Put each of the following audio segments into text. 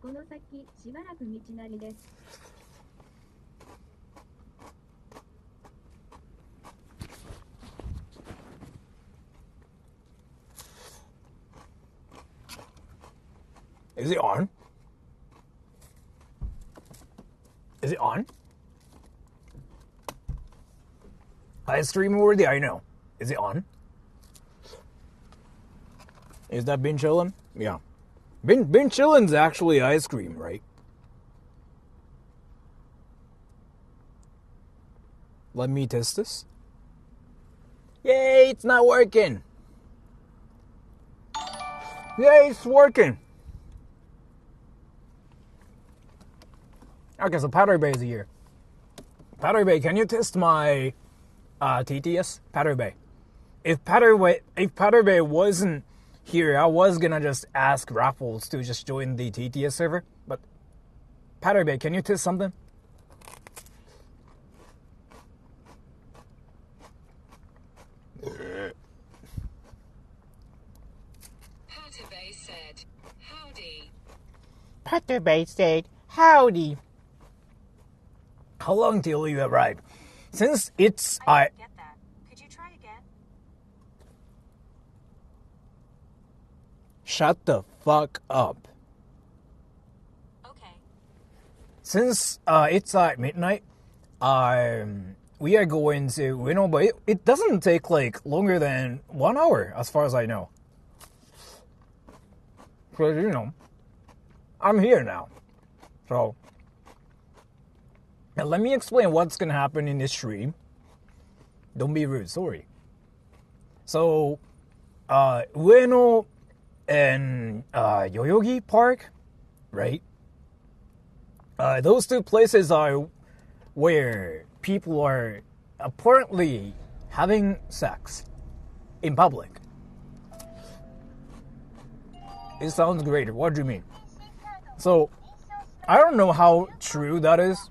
この先しばらく道なりです。Is it on? Is it on? Ice cream worthy? I know. Is it on? Is that bin chillin'? Yeah. Bin chillin's actually ice cream, right? Let me test this. Yay, it's not working. Yay, it's working. Okay, so Powder Bay is here. Powder Bay, can you test my TTS? Powder Bay. If Powder Bay wasn't here, I was gonna just ask Raffles to just join the TTS server. But Powder Bay, can you test something? Powder Bay said, howdy. Powder Bay said, howdy. How long till you arrive? Since it's I didn't get that. Could you try again? Shut the fuck up. Okay. Since it's at midnight, we are going to Weno, but it doesn't take like longer than 1 hour as far as I know. Because, you know, I'm here now. So, now let me explain what's going to happen in this stream. Don't be rude, sorry. So, Weno and Yoyogi Park, right? Those two places are where people are apparently having sex in public. It sounds great. What do you mean? So, I don't know how true that is.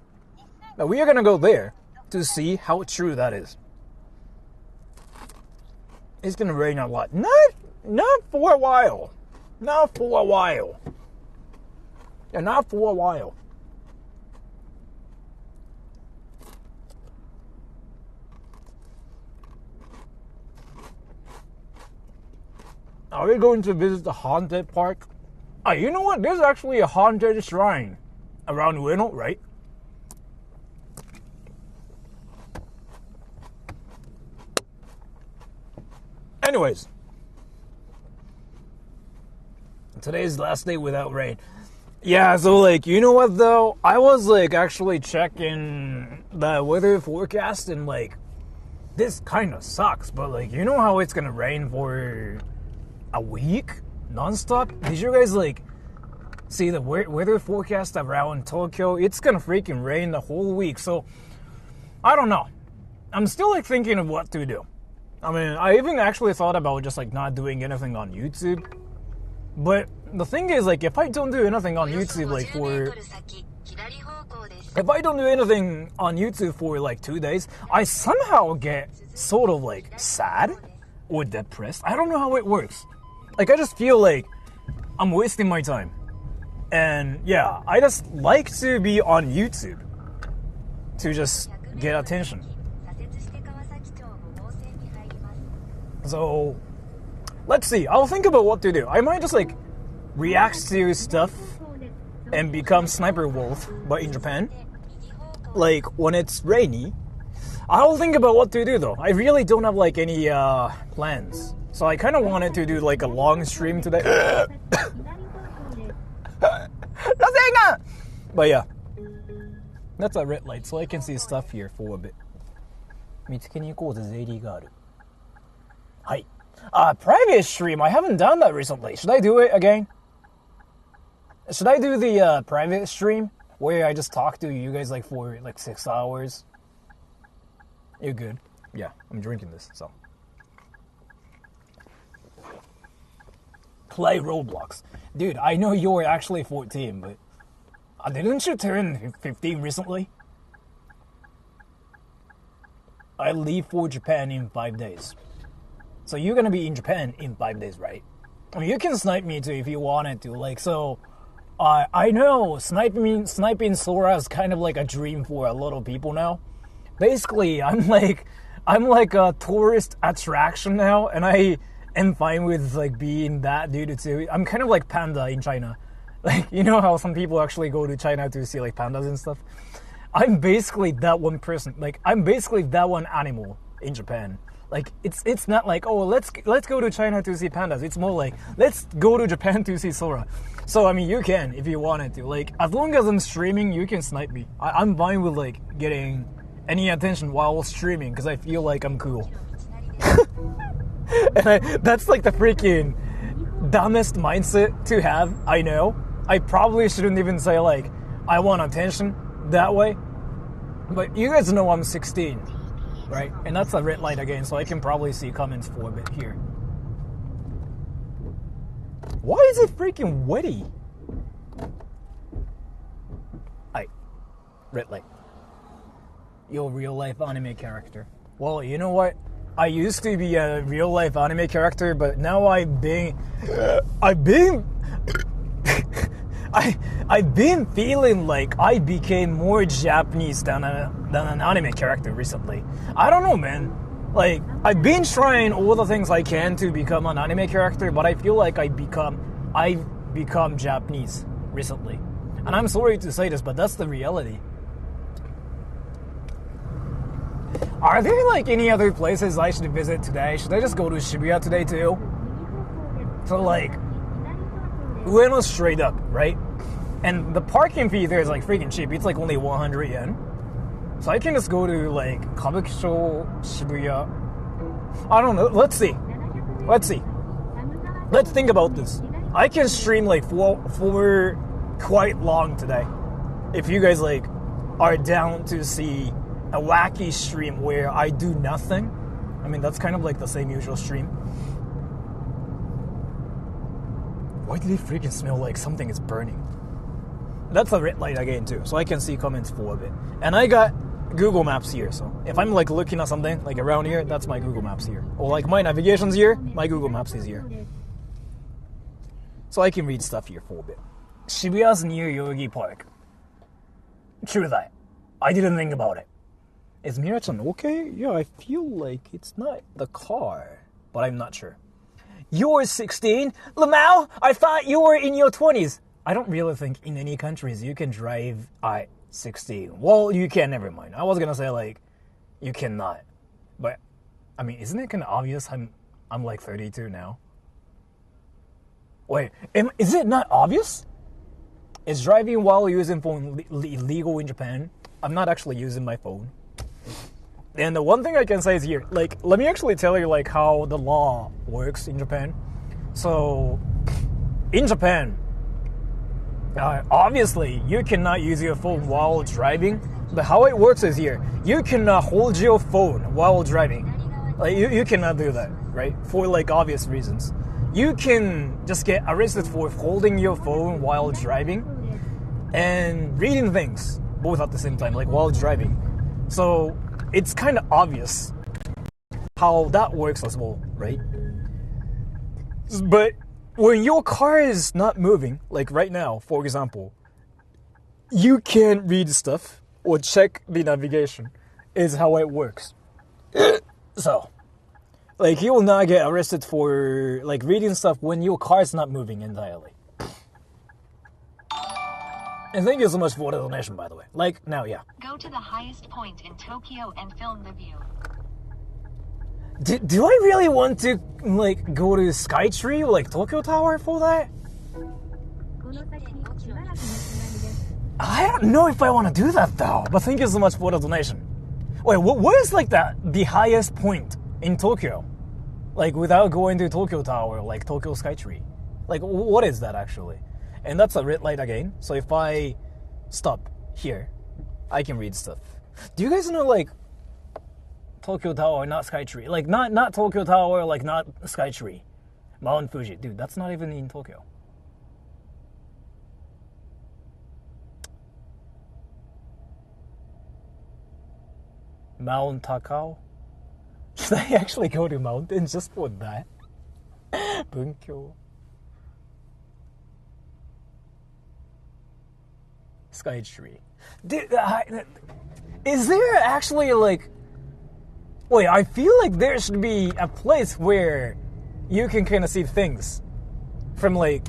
But we are gonna go there to see how true that is. It's gonna rain a lot. Not for a while. Not for a while. Yeah, not for a while. Are we going to visit the haunted park? You know what? There's actually a haunted shrine around Weno, right? Anyways, today's the last day without rain. Yeah, so like, you know what though? I was like actually checking the weather forecast and like, this kind of sucks, but like, you know how it's gonna rain for a week non-stop? Did you guys like see the weather forecast around Tokyo? It's gonna freaking rain the whole week, so I don't know. I'm still like thinking of what to do. I mean, I even actually thought about just like not doing anything on YouTube. But the thing is, like, if I don't do anything on YouTube, like if I don't do anything on YouTube for like 2 days, I somehow get sort of like sad or depressed. I don't know how it works. Like, I just feel like I'm wasting my time. And yeah, I just like to be on YouTube to just get attention. So, let's see. I'll think about what to do. I might just like react to stuff and become Sniper Wolf, but in Japan. Like, when it's rainy. I'll think about what to do though. I really don't have like any plans. So I kind of wanted to do like a long stream today. But yeah. That's a red light, so I can see stuff here for a bit. 見つけに行こうぜ、ゼリーがある。はい。Private stream. I haven't done that recently. Should I do it again? Should I do the private stream where I just talk to you guys like for like 6 hours? You're good. Yeah, I'm drinking this, so. Play Roblox. Dude, I know you're actually 14, but didn't you turn 15 recently? I leave for Japan in 5 days. So you're gonna be in Japan in 5 days, right? I mean, you can snipe me too if you wanted to. Like, so I know sniping Sora is kind of like a dream for a lot of people now. Basically, I'm like a tourist attraction now, and I am fine with like being that dude too. I'm kind of like Panda in China. Like, you know how some people actually go to China to see like pandas and stuff? I'm basically that one person. Like, I'm basically that one animal in Japan. Like, it's not like, oh, let's go to China to see pandas. It's more like, let's go to Japan to see Sora. So, I mean, you can if you wanted to. Like, as long as I'm streaming, you can snipe me. I'm fine with like getting any attention while streaming because I feel like I'm cool. And that's like the freaking dumbest mindset to have, I know. I probably shouldn't even say like, I want attention that way. But you guys know I'm 16, right? And that's a red light again, so I can probably see comments for a bit here. Why is it freaking wetty? Aye. Red light. Your real life anime character. Well, you know what? I used to be a real life anime character, but now I've been feeling like I became more Japanese than an anime character recently. I don't know, man. Like, I've been trying all the things I can to become an anime character, but I feel like I've become Japanese recently. And I'm sorry to say this, but that's the reality. Are there like any other places I should visit today? Should I just go to Shibuya today too? So like, Weno straight up, right? And the parking fee there is like freaking cheap. It's like only 100 yen. So I can just go to like Kabukicho, Shibuya. I don't know. Let's see. Let's think about this. I can stream like for quite long today. If you guys like are down to see a wacky stream where I do nothing. I mean, that's kind of like the same usual stream. Why did it freaking smell like something is burning? That's a red light again too, so I can see comments for a bit. And I got Google Maps here, so if I'm like looking at something like around here, that's my Google Maps here. Or like my navigation's here, my Google Maps is here. So I can read stuff here for a bit. Shibuya's near Yoyogi Park. True that. I didn't think about it. Is Mira-chan okay? Yeah, I feel like it's not the car, but I'm not sure. You're 16? Lamau, I thought you were in your 20s. I don't really think in any countries you can drive at 16. Well, you can, never mind. I was gonna say like, you cannot. But, I mean, isn't it kind of obvious I'm like 32 now? Wait, is it not obvious? Is driving while using phone illegal in Japan? I'm not actually using my phone. And the one thing I can say is here, like, let me actually tell you like how the law works in Japan. So, in Japan, obviously you cannot use your phone while driving. But how it works is here, you cannot hold your phone while driving. Like, you cannot do that, right? For like obvious reasons. You can just get arrested for holding your phone while driving and reading things both at the same time, like while driving. So it's kind of obvious how that works as well, right? But when your car is not moving, like right now, for example, you can read stuff or check the navigation, is how it works. So, like, you will not get arrested for like reading stuff when your car is not moving entirely. And thank you so much for the donation, by the way. Like, now, yeah. Go to the highest point in Tokyo and film the view. Do I really want to, like, go to Skytree or, like, Tokyo Tower for that? I don't know if I want to do that, though. But thank you so much for the donation. Wait, what is, like, the highest point in Tokyo? Like, without going to Tokyo Tower, like, Tokyo Skytree? Like, what is that, actually? And that's a red light again. So if I stop here, I can read stuff. Do you guys know, like, Tokyo Tower, not Skytree? Like, not Tokyo Tower, like, not Skytree. Mount Fuji. Dude, that's not even in Tokyo. Mount Takao? Should I actually go to mountains just for that? Bunkyo. Sky Tree. Is there actually like... Wait, I feel like there should be a place where you can kind of see things from like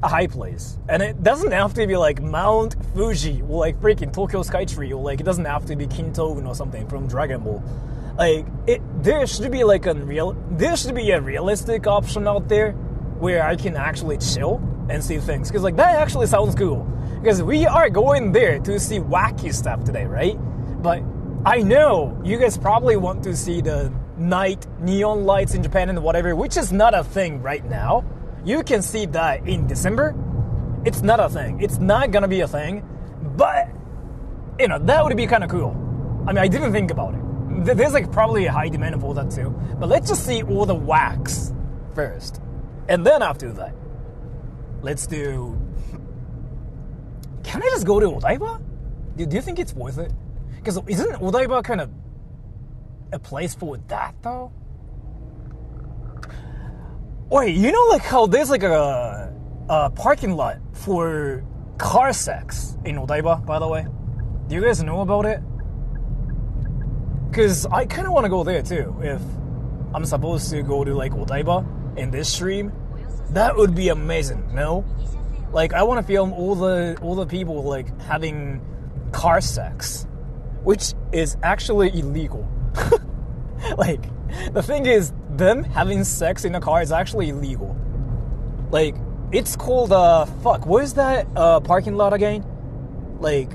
a high place. And it doesn't have to be like Mount Fuji or like freaking Tokyo Skytree, or like it doesn't have to be Kintogen or something from Dragon Ball. Like there should be like there should be a realistic option out there where I can actually chill and see things. Because like that actually sounds cool. Because we are going there to see wacky stuff today, right? But I know you guys probably want to see the night neon lights in Japan and whatever, which is not a thing right now. You can see that in December. It's not a thing. It's not gonna be a thing. But, you know, that would be kind of cool. I mean, I didn't think about it. There's like probably a high demand for that too. But let's just see all the wax first. And then after that, let's do... Can I just go to Odaiba? Do you think it's worth it? Because isn't Odaiba kind of a place for that though? Wait, you know like how there's like a parking lot for car sex in Odaiba, by the way? Do you guys know about it? Because I kind of want to go there too. If I'm supposed to go to like Odaiba in this stream, that would be amazing, no? Like I want to film all the people like having car sex, which is actually illegal. Like, the thing is, them having sex in a car is actually illegal. Like, it's called, what is that, parking lot again? Like,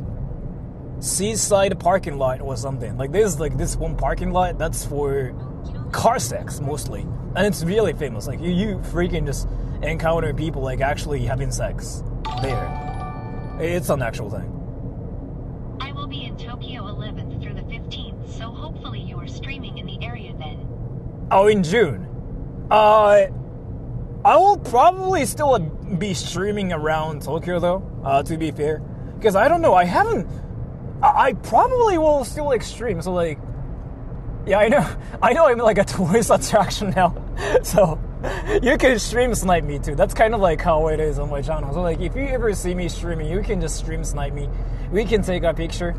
Seaside parking lot or something. Like, there's, like, this one parking lot that's for car sex, mostly. And it's really famous. Like, you freaking just encounter people, like, actually having sex there. It's an actual thing. I will be in Tokyo 11th through the 15th, so hopefully you are streaming in the area then. Oh, in June. I will probably still be streaming around Tokyo though, to be fair. Because I don't know, I probably will still like stream, so like... Yeah, I know I'm like a tourist attraction now. So, you can stream snipe me too. That's kind of like how it is on my channel. So like, if you ever see me streaming, you can just stream snipe me. We can take a picture,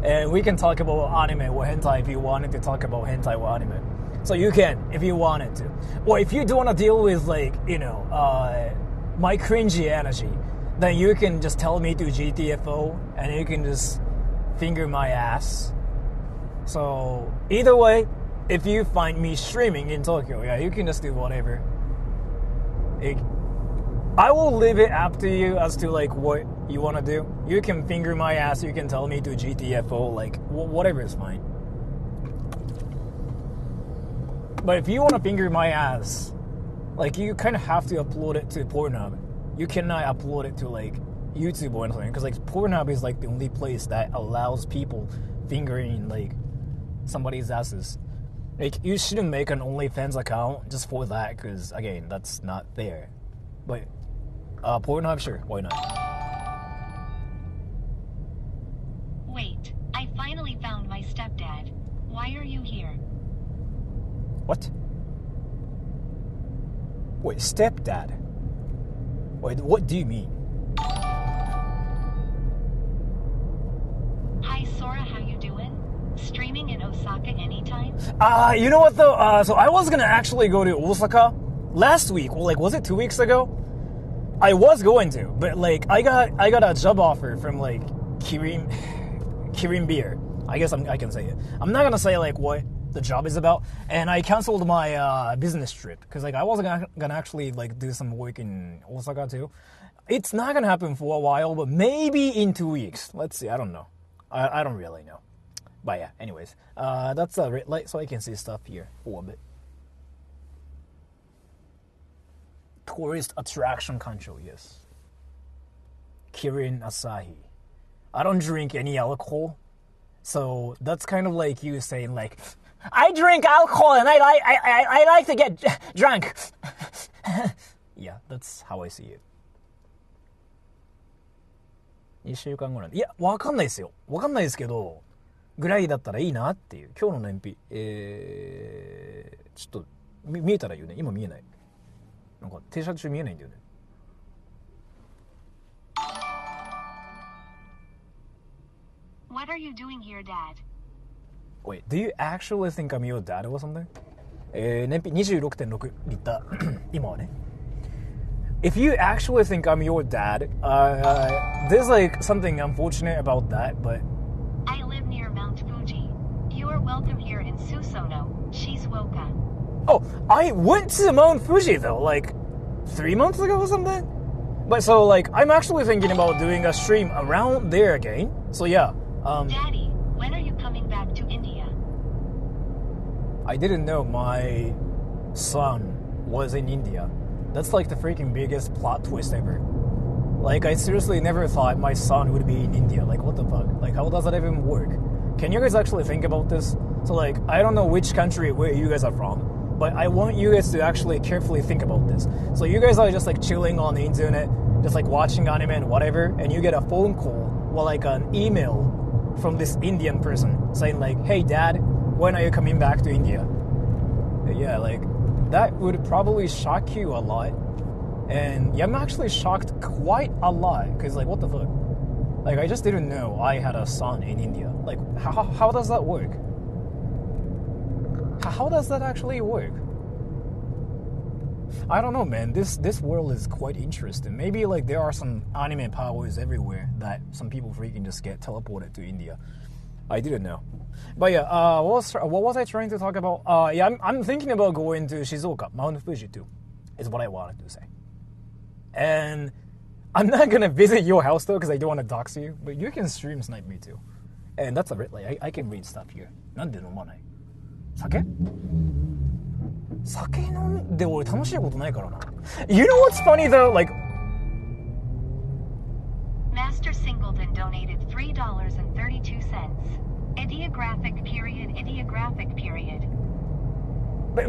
and we can talk about anime or hentai if you wanted to talk about hentai or anime. So you can, if you wanted to. Or if you don't want to deal with like, you know, my cringy energy, then you can just tell me to GTFO, and you can just finger my ass. So, either way, if you find me streaming in Tokyo, yeah, you can just do whatever. I will leave it up to you as to, like, what you want to do. You can finger my ass, you can tell me to GTFO, like, whatever is fine. But if you want to finger my ass, like, you kind of have to upload it to Pornhub. You cannot upload it to, like, YouTube or anything, because, like, Pornhub is, like, the only place that allows people fingering, like, somebody's asses. Like, you shouldn't make an OnlyFans account just for that, because, again, that's not there. But, Pornhub, sure, why not? Wait, I finally found my stepdad. Why are you here? What? Wait, stepdad? Wait, what do you mean? Hi Sora, how you doing? Streaming in Osaka anytime? You know what though? So I was gonna actually go to Osaka last week. Well, like, was it 2 weeks ago? I was going to, but like, I got a job offer from like Kirin Beer. I guess I can say it. I'm not gonna say like what the job is about, and I canceled my business trip because like I wasn't gonna actually like do some work in Osaka too. It's not gonna happen for a while, but maybe in 2 weeks. Let's see. I don't know. I don't really know. But yeah, anyways, that's a red light, so I can see stuff here for a bit. Tourist attraction control, yes. Kirin Asahi. I don't drink any alcohol, so that's kind of like you saying like, I drink alcohol and I like to get drunk. Yeah, that's how I see it. 2週間後なんで。いや、わかんないですよ。わかんないですけど、ぐらいだったらいいなっていう。今日の燃費。ちょっと、見えたら言うね。今見えない。なんか、停車中見えないんだよね。What are you doing here, Dad? Wait, do you actually think I'm your dad or something? 燃費 26.6 リッター今はね。If you actually think I'm your dad, there's like something unfortunate about that, but I live near Mount Fuji. You are welcome here in Susono, Shizuoka. oh, I went to Mount Fuji though, like 3 months ago or something. But so like I'm actually thinking about doing a stream around there again. So yeah, Daddy, when are you coming back to India? I didn't know my son was in India. That's like the freaking biggest plot twist ever. Like, I seriously never thought my son would be in India. Like, what the fuck? Like, how does that even work? Can you guys actually think about this? So, like, I don't know which country where you guys are from, but I want you guys to actually carefully think about this. So, you guys are just like chilling on the internet, just like watching anime and whatever, and you get a phone call or like an email from this Indian person saying, like, hey, dad, when are you coming back to India? Yeah, like, that would probably shock you a lot. And yeah, I'm actually shocked quite a lot. Because, like, what the fuck? Like, I just didn't know I had a son in India. Like, how does that work? How does that actually work? I don't know, man. This world is quite interesting. Maybe, like, there are some anime powers everywhere that some people freaking just get teleported to India. I didn't know. But yeah, what was I trying to talk about? Yeah, I'm thinking about going to Shizuoka, Mount Fuji too, is what I wanted to say. And I'm not gonna visit your house though, because I don't want to dox you, but you can stream snipe me too. And that's a bit like, I can read stuff here. なんで飲まない? 酒飲んで俺楽しいことないからな。You know what's funny though? Like, Master Singleton donated $3.32. Ideographic period.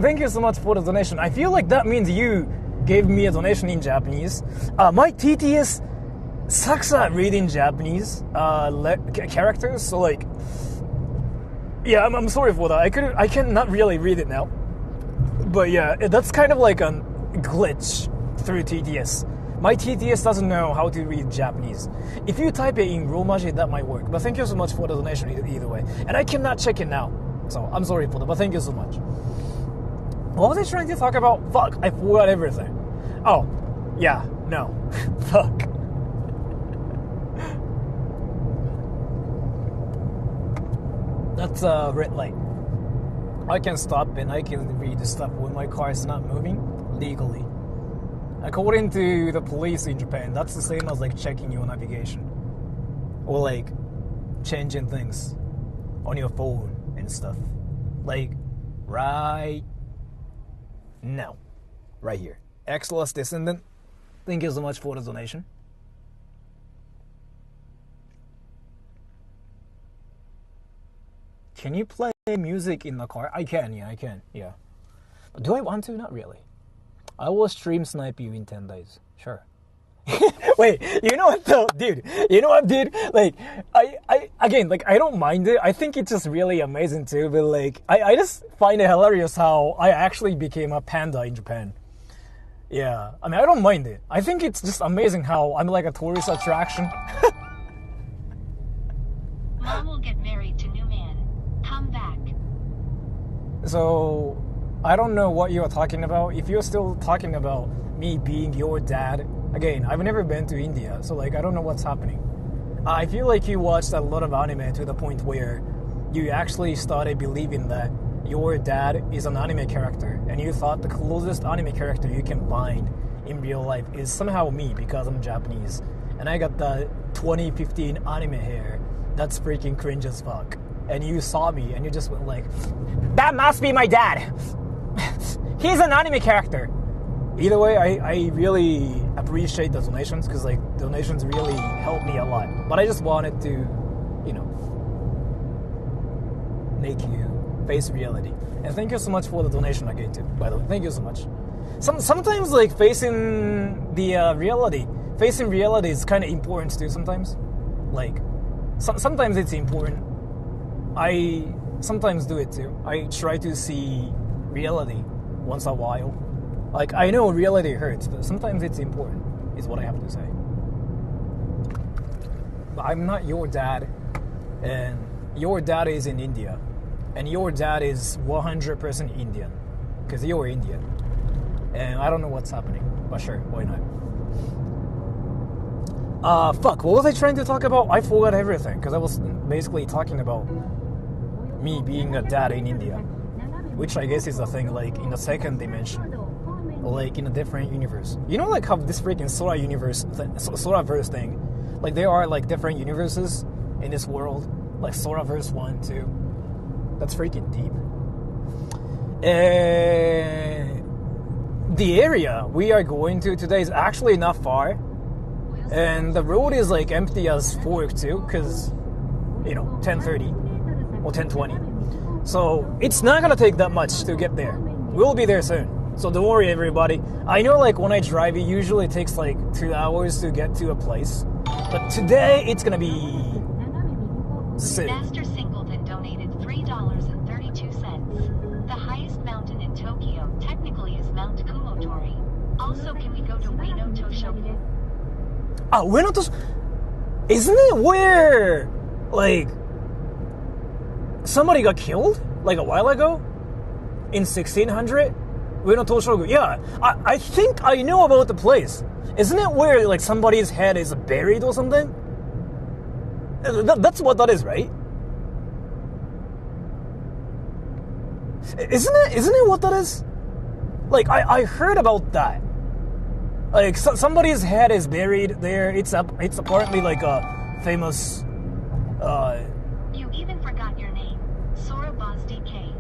Thank you so much for the donation. I feel like that means you gave me a donation in Japanese. My TTS sucks at reading Japanese characters, so like, yeah, I'm sorry for that. I cannot really read it now. But yeah, that's kind of like a glitch through TTS. My TTS doesn't know how to read Japanese. If you type it in Romaji, that might work. But thank you so much for the donation either way. And I cannot check it now. So I'm sorry for that, but thank you so much. What was I trying to talk about? Fuck, I forgot everything. Oh, yeah, no. Fuck. That's a red light. I can stop and I can read the stuff when my car is not moving legally. According to the police in Japan, that's the same as like checking your navigation. Or like changing things on your phone and stuff. Like right now. Right here. Exodus Descendant. Thank you so much for the donation. Can you play music in the car? I can, yeah. But do I want to? Not really. I will stream snipe you in 10 days. Sure. Wait, you know what though, dude? You know what, dude? Like, I again, like, I don't mind it. I think it's just really amazing too. But like, I just find it hilarious how I actually became a panda in Japan. Yeah, I mean, I don't mind it. I think it's just amazing how I'm like a tourist attraction. Mom will get married to new man. Come back. So, I don't know what you are talking about. If you're still talking about me being your dad, again, I've never been to India, so like, I don't know what's happening. I feel like you watched a lot of anime to the point where you actually started believing that your dad is an anime character, and you thought the closest anime character you can find in real life is somehow me because I'm Japanese, and I got the 2015 anime hair. That's freaking cringe as fuck. And you saw me, and you just went like, that must be my dad! He's an anime character! Either way, I really appreciate the donations, because like, donations really help me a lot. But I just wanted to, you know, make you face reality. And thank you so much for the donation again too, by the way. Thank you so much. Sometimes like facing the reality is kind of important too sometimes. Like, sometimes it's important. I sometimes do it too. I try to see reality once a while. Like, I know reality hurts, but sometimes it's important, is what I have to say. But I'm not your dad. and your dad is in India, and your dad is 100% Indian, because you're Indian. And I don't know what's happening, but sure, why not? Fuck, what was I trying to talk about? I forgot everything, because I was basically talking about me being a dad in India, which I guess is a thing, like, in the second dimension, like, in a different universe. You know, like, how this freaking Sora universe, Soraverse thing, like, there are, like, different universes in this world, like, Soraverse 1, 2. That's freaking deep. The area we are going to today is actually not far, and the road is like empty as fork too, because 10:30 or 10:20, so it's not gonna take that much to get there. We'll be there soon, so don't worry everybody. I know, like, when I drive, it usually takes like 2 hours to get to a place, but today it's gonna be soon. Master Singleton donated $3.32. The highest mountain in Tokyo technically is Mount Kumotori. Also, can we go to Weno Toshoku? Weno Toshoku? Isn't it where, like, somebody got killed, like, a while ago? In 1600? Weno Toshoku. Yeah, I think I know about the place. Isn't it where, like, somebody's head is buried or something? That's what that is, right? Isn't it what that is? Like, I heard about that. Like, somebody's head is buried there. It's apparently like a famous. You even forgot your name, Sora DK.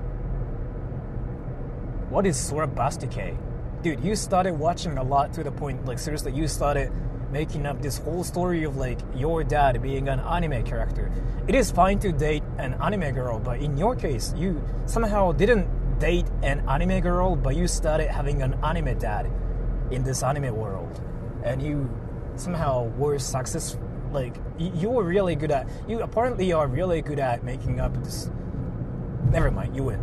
What is Sora DK? Dude, you started watching a lot to the point, like, seriously, you started making up this whole story of, like, your dad being an anime character. It is fine to date an anime girl, but in your case, you somehow didn't date an anime girl, but you started having an anime dad in this anime world, and you somehow were successful. Like, you were really good at, you apparently are really good at making up this. Never mind, you win.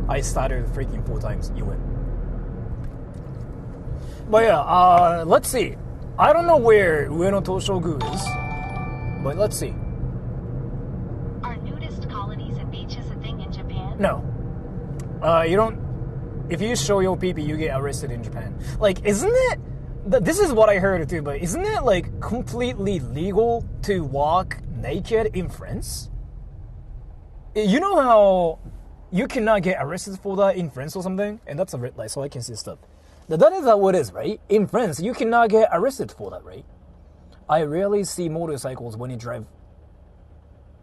I started freaking 4 times, you win. But yeah, let's see. I don't know where Weno Toshoku is, but let's see. Are nudist colonies and beaches a thing in Japan? No. You don't. If you show your pee-pee, you get arrested in Japan. Like, isn't it? This is what I heard too, but isn't it, like, completely legal to walk naked in France? You know how you cannot get arrested for that in France or something? And that's a red light, so I can see stuff. That is how it is, right? In France, you cannot get arrested for that, right? I rarely see motorcycles when you drive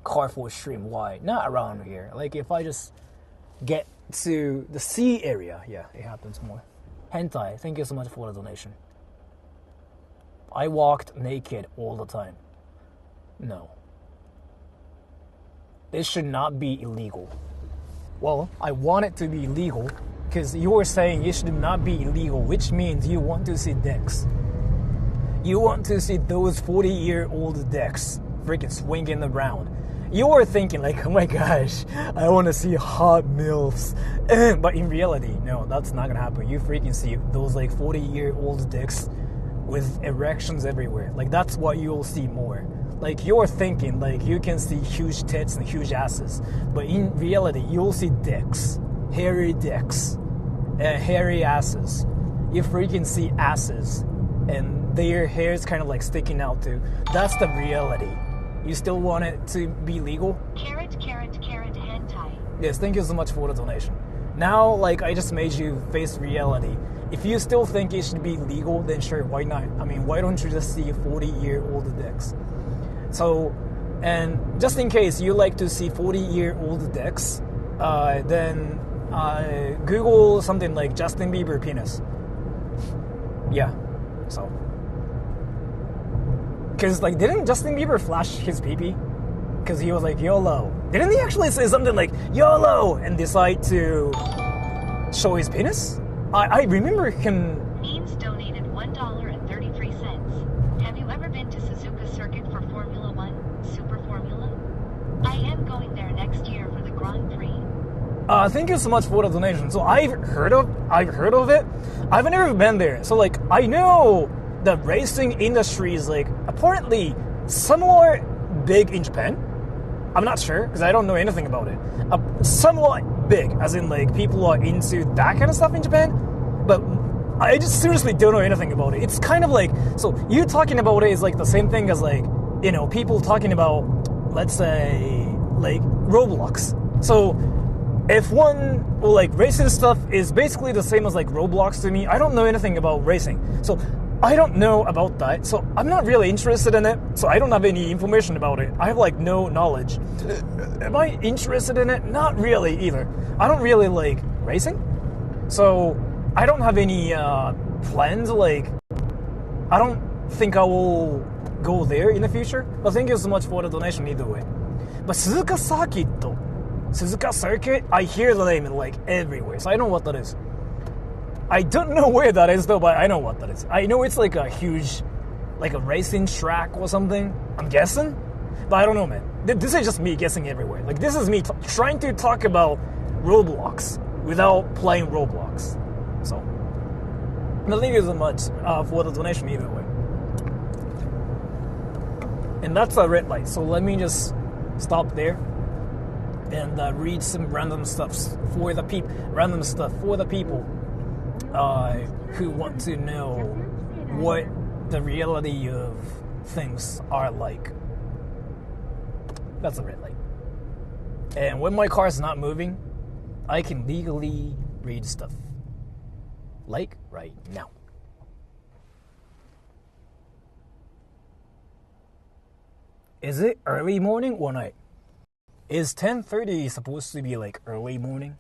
car for stream. Why? Not around here. Like, if I just get to the sea area, yeah, it happens more. Hentai, thank you so much for the donation. I walked naked all the time. No. This should not be illegal. Well, I want it to be illegal, because you were saying it should not be illegal, which means you want to see dicks. You want to see those 40-year-old dicks freaking swinging around. You were thinking, like, oh my gosh, I want to see hot MILFs. But in reality, no, that's not going to happen. You freaking see those, like, 40-year-old dicks with erections everywhere. Like, that's what you'll see more. Like, you're thinking, like, you can see huge tits and huge asses. But in reality, you'll see dicks. Hairy dicks. Hairy asses. You freaking see asses. And their hair's kind of, like, sticking out too. That's the reality. You still want it to be legal? Carrot, hentai. Yes, thank you so much for the donation. Now, like, I just made you face reality. If you still think it should be legal, then sure, why not? I mean, why don't you just see 40-year-old dicks? So, and just in case you like to see 40-year-old dicks, then Google something like Justin Bieber penis. Yeah, so. Because, like, didn't Justin Bieber flash his pee-pee? Because he was like, YOLO. Didn't he actually say something like, YOLO, and decide to show his penis? I remember him... Memes donated $1.33. Have you ever been to Suzuka Circuit for Formula One, Super Formula? I am going there next year for the Grand Prix. Thank you so much for the donation. So I've heard of it. I've never been there. So, like, I know the racing industry is, like, apparently somewhat big in Japan. I'm not sure because I don't know anything about it. Somewhat big, as in like people are into that kind of stuff in Japan, but I just seriously don't know anything about it. It's kind of like, so you talking about it is like the same thing as like, you know, people talking about, let's say, like Roblox. So if one, well, like racing stuff is basically the same as like Roblox to me. I don't know anything about racing. So I don't know about that. So I'm not really interested in it. So I don't have any information about it. I have like no knowledge. Am I interested in it? Not really either. I don't really like racing. So I don't have any plans. Like, I don't think I will go there in the future. But thank you so much for the donation either way. But Suzuka Circuit, I hear the name like everywhere. So I know what that is. I don't know where that is though, but I know what that is. I know it's like a huge, like a racing track or something. I'm guessing, but I don't know, man. This is just me guessing everywhere. Like this is me trying to talk about Roblox without playing Roblox. So, no, thank you so much for the donation either way. And that's a red light. So let me just stop there and read some random stuff for the people. Who want to know what the reality of things are like. That's a red light. And when my car is not moving, I can legally read stuff. Like right now. Is it early morning or night? Is 10:30 supposed to be like early morning?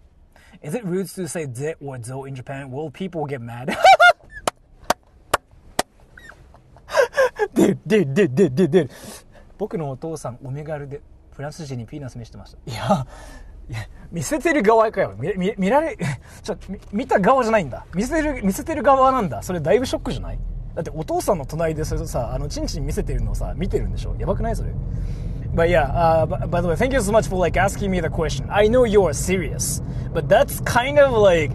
Is it rude to say "de" or "zo" in Japan? Will people get mad? dude. 僕のお父さん、オメガルでフランス人にピーナス見せてました。いや、見せてる側かよ。見た側じゃないんだ。見せてる側なんだ。それだいぶショックじゃない？だってお父さんの隣でそれさ、チンチン見せてるのをさ、見てるんでしょ？やばくないそれ？ But yeah, by the way, thank you so much for like asking me the question. I know you're serious, but that's kind of like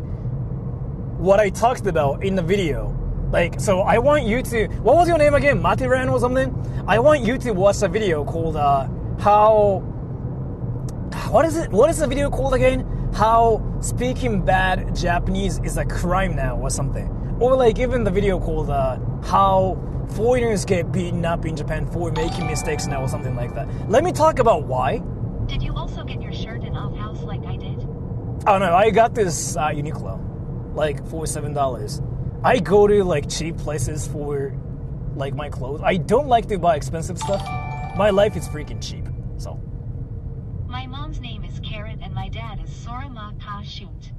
what I talked about in the video. Like, so I want you to, what was your name again? Matiran or something? I want you to watch a video called, what is the video called again? How speaking bad Japanese is a crime now or something. Or like even the video called, how foreigners get beaten up in Japan for making mistakes now or something like that. Let me talk about why. Did you also get your shirt in off house like I did? Oh no, I got this Uniqlo, like for $7. I go to like cheap places for like my clothes. I don't like to buy expensive stuff. My life is freaking cheap, so. My mom's name is Carrot and my dad is Sora Ma Ka Shoot.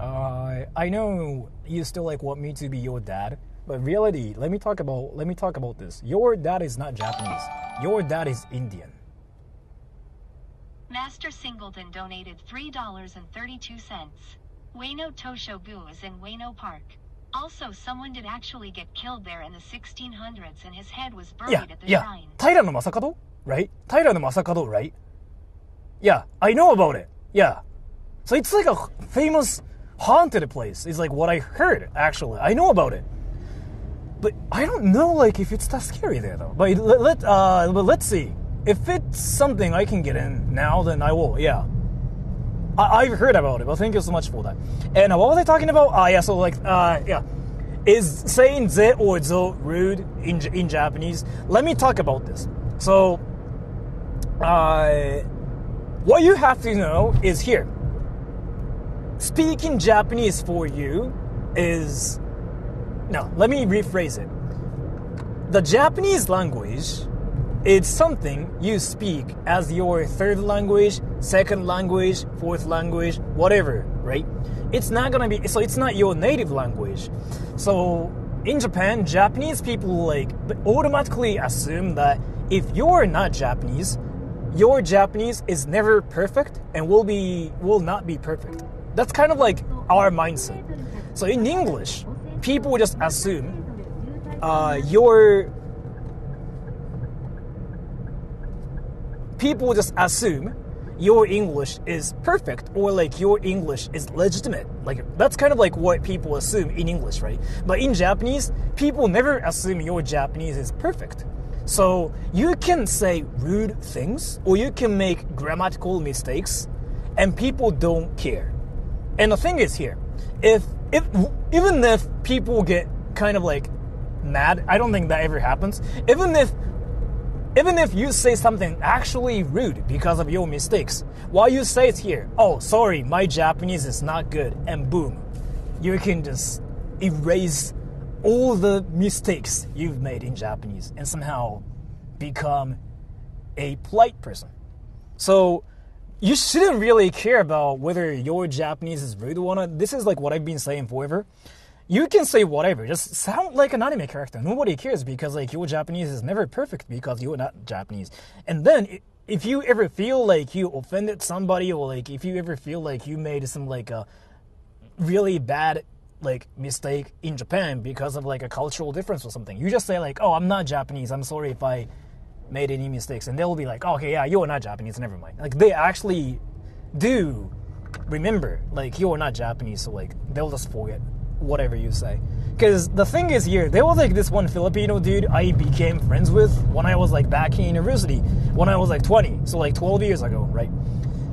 I know you still like want me to be your dad. But reality, let me talk about this. Your dad is not Japanese. Your dad is Indian. Master Singleton donated $3.32. Weno Toshogu is in Weno Park. Also, someone did actually get killed there in the 1600s and his head was buried at the shrine. 平野正門? Right? 平野正門, right? Yeah, I know about it. Yeah. So it's like a famous haunted place. It's like what I heard, actually. I know about it. But I don't know, like, if it's that scary there, though. But let's see. If it's something I can get in now, then I will, yeah. I've heard about it, but thank you so much for that. And what was I talking about? Yeah, so, like, yeah. Is saying ze or zo rude in Japanese? Let me talk about this. So, what you have to know is here. Speaking Japanese for you is... No, let me rephrase it. The Japanese language is something you speak as your third language, second language, fourth language, whatever, right? It's not gonna be, so it's not your native language. So in Japan, Japanese people like automatically assume that if you're not Japanese, your Japanese is never perfect and will not be perfect. That's kind of like our mindset. So in English, people just assume your English is perfect or like your English is legitimate. Like that's kind of like what people assume in English, right? But in Japanese, people never assume your Japanese is perfect. So you can say rude things or you can make grammatical mistakes and people don't care. And the thing is here, if even if people get kind of like mad, I don't think that ever happens. Even if you say something actually rude because of your mistakes, while you say it here, oh, sorry, my Japanese is not good, and boom, you can just erase all the mistakes you've made in Japanese and somehow become a polite person. So you shouldn't really care about whether your Japanese is rude or not. This is like what I've been saying forever. You can say whatever, just sound like an anime character. Nobody cares because like your Japanese is never perfect because you're not Japanese. And then if you ever feel like you offended somebody or like if you ever feel like you made some like a really bad like mistake in Japan because of like a cultural difference or something, you just say like, oh, I'm not Japanese, I'm sorry if I made any mistakes. And they'll be like, oh, okay, yeah, you're not Japanese, never mind. Like they actually do remember like you're not Japanese, so like they'll just forget whatever you say. Because the thing is here, there was like this one Filipino dude I became friends with when I was like back in university, when I was like 20, so like 12 years ago, right?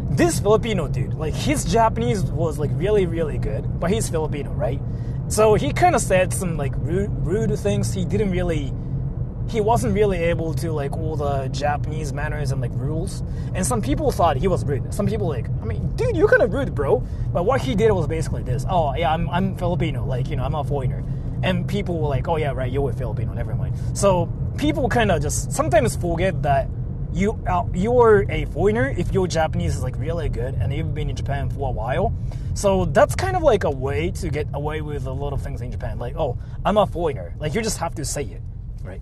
This Filipino dude, like his Japanese was like really, really good, but he's Filipino, right? So he kind of said some like rude things. He wasn't really able to like all the Japanese manners and like rules. And some people thought he was rude. Some people like, I mean, dude, you're kind of rude, bro. But what he did was basically this. Oh, yeah, I'm Filipino. Like, you know, I'm a foreigner. And people were like, oh, yeah, right, you're a Filipino. Never mind. So people kind of just sometimes forget that you're a foreigner if your Japanese is like really good and you've been in Japan for a while. So that's kind of like a way to get away with a lot of things in Japan. Like, oh, I'm a foreigner. Like, you just have to say it, right?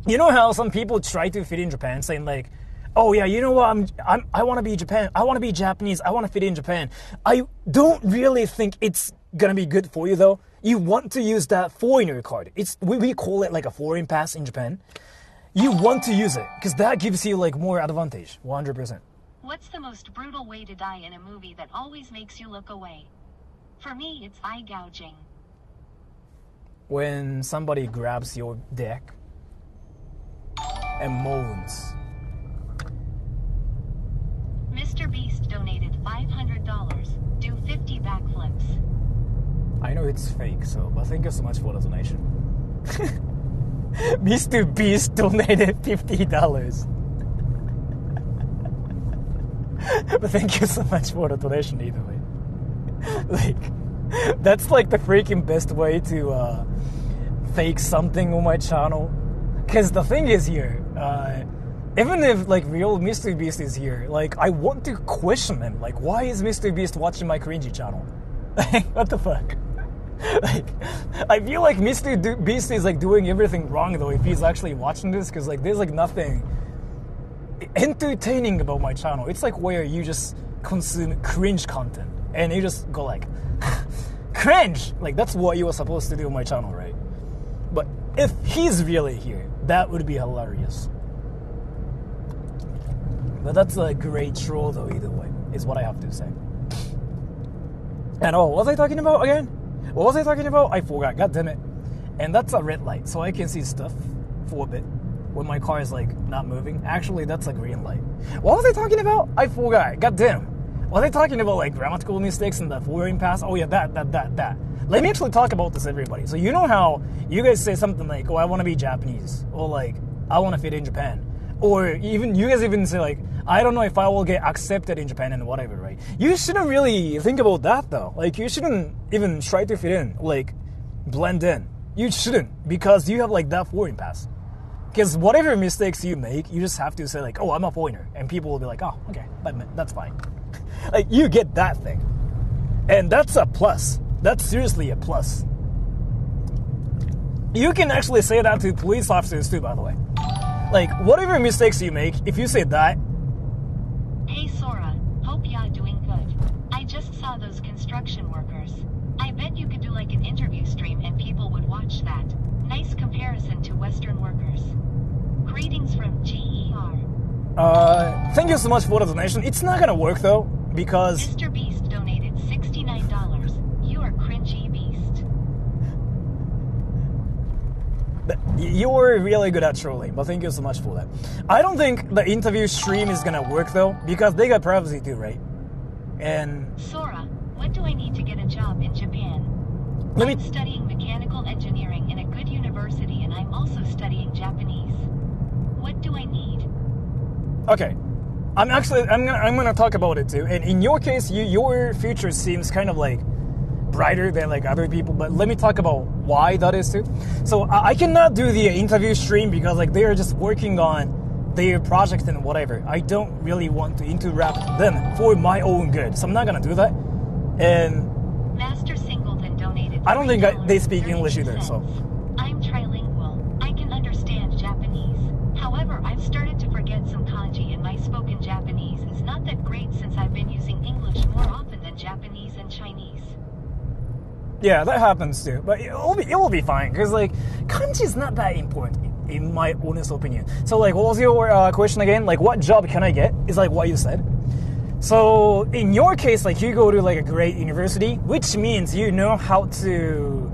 You know how some people try to fit in Japan, saying like, "Oh yeah, you know what? I want to be Japan. I want to be Japanese. I want to fit in Japan." I don't really think it's gonna be good for you though. You want to use that foreigner card. We call it like a foreign pass in Japan. You want to use it because that gives you like more advantage, 100%. What's the most brutal way to die in a movie that always makes you look away? For me, it's eye gouging. When somebody grabs your dick and moans. Mr. Beast donated $500. Do 50 backflips. I know it's fake, but thank you so much for the donation. Mr. Beast donated $50. But thank you so much for the donation either way. Like, that's like the freaking best way to fake something on my channel. Because the thing is here, even if like real Mr. Beast is here, like I want to question him. Like, why is Mr. Beast watching my cringy channel? What the fuck? Like, I feel like Mr. Beast is like doing everything wrong though if he's actually watching this, because like there's like nothing entertaining about my channel. It's like where you just consume cringe content and you just go like cringe. Like that's what you were supposed to do on my channel, right? But if he's really here, that would be hilarious. But that's a great troll though either way, is what I have to say. And what was I talking about again? What was I talking about? I forgot, god damn it. And that's a red light, so I can see stuff for a bit when my car is like not moving. Actually, that's a green light. What was I talking about? I forgot, god damn. Was I talking about like grammatical mistakes in the foreign past? Oh yeah, that. Let me actually talk about this, everybody. So you know how you guys say something like, oh, I want to be Japanese, or like, I want to fit in Japan. Or even, you guys even say like, I don't know if I will get accepted in Japan and whatever, right? You shouldn't really think about that though. Like, you shouldn't even try to fit in, like, blend in. You shouldn't, because you have like that foreign pass. Because whatever mistakes you make, you just have to say like, oh, I'm a foreigner. And people will be like, oh, okay, that's fine. Like, you get that thing. And that's a plus. That's seriously a plus. You can actually say that to police officers too, by the way. Like, whatever mistakes you make, if you say that... Hey Sora, hope you're doing good. I just saw those construction workers. I bet you could do like an interview stream and people would watch that. Nice comparison to Western workers. Greetings from GER. Thank you so much for the donation. It's not gonna work though, because... Mr. Beast donated $69. You are cringy beast. You're really good at trolling, but thank you so much for that. I don't think the interview stream is gonna work though, because they got privacy too, right? And Sora, what do I need to get a job in Japan? I'm studying mechanical engineering in a good university, and I'm also studying Japanese. What do I need? Okay, I'm gonna talk about it too. And in your case, your future seems kind of like brighter than like other people. But let me talk about why that is too. So I cannot do the interview stream because like they are just working on their project and whatever. I don't really want to interrupt them for my own good, so I'm not gonna do that. And Master Singleton donated. I don't think they speak English either, so. I'm trilingual. I can understand Japanese. However, I've started to forget some kanji, and my spoken Japanese is not that great since I've been using English more often than Japanese and Chinese. Yeah, that happens too. But it will be fine, because like kanji is not that important in my honest opinion. So like, what was your question again? Like, what job can I get? Is like what you said. So in your case, like you go to like a great university, which means you know how to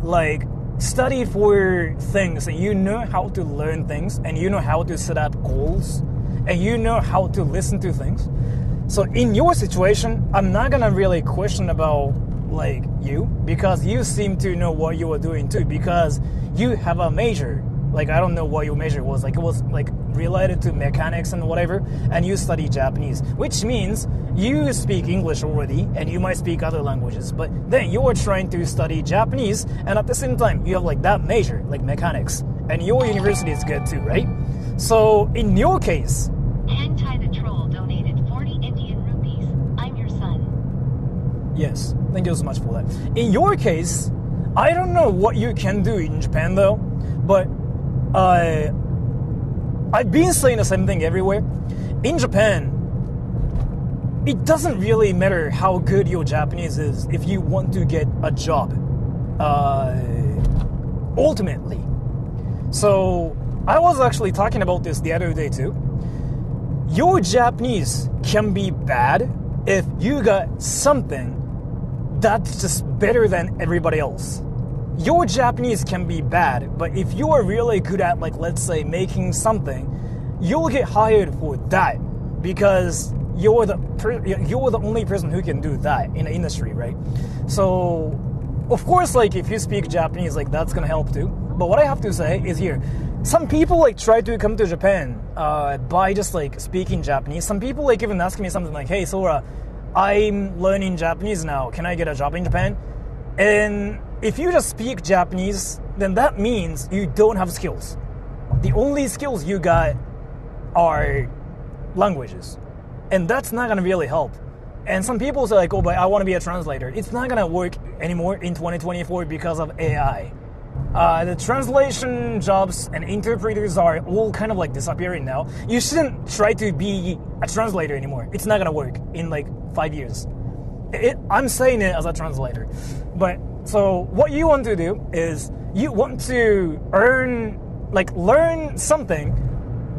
like study for things, and you know how to learn things, and you know how to set up goals, and you know how to listen to things. So in your situation, I'm not gonna really question about like you, because you seem to know what you are doing too, because you have a major. Like, I don't know what your major was. Like, it was like related to mechanics and whatever, and you study Japanese, which means you speak English already, and you might speak other languages, but then you are trying to study Japanese, and at the same time, you have like that major, like mechanics, and your university is good too, right? So in your case, Hentai the Troll donated 40 Indian rupees. I'm your son. yes, thank you so much for that. In your case, I don't know what you can do in Japan though, but I've been saying the same thing everywhere. In Japan, it doesn't really matter how good your Japanese is if you want to get a job, ultimately. So I was actually talking about this the other day too. Your Japanese can be bad if you got something that's just better than everybody else. Your Japanese can be bad, but if you are really good at, like, let's say making something, you'll get hired for that because you're the only person who can do that in the industry, right? So, of course, like if you speak Japanese, like that's gonna help too. But what I have to say is here, some people like try to come to Japan by just like speaking Japanese. Some people like even ask me something like, "Hey, Sora, I'm learning Japanese now. Can I get a job in Japan?" And if you just speak Japanese, then that means you don't have skills. The only skills you got are languages. And that's not going to really help. And some people say like, oh, but I want to be a translator. It's not going to work anymore in 2024 because of AI. The translation jobs and interpreters are all kind of like disappearing now. You shouldn't try to be a translator anymore. It's not going to work in like 5 years. I'm saying it as a translator. But so what you want to do is you want to learn something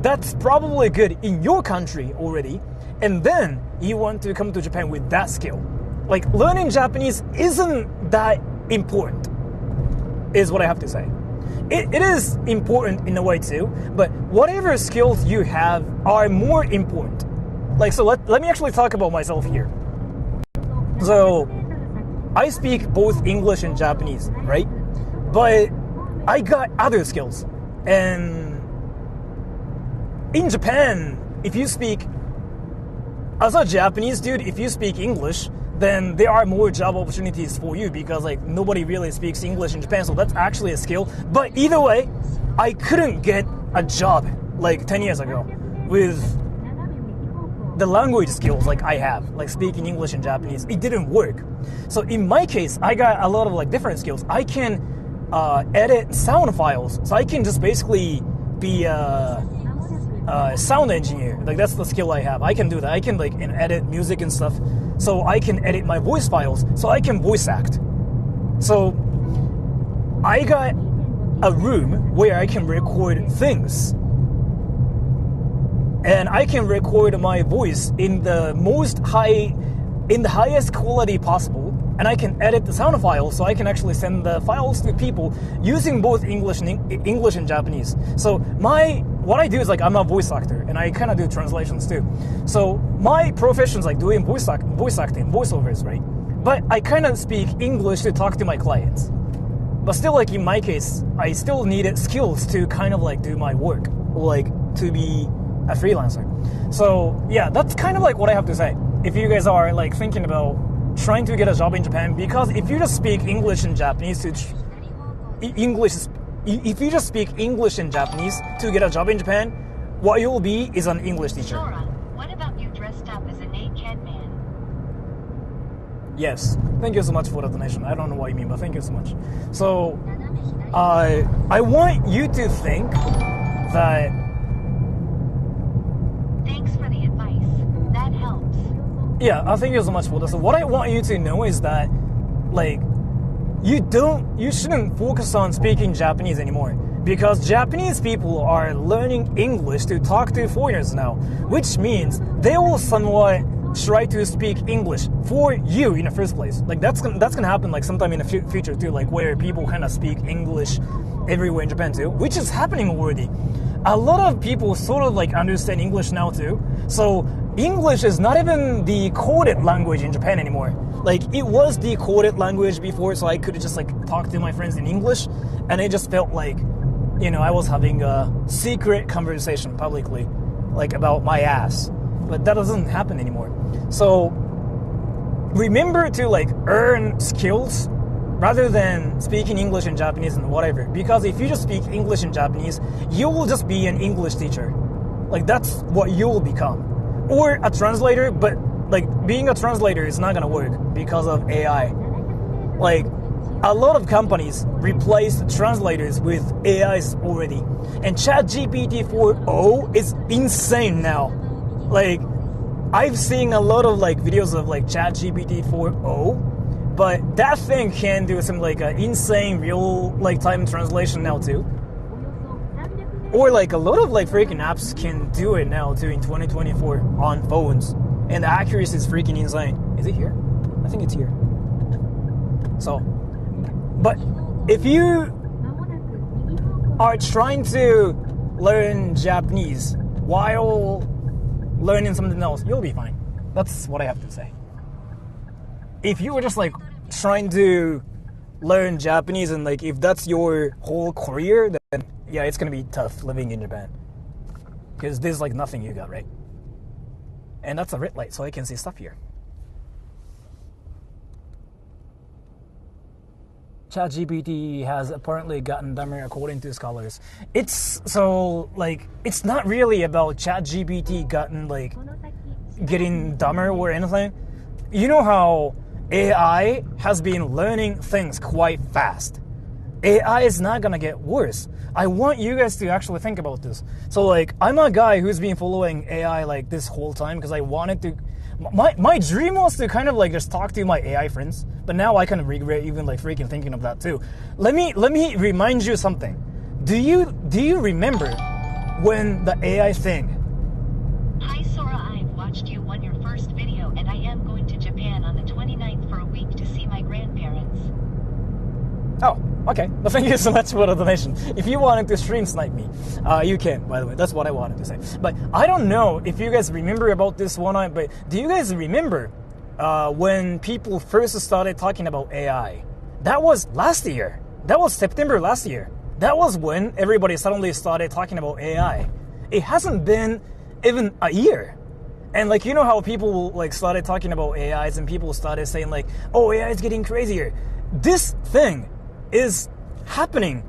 that's probably good in your country already, and then you want to come to Japan with that skill. Like learning Japanese isn't that important, is what I have to say. It is important in a way too, but whatever skills you have are more important. Like, so let me actually talk about myself here. So I speak both English and Japanese, right? But I got other skills. And in Japan, if you speak, as a Japanese dude, if you speak English, then there are more job opportunities for you because like nobody really speaks English in Japan, so that's actually a skill. But either way, I couldn't get a job like 10 years ago with the language skills like I have, like speaking English and Japanese. It didn't work. So in my case, I got a lot of like different skills. I can edit sound files, so I can just basically be a sound engineer. Like that's the skill I have. I can do that. I can like edit music and stuff. So I can edit my voice files, so I can voice act. So I got a room where I can record things. And I can record my voice in the highest quality possible. and I can edit the sound file, so I can actually send the files to people using both English and Japanese. So what I do is like I'm a voice actor, and I kind of do translations too. So my profession is like doing voice acting, voiceovers, right? But I kind of speak English to talk to my clients. But still, like in my case, I still needed skills to kind of like do my work, like to be a freelancer. So yeah, that's kind of like what I have to say. If you guys are like thinking about trying to get a job in Japan, because if you just speak English and Japanese if you just speak English and Japanese to get a job in Japan, what you'll be is an English teacher. Sora, what about you dressed up as a naked man? Yes. Thank you so much for the donation. I don't know what you mean, but thank you so much. So, I want you to think that... Thanks for the advice. That helps. Yeah, thank you so much for this. So what I want you to know is that, like, you shouldn't focus on speaking Japanese anymore. Because Japanese people are learning English to talk to foreigners now, which means they will somewhat try to speak English for you in the first place. Like that's gonna happen like sometime in the future too, like where people kind of speak English everywhere in Japan too, which is happening already. A lot of people sort of like understand English now too. So English is not even the coded language in Japan anymore. Like it was the coded language before, so I could just like talk to my friends in English, and it just felt like, you know, I was having a secret conversation publicly, like about my ass. But that doesn't happen anymore. So remember to like earn skills rather than speaking English and Japanese and whatever. Because if you just speak English and Japanese, you will just be an English teacher. Like that's what you will become. Or a translator, but like being a translator is not gonna work because of AI. Like a lot of companies replaced translators with AIs already. And ChatGPT 4.0 is insane now. Like, I've seen a lot of like videos of like ChatGPT 4.0, but that thing can do some like insane real like time translation now too. Or like a lot of like freaking apps can do it now too in 2024 on phones, and the accuracy is freaking insane. Is it here? I think it's here. So, but if you are trying to learn Japanese while learning something else, you'll be fine. That's what I have to say. If you were just like trying to learn Japanese and like if that's your whole career, then yeah, it's gonna be tough living in Japan. Because there's like nothing you got, right? And that's a red light, so I can see stuff here. ChatGPT has apparently gotten dumber according to scholars. It's so like it's not really about ChatGPT getting dumber or anything. You know how AI has been learning things quite fast. AI is not gonna get worse. I want you guys to actually think about this. So like I'm a guy who's been following AI like this whole time because I wanted to. My dream was to kind of like just talk to my AI friends, but now I kind of regret even like freaking thinking of that too. Let me remind you something. Do you remember when the AI thing? Hi Sora, I've watched you on your first video and I am going to Japan on the 29th for a week to see my grandparents. Oh, okay. Well, thank you so much for the donation. If you wanted to stream snipe me, you can, by the way. That's what I wanted to say. But I don't know if you guys remember about this one, but do you guys remember when people first started talking about AI? That was last year. That was September last year. That was when everybody suddenly started talking about AI. It hasn't been even a year. And like, you know how people like started talking about AIs and people started saying like, oh, AI is getting crazier. This thing is happening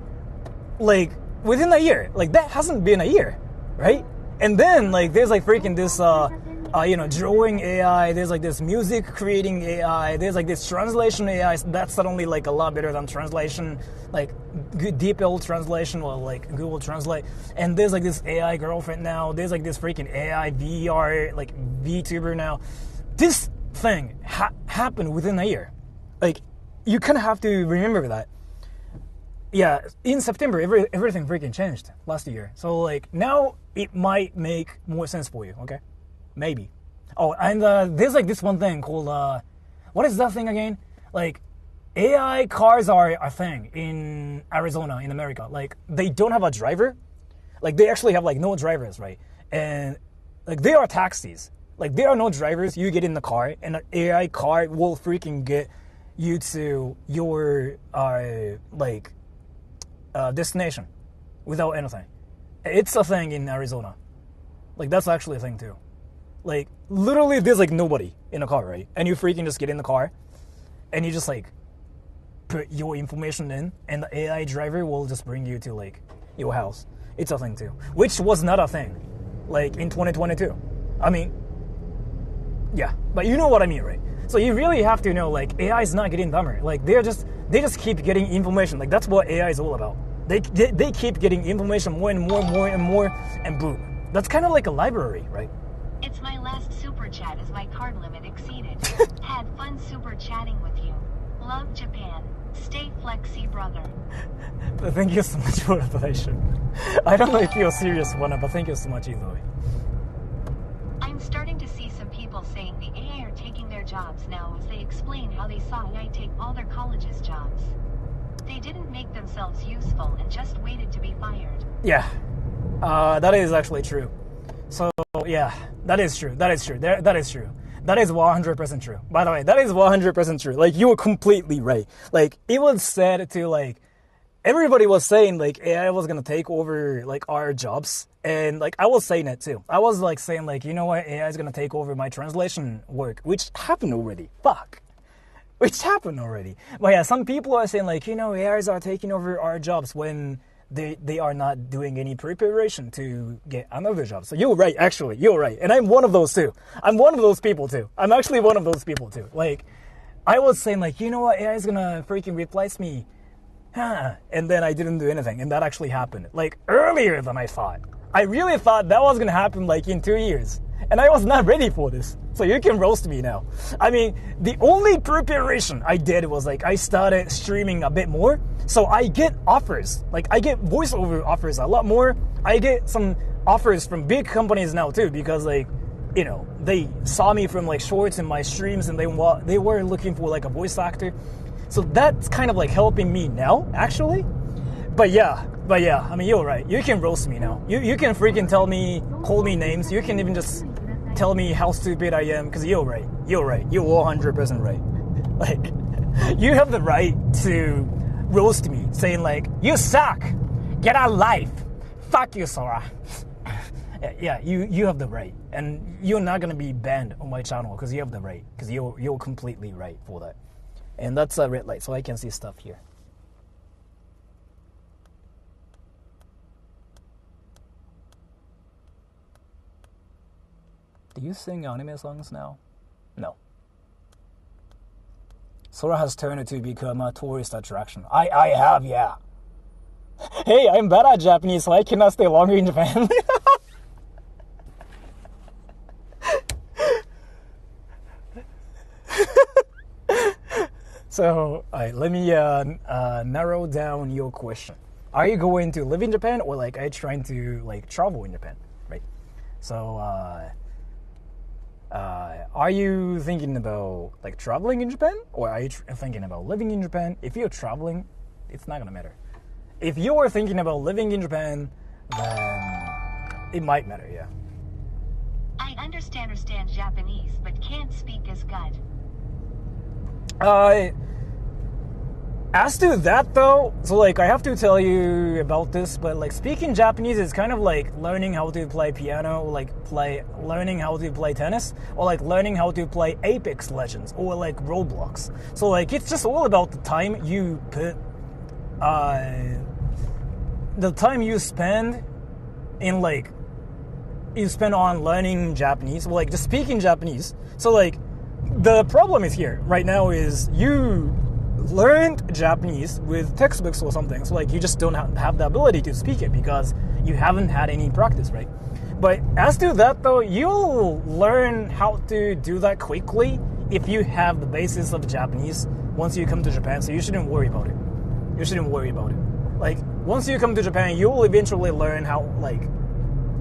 like within a year. Like that hasn't been a year, right? And then like there's like freaking this drawing AI, there's like this music creating AI, there's like this translation AI that's suddenly like a lot better than translation, like DeepL translation or like Google Translate. And there's like this AI girlfriend now, there's like this freaking AI VR like VTuber now. This thing happened within a year. Like you kind of have to remember that. Yeah, in September, everything freaking changed last year. So, like, now it might make more sense for you, okay? Maybe. Oh, and there's, like, this one thing called, what is that thing again? Like, AI cars are a thing in Arizona, in America. Like, they don't have a driver. Like, they actually have, like, no drivers, right? And, like, they are taxis. Like, there are no drivers. You get in the car, and an AI car will freaking get you to your, destination without anything. It's a thing in Arizona. Like, that's actually a thing, too. Like, literally, there's, like, nobody in a car, right? And you freaking just get in the car, and you just, like, put your information in, and the AI driver will just bring you to, like, your house. It's a thing too, which was not a thing, like, in 2022. I mean, yeah, but you know what I mean, right? So you really have to know, like, AI is not getting dumber. Like, they just keep getting information. Like, that's what AI is all about. They keep getting information more and more and more and more, and boom. That's kind of like a library, right? It's my last super chat as my card limit exceeded. Had fun super chatting with you. Love Japan. Stay flexy, brother. Thank you so much for the donation. I don't know if you're serious one, but thank you so much either way. I'm starting to see some people saying the AI are taking their jobs now as they explain how they saw AI take all their college's jobs. They didn't make themselves useful and just waited to be fired. Yeah, that is actually true. So, yeah, that is true. That is true. That is true. That is 100% true. By the way, that is 100% true. Like, you were completely right. Like, it was said to, like, everybody was saying, like, AI was going to take over, like, our jobs. And, like, I was saying it, too. I was, like, saying, like, you know what? AI is going to take over my translation work, which happened already. Fuck. Which happened already. But, yeah, some people are saying, like, you know, AIs are taking over our jobs when they are not doing any preparation to get another job. So you're right, actually. You're right. And I'm one of those, too. I'm one of those people, too. I'm actually one of those people, too. Like, I was saying, like, you know what? AI is going to freaking replace me. And then I didn't do anything, and that actually happened, like, earlier than I thought. I really thought that was gonna happen, like, in 2 years, and I was not ready for this, so you can roast me now. I mean, the only preparation I did was, like, I started streaming a bit more, so I get offers, like, I get voiceover offers a lot more. I get some offers from big companies now, too, because, like, you know, they saw me from, like, shorts in my streams, and they were looking for, like, a voice actor. So that's kind of like helping me now, actually. But yeah, I mean, you're right. You can roast me now. You can freaking call me names. You can even just tell me how stupid I am, because you're right. You're 100% right. Like, you have the right to roast me, saying, like, you suck, get a life, fuck you, Sora. Yeah, you have the right. And you're not going to be banned on my channel, because you have the right, because you're completely right for that. And that's a red light, so I can see stuff here. Do you sing anime songs now? No. Sora has turned to become a tourist attraction. I have, yeah. Hey, I'm bad at Japanese, so I cannot stay longer in Japan. So, let me narrow down your question. Are you going to live in Japan, or, like, are you trying to, like, travel in Japan, right? So, are you thinking about, like, traveling in Japan, or are you thinking about living in Japan? If you're traveling, it's not gonna matter. If you're thinking about living in Japan, then it might matter, yeah. I understand Japanese, but can't speak as good. As to that, though, so, like, I have to tell you about this, but, like, speaking Japanese is kind of like learning how to play piano, or, like, learning how to play tennis, or, like, learning how to play Apex Legends, or, like, Roblox. So, like, it's just all about the time you put, the time you spend in, like, you spend on learning Japanese, or, like, just speaking Japanese. So, like, the problem is here right now is you learned Japanese with textbooks or something, so, like, you just don't have the ability to speak it because you haven't had any practice, right? But as to that, though, you'll learn how to do that quickly if you have the basis of Japanese once you come to Japan, so you shouldn't worry about it. Like, once you come to Japan, you'll eventually learn how, like,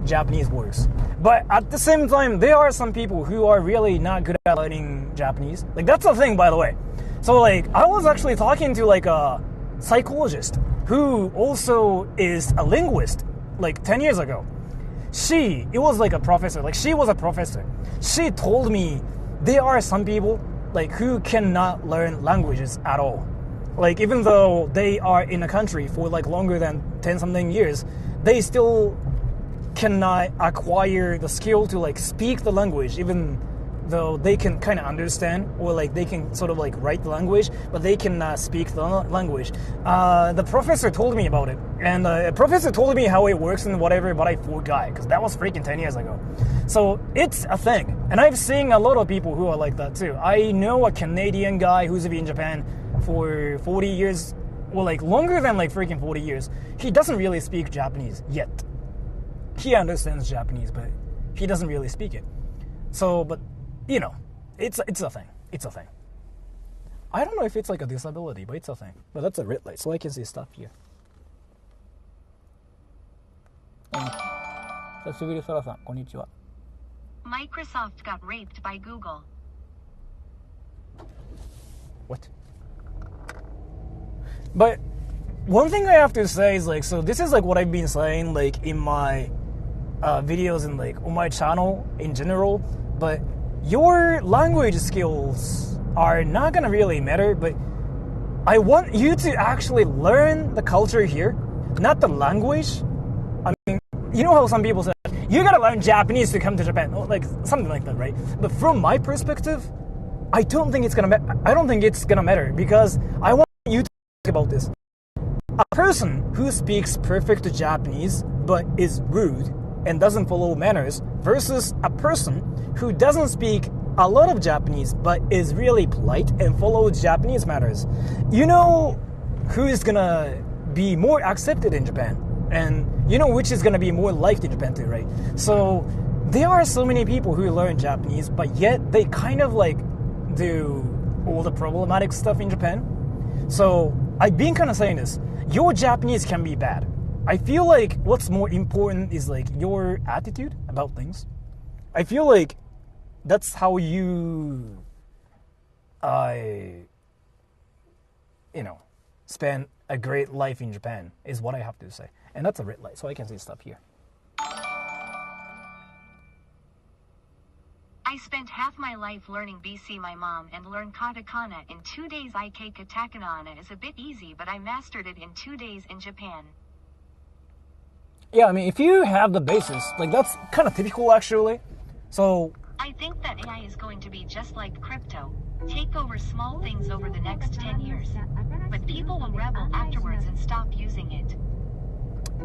Japanese works. But at the same time, there are some people who are really not good at learning Japanese. Like, that's the thing, by the way. So like I was actually talking to like a psychologist who also is a linguist like 10 years ago. It was like a professor, like she was a professor. She told me there are some people like who cannot learn languages at all. Like even though they are in a country for like longer than 10 something years, they still cannot acquire the skill to like speak the language, even though they can kind of understand, or like they can sort of like write the language, but they cannot speak the language. The professor told me about it, and the professor told me how it works and whatever, but I forgot because that was freaking 10 years ago. So it's a thing, and I've seen a lot of people who are like that too. I know a Canadian guy who's been in Japan for 40 years, or like longer than like freaking 40 years. He doesn't really speak Japanese yet. He understands Japanese, but he doesn't really speak it. So, but you know, it's a thing. It's a thing. I don't know if it's like a disability, but it's a thing. But that's a red light, so I can see stuff here. 久しぶり、Soraさん、こんにちは。Microsoft got raped by Google. What? But one thing I have to say is like, so this is like what I've been saying like in my videos and like on my channel in general, but your language skills are not gonna really matter, but I want you to actually learn the culture here, not the language. I mean, you know how some people say, you gotta learn Japanese to come to Japan, like something like that, right? But from my perspective, I don't think it's gonna matter, because I want you to think about this. A person who speaks perfect Japanese but is rude and doesn't follow manners versus a person who doesn't speak a lot of Japanese but is really polite and follows Japanese manners. You know who is gonna be more accepted in Japan, and you know which is gonna be more liked in Japan too, right? So there are so many people who learn Japanese, but yet they kind of like do all the problematic stuff in Japan. So I've been kind of saying this. Your Japanese can be bad. I feel like what's more important is like your attitude about things. I feel like that's how you, spend a great life in Japan, is what I have to say. And that's a red light, so I can see stuff here. I spent half my life learning BC my mom and learned katakana in 2 days. Ik katakana is a bit easy, but I mastered it in 2 days in Japan. Yeah, I mean, if you have the basis, like that's kind of typical actually. So I think that AI is going to be just like crypto, take over small things over the next 10 years. But people will rebel afterwards and stop using it.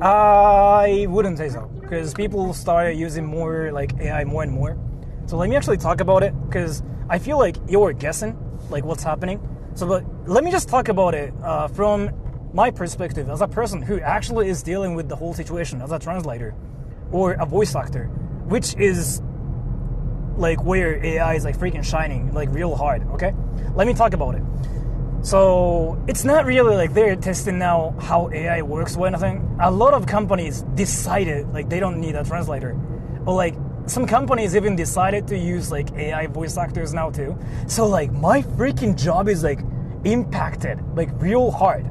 I wouldn't say so, because people started using more like AI more and more. So let me actually talk about it, because I feel like you're guessing like what's happening. So but let me just talk about it from my perspective as a person who actually is dealing with the whole situation as a translator or a voice actor, which is like where AI is like freaking shining like real hard, okay? Let me talk about it. So it's not really like they're testing now how AI works or anything. A lot of companies decided like they don't need a translator, or like some companies even decided to use like AI voice actors now too. So like my freaking job is like impacted like real hard.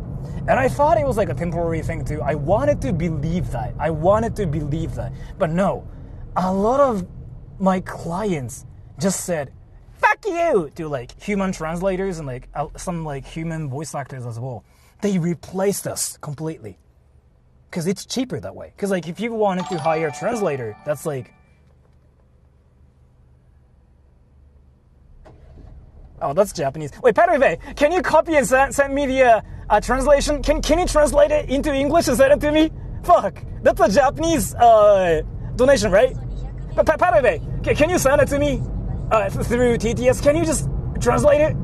And I thought it was like a temporary thing too. I wanted to believe that. But no, a lot of my clients just said, fuck you, to like human translators and like some like human voice actors as well. They replaced us completely. Because it's cheaper that way. Because like if you wanted to hire a translator, that's like, oh, that's Japanese. Wait, Paruve, can you copy and send me the translation? Can you translate it into English and send it to me? Fuck, that's a Japanese donation, right? Paruve, can you send it to me through TTS? Can you just translate it?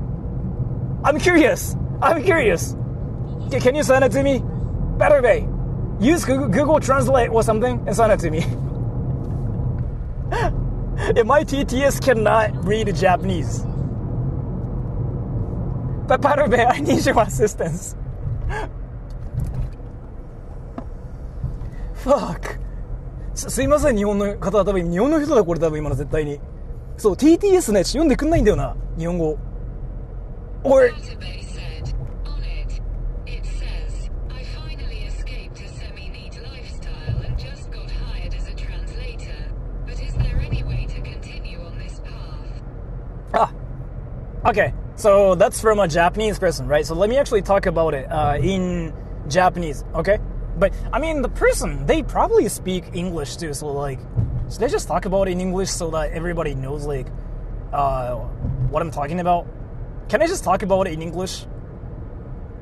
I'm curious. Can you send it to me? Paruve, use Google Translate or something and send it to me. If my TTS cannot read Japanese. But Paruve, I need your assistance. Fuck. すいません、日本の方は多分日本の人だこれ多分今の絶対に。そう TTS ね読んでくんないんだよな日本語。Or Database said, on it, it says, I finally escaped a semi-neat lifestyle and just got hired as a translator. But is there any way to continue on this path? okay, so that's from a Japanese person, right? So let me actually talk about it in Japanese, okay? But I mean, the person, they probably speak English too, so like, should they just talk about it in English so that everybody knows like what I'm talking about? Can I just talk about it in English?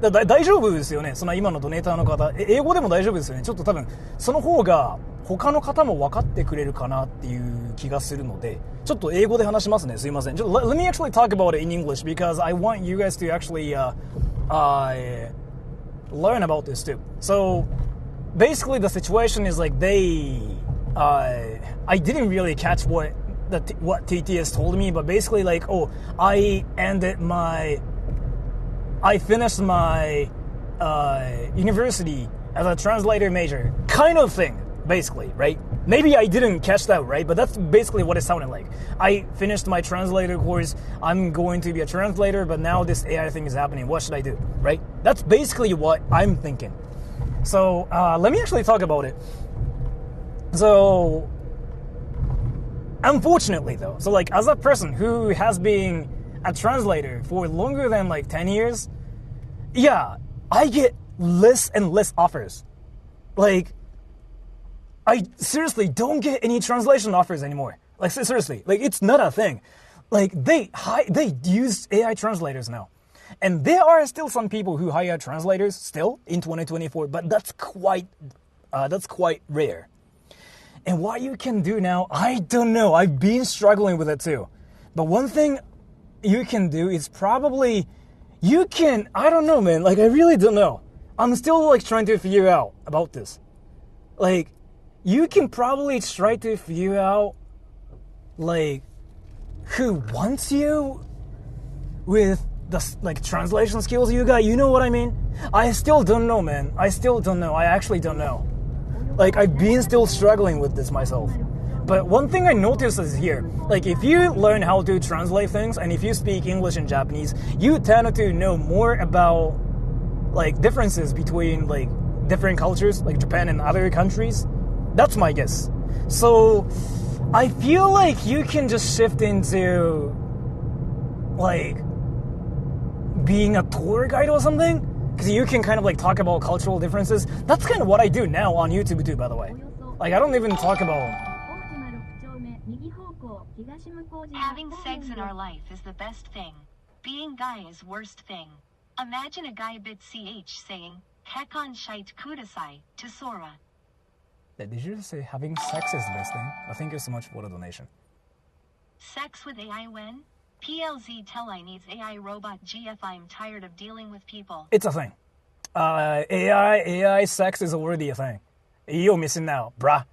大丈夫ですよね、その今のドネーターの方。英語でも大丈夫ですよね。ちょっと多分その方が他の方も分かってくれるかなっていう気がするので、ちょっと英語で話しますね。すいません。Let me actually talk about it in English because I want you guys to actually learn about this too. So basically the situation is like I didn't really catch what TTS told me, but basically like, oh, I finished my university as a translator major, kind of thing, basically, right? Maybe I didn't catch that right, but that's basically what it sounded like. I finished my translator course, I'm going to be a translator, but now this AI thing is happening, what should I do, right? That's basically what I'm thinking. So let me actually talk about it. So unfortunately though, so like as a person who has been a translator for longer than like 10 years, yeah, I get less and less offers. Like, I seriously don't get any translation offers anymore. Like, seriously, like it's not a thing. Like they use AI translators now. And there are still some people who hire translators still in 2024, but that's quite rare. And what you can do now, I don't know. I've been struggling with it too. But one thing you can do is probably, I don't know, man. Like, I really don't know. I'm still like trying to figure out about this. Like, you can probably try to figure out like who wants you with the like translation skills you got. You know what I mean? I still don't know, man. I still don't know. I actually don't know. Like, I've been still struggling with this myself. But one thing I noticed is here, like if you learn how to translate things and if you speak English and Japanese, you tend to know more about like differences between like different cultures, like Japan and other countries. That's my guess. So I feel like you can just shift into like being a tour guide or something, because you can kind of like talk about cultural differences. That's kind of what I do now on YouTube too, by the way. Like, I don't even talk about... Having sex in our life is the best thing. Being guy is worst thing. Imagine a guy bit ch saying, Kekon shite kudasai, to Sora. Did you just say having sex is the best thing? Thank you so much for the donation. Sex with AI when? PLZ tell I needs AI robot GF I'm tired of dealing with people. It's a thing. AI sex is already a thing. You're missing out, bruh.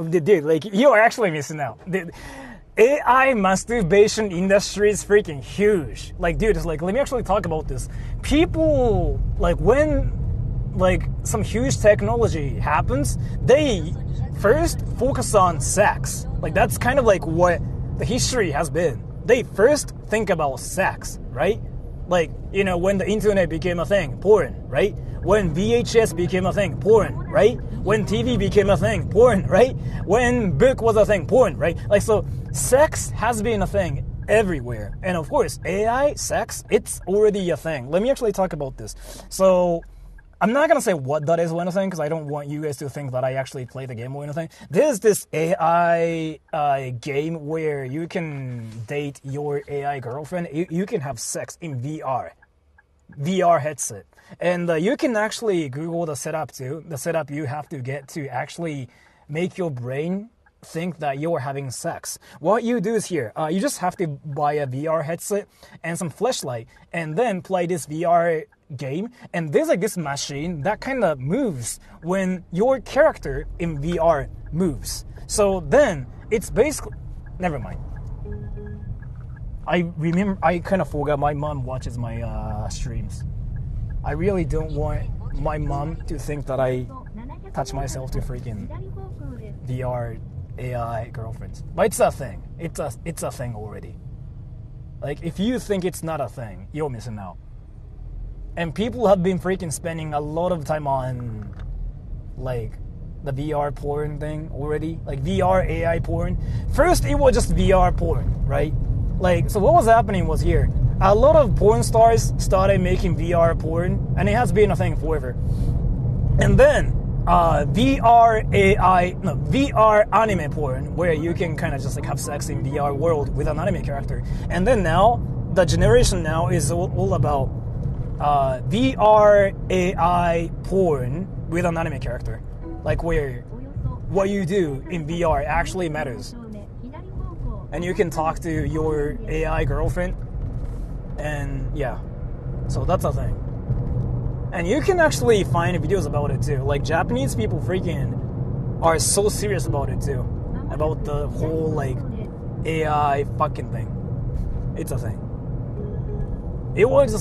Dude, like, you're actually missing out. Dude, AI masturbation industry is freaking huge. Like, dude, it's like, let me actually talk about this. People, like, when, like, some huge technology happens, they first focus on sex. Like, that's kind of like what the history has been. They first think about sex, right? Like, you know, when the internet became a thing, porn, right? When VHS became a thing, porn, right? When TV became a thing, porn, right? When book was a thing, porn, right? Like, so sex has been a thing everywhere. And of course, AI, sex, it's already a thing. Let me actually talk about this. So I'm not going to say what that is or anything, because I don't want you guys to think that I actually play the game or anything. There's this AI game where you can date your AI girlfriend. You can have sex in VR headset. And you can actually Google the setup too. The setup you have to get to actually make your brain think that you're having sex. What you do is here, you just have to buy a VR headset and some flashlight and then play this VR game. And there's like this machine that kind of moves when your character in VR moves. So then it's basically... Never mind. I remember, I kind of forgot my mom watches my streams. I really don't want my mom to think that I touch myself to freaking VR AI girlfriends. But it's a thing. It's a thing already. Like, if you think it's not a thing, you're missing out. And people have been freaking spending a lot of time on, like, the VR porn thing already. Like, VR AI porn. First, it was just VR porn, right? Like, so what was happening was here. A lot of porn stars started making VR porn, and it has been a thing forever. And then, VR anime porn, where you can kind of just like have sex in VR world with an anime character. And then now, the generation now is all about VR AI porn with an anime character. Like where what you do in VR actually matters. And you can talk to your AI girlfriend. And yeah, so that's a thing. And you can actually find videos about it too. Like Japanese people freaking are so serious about it too. About the whole like AI fucking thing. It's a thing. It was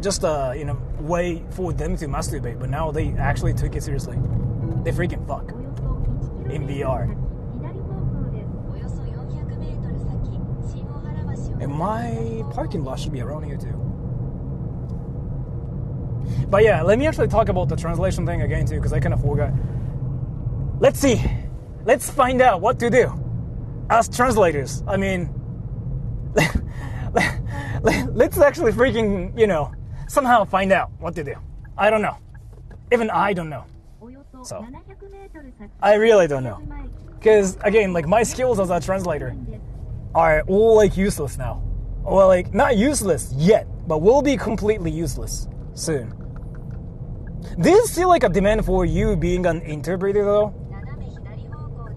just a way for them to masturbate, but now they actually took it seriously. They freaking fuck in VR. And my parking lot should be around here too. But yeah, let me actually talk about the translation thing again too, because I kind of forgot. Let's see. Let's find out what to do as translators. I mean, let's actually freaking, somehow find out what to do. I don't know. Even I don't know. So, I really don't know. Because, again, like, my skills as a translator are all, like, useless now. Well, like, not useless yet, but will be completely useless soon. There's still, like, a demand for you being an interpreter, though.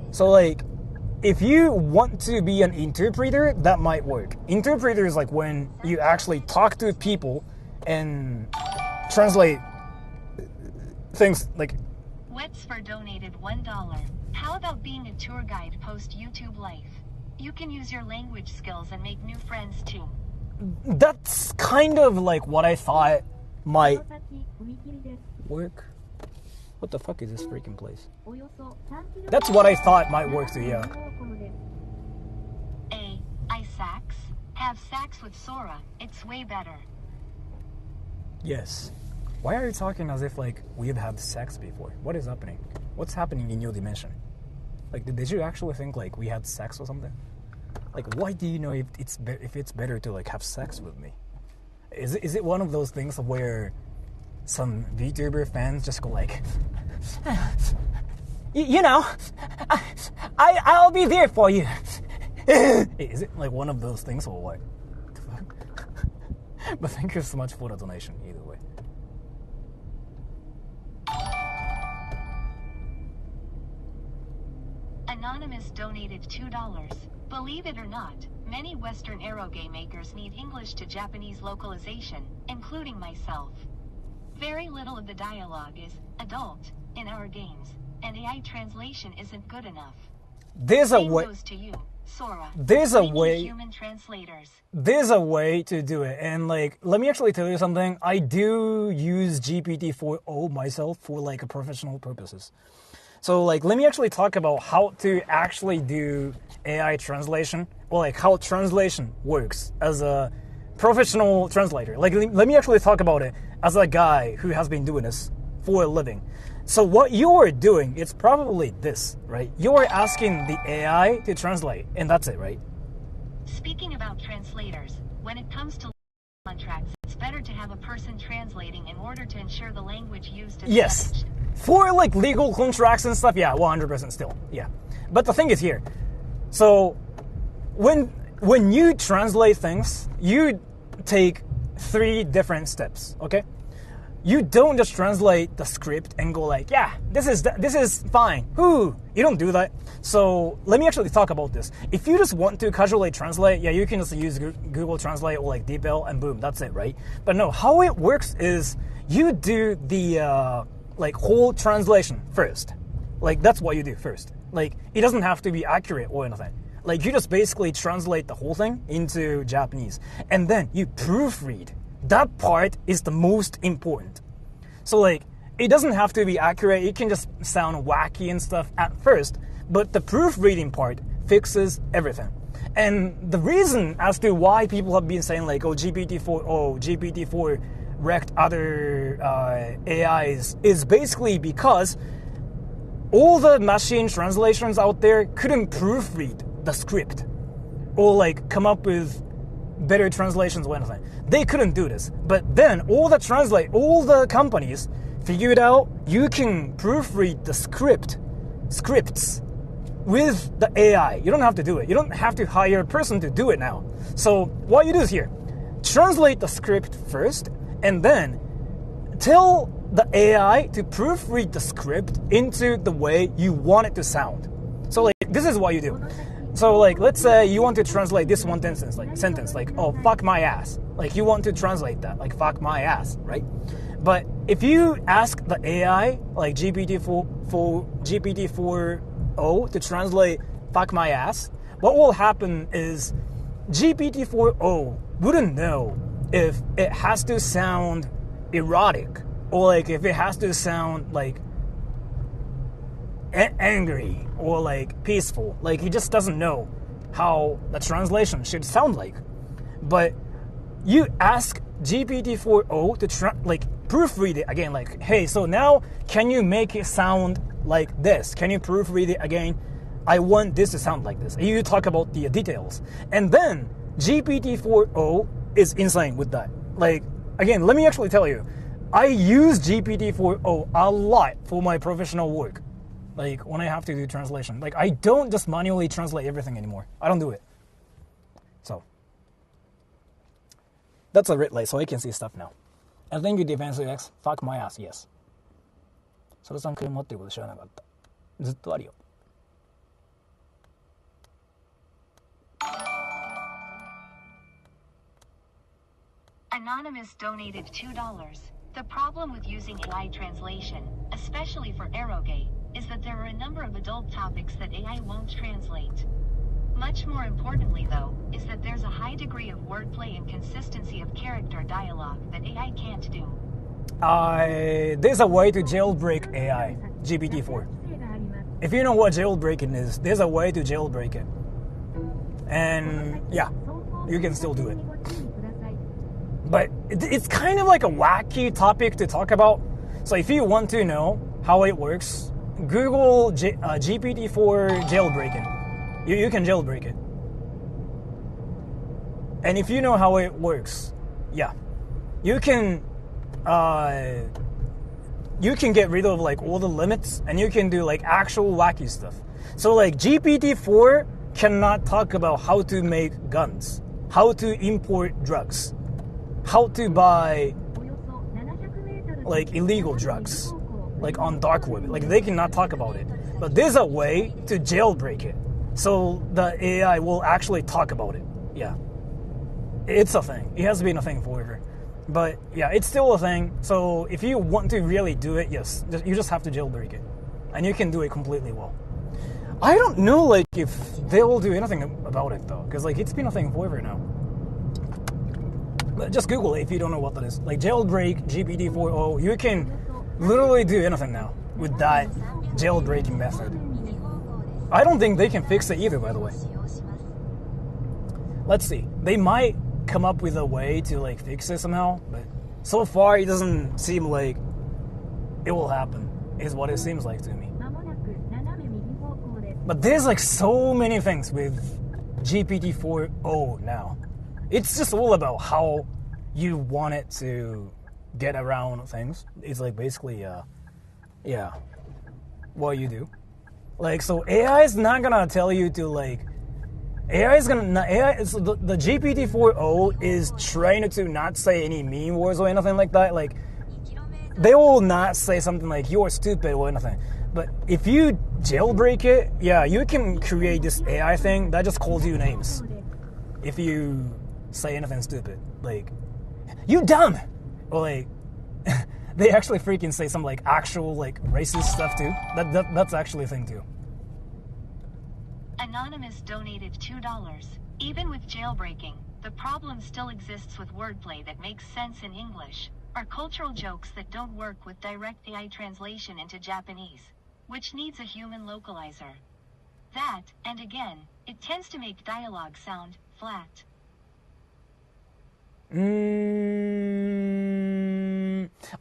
So, like, if you want to be an interpreter, that might work. Interpreter is, like, when you actually talk to people and translate things, like... Wetsfer donated $1. How about being a tour guide post YouTube life? You can use your language skills and make new friends too. That's kind of like what I thought might work. What the fuck is this freaking place? That's what I thought might work too, yeah. I sax? Have sex with Sora. It's way better. Yes. Why are you talking as if, like, we've had sex before? What is happening? What's happening in your dimension? Like, did you actually think, like, we had sex or something? Like, why do you know if it's better to, like, have sex with me? Is it one of those things where some VTuber fans just go, like, I'll be there for you. Is it, like, one of those things or what? But thank you so much for the donation, either way. Anonymous donated $2. Believe it or not, many Western aerogame makers need English to Japanese localization, including myself. Very little of the dialogue is adult in our games, and AI translation isn't good enough. There's a Same way. goes to you, Sora. There's a We need way. Human translators. There's a way to do it, and like, let me actually tell you something. I do use GPT-4o myself for like professional purposes. So like, let me actually talk about how to actually do AI translation, or like how translation works as a professional translator. Like, let me actually talk about it as a guy who has been doing this for a living. So what you're doing, it's probably this, right? You're asking the AI to translate, and that's it, right? Speaking about translators, when it comes to contracts, it's better to have a person translating in order to ensure the language used is Yes. managed. For like legal contracts and stuff, yeah, 100% still, yeah. But the thing is here, so when you translate things, you take 3 different steps, okay? You don't just translate the script and go like, yeah, this is fine. Whoo, you don't do that. So let me actually talk about this. If you just want to casually translate, yeah, you can just use Google Translate or like DeepL and boom, that's it, right? But no, how it works is you do the like whole translation first. Like that's what you do first. Like it doesn't have to be accurate or anything. Like you just basically translate the whole thing into Japanese and then you proofread. That part is the most important. So like, it doesn't have to be accurate. It can just sound wacky and stuff at first, but the proofreading part fixes everything. And the reason as to why people have been saying like, oh, GPT-4 wrecked other AIs is basically because all the machine translations out there couldn't proofread the script or like come up with better translations or anything. They couldn't do this. But then all the companies figured out you can proofread the scripts with the AI. You don't have to do it. You don't have to hire a person to do it now. So what you do is here, translate the script first and then tell the AI to proofread the script into the way you want it to sound. So like this is what you do. So like let's say you want to translate this one sentence like oh fuck my ass. Like you want to translate that like fuck my ass, right? But if you ask the AI like GPT-4o to translate fuck my ass, what will happen is GPT-4o wouldn't know if it has to sound erotic or like if it has to sound like angry or like peaceful. Like he just doesn't know how the translation should sound like. But you ask GPT-4o to proofread it again, like, hey, so now can you make it sound like this? Can you proofread it again? I want this to sound like this. You talk about the details. And then GPT-4o is insane with that. Like, again, let me actually tell you, I use GPT-4o a lot for my professional work. Like, when I have to do translation. Like, I don't just manually translate everything anymore. I don't do it. So, that's a red light, so I can see stuff now. And thank you, Defensive X. Fuck my ass, yes. それさん車持ってること知らなかった。ずっとあるよ。Anonymous donated $2. The problem with using AI translation, especially for Eroge, is that there are a number of adult topics that AI won't translate. Much more importantly, though, is that there's a high degree of wordplay and consistency of character dialogue that AI can't do. There's a way to jailbreak AI, GPT-4. If you know what jailbreaking is, there's a way to jailbreak it. And yeah, you can still do it. But it's kind of like a wacky topic to talk about. So if you want to know how it works, Google GPT-4 jailbreaking. You can jailbreak it. And if you know how it works, yeah, you can get rid of like all the limits and you can do like actual wacky stuff. So like GPT-4 cannot talk about how to make guns, how to import drugs, how to buy like illegal drugs, like on dark web. Like they cannot talk about it. But there's a way to jailbreak it. So the AI will actually talk about it. Yeah. It's a thing. It has been a thing forever. But yeah, it's still a thing. So if you want to really do it, yes, you just have to jailbreak it. And you can do it completely well. I don't know like if they will do anything about it though. Because like it's been a thing forever now. But just Google it if you don't know what that is. Like jailbreak GPT-4o. You can literally do anything now with that jailbreaking method. I don't think they can fix it either, by the way. Let's see. They might come up with a way to like fix it somehow, but so far it doesn't seem like it will happen, is what it seems like to me. But there's like so many things with GPT-4o now. It's just all about how you want it to get around things. It's like basically, yeah, what you do. Like, so AI is not gonna tell you to like, so the GPT-4o is trained to not say any mean words or anything like that. Like, they will not say something like, you're stupid or anything. But if you jailbreak it, yeah, you can create this AI thing that just calls you names. If you say anything stupid. Like, you dumb! Or like, they actually freaking say some like actual like racist stuff too. That's actually a thing too. Anonymous donated $2. Even with jailbreaking, the problem still exists with wordplay that makes sense in English, or cultural jokes that don't work with direct AI translation into Japanese, which needs a human localizer. That, and again, it tends to make dialogue sound flat.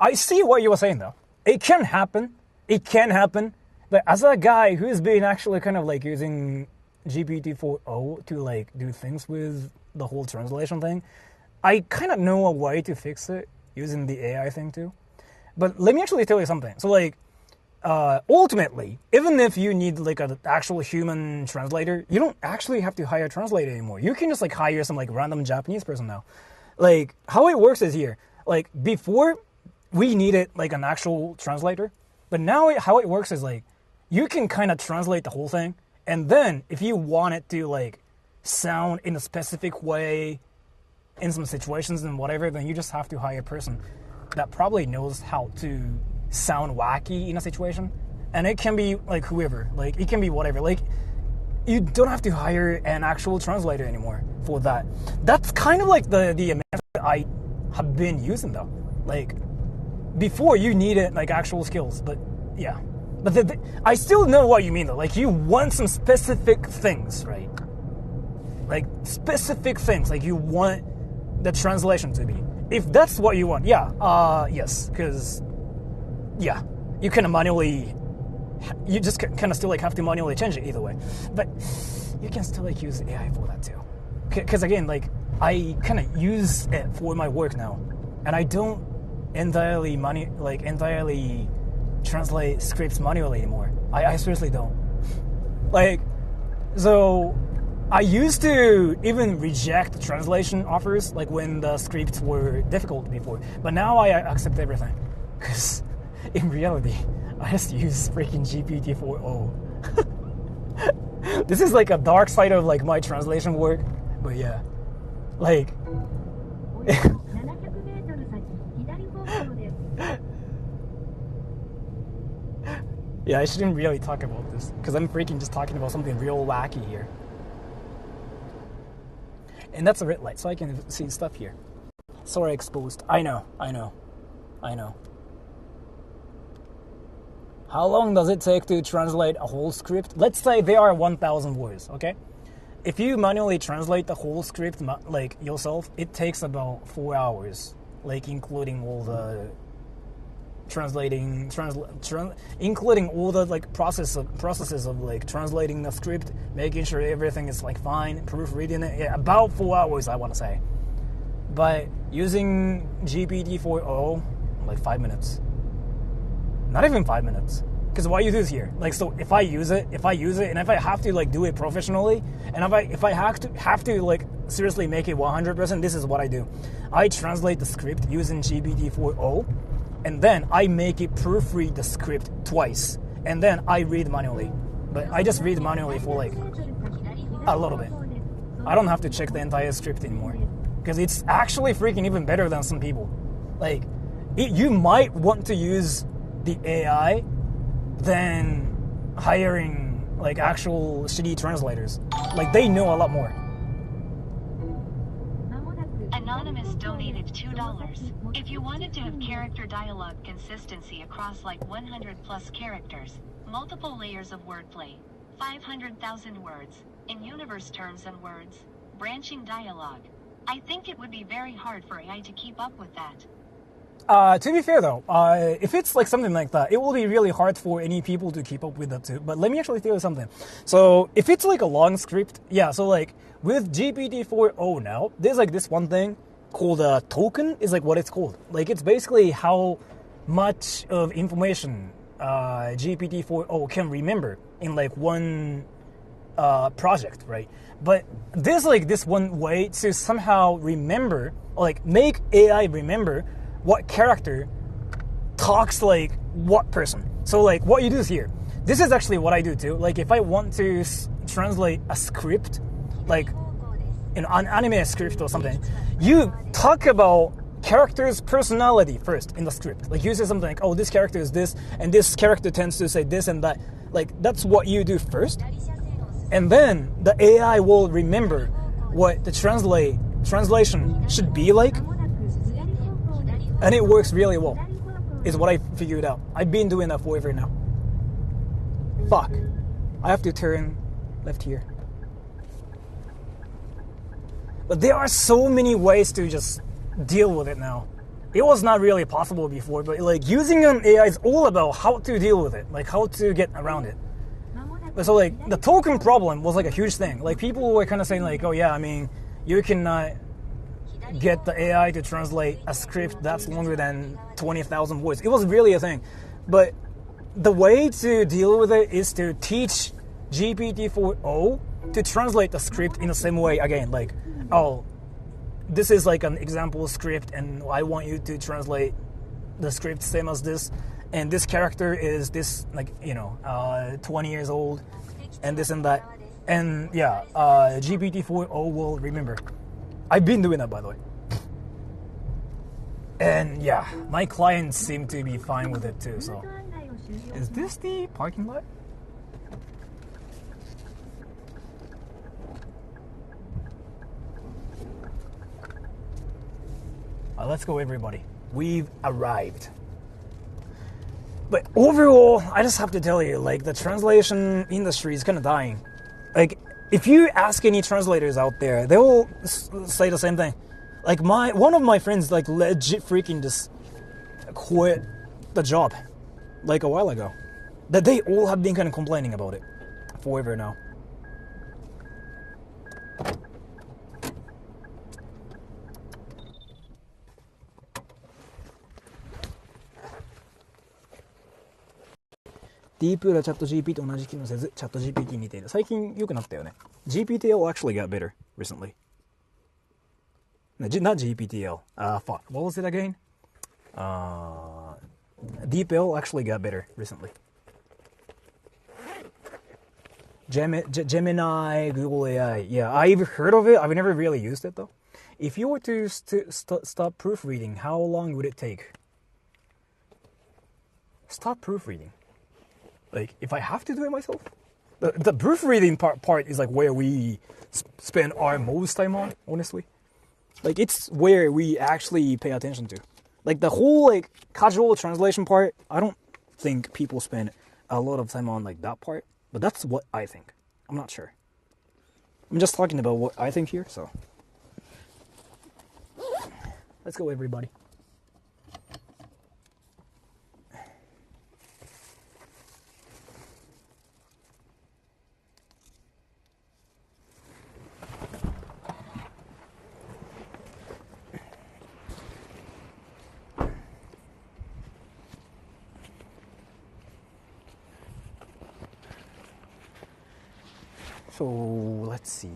I see what you were saying though. It can happen. It can happen. But as a guy who's been actually kind of like using GPT-4o to like do things with the whole translation thing, I kind of know a way to fix it using the AI thing too. But let me actually tell you something. So like, ultimately, even if you need like an actual human translator, you don't actually have to hire a translator anymore. You can just like hire some like random Japanese person now. Like how it works is here. Like before, we needed like an actual translator, but now how it works is like you can kind of translate the whole thing, and then if you want it to like sound in a specific way in some situations and whatever, then you just have to hire a person that probably knows how to sound wacky in a situation. And it can be like whoever, like it can be whatever. Like you don't have to hire an actual translator anymore for that. That's kind of like the method I have been using though. Like before you needed like actual skills, but yeah. But I still know what you mean though. Like you want some specific things, right? Like specific things, like you want the translation to be. If that's what you want, yeah, yes, because yeah, you can manually, you just kind of still like have to manually change it either way. But you can still like use AI for that too. Because again, like I kind of use it for my work now, and I don't entirely translate scripts manually anymore. I seriously don't. Like, so I used to even reject translation offers like when the scripts were difficult before, but now I accept everything because in reality I just use freaking GPT-4o. This is like a dark side of like my translation work, but yeah, like 700メートル先、左方向です。 yeah, I shouldn't really talk about this because I'm freaking just talking about something real wacky here. And that's a red light, so I can see stuff here. Sora exposed. I know. How long does it take to translate a whole script? Let's say there are 1,000 words, okay? If you manually translate the whole script like yourself, it takes about 4 hours, like including all the including all the like processes of like translating the script, making sure everything is like fine, proofreading it. Yeah, about 4 hours, I want to say. But using GPT-4o, like 5 minutes. Not even 5 minutes. Because what you do is here, like, so if I use it, and if I have to like do it professionally, and if I have to like seriously make it 100%, this is what I do. I translate the script using GPT-4o, and then I make it proofread the script twice, and then I read manually. But I just read manually for like a little bit. I don't have to check the entire script anymore, because it's actually freaking even better than some people. Like, you might want to use the AI than hiring like actual shitty translators. Like, they know a lot more. Anonymous donated $2. If you wanted to have character dialogue consistency across like 100 plus characters, multiple layers of wordplay, 500,000 words, in universe terms and words, branching dialogue, I think it would be very hard for AI to keep up with that. To be fair though, if it's like something like that, it will be really hard for any people to keep up with that too. But let me actually tell you something. So if it's like a long script, yeah, so like with GPT-4o now, there's like this one thing called a token, is like what it's called. Like, it's basically how much of information GPT-4o can remember in like one project, right? But there's like this one way to somehow remember, like make AI remember what character talks like what person. So like what you do is here. This is actually what I do too. Like if I want to translate a script, like an anime script or something, you talk about character's personality first in the script. Like you say something like, oh, this character is this, and this character tends to say this and that. Like that's what you do first. And then the AI will remember what the translation should be like. And it works really well, is what I figured out. I've been doing that forever now. Fuck. I have to turn left here. But there are so many ways to just deal with it now. It was not really possible before, but like using an AI is all about how to deal with it, like how to get around it. But so like the token problem was like a huge thing. Like people were kind of saying like, oh yeah, I mean, you cannot get the AI to translate a script that's longer than 20,000 words. It was really a thing. But the way to deal with it is to teach GPT-4o to translate the script in the same way again. Like, oh, this is like an example script and I want you to translate the script same as this. And this character is this, like, 20 years old and this and that. And yeah, GPT-4o will remember. I've been doing that, by the way. And yeah, my clients seem to be fine with it too, so. Is this the parking lot? Let's go, everybody. We've arrived. But overall, I just have to tell you, like, the translation industry is kind of dying. Like, if you ask any translators out there, they will say the same thing. Like, one of my friends, like, legit freaking just quit the job, like, a while ago. That they all have been kind of complaining about it forever now.ディープーラチャット GP と同じ機能せず、チャット GPT に似ている。最近良くなったよね。GPTL actually got better recently. Not GPTL. Fuck. What was it again? DeepL actually got better recently. Gemini, Google AI. Yeah, I've heard of it. I've never really used it though. If you were to stop proofreading, how long would it take? Stop proofreading. Like, if I have to do it myself? The proofreading part is like where we spend our most time on, honestly. Like, it's where we actually pay attention to. Like, the whole, like, casual translation part, I don't think people spend a lot of time on, like, that part. But that's what I think. I'm not sure. I'm just talking about what I think here, so. Let's go, everybody. So, let's see.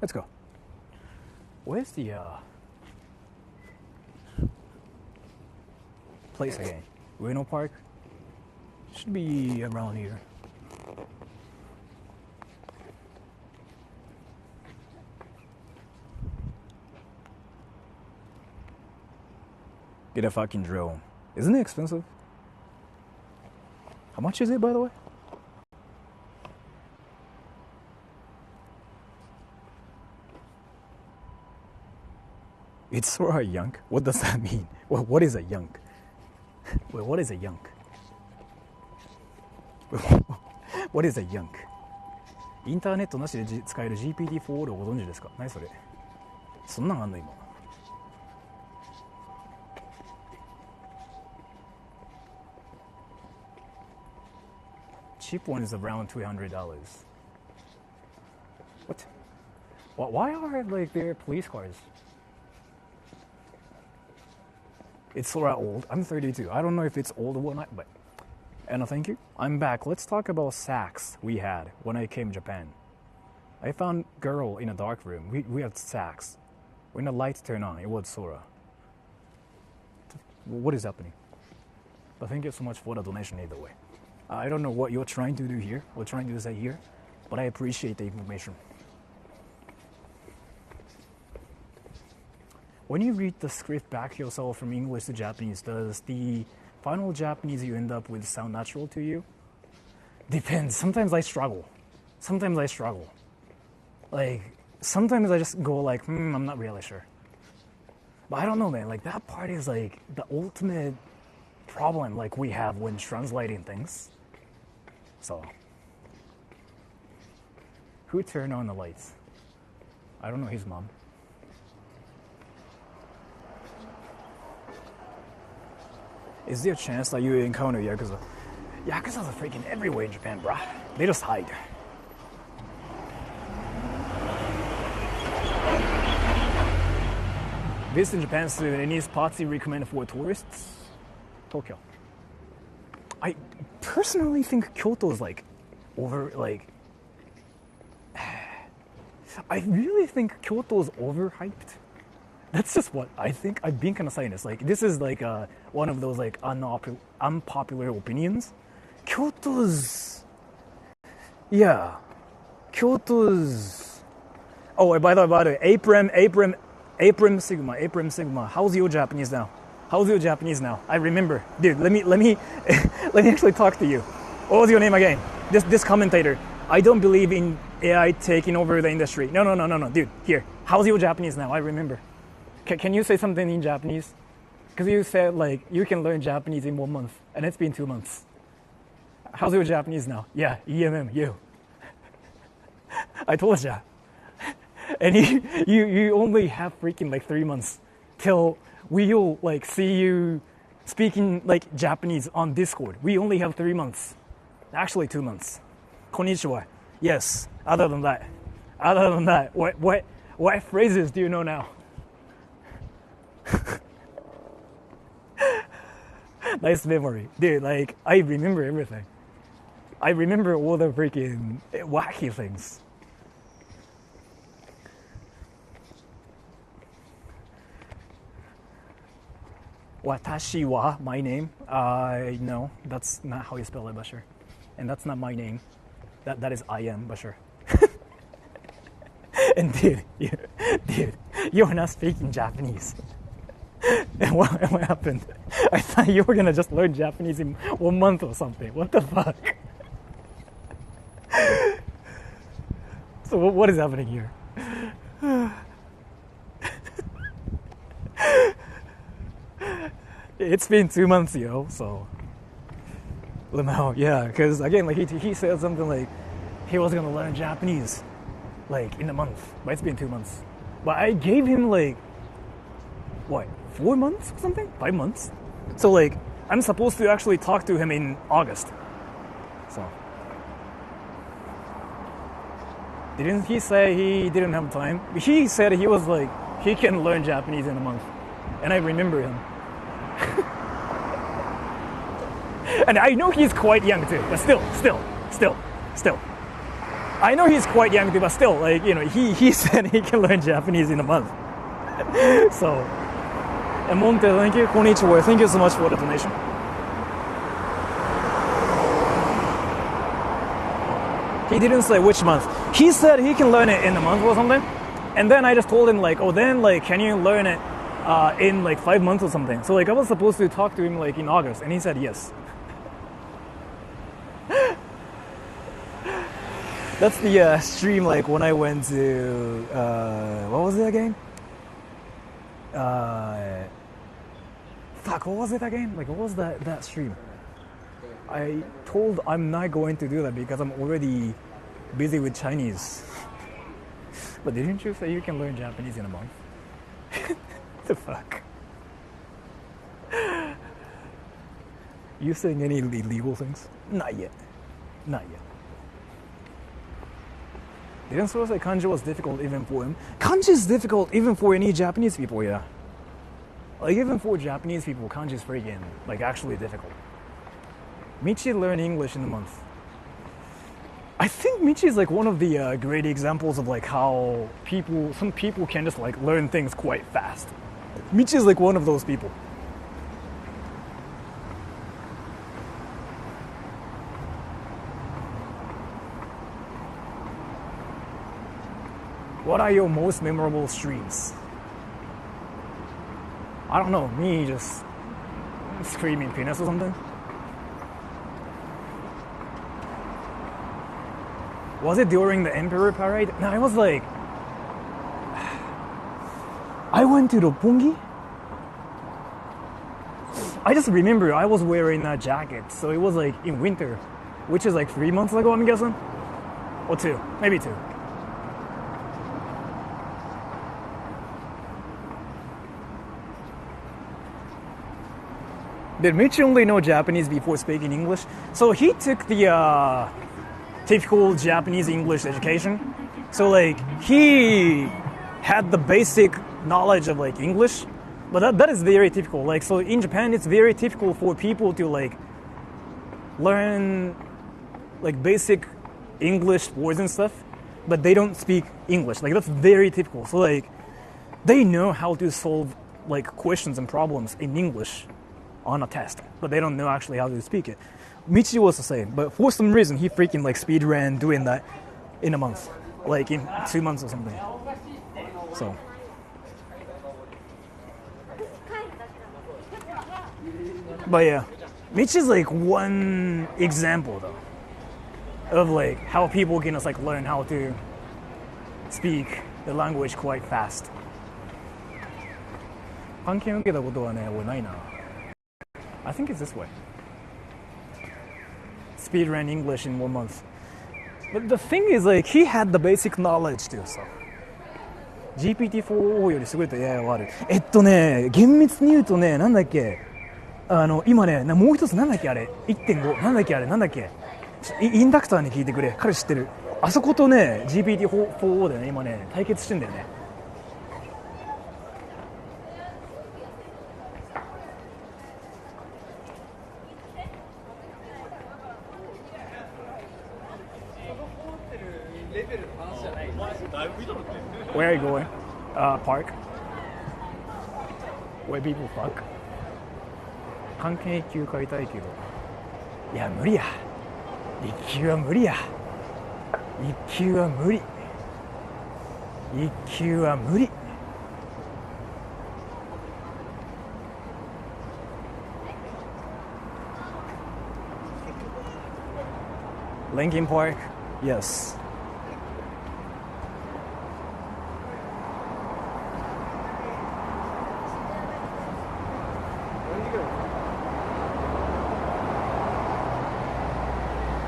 Let's go. Where's the place again? Weno Park? Should be around here. Get a fucking drone. Isn't it expensive? How much is it, by the way? It's Sora Yunk? What does that mean? What is a Yunk? Wait, what is a Yunk? What is a Yunk? インターネットなしで使える GPT-4 をご存知ですか？何それ？そんなんあんの今。Cheap one is around $200. What? Why are like there police cars? It's Sora old. I'm 32. I don't know if it's old or whatnot, but... Anna, thank you. I'm back. Let's talk about sacks we had when I came to Japan. I found girl in a dark room. We had sacks. When the lights turned on, it was Sora. What is happening? But thank you so much for the donation either way. I don't know what you're trying to do here, or trying to say here, but I appreciate the information. when you read the script back yourself from English to Japanese, does the final Japanese you end up with sound natural to you? Depends. Sometimes I struggle. Like, sometimes I just go like, I'm not really sure. But I don't know, man. Like, that part is like the ultimate problem like we have when translating things. So, who turned on the lights? I don't know, his mom. Is there a chance that you encounter Yakuza? Yakuza's are freaking everywhere in Japan, bruh. They just hide. Visit Japan soon. Any spots you recommend for tourists? Tokyo. I personally think Kyoto is like I really think Kyoto is overhyped. That's just what I think. I've been kind of saying this. Like, this is like one of those like unpopular opinions. Kyoto's. Oh, by the way, April Sigma. How's your Japanese now? I remember, dude. Let me actually talk to you. What was your name again? This commentator. I don't believe in AI taking over the industry. No, dude. Here, how's your Japanese now? I remember. Can you say something in Japanese? Because you said like you can learn Japanese in 1 month, and it's been 2 months. How's your Japanese now? Yeah, you. I told ya. And you only have freaking like 3 months till we'll like see you speaking like Japanese on Discord. We only have 3 months. Actually 2 months. Konnichiwa. Yes. Other than that, what phrases do you know now? Nice memory. Dude, like I remember everything. I remember all the freaking wacky things. Watashi wa, my name. No, that's not how you spell it, but sure. And that's not my name. That is I am, but sure. And dude, you're not speaking Japanese. And what happened? I thought you were gonna just learn Japanese in 1 month or something. What the fuck? So what is happening here? It's been 2 months, yo. So, Lamau, yeah, because again, like he said something like he was gonna learn Japanese, like in a month, but it's been 2 months. But I gave him like what, 4 months or something, 5 months. So like I'm supposed to actually talk to him in August. So didn't he say he didn't have time? He said he was like he can learn Japanese in a month, and I remember him. And I know he's quite young too, but still. I know he's quite young too, but still, like, you know, he said he can learn Japanese in a month. So, and Monte, thank you. Konnichiwa, thank you so much for the donation. He didn't say which month. He said he can learn it in a month or something. And then I just told him like, oh, then like, can you learn it in like 5 months or something? So like I was supposed to talk to him like in August, and he said yes. That's the stream like when I went to what was it again? What was it again? Like what was that stream? I told I'm not going to do that because I'm already busy with Chinese. But didn't you say you can learn Japanese in a month? The fuck? You saying any illegal things? Not yet. Didn't Sora say kanji was difficult even for him? Kanji is difficult even for any Japanese people, yeah. Like even for Japanese people, kanji is freaking like actually difficult. Michi learned English in a month. I think Michi is like one of the great examples of like how some people can just like learn things quite fast. Michi is like one of those people. What are your most memorable streams? I don't know, me just screaming penis or something. Was it during the Emperor Parade? No, it was like... I went to Roppongi. I just remember I was wearing a jacket, so it was like in winter, which is like 3 months ago, I'm guessing. Or 2, maybe 2. Did Mitch only know Japanese before speaking English? So he took the typical Japanese English education. So like he had the basic knowledge of like English, but that is very typical. Like so in Japan, it's very typical for people to like learn like basic English words and stuff, but they don't speak English. Like that's very typical. So like they know how to solve like questions and problems in English on a test, but they don't know actually how to speak it. Michi was the same, but for some reason he freaking like speed ran doing that in a month, like in 2 months or something. So but yeah, Michi's like one example though of like how people can just like learn how to speak the language quite fast. 関係を受けたことはね、俺ないな。I think it's this way. Speed ran English in 1 month. But the thing is, like, he had the basic knowledge too, so. GPT-4 より優れた AI はある。厳密に言うとね、なんだっけ。今ね、もう一つなんだっけあれ。1.5。なんだっけあれ、なんだっけ。インダクターに聞いてくれ。彼知ってる。あそことね、GPT-4 でね、今ね、対決してんだよね。Where are you going? Park? Where people fuck? 関係1級買いたいけど。いや、無理や。1級は無理や。1級は無理。1級は無理。Linkin Park? Yes.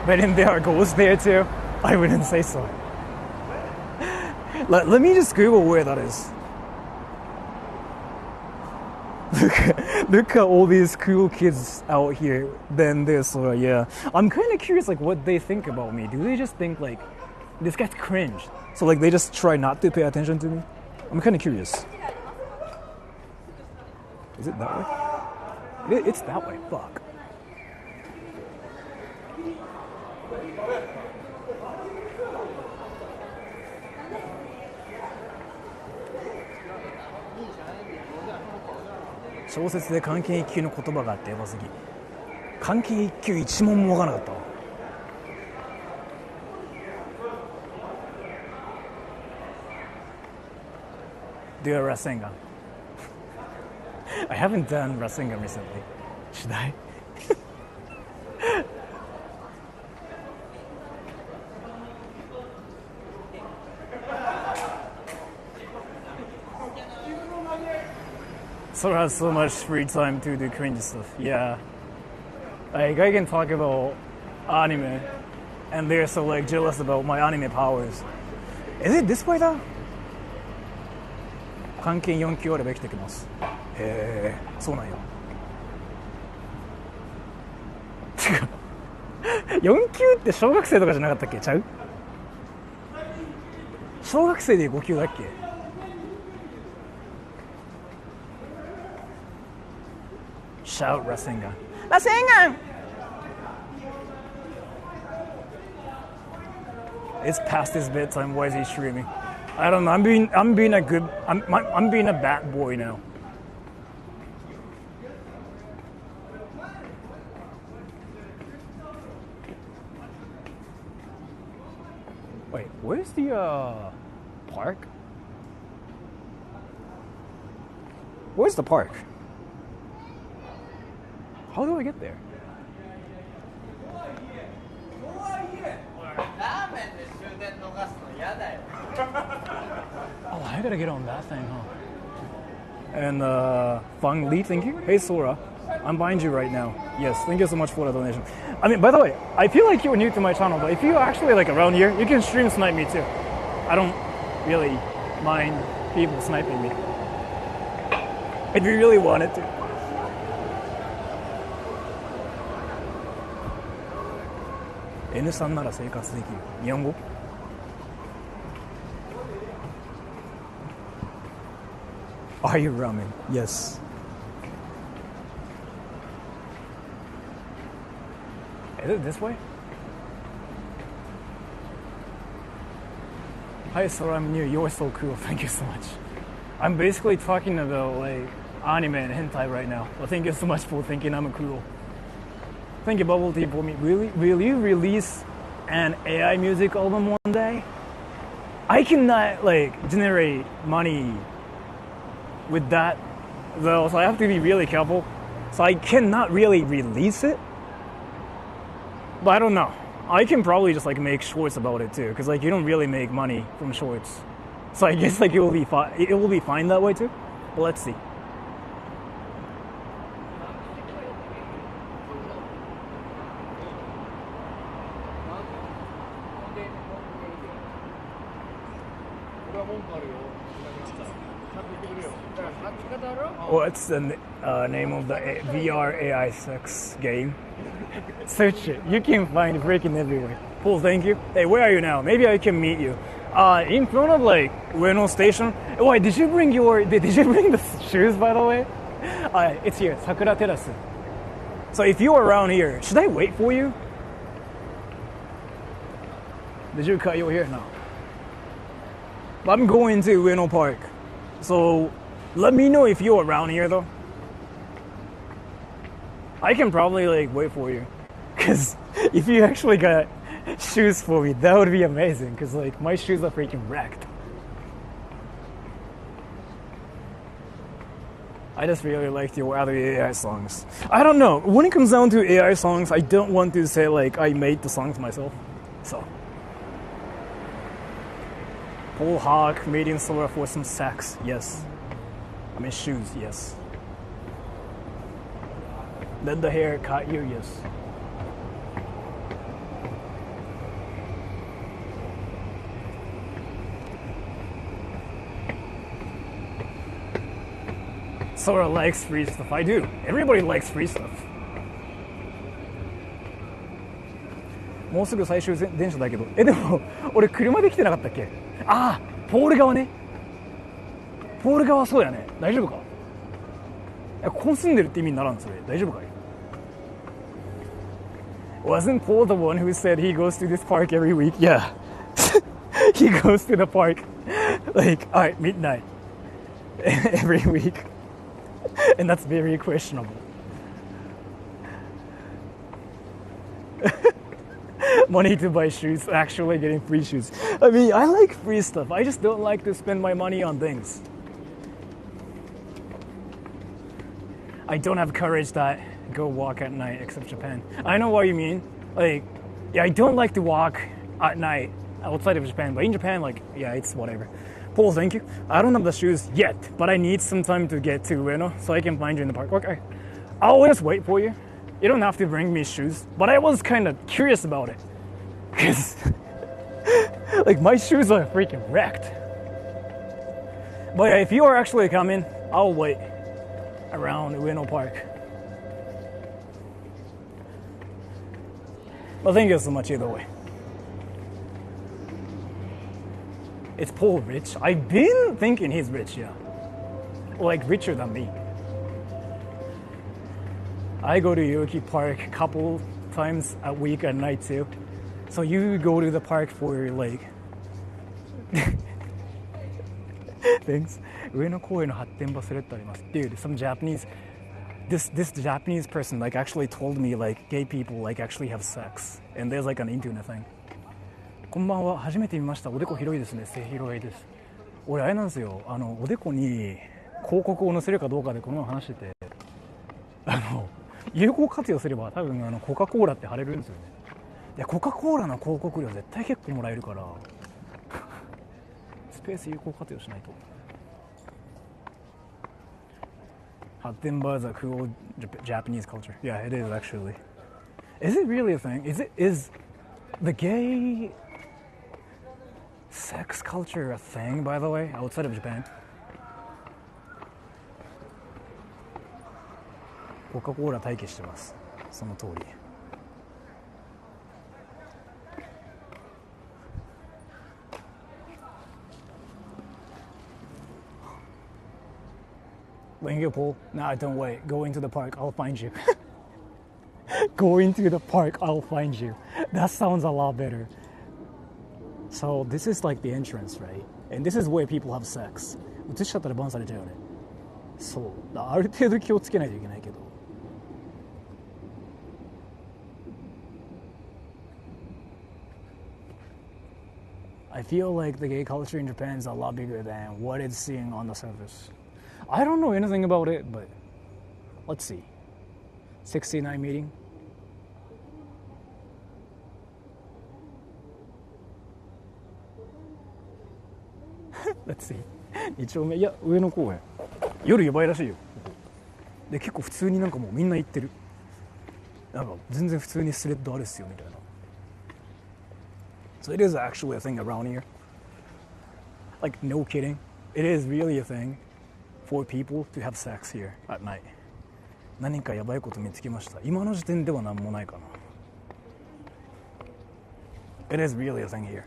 But then there are ghosts there too? I wouldn't say so. Let me just Google where that is. Look at all these cool kids out here. Then there's Sora, yeah. I'm kind of curious like what they think about me. Do they just think like, this guy's cringe? So like they just try not to pay attention to me? I'm kind of curious. Is it that way? It's that way, fuck.「小説で関係1級の言葉があってやばすぎ」「関係1級1問もわからなかったわ」Do a Rasengan. I haven't done Rasengan recently. Should I? Sora has so much free time to do cringe stuff. Yeah. Like, I can talk about anime, and they're so, like, jealous about my anime powers. Is it this way, though? 関係4級あれば生きてきます。へえ、そうなんや。4級って小学生とかじゃなかったっけ？ちゃう？小学生で5級だっけ？Shout Rasengan. Rasengan! It's past his bedtime. Why is he streaming? I don't know. I'm being a bad boy now. Wait, where's the park? Where's the park? How do I get there? Oh, I gotta get on that thing, huh? And Fang Li, thank you. Hey Sora, I'm behind you right now. Yes, thank you so much for the donation. I mean, by the way, I feel like you're new to my channel, but if you're actually like around here, you can stream snipe me too. I don't really mind people sniping me. If you really wanted to. N さんなら生活できる。日本語？Are you ramen? Yes. Is it this way? Hi, Sora, I'm new. You're so cool. Thank you so much. I'm basically talking about like anime and hentai right now. Well, thank you so much for thinking I'm cool. Thank you, Bubble Tea, for me. Will you release an AI music album one day? I cannot like generate money with that though, so I have to be really careful. So I cannot really release it. But I don't know. I can probably just like make shorts about it too, because like you don't really make money from shorts. So I guess like it will be fine. It will be fine that way too. But let's see. What's the name of the VR AI sex game? Search it. You can find it freaking everywhere. Cool, thank you. Hey, where are you now? Maybe I can meet you. In front of like Weno station. Oh, wait, did you bring the shoes by the way? It's here, Sakura Terrace. So if you're around here, should I wait for you? Did you cut your hair now? I'm going to Weno Park. So let me know if you're around here though. I can probably like wait for you. Cause if you actually got shoes for me, that would be amazing. Cause like my shoes are freaking wrecked. I just really liked your other AI songs. I don't know. When it comes down to AI songs, I don't want to say like I made the songs myself. So Paul Hawk meeting Sora for some sex, yes. I mean shoes, yes. Let the hair cut you, yes. Sora likes free stuff. I do. Everybody likes free stuff. もうすぐ最終電車だけど。でも俺車で来てなかったっけ？ああ、ポール側ね。ポール側そうやね。大丈夫か？いや、ここ住んでるって意味にならんそれ。大丈夫かい？ Wasn't Paul the one who said he goes to this park every week? Yeah. He goes to the park like at midnight every week. And that's very questionable. Money to buy shoes, actually getting free shoes. I mean, I like free stuff. I just don't like to spend my money on things. I don't have courage that go walk at night except Japan. I know what you mean. Like, yeah, I don't like to walk at night outside of Japan, but in Japan, like, yeah, it's whatever. Paul, thank you. I don't have the shoes yet, but I need some time to get to Weno so I can find you in the park. Okay, I'll just wait for you. You don't have to bring me shoes, but I was kind of curious about it. Because, like, my shoes are freaking wrecked. But yeah, if you are actually coming, I'll wait around Weno Park. Well, thank you so much either way. Is Paul rich? I've been thinking he's rich, yeah. Like, richer than me. I go to Yoyogi Park a couple times a week at night too. So you go to the park for like... Thanks. Ueno Koe no hatten ba suretto arimasu. Dude, some Japanese... This Japanese person like actually told me like gay people like actually have sex. And there's like an internet thing. こんばんは、初めて見ました。おでこ広いですね。背広いです。俺あれなんですよ。おでこに広告を載せるかどうかでこの前話してて、有効活用すれば多分コカ・コーラって貼れるんですよね。いやコカ・コーラの広告料絶対結構もらえるからスペース有効活用しないと。Hot timbers are cool Japanese culture. Yeah, it is actually. Is it really a thing? Is the gay sex culture a thing, by the way, outside of Japan? コカ・コーラ待機してます。その通り。Lingo pool? Nah, don't wait. Go into the park. I'll find you. Go into the park. I'll find you. That sounds a lot better. So this is like the entrance, right? And this is where people have sex. 映しちゃったらバンされちゃうよね。そう。ある程度気をつけないといけないけど。I feel like the gay culture in Japan is a lot bigger than what it's seeing on the surface. I don't know anything about it, but let's see. 69 meeting. Let's see. 2丁目。いや、上野公園。夜やばいらしいよ。で、結構普通になんかもうみんな行ってる。なんか全然普通にスレッドあるっすよみたいな。So it is actually a thing around here. Like, no kidding. It is really a thing for people to have sex here at night. 何かやばいこと見つけました。今の時点では何もないかな。It is really a thing here.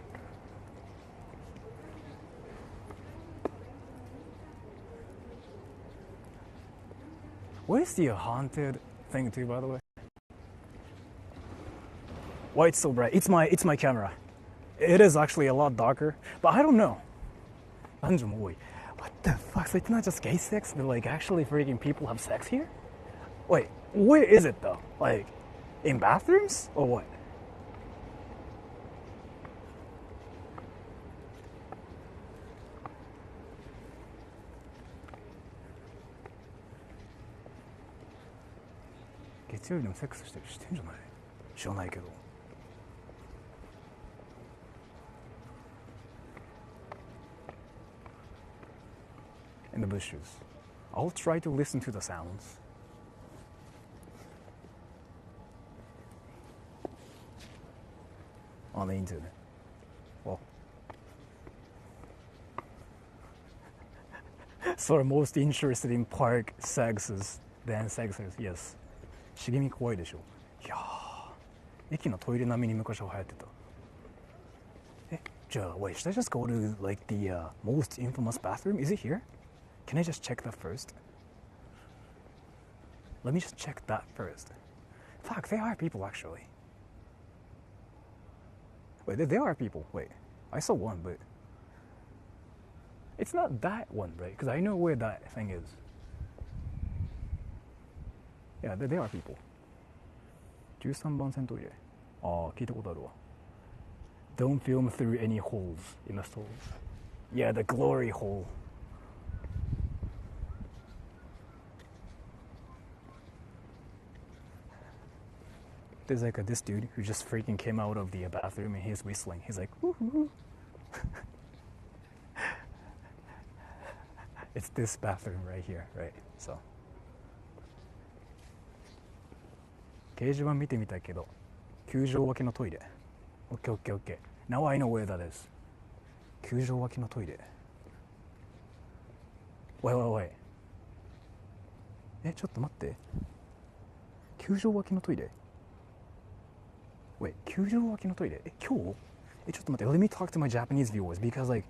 Where's the haunted thing too, by the way? Why it's so bright? It's my camera. It is actually a lot darker, but I don't know. What the fuck? So it's not just gay sex, but like actually freaking people have sex here? Wait, where is it though? Like, in bathrooms or what? In the bushes. I'll try to listen to the sounds. On the internet. Well. Sort most interested in park sexes than sexes, yes. 茂み怖いでしょ。いやー、駅のトイレ並みに昔は流行ってた。じゃあ、wait, should I just go to like the most infamous bathroom? Is it here? Can I just check that first? Let me just check that first. Fuck, there are people actually. Wait, there are people. Wait, I saw one, but it's not that one, right? Because I know where that thing is. Yeah, there are people. 13番線トイレ。ああ、聞いたことあるわ。Don't film through any holes in the stalls. Yeah, the glory hole. There's like this dude who just freaking came out of the bathroom and he's whistling. He's like, woo-hoo. It's this bathroom right here, right? So. 掲示板見てみたけど、球場脇のトイレ。OK, OK, OK. Now I know where that is. 球場脇のトイレ。Wait. ちょっと待って。球場脇のトイレ。Wait, 球場脇のトイレ。今日？ちょっと待って。Let me talk to my Japanese viewers because like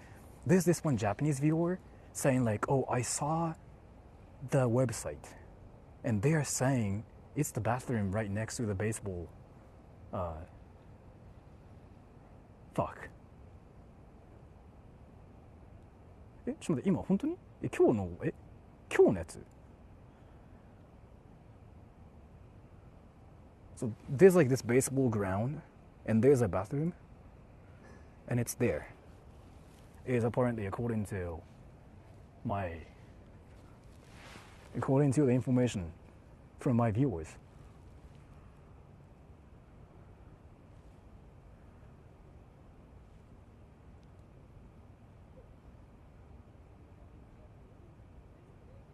there's this one Japanese viewer saying like, oh, I saw the website and they are saying it's the bathroom right next to the baseball. Fuck. ちょっと待って、今本当に？今日のやつ？ So there's like this baseball ground and there's a bathroom and it's there. It is apparently according to the information from my viewers.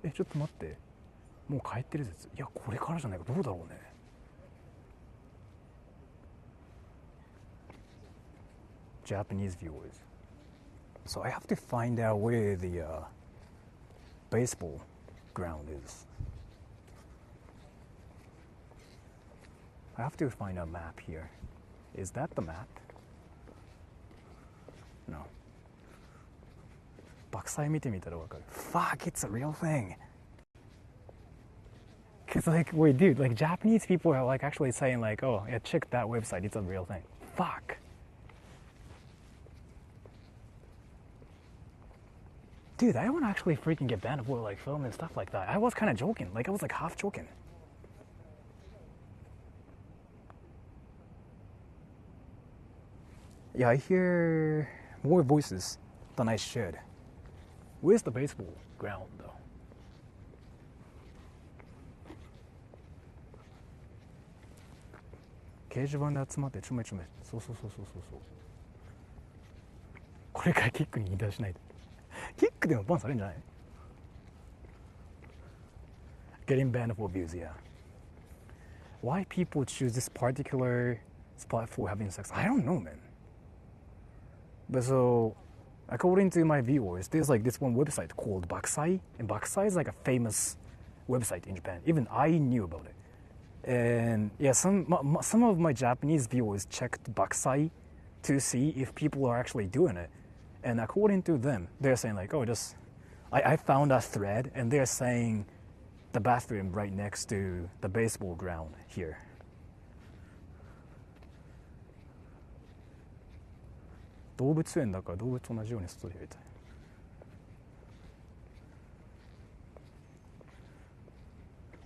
ちょっと待って、もう帰ってる説。いや、これからじゃないか。どうだろうね。Japanese viewers. So I have to find out where the baseball ground is. I have to find a map here. Is that the map? No. 爆災見てみたらわかる。Fuck, it's a real thing. Cause like, wait, dude, like Japanese people are like actually saying like, oh, yeah, check that website, it's a real thing. Fuck. Dude, I want to actually freaking get banned for like film and stuff like that. I was kind of joking, like I was like half joking. Yeah, I hear more voices than I should. Where's the baseball ground though? Kejibanで集まってちょめちょめ。そうそうそうそうそうそう。これからキックに引退しないで。キックでもバンされるんじゃない？ Getting banned for views, yeah. Why people choose this particular spot for having sex? I don't know, man. But so, according to my viewers, there's like this one website called Bakusai, and Bakusai is like a famous website in Japan. Even I knew about it. And yeah, some of my Japanese viewers checked Bakusai to see if people are actually doing it. And according to them, they're saying like, oh, just I found a thread, and they're saying the bathroom right next to the baseball ground here.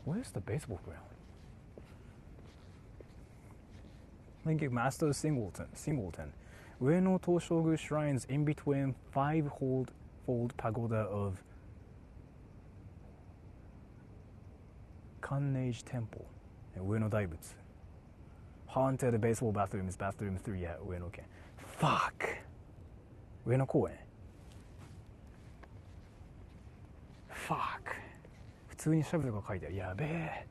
Where's the baseball ground? Linking Master Singleton. Weno Toshogu shrines in between 5-fold pagoda of Kannage Temple and Weno Daibutsu. Haunted baseball bathroom is bathroom 3 at Weno Ken. Fuck! Weno Koen. Fuck. 普通に調べとか書いてある。やべえ。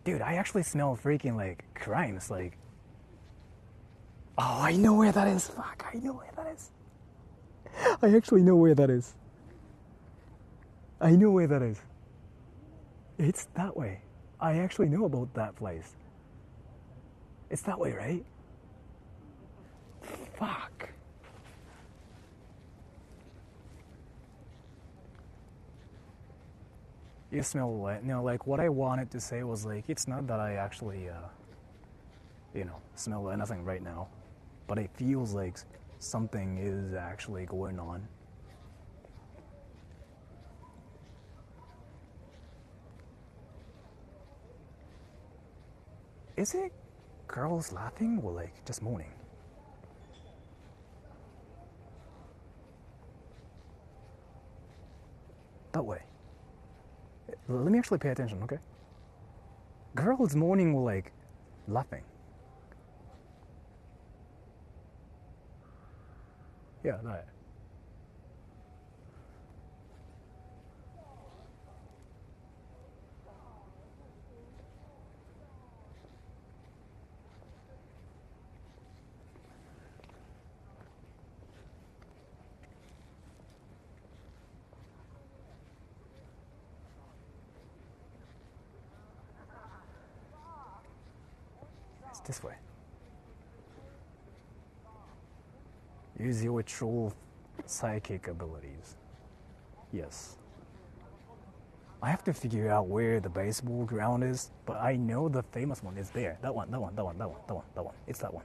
Dude, I actually smell freaking like crimes. Like, oh, I know where that is. Fuck, I know where that is. I actually know where that is. I know where that is. It's that way. I actually know about that place. It's that way, right? Fuck. You smell what? No, like what I wanted to say was like, it's not that I actually, smell anything right now, but it feels like something is actually going on. Is it girls laughing or like just moaning? That way. Let me actually pay attention, okay? Girls moaning or like laughing. Yeah, that. It's this way. Use your true psychic abilities. Yes. I have to figure out where the baseball ground is, but I know the famous one is there. That one. It's that one.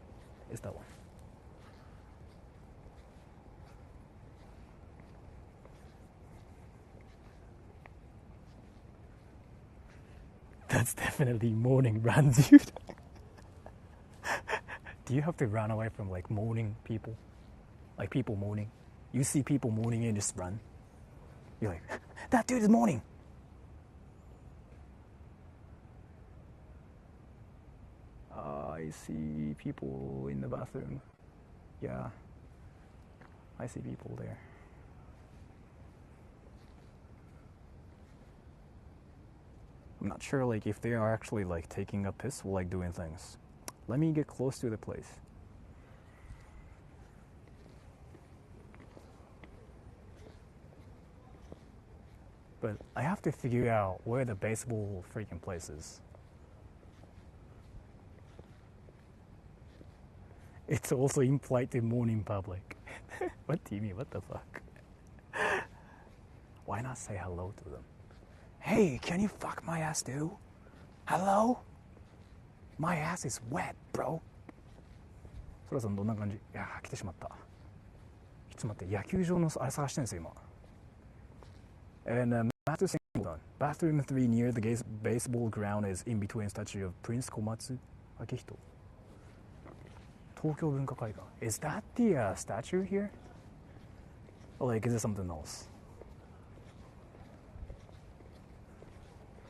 That's definitely moaning run, dude. Do you have to run away from like moaning people? Like people moaning? You see people moaning and just run? You're like, that dude is moaning! I see people in the bathroom. Yeah. I see people there. I'm not sure like if they are actually like taking a piss or like doing things. Let me get close to the place. But I have to figure out where the baseball freaking place is. It's also implied to mourn in public. What do you mean? What the fuck? Why not say hello to them? Hey, can you fuck my ass too? Hello? My ass is wet, bro. そらさんどんな感じ？いやー来てしまった。ちょっと待って、野球場のあれ探してるんですよ今。And Master Singleton. Bathroom 3 near the baseball ground is in between statue of Prince Komatsu Akihito. 東京文化会館. Is that the statue here? Or like, is it something else?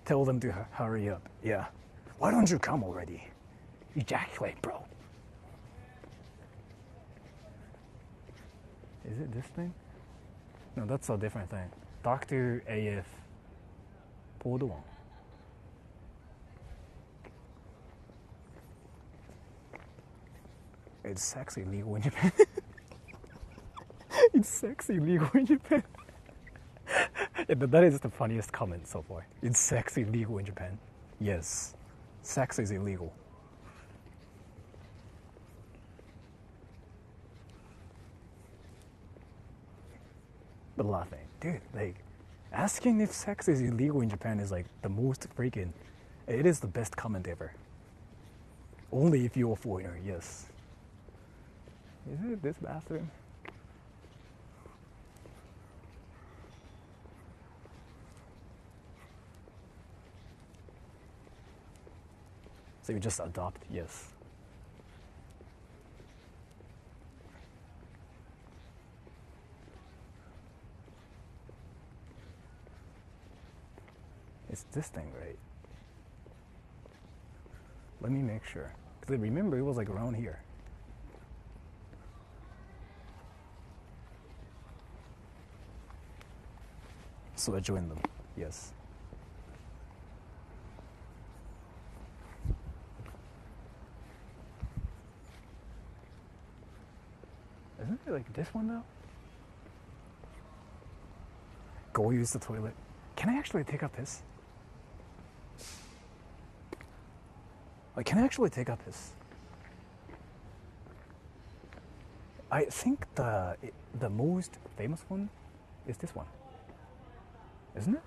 Tell them to hurry up. Yeah. Why don't you come already? Ejaculate, bro. Is it this thing? No, that's a different thing. Dr. AF. Port 1. It's sexy legal in Japan. It's sexy legal in Japan. Yeah, that is the funniest comment so far. It's sexy legal in Japan. Yes. Sex is illegal. But laughing. Dude, like, asking if sex is illegal in Japan is like the most freaking... It is the best comment ever. Only if you're a foreigner, yes. Is it this bathroom? So you just adopt, yes. It's this thing, right? Let me make sure. Because I remember it was like around here. So I joined them, yes. Isn't it like this one though? Go use the toilet. Can I actually take up this? Like, can I actually take up this? I think the most famous one is this one. Isn't it?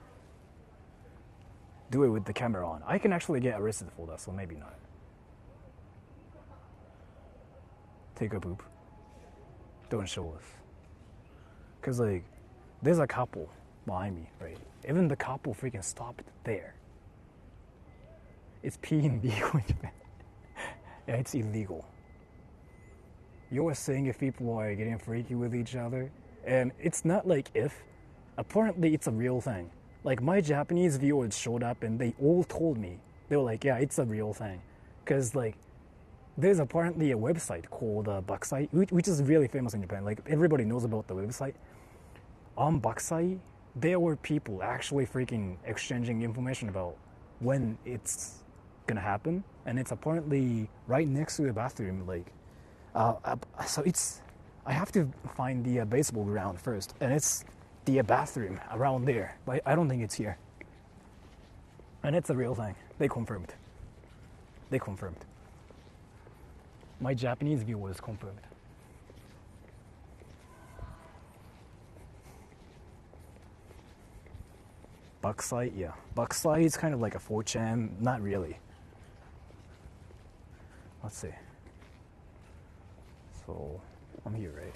Do it with the camera on. I can actually get arrested for that, so maybe not. Take a poop. Don't show us. Cause like, there's a couple behind me, right? Even the couple freaking stopped there. It's peeing illegal in Japan. Yeah, it's illegal. You were saying if people are getting freaky with each other, and it's not like if. Apparently, it's a real thing. Like, my Japanese viewers showed up and they all told me. They were like, yeah, it's a real thing. Because, like, there's apparently a website called Bakusai, which is really famous in Japan. Like, everybody knows about the website. On Bakusai, there were people actually freaking exchanging information about when it's gonna happen. And it's apparently right next to the bathroom. Like, so it's... I have to find the baseball ground first. And it's... the bathroom around there, but I don't think it's here. And it's a real thing. They confirmed. They confirmed. My Japanese viewers confirmed. Bakusai, yeah. Bakusai is kind of like a 4chan, not really. Let's see. So, I'm here, right?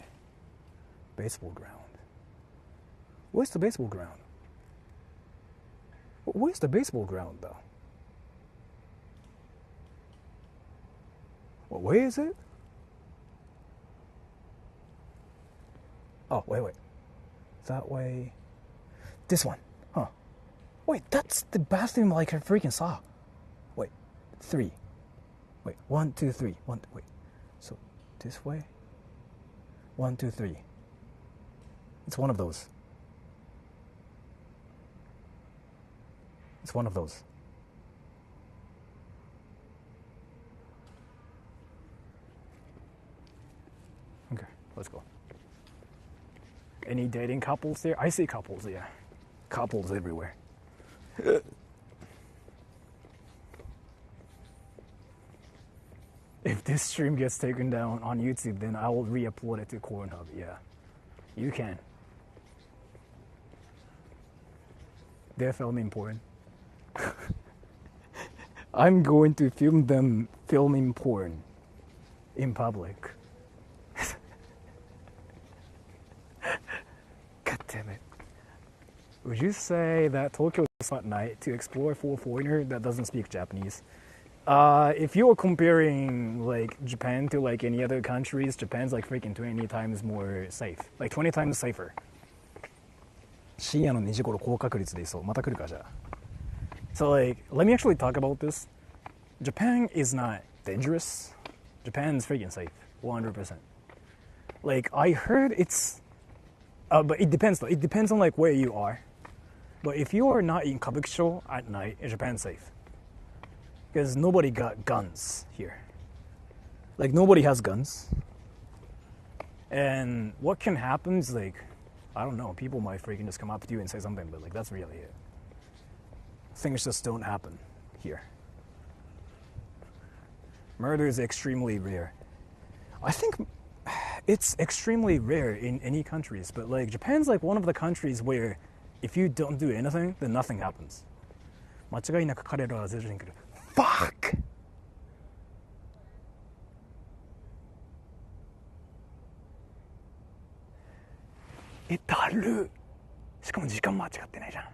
Baseball ground. Where's the baseball ground? Where's the baseball ground, though? Well, where is it? Oh, wait. That way. This one. Huh. Wait, that's the bathroom like I freaking saw. Wait, 3. Wait, 1, 2, 3. Wait. So, this way? 1, 2, 3. It's one of those. It's one of those. any dating couples there? I see couples, yeah. Couples everywhere. If this stream gets taken down on YouTube, then I will re-upload it to Cornhub. Yeah, you can. They're filming porn. I'm going to film them filming porn in public. God damn it. Would you say that Tokyo is at night to explore for a foreigner that doesn't speak Japanese? If you're comparing like Japan to like any other countries, Japan's like freaking 20 times more safe. Like 20 times safer. 深夜の2時頃高確率でいそう。また来るかじゃあ。So like, let me actually talk about this. Japan is not dangerous. Japan's freaking safe. 100%. Like, I heard it's... but it depends though. It depends on like where you are. But if you are not in Kabukicho at night, Japan's safe. Because nobody got guns here. Like, nobody has guns. And what can happen is like, I don't know, people might freaking just come up to you and say something, but like, that's really it. Things just don't happen here. Murder is extremely rare. I think it's extremely rare in any countries, but like Japan's like one of the countries where if you don't do anything, then nothing happens. 間違いなく彼らはゼロに来る。Fuck! だる。しかも時間間違ってないじゃん。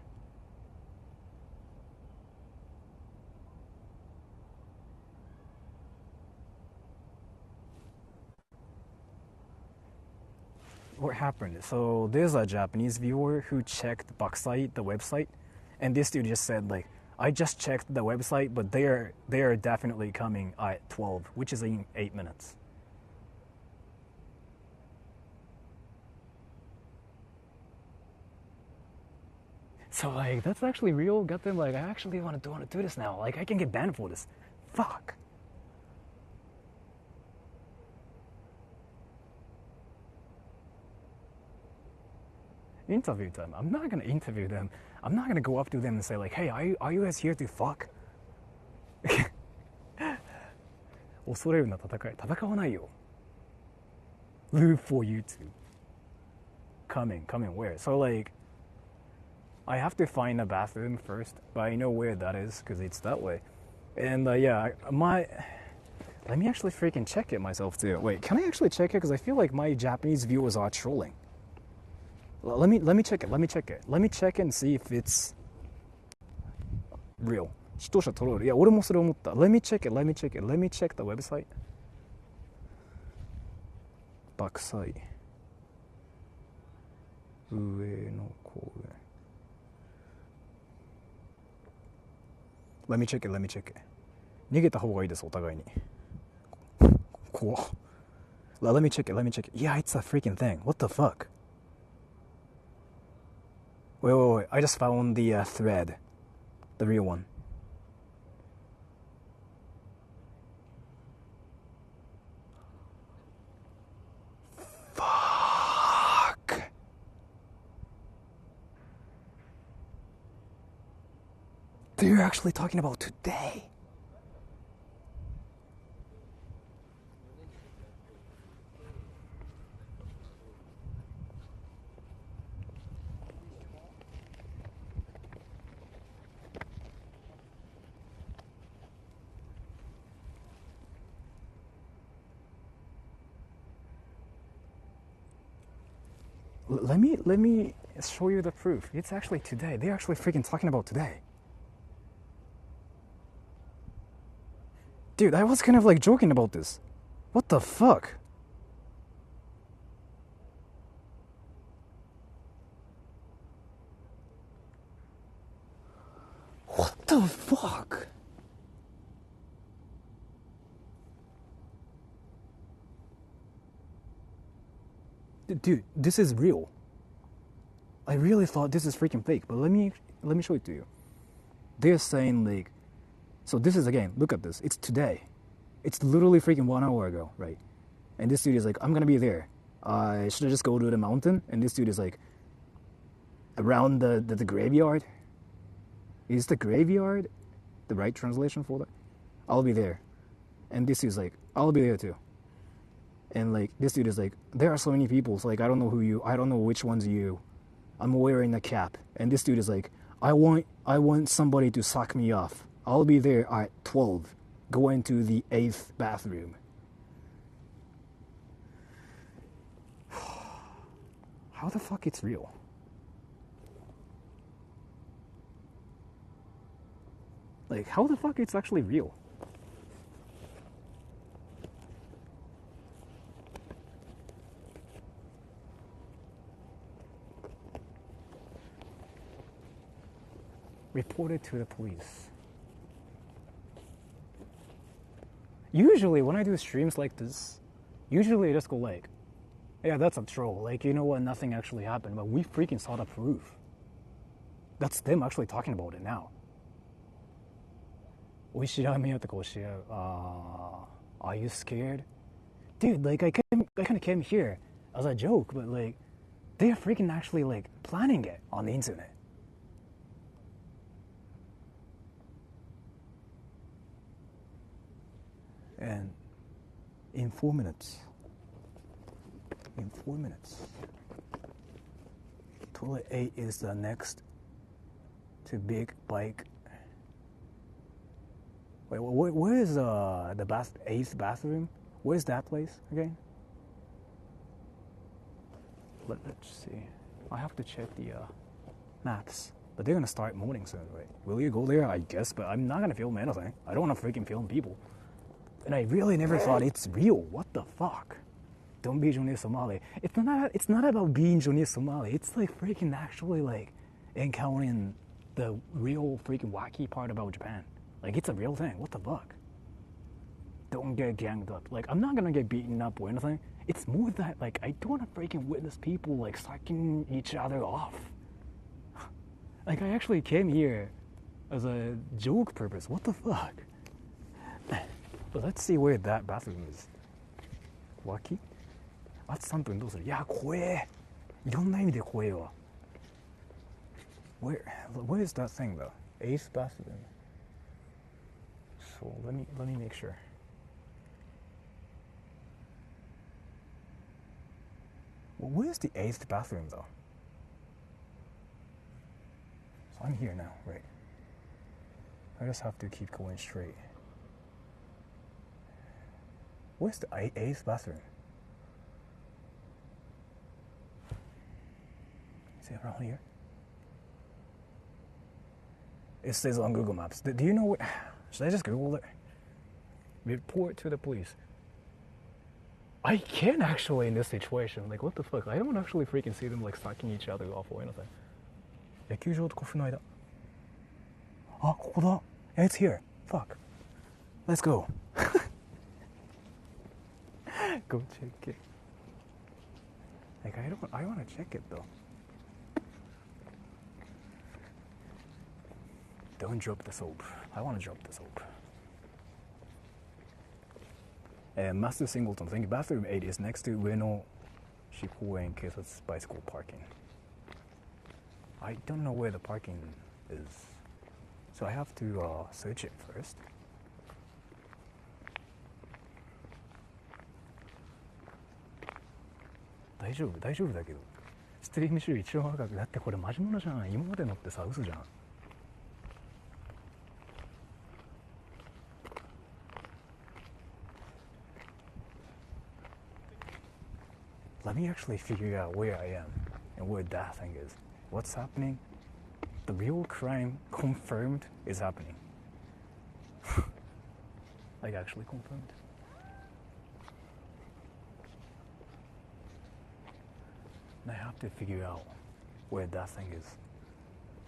What happened? So there's a Japanese viewer who checked Backside, the website, and this dude just said like, I just checked the website, but they are definitely coming at 12, which is in 8 minutes. So like, that's actually real. Got them like, I actually want to do this now. Like, I can get banned for this. Fuck. Interview time. I'm not gonna interview them. I'm not gonna go up to them and say like, hey, are you guys here to fuck? 恐れるな戦い。戦わないよ。Root for you to. Coming where? So like, I have to find a bathroom first, but I know where that is because it's that way. And yeah, let me actually freaking check it myself too. Wait, can I actually check it? Because I feel like my Japanese viewers are trolling. Let me check it. Let me check and see if it's real. 視聴者トロール。いや、俺もそれ思った。Let me check it. Let me check the website. Backside. 上の公園。Let me check it. 逃げた方がいいです、お互いに。怖っ。Let me check it. Yeah, it's a freaking thing. What the fuck? Wait. I just found the thread. The real one. Fuck. They're actually talking about today. Let me show you the proof. It's actually today. They're actually freaking talking about today. Dude, I was kind of like joking about this. What the fuck? What the fuck? Dude, this is real. I really thought this is freaking fake, but let me show it to you. They're saying like, so this is again, look at this. It's today. It's literally freaking 1 hour ago, right? And this dude is like, I'm gonna be there. should I just go to the mountain? And this dude is like, around the graveyard? Is the graveyard the right translation for that? I'll be there. And this dude's like, I'll be there too. And like, this dude is like, there are so many people, so like, I don't know which one's you. I'm wearing a cap. And this dude is like, I want somebody to suck me off. I'll be there at 12. Go into the 8th bathroom. How the fuck it's real? Like, how the fuck it's actually real? Reported to the police. Usually when I do streams like this, usually I just go like, yeah, that's a troll. Like, you know what, nothing actually happened, but we freaking saw the proof. That's them actually talking about it now. Are you scared? Dude, like, I kind of came here as a joke, but like, they're freaking actually like planning it on the internet. And in 4 minutes, toilet 8 is the next to big bike. Wait, where is the 8th bathroom? Where's that place again? Let's see. I have to check the maps. But they're gonna start moaning soon, right? Will you go there? I guess, but I'm not gonna film anything. I don't wanna freaking film people. And I really never thought it's real. What the fuck? Don't be Johnny Somali. It's not about being Johnny Somali. It's like freaking actually like encountering the real freaking wacky part about Japan. Like, it's a real thing. What the fuck? Don't get ganged up. Like, I'm not gonna get beaten up or anything. It's more that, like, I don't want to freaking witness people, like, sucking each other off. Like, I actually came here as a joke purpose. What the fuck? But let's see where that bathroom is. Wacky? あと3分どうする? いや、怖え。いろんな意味で怖えわ。Where is that thing though? 8th bathroom. So let me make sure. Well, where's the 8th bathroom though? So I'm here now, right? I just have to keep going straight. Where's the 8th bathroom? Is it around here? It says on Google Maps. Do you know what? Should I just Google it? Report to the police. I can actually in this situation. Like, what the fuck? I don't actually freaking see them like sucking each other off or anything. 野球場と古墳の間。あ、ここだ。Yeah, it's here. Fuck. Let's go. Go check it. Like, I want to check it though. Don't drop the soap. I want to drop the soap. Master Singleton, thank you. Bathroom 8 is next to Weno Shibuya Keisatsu bicycle parking. I don't know where the parking is, so I have to search it first.大丈夫だけど。ストリーム種類一番高く。だってこれマジモノじゃん。今までのってさ、嘘じゃん。Let me actually figure out where I am and where that thing is. What's happening? The real crime confirmed is happening. Like, actually confirmed. And I have to figure out where that thing is.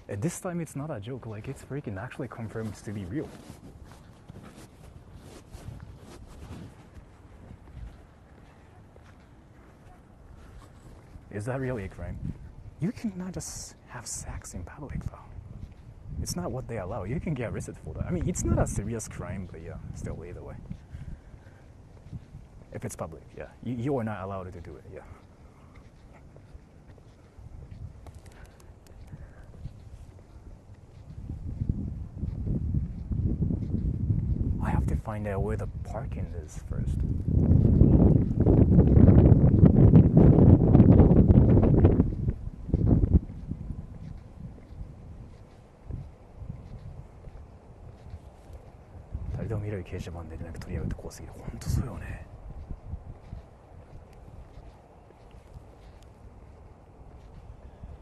And this time it's not a joke, like, it's freaking actually confirmed to be real. Is that really a crime? You cannot just have sex in public though. It's not what they allow. You can get arrested for that. I mean, it's not a serious crime, but yeah, still either way. If it's public, yeah. You are not allowed to do it, yeah. to find out where the parking is first.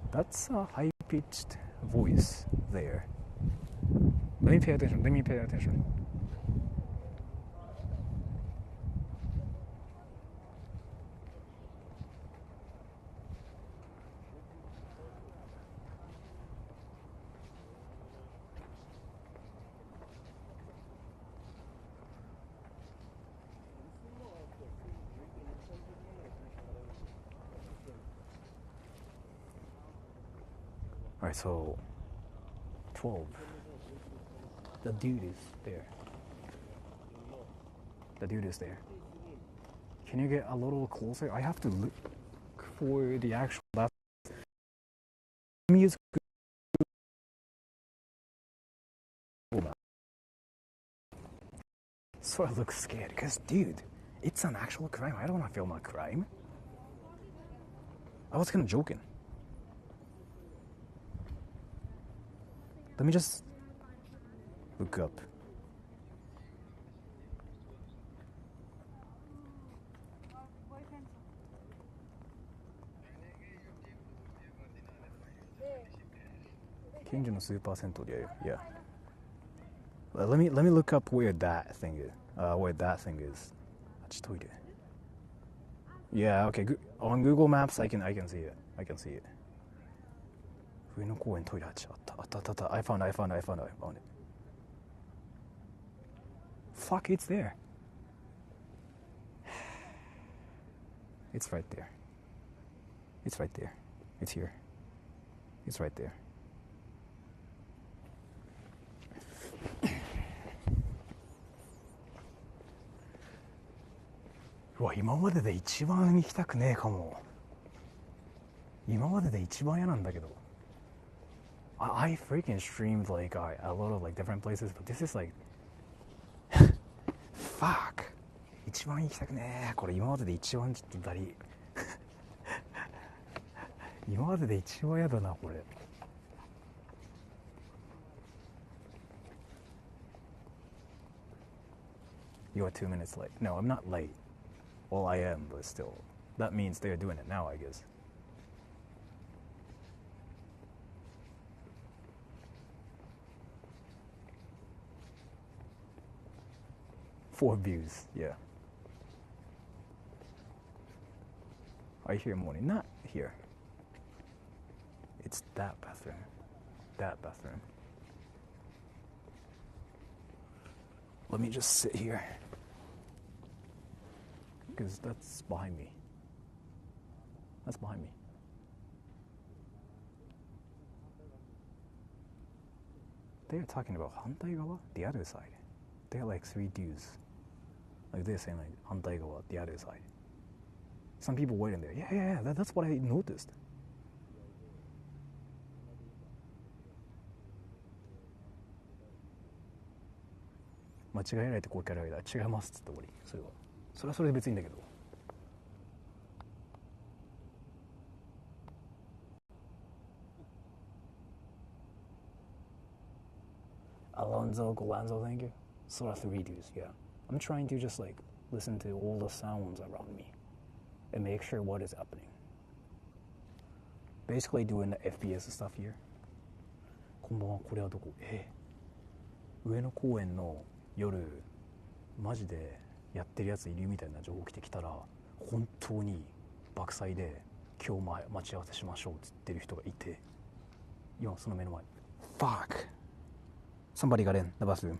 That's a high-pitched voice there. Let me pay attention. Alright, so 12. The dude is there. Can you get a little closer? I have to look for the actual music. Sora looks scared because, dude, it's an actual crime. I don't want to film a crime. I was kind of joking. Let me just look up. Kinjo no Super Centerでやる. Yeah. Let me look up where that thing is. Yeah, okay. On Google Maps, I can see it. Weno公園トイレ8あった。I found it. Fuck, it's there. It's right there. It's here. It's right there.うわ、今までで一番行きたくねえかも。今までで一番嫌なんだけど。I freaking streamed like a lot of like different places, but this is like fuck. 一番行きたくねえ。これ今までで一番ちょっとダリ今までで一番嫌だなこれ。You are 2 minutes late. No, I'm not late. Well, I am, but still. That means they're doing it now, I guess. Four views, yeah. I hear morning, not here. It's that bathroom. Let me just sit here. Because that's behind me. They're talking about Hantaigawa, the other side. They're like 3 dudes. Like they're saying like Hantaigawa, the other side. Some people waiting there. Yeah, that's what I noticed. Alonzo thank you. Sora 3 dudes, yeah. I'm trying to just like listen to all the sounds around me and make sure what is happening. Basically doing the FPS stuff here. こんばんは、これはどこ？上野公園の夜マジでやってるやついるみたいな情報来てきたら本当に爆災で今日待ち合わせしましょうって言ってる人がいて今その目の前 Fuck! Somebody got in the bathroom.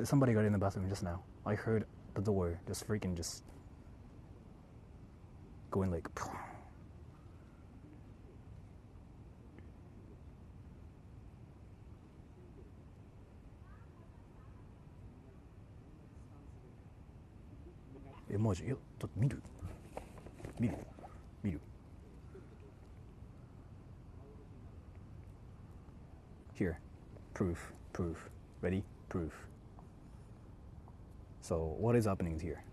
Somebody got in the bathroom just now. I heard the door just going like Emoji. いや、だって見る Here. Proof. Ready? proof. So what is happening here?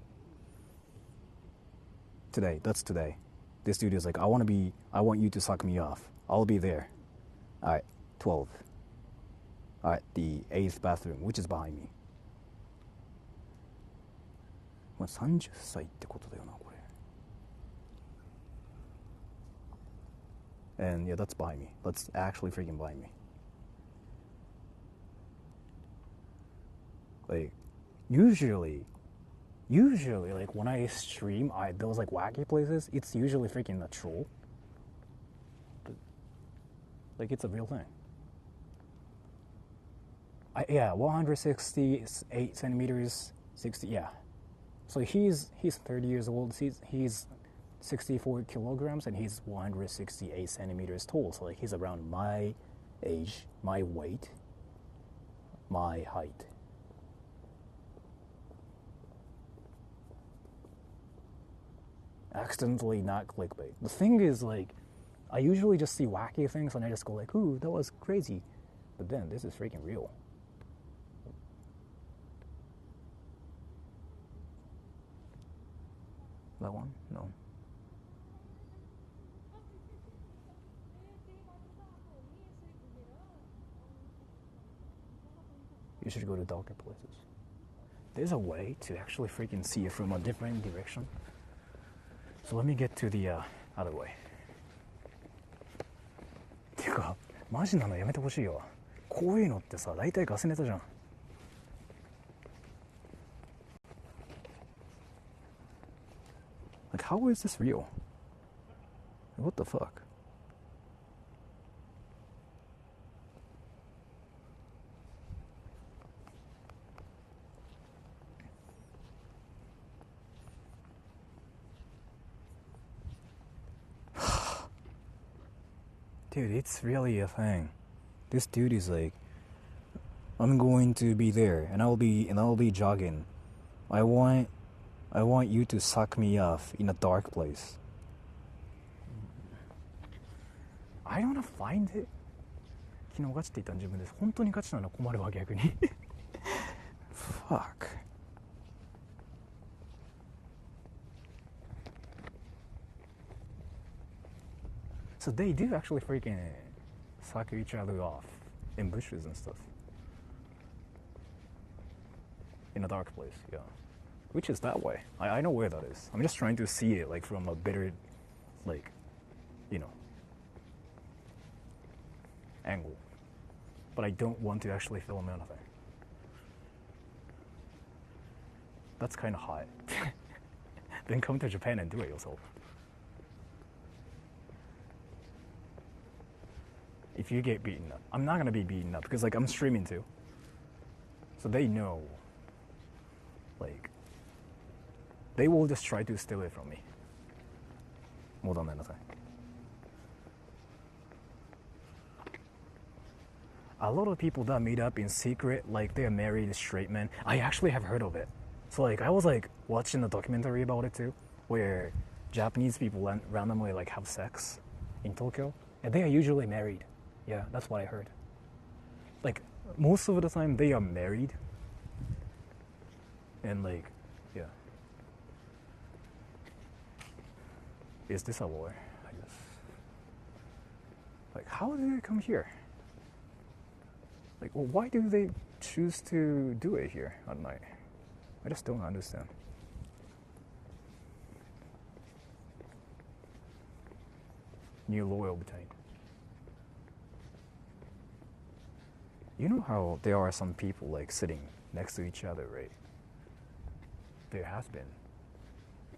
Today, that's today. This dude is like, I want you to suck me off. I'll be there. Alright, 12. Alright, the 8th bathroom, which is behind me. まあ30歳ってことだよな、これ。And yeah, that's behind me. That's actually freaking behind me. Like, usually, like when I stream, those like wacky places, it's usually freaking a troll. But, like, it's a real thing. Yeah, 168 centimeters, 60, yeah. So he's 30 years old, he's 64 kilograms, and he's 168 centimeters tall. So like he's around my age, my weight, my height. Accidentally not clickbait. The thing is, like, I usually just see wacky things and I just go like, ooh, that was crazy. But then this is freaking real. That one? No. You should go to darker places. There's a way to actually freaking see it from a different direction. So let me get to the other way. ていうか、マジなのやめてほしいよ。こういうのってさ、大体ガセネタじゃん。Like, how is this real? What the fuck? Dude, it's really a thing. This dude is like, I'm going to be there, and I'll be jogging. I want you to suck me off in a dark place. I don't wanna find it. 昨日ガチって言ったの自分です。本当にガチなの困るわ逆に。Fuck. So they do actually freaking suck each other off in bushes and stuff. In a dark place, yeah. Which is that way. I know where that is. I'm just trying to see it like from a better, like, you know, angle. But I don't want to actually film anything. That's kind of hot. Then come to Japan and do it yourself. If you get beaten up. I'm not gonna be beaten up because like I'm streaming too. So they know. Like, they will just try to steal it from me. More than anything. A lot of people that meet up in secret, like they're married straight men. I actually have heard of it. So like I was like watching a documentary about it too, where Japanese people randomly like have sex in Tokyo, and they are usually married. Yeah, that's what I heard. Like most of the time they are married. And like, yeah. Is this a war? I guess. Like, how did they come here? Like, well, why do they choose to do it here at night? I just don't understand. New law obtained. You know how there are some people like sitting next to each other, right? There has been.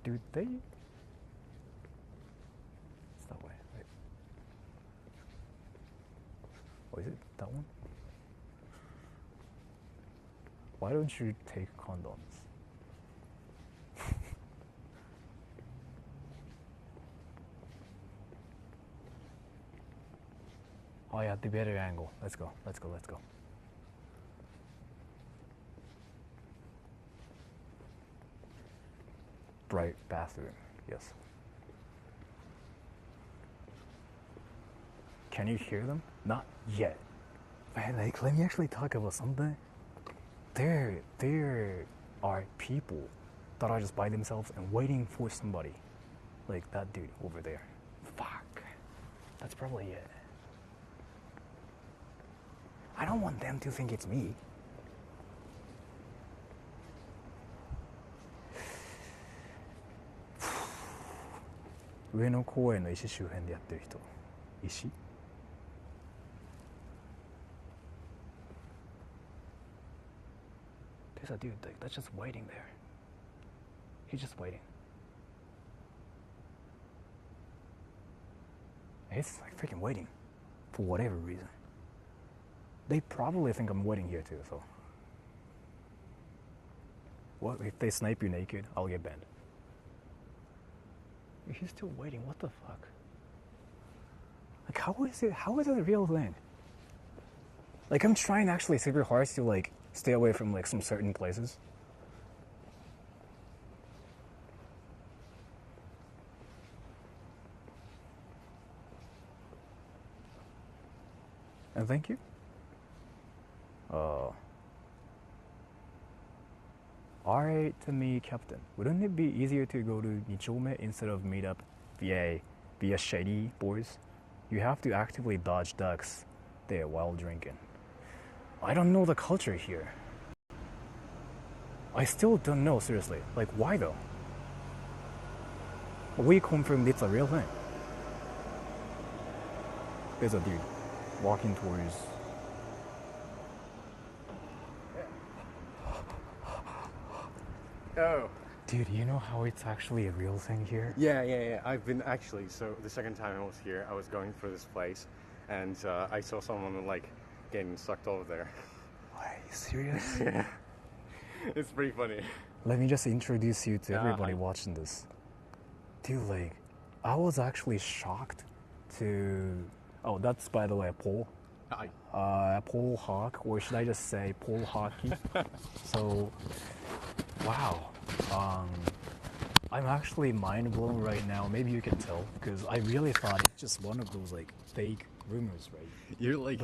Do they? It's that way, right? Oh, is it that one? Why don't you take condoms? Oh yeah, the better angle. Let's go. Bright bathroom, yes. Can you hear them? Not yet. Man, like, let me actually talk about something. there are people that are just by themselves and waiting for somebody. Like that dude over there. Fuck. That's probably it. I don't want them to think it's me. Weno 公園の石周辺でやってる人。石? There's a dude that's just waiting there. He's just waiting. He's like freaking waiting for whatever reason. They probably think I'm waiting here too, so. What if they snipe you naked? I'll get banned. He's still waiting. What the fuck? Like, how is it a real thing? Like, I'm trying actually super hard to like stay away from like some certain places. And thank you. Alright to me, Captain. Wouldn't it be easier to go to Nichome instead of meet up via Shady Boys? You have to actively dodge ducks there while drinking. I don't know the culture here. I still don't know, seriously. Like, why though? We confirmed it's a real thing. There's a dude walking towards... Oh. Dude, you know how it's actually a real thing here? Yeah. I've been actually, so the second time I was here, I was going through this place and I saw someone like getting sucked over there. Are you serious? Yeah. It's pretty funny. Let me just introduce you to everybody hi. watching this. Dude, like, I was actually shocked to... Oh, that's, by the way, Paul. Hi. Paul Hawk, or should I just say Paul Hockey? So, wow. I'm actually mind blown right now. Maybe you can tell, because I really thought it's just one of those like fake rumors, right? You're like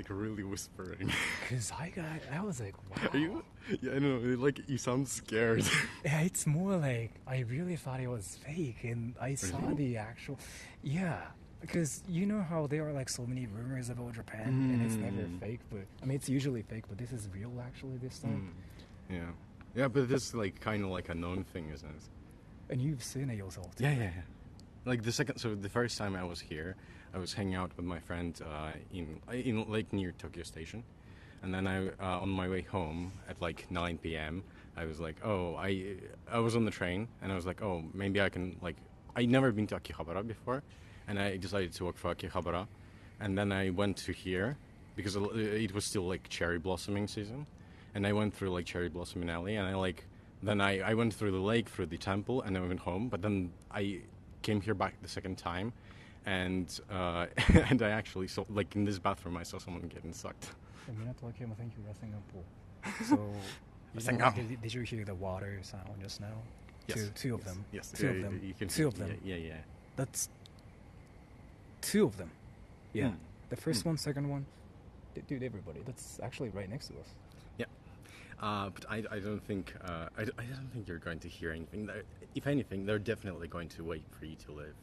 really whispering. Because I was like, wow. Are you? Yeah, I know. Like you sound scared. Yeah, it's more like I really thought it was fake, and I saw the actual. Yeah. Because you know how there are like so many rumors about Japan and it's never fake, but I mean it's usually fake, but this is real actually this time. Yeah, but this is like kind of like a known thing, isn't it? And you've seen it yourself too. Yeah. Like the first time I was here, I was hanging out with my friend in like near Tokyo Station, and then I on my way home at like 9 p.m. I was like, oh, I was on the train and I was like, oh, maybe I can like I'd never been to Akihabara before. And I decided to walk for Akihabara, and then I went to here because it was still like cherry blossoming season, and I went through like cherry blossoming alley, and I went through the lake, through the temple, and I went home. But then I came here back the second time, and and I actually saw like in this bathroom I saw someone getting sucked. So, did you hear the water sound just now? Yes. Two of them. Yes. Two of them. You can Two of them. Yeah. That's two of them. Yeah. The first one, second one. Dude, everybody. That's actually right next to us. Yeah. But I don't think I don't think you're going to hear anything. If anything, they're definitely going to wait for you to live.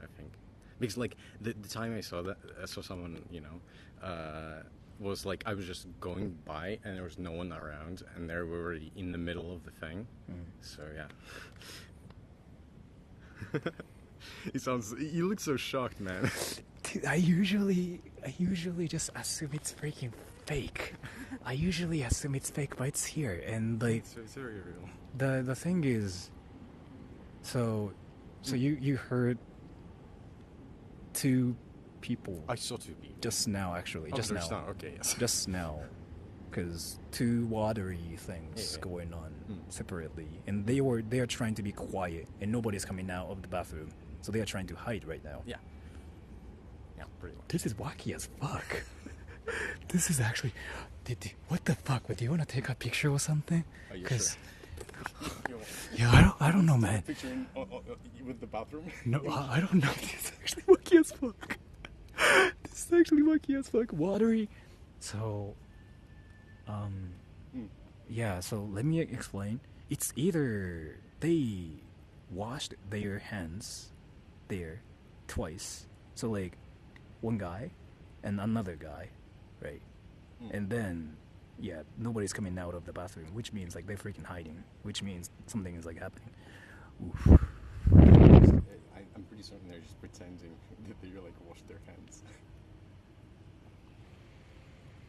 I think because like the time I saw someone, you know, was like I was just going by and there was no one around and they were already in the middle of the thing. So yeah. You look so shocked, man. Dude, I usually just assume it's freaking fake. I usually assume it's fake, but it's here, and like it's very real. The thing is, so you heard two people. I saw two people just now, actually. Just now. Okay, yes. Just now, because two watery things going on separately, and they are trying to be quiet, and nobody's coming out of the bathroom. So they are trying to hide right now. Yeah, pretty much. This is wacky as fuck. This is actually... what the fuck? Do you want to take a picture or something? Are you sure? Yeah, I don't know, man. Picture with the bathroom? No, I don't know. This is actually wacky as fuck. This is actually wacky as fuck. Watery. So, Yeah, so let me explain. It's either they washed their hands there twice. So like one guy and another guy, right? And then yeah, nobody's coming out of the bathroom, which means like they're freaking hiding, which means something is like happening. Oof. I'm pretty certain they're just pretending that they like wash their hands.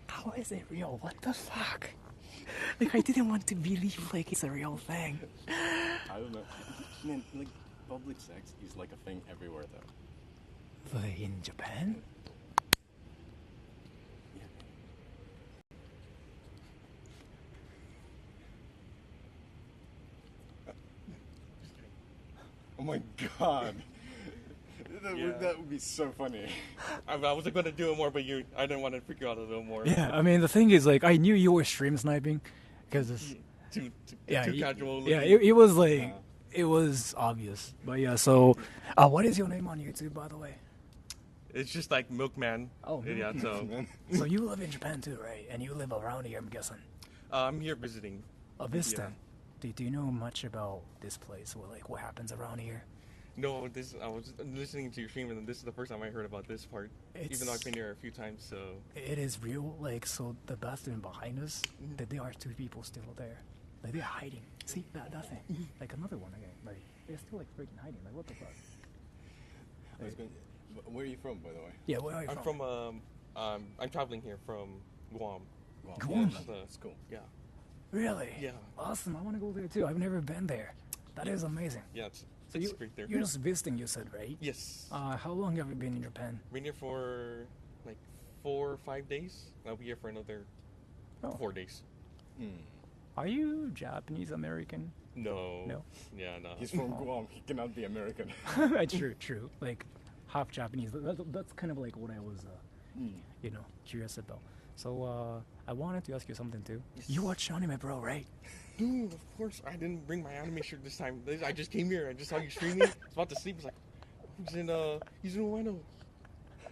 How is it real? What the fuck? Like I didn't want to believe like it's a real thing. I don't know. Man, like public sex is like a thing everywhere though. But in Japan? Oh my god. That would be so funny. I was going to do it more, but I didn't want to freak you out a little more. Yeah, I mean the thing is like I knew you were stream sniping because it's Too yeah, casual. Yeah, looking. it was like it was obvious. But yeah, so what is your name on YouTube, by the way? It's just like Milkman. Oh, Yeah, so So you live in Japan too, right? And you live around here, I'm guessing. I'm here visiting. A Vista. Yeah. Do you know much about this place or like what happens around here? No, I was listening to your stream, and this is the first time I heard about this part. Even though I've been here a few times, so It is real. Like, so the bathroom behind us, that there are two people still there. Like, they're hiding. See, that thing. Like, another one again. Like, they're still, like, freaking hiding. Like, what the fuck? Where are you from, by the way? Yeah, where are you I'm from? I'm traveling here from Guam. Guam? Yeah, That's cool. Yeah, Really? Yeah. Awesome. I want to go there, too. I've never been there. That is amazing. yeah, So it's great there. you're just visiting, you said, right? Yes, How long have you been in Japan? been here for like 4 or 5 days. I'll be here for another Oh. 4 days. Are you Japanese American? No. No? Yeah, no. He's from Guam. He cannot be American. True. Like, half Japanese. That's kind of like what I was, curious about. So, I wanted to ask you something, too. You watch anime, bro, right? Dude, of course. I didn't bring my anime shirt this time. I just came here. I just saw you streaming. I was about to sleep. I was like, he's in Weno.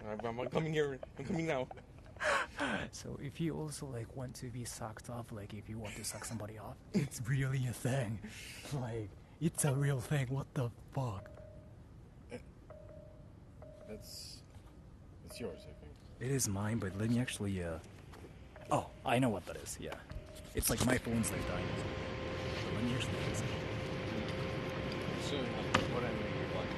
I'm coming here. I'm coming now. So if you also like want to be sucked off, like if you want to suck somebody off, it's really a thing. Like it's a real thing. What the fuck? That's yours, I think. It is mine, but let me actually. Oh, I know what that is. Yeah, it's like my phone's like dying. So let me actually fix it. So, what anime do you like?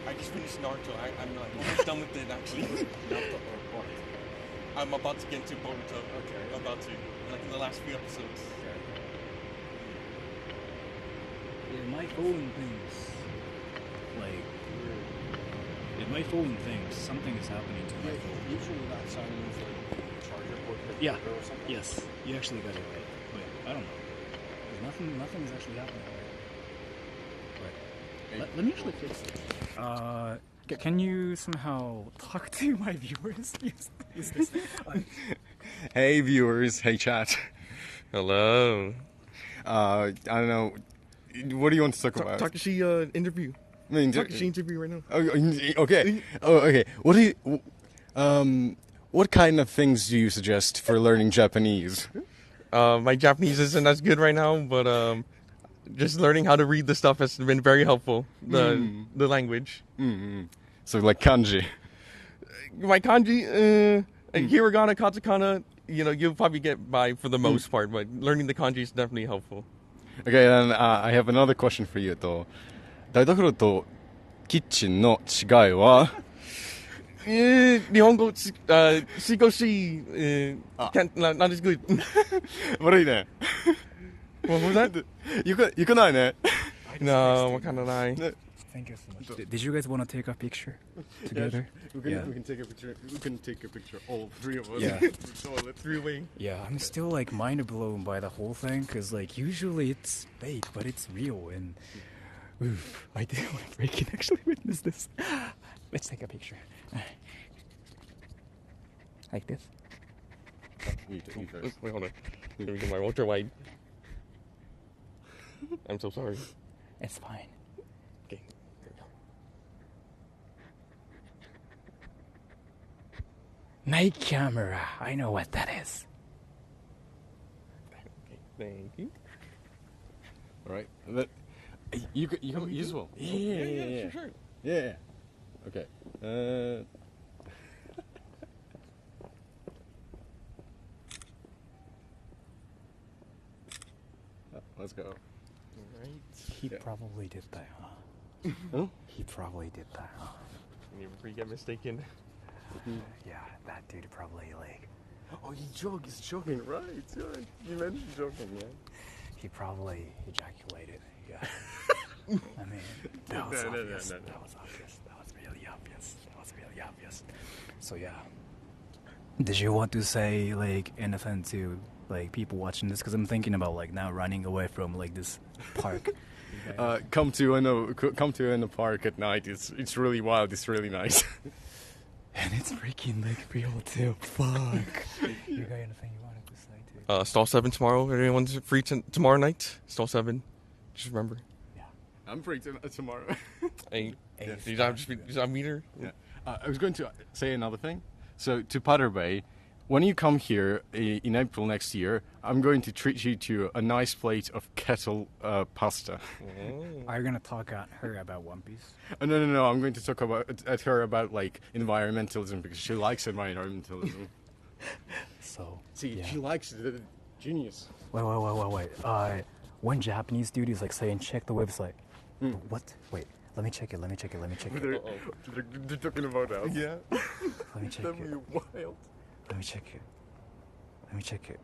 I just finished Naruto. I'm like almost done with it actually. Naruto or what? I'm about to get into Boruto. Okay. I'm about to. Like in the last few episodes. Yeah, my phone thinks like. Yeah, my phone thinks something is happening to my phone. Usually that sound means like charger port Yeah. or something. Yes, you actually got it right. But I don't know. Nothing is actually happening. But let me actually fix it. Can you somehow talk to my viewers? Use this. Hey viewers, hey chat. Hello. I don't know. What do you want to talk about? Takashi interview. I mean, Takashi interview right now. Okay. Okay. What do you? What kind of things do you suggest for learning Japanese? My Japanese isn't as good right now, but just learning how to read the stuff has been very helpful. The language. So like kanji. My kanji, hiragana, katakana, you'll probably get by for the most part, but learning the kanji is definitely helpful. Okay, then I have another question for you. 台所とキッチンの違いは日本語、少し、not as good. 悪いね。What was that? 行かないね。No, わからない。Thank you so much. Did you guys want to take a picture together? We can take a picture. We can take a picture, all three of us. Yeah. So let's three-way. Yeah, I'm still like mind blown by the whole thing because like usually it's fake, but it's real and oof, I didn't want to break it. Actually witness this. Let's take a picture. Like this. You first. Wait, hold on. Let me get my ultra wide. I'm so sorry. It's fine. Okay, there we go. Night camera. I know what that is. Okay, thank you. All right. You as well. Yeah, sure. Yeah. Okay. Let's go. Right. He probably did that, huh? Huh? He probably did that, huh? Whenever you get mistaken. Yeah, that dude probably like. Oh, he's joking, right? Yeah. You mentioned joking, yeah. He probably ejaculated. Yeah. I mean, that was No. obvious. That was obvious. That was really obvious. So yeah. Did you want to say like anything to like people watching this? Because I'm thinking about like now running away from like this park. Come to Weno Park at night. It's really wild. It's really nice. And it's freaking like real too. Fuck. You got anything you wanted to say too? Stall 7 tomorrow. Everyone's free tomorrow night. Stall 7. Just remember. I'm free tomorrow. Hey, Yeah. did I meet her? Yeah. I was going to say another thing. So to Powder Bay, when you come here in April next year, I'm going to treat you to a nice plate of kettle pasta. Are you gonna talk at her about One Piece? No. I'm going to talk at her about like environmentalism because she likes environmentalism. So See, yeah. she likes the genius. Wait. One Japanese dude is like saying, check the website. What? Wait, let me check it. They're talking about us. Yeah. Let me check That'd it. be wild. Let me check it.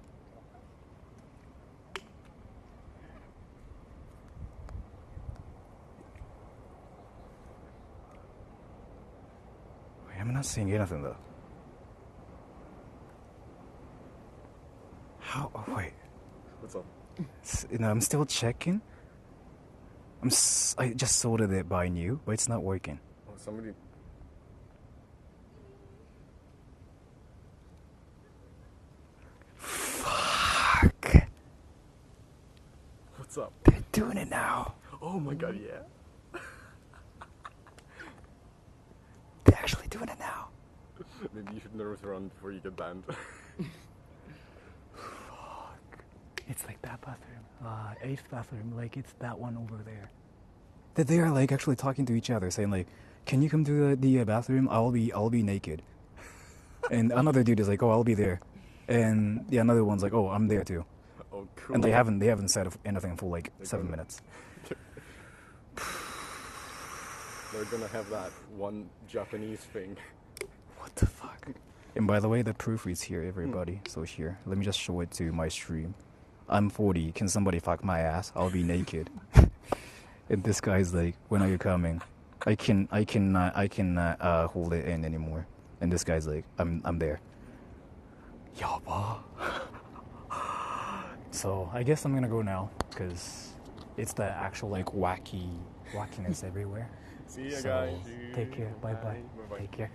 Wait, I'm not seeing anything though. How? Oh, wait. What's up? I'm still checking. I just sorted it by new, but it's not working. Oh, somebody. Fuck. What's up? They're doing it now. Oh my god, yeah. They're actually doing it now. Maybe you should never run before you get banned. Fuck. It's like that bathroom. Eighth bathroom. Like it's that one over there. That they are like actually talking to each other, saying like, "Can you come to the bathroom? I'll be naked." And another dude is like, "Oh, I'll be there," and the another one's like, "Oh, I'm there too." Oh, cool. And they haven't said anything for like 7 minutes. They're gonna have that one Japanese thing. What the fuck? And by the way, the proof is here, everybody. So here, let me just show it to my stream. I'm 40. Can somebody fuck my ass? I'll be naked. And this guy's like, when are you coming? I cannot hold it in anymore. And this guy's like, I'm there. Yaba. So I guess I'm gonna go now because it's the actual like wackiness everywhere. See ya, So, guys. take care. Bye. Bye-bye. Take care.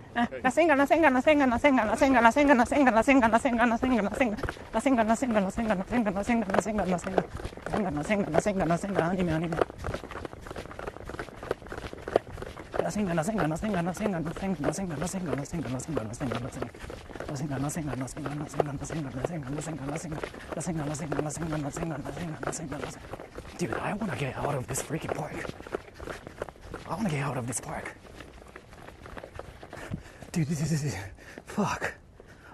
Dude, I want to get out of this freaking park. I want to get out of this park. Dude, fuck.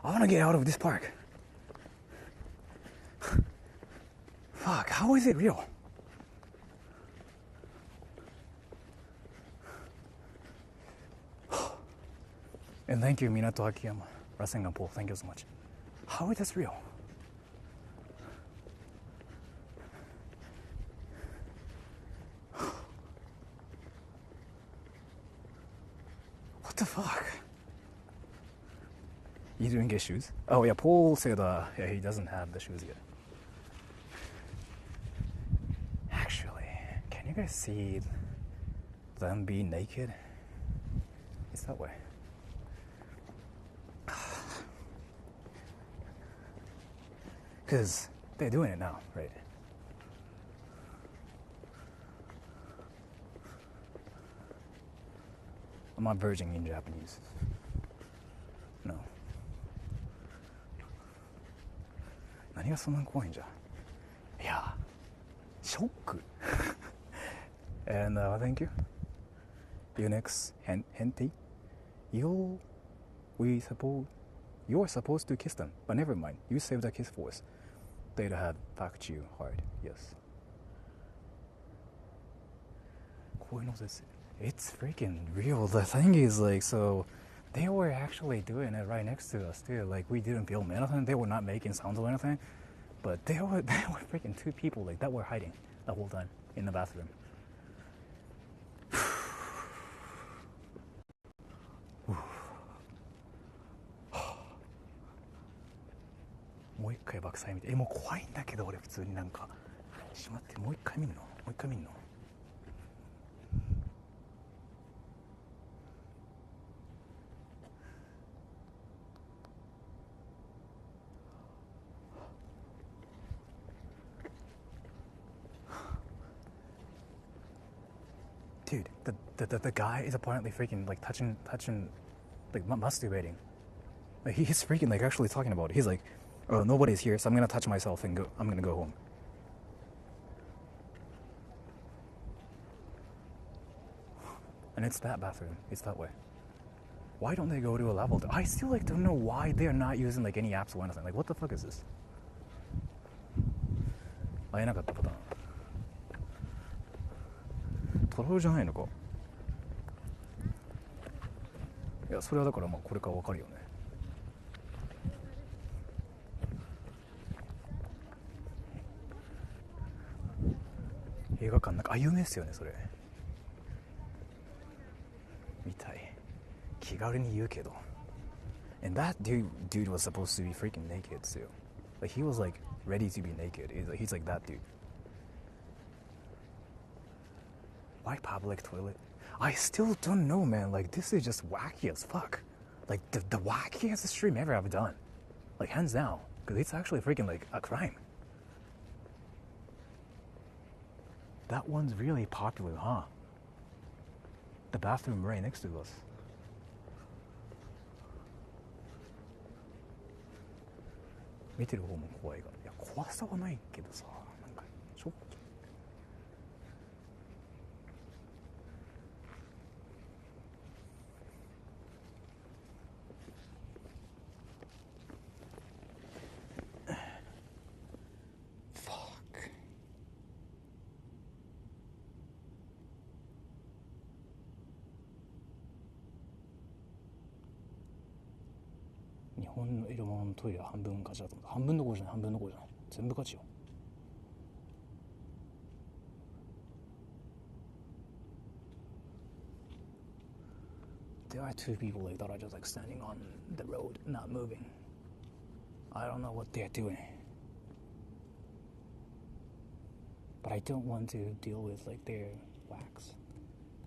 I want to get out of this park. Fuck, how is it real? And thank you, Minato Akiyama, Rasengan Pool. Thank you so much. How is this real? What the fuck? You didn't get shoes? Oh yeah, Paul said yeah, he doesn't have the shoes yet. Actually, can you guys see them be naked? It's that way. Because they're doing it now, right? I'm not verging in Japanese. No. 何がそんなに怖いんじゃ。いや、ショック。And thank you. Your next hentai. You're supposed to kiss them, but never mind. You saved the kiss for us. They'd have fucked you hard. Yes. こういうのです。It's freaking real. The thing is, like, so they were actually doing it right next to us too. Like, we didn't film anything. They were not making sounds or anything, but they were freaking two people like that were hiding the whole time in the bathroom. もう一回爆災見て、もう怖いんだけど俺普通になんかしまって、もう一回見んの。Dude, the guy is apparently freaking like touching like masturbating. Like he's freaking like actually talking about it. He's like, oh, nobody's here, so I'm gonna touch myself and I'm gonna go home. And it's that bathroom. It's that way. Why don't they go to a level? I still like don't know why they're not using like any apps or anything. Like what the fuck is this? 会えなかったパターン。トラブルじゃないのか。いや、それはだからまあこれから分かるよね。映画館なんか有名ですよねそれ。みたい。気軽に言うけど。And that dude was supposed to be freaking naked too. Like he was like ready to be naked. He's like that dude. Why public toilet? I still don't know, man. Like this is just wacky as fuck. Like the wackiest stream ever I've done. Like hands down. Because it's actually freaking like a crime. That one's really popular, huh? The bathroom right next to us. 見てる方も怖いが、いや怖さはないけどさ、なんかショック。日本の色物のトイレは半分ガチだと思った。半分どころじゃない。全部ガチよ。There are two people like that are just like standing on the road, not moving. I don't know what they're doing. But I don't want to deal with like their wax.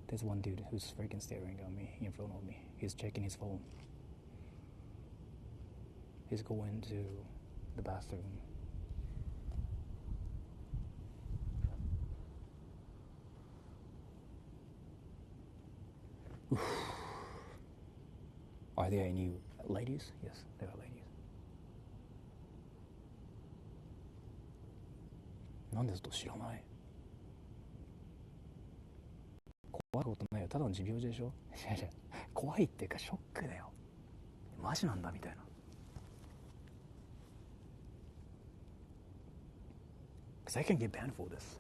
There's one dude who's freaking staring at me in front of me. He's checking his phone. He's going to the bathroom. Oof. Are there any ladies? Yes, there are ladies. なんですと知らない。怖いことないよ。ただの持病でしょ。怖いっていうかショックだよ。マジなんだみたいな。Because I can get banned for this.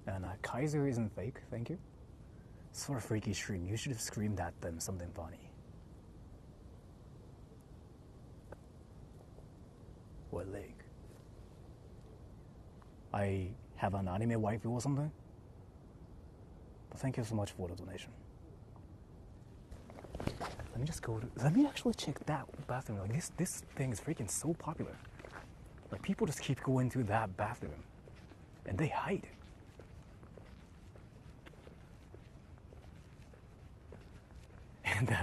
And Kaiser isn't fake, thank you. Sort of freaky stream. You should have screamed at them something funny. What leg? I have an anime waifu or something? But thank you so much for the donation. Let me actually check that bathroom. Like this thing is freaking so popular. Like people just keep going to that bathroom and they hide. And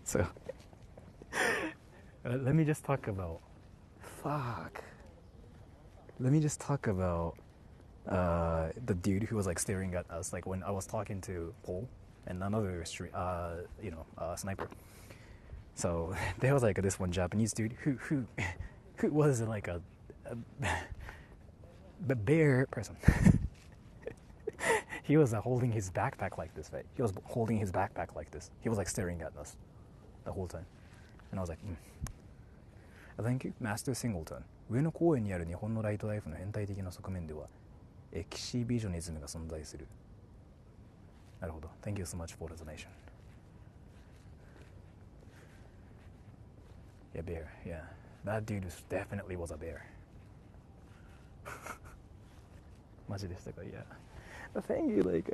so let me just talk about the dude who was like staring at us like when I was talking to Paul and another sniper. So there was like this one Japanese dude who was like a bear person. He was holding his backpack like this, right? He was holding his backpack like this. He was like staring at us the whole time. And I was like, Thank you, Master Singleton. 上野公園にある日本のライトライフの変態的な側面ではエキシビジョニズムが存在する。なるほど。Thank you so much for the donation. Yeah, bear. Yeah, that dude definitely was a bear. マジでしたか? Yeah. The thing is, like,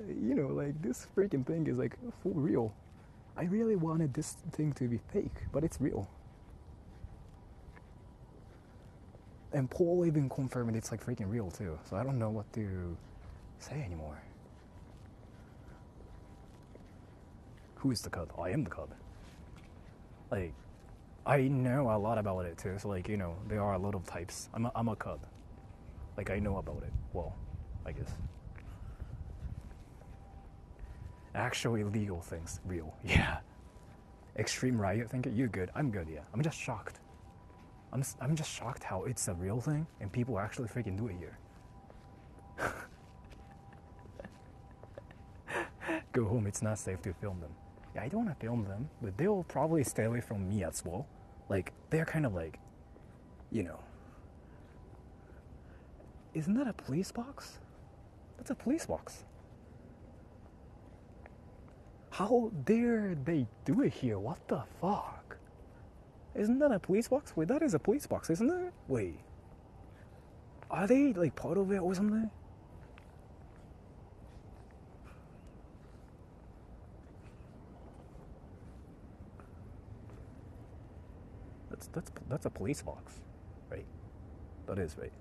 you know, like this freaking thing is like for real. I really wanted this thing to be fake, but it's real. And Paul even confirmed it's like freaking real too, so I don't know what to say anymore. Who is the cub? I am the cub. Like, I know a lot about it too, so like, you know, there are a lot of types. I'm a cub. Like, I know about it. Well, I guess. Actual illegal things, real. Yeah. Extreme riot thinking, you're good. I'm good, yeah. I'm just shocked. I'm just shocked how it's a real thing and people actually freaking do it here. Go home, it's not safe to film them. Yeah, I don't want to film them, but they'll probably stay away from me as well. Like, they're kind of like, you know. Isn't that a police box? That's a police box. How dare they do it here? What the fuck? Isn't that a police box? Wait, that is a police box, isn't it? Wait. Are they like part of it or something? That's a police box, right? That is, right?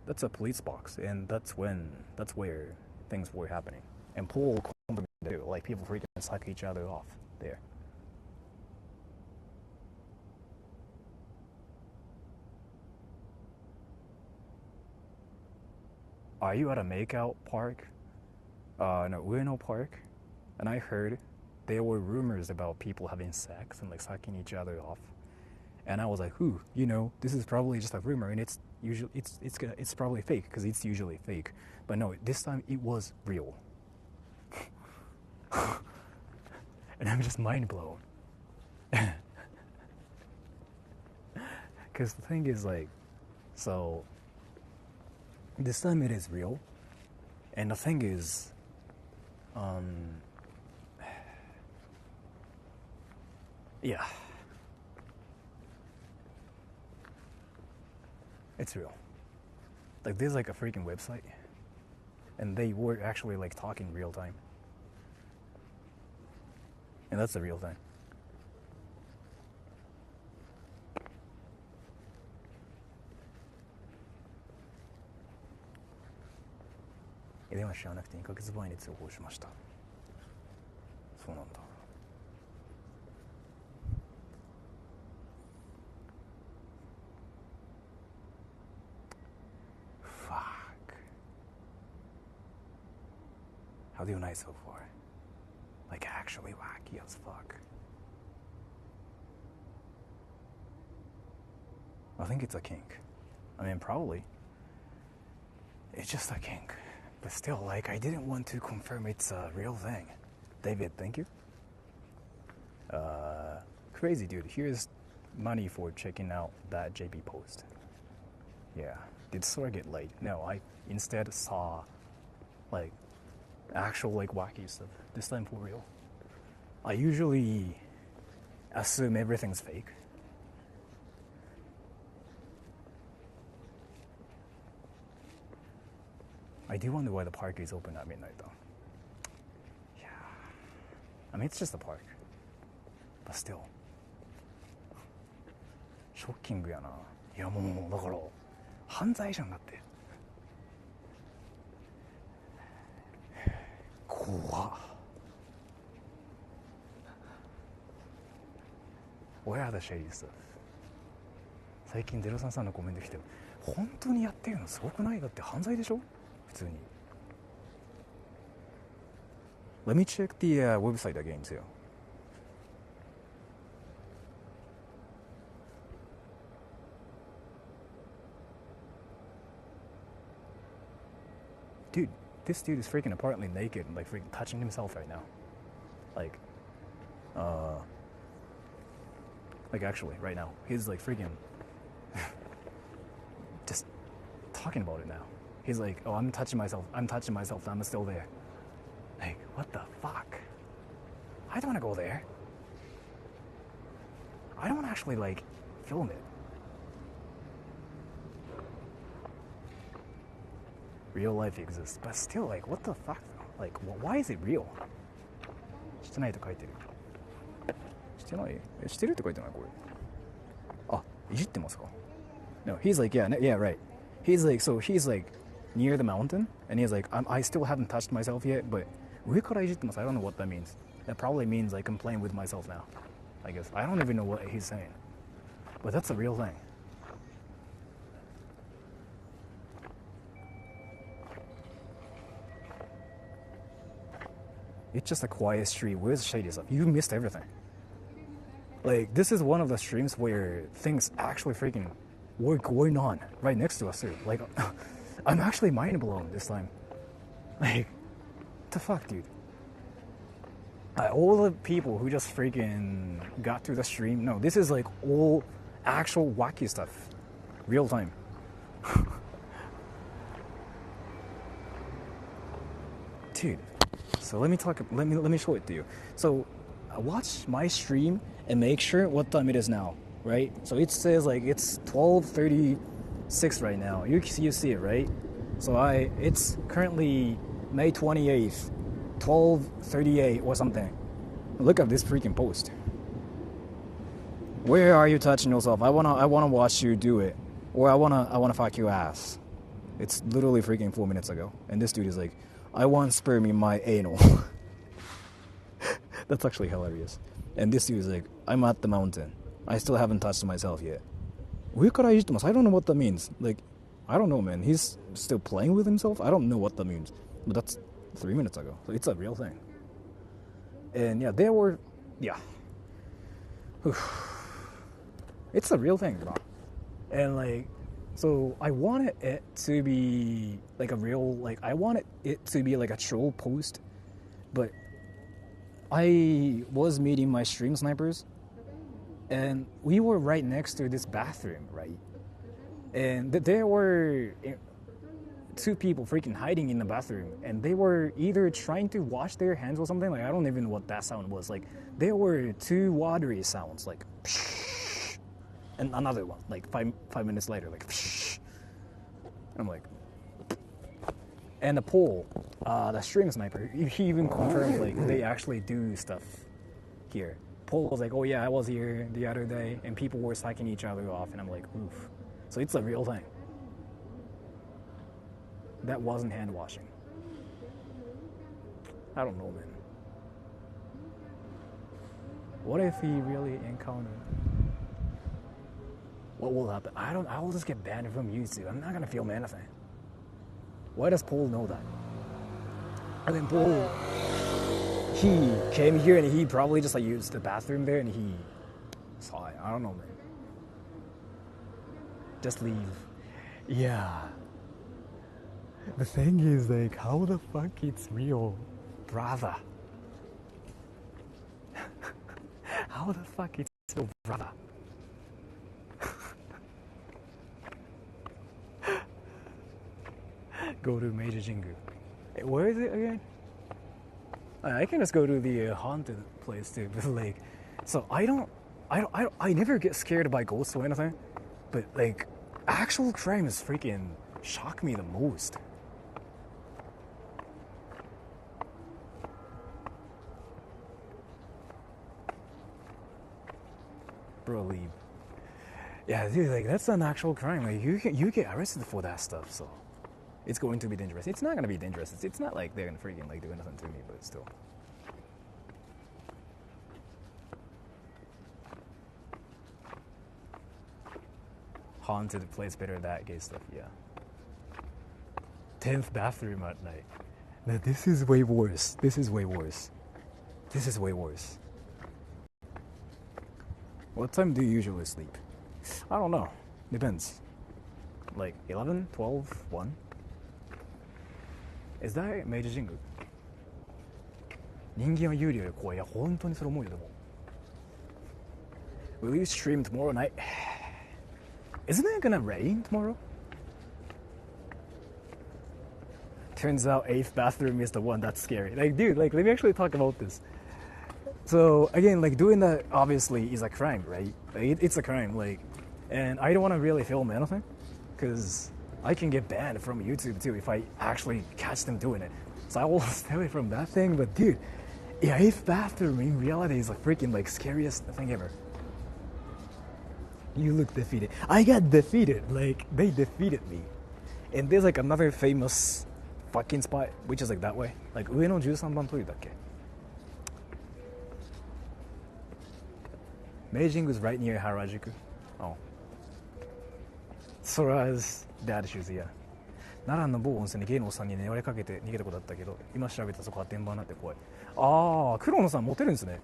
That's a police box, and that's where things were happening. And Paul, like, people freaking suck each other off there. Are you at a makeout park? No, Weno Park. And I heard there were rumors about people having sex and like sucking each other off. And I was like, "Ooh, you know, this is probably just a rumor, and it's usually it's probably fake because it's usually fake." But no, this time it was real. And I'm just mind blown. Because the thing is, like, so this time it is real, and the thing is, yeah, it's real. Like, there's like a freaking website, and they were actually like talking real time, and that's the real thing. Fuck. では知らなくて2ヶ月前に通報しました。そうなんだ。Fuck. How do you like so far? Like, actually wacky as fuck. I think it's a kink. I mean, probably. It's just a kink. But still, like, I didn't want to confirm it's a real thing. David, thank you. Crazy dude, here's money for checking out that JP post. Yeah. Did Sora get laid? No, I instead saw, like, actual, like, wacky stuff. This time for real. I usually assume everything's fake. I do wonder why the park is open at midnight, though. Yeah. I mean, it's just a park. But still. ショッキングやな。いや、もう、だから、犯罪じゃんだって。怖っ。Where are the shady stuff? 最近033のコメント来てる。本当にやってるのすごくない？だって犯罪でしょ？普通に。Let me check the website again too. Dude, this dude is freaking apparently naked and like freaking touching himself right now. Like actually right now. He's like freaking just talking about it now. He's like, oh, I'm touching myself, I'm still there. Like, what the fuck? I don't want to go there. I don't want to actually like film it. Real life exists, but still, like, what the fuck? Like, why is it real? してないと書いてる。してない？してるって書いてないこれ。あ、いじってますか? No, he's like, yeah, right. He's like, so he's like near the mountain, and he's like, I still haven't touched myself yet, but 上からいじってます. I don't know what that means. That probably means like I'm playing with myself now. I guess. I don't even know what he's saying. But that's a real thing. It's just a quiet stream. Where's Shady stuff? You missed everything. Like, this is one of the streams where things actually freaking were going on right next to us too. Like, I'm actually mind blown this time. Like, what the fuck, dude? All the people who just freaking got to the stream, no, this is like all actual wacky stuff. Real time. Dude. So let me show it to you. So watch my stream and make sure what time it is now, right? So it says like it's 12:36 right now. You see it, right? So it's currently May 28th, 12:38 or something. Look at this freaking post. Where are you touching yourself? I wanna watch you do it, or I wanna fuck your ass. It's literally freaking 4 minutes ago, and this dude is like, I want sperm in my anal. That's actually hilarious. And this dude is like, I'm at the mountain. I still haven't touched myself yet. I don't know what that means. Like, I don't know, man. He's still playing with himself? I don't know what that means. But that's 3 minutes ago. So it's a real thing. And yeah, it's a real thing, bro. And like, so I wanted it to be like I wanted it to be like a troll post, but I was meeting my stream snipers, and we were right next to this bathroom, right? And there were two people freaking hiding in the bathroom, and they were either trying to wash their hands or something. Like, I don't even know what that sound was. Like, there were two watery sounds, like psh, and another one, like five minutes later, like psh. I'm like, and the Paul, the stream sniper, he even confirmed like they actually do stuff here. Paul was like, oh yeah, I was here the other day, and people were sucking each other off, and I'm like, oof. So it's a real thing. That wasn't hand washing. I don't know, man. What if he really encountered? What will happen? I will just get banned from YouTube. I'm not gonna film anything. Why does Paul know that? And then Paul, he came here and he probably just like used the bathroom there and he saw it. I don't know, man. Just leave. Yeah. The thing is, like, how the fuck it's real, brother? How the fuck it's real, brother? Go to Major Jingu. Where is it again? I can just go to the haunted place too, but like, so I never get scared by ghosts or anything, but like, actual crimes freaking shock me the most. Bro, leave. Yeah, dude, like, that's an actual crime. Like, you get arrested for that stuff, so it's going to be dangerous. It's not gonna be dangerous. It's not like they're gonna freaking like do anything to me, but still. Haunted place better than that gay stuff, yeah. 10th bathroom at night. Now, this is way worse. This is way worse. This is way worse. What time do you usually sleep? I don't know. Depends. Like 11, 12, 1? Is that 明治神宮？人間は有利より怖い。いや、本当にそれ思うよ、でも。Will you stream tomorrow night? Isn't it gonna rain tomorrow? Turns out 8th bathroom is the one that's scary. Like, dude, like, let me actually talk about this. So, again, like, doing that obviously is a crime, right? Like, it's a crime, like, and I don't want to really film anything, because I can get banned from YouTube, too, if I actually catch them doing it. So I will stay away from that thing, but, dude, yeah, 8th bathroom in reality is the freaking, like, scariest thing ever. You look defeated. I got defeated, like, they defeated me. And there's, like, another famous fucking spot, which is, like, that way. Like, Weno 13番トイレだっけ? Beijing was right near Harajuku. Oh. Sora's dad shoes, yeah. 奈良の某温泉に芸能さんにね、割れかけて逃げたことあったけど、今調べたらそこは天板になって怖い。ああ、黒野さんモテるんですね。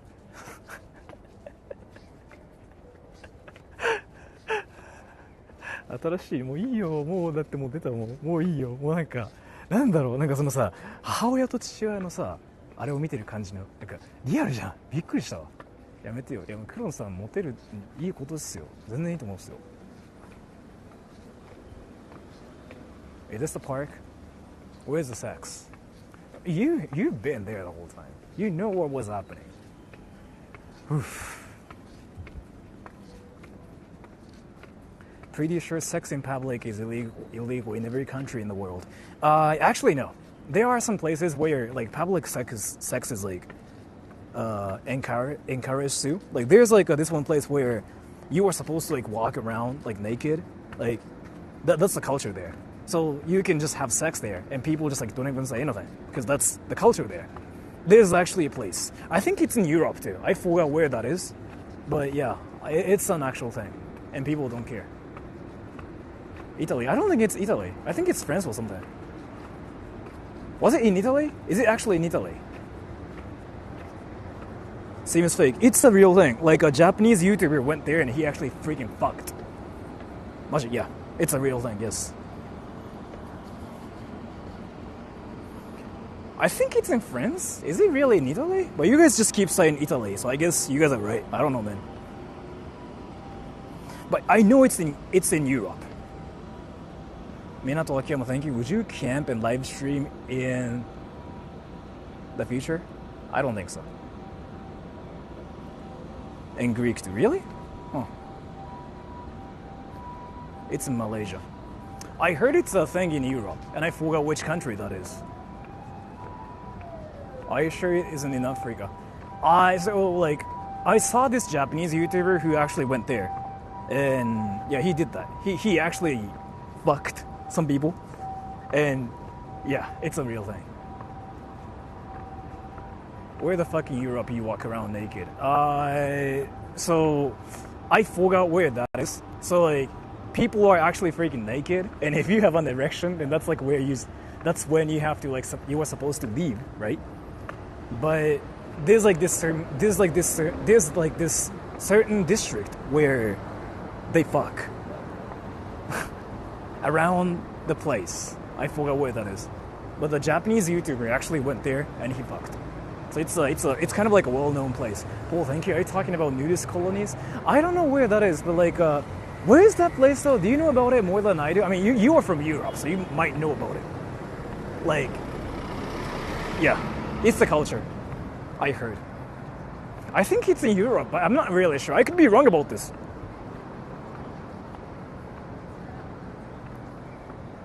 新しい、もういいよ、もうだってもう出たもん、もういいよ、もうなんか、なんだろう、なんかそのさ、母親と父親のさ、あれを見てる感じの、なんかリアルじゃん、びっくりしたわ。やめてよ、いやもう黒野さんモテるいいことですよ、全然いいと思うんですよ。Is this the park? Where's the sex? You've been there the whole time. You know what was happening. Oof. Pretty sure sex in public is illegal in every country in the world. Actually, no. There are some places where like public sex is like encouraged too. Like there's like this one place where you are supposed to like walk around like naked. Like that's the culture there. So you can just have sex there, and people just like don't even say anything because that's the culture there. There's actually a place. I think it's in Europe too. I forgot where that is, but yeah, it's an actual thing, and people don't care. Italy. I don't think it's Italy. I think it's France or something. Was it in Italy? Is it actually in Italy? Seems fake. It's a real thing. Like a Japanese YouTuber went there and he actually freaking fucked. Yeah, it's a real thing, yes. I think it's in France. Is it really in Italy? But you guys just keep saying Italy, so I guess you guys are right. I don't know, man. But I know it's in Europe. Minato Akiyama, thank you. Would you camp and live stream in the future? I don't think so. In Greek too, really? Huh. It's in Malaysia. I heard it's a thing in Europe, and I forgot which country that is. Are you sure it isn't in Africa? I saw this Japanese YouTuber who actually went there, and yeah, he did that. He actually fucked some people, and yeah, it's a real thing. Where the fuck in Europe you walk around naked? So I forgot where that is. So like, people are actually freaking naked, and if you have an erection, then that's like that's when you have to like you are supposed to leave, right? But there's this certain district where they fuck around the place. I forgot where that is, but the Japanese YouTuber actually went there and he fucked. So it's kind of like a well-known place. Paul, thank you. Are you talking about nudist colonies? I don't know where that is, but like, where is that place though? Do you know about it more than I do? I mean, you are from Europe, so you might know about it. Like, yeah, it's the culture. I heard. I think it's in Europe, but I'm not really sure. I could be wrong about this.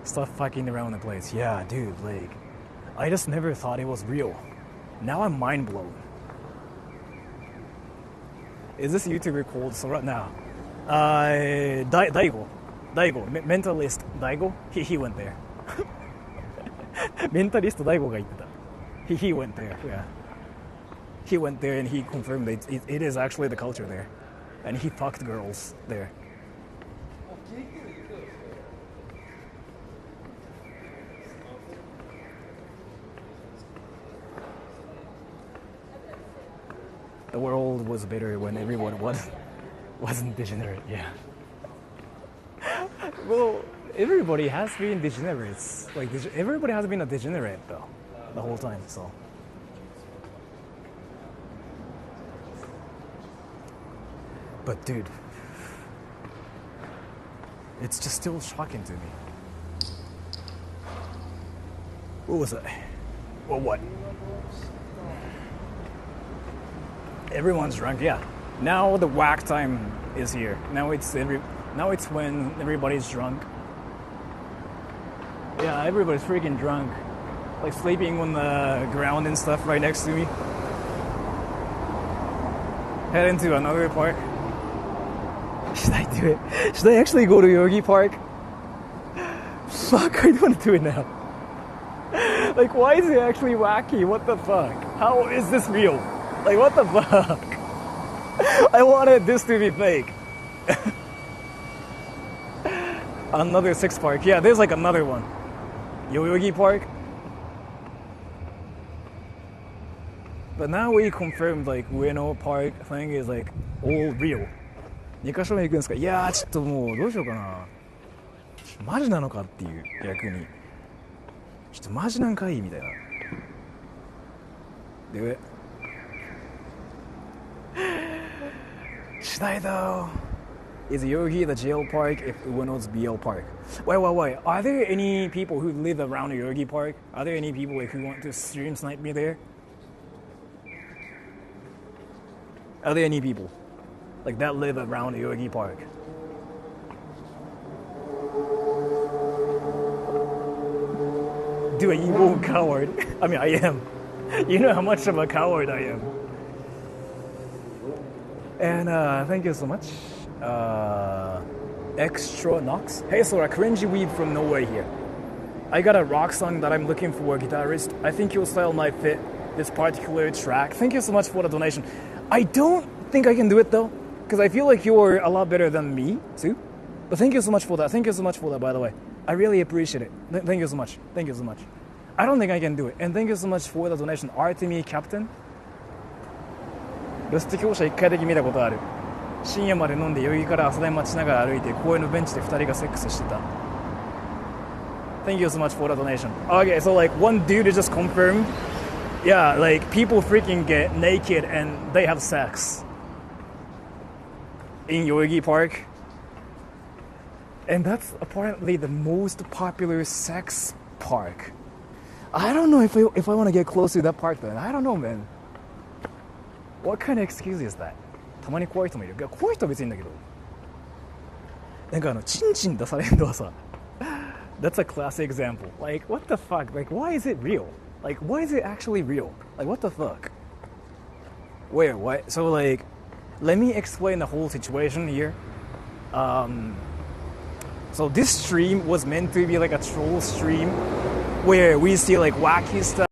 Stop fucking around the place. Yeah, dude, like, I just never thought it was real. Now I'm mind blown. Is this YouTuber called Sora? Nah. Daigo. Mentalist Daigo? He went there. Mentalist Daigo が言ってた. He went there, yeah. He went there and he confirmed it is actually the culture there. And he fucked girls there. the world was better when everyone wasn't degenerate. Yeah. Well, everybody has been degenerates. Like everybody has been a degenerate though, the whole time. So. But dude, it's just still shocking to me. What was that? Well, what? Everyone's drunk, yeah. Now the whack time is here. Now it's when everybody's drunk. Yeah, everybody's freaking drunk. Like sleeping on the ground and stuff right next to me. Head into another park. Should I do it? Should I actually go to Yoyogi Park? Fuck, I don't want to do it now. Like, why is it actually wacky? What the fuck? How is this real? Like, what the fuck? I wanted this to be fake. Another 6 park. Yeah, there's like another one. Yoyogi Park. But now we confirmed like Weno Park thing is like all real. 2カ所目行くんですか？いやーちょっともうどうしようかな。マジなのかっていう逆に。ちょっとマジなんかいいみたいな。で、should I though? Is Yoyogi the jail park if Ueno's BL park? Wait. Are there any people who live around Yoyogi Park? Are there any people who want to stream snipe me there? Are there any people like that live around Yoyogi Park? Dude, you won't coward. I mean, I am. You know how much of a coward I am. And thank you so much. Extra Nox. Hey Sora, cringy weeb from nowhere here. I got a rock song that I'm looking for a guitarist. I think your style might fit this particular track. Thank you so much for the donation. I don't think I can do it though, because I feel like you're a lot better than me too. But thank you so much for that. Thank you so much for that, by the way. I really appreciate it. Thank you so much. Thank you so much. I don't think I can do it. And thank you so much for the donation. Artemy Captain. ロスト教者1回だけ見たことある。深夜まで飲んで代々木から朝台待ちながら歩いて公園のベンチで2人がセックスしてた。Thank you so much for the donation. Okay, so like one dude is just confirmed. Yeah, like people freaking get naked and they have sex in Yoyogi Park. And that's apparently the most popular sex park. I don't know if I want to get close to that park then. I don't know, man. What kind of excuse is that? たまに怖い人もいる。怖い人は別にいいんだけど。なんかチンチン出されるのはさ、that's a classic example. Like, what the fuck? Like, why is it real? Like, why is it actually real? Like, what the fuck? Wait, what? So, like, let me explain the whole situation here. So this stream was meant to be like a troll stream where we see like wacky stuff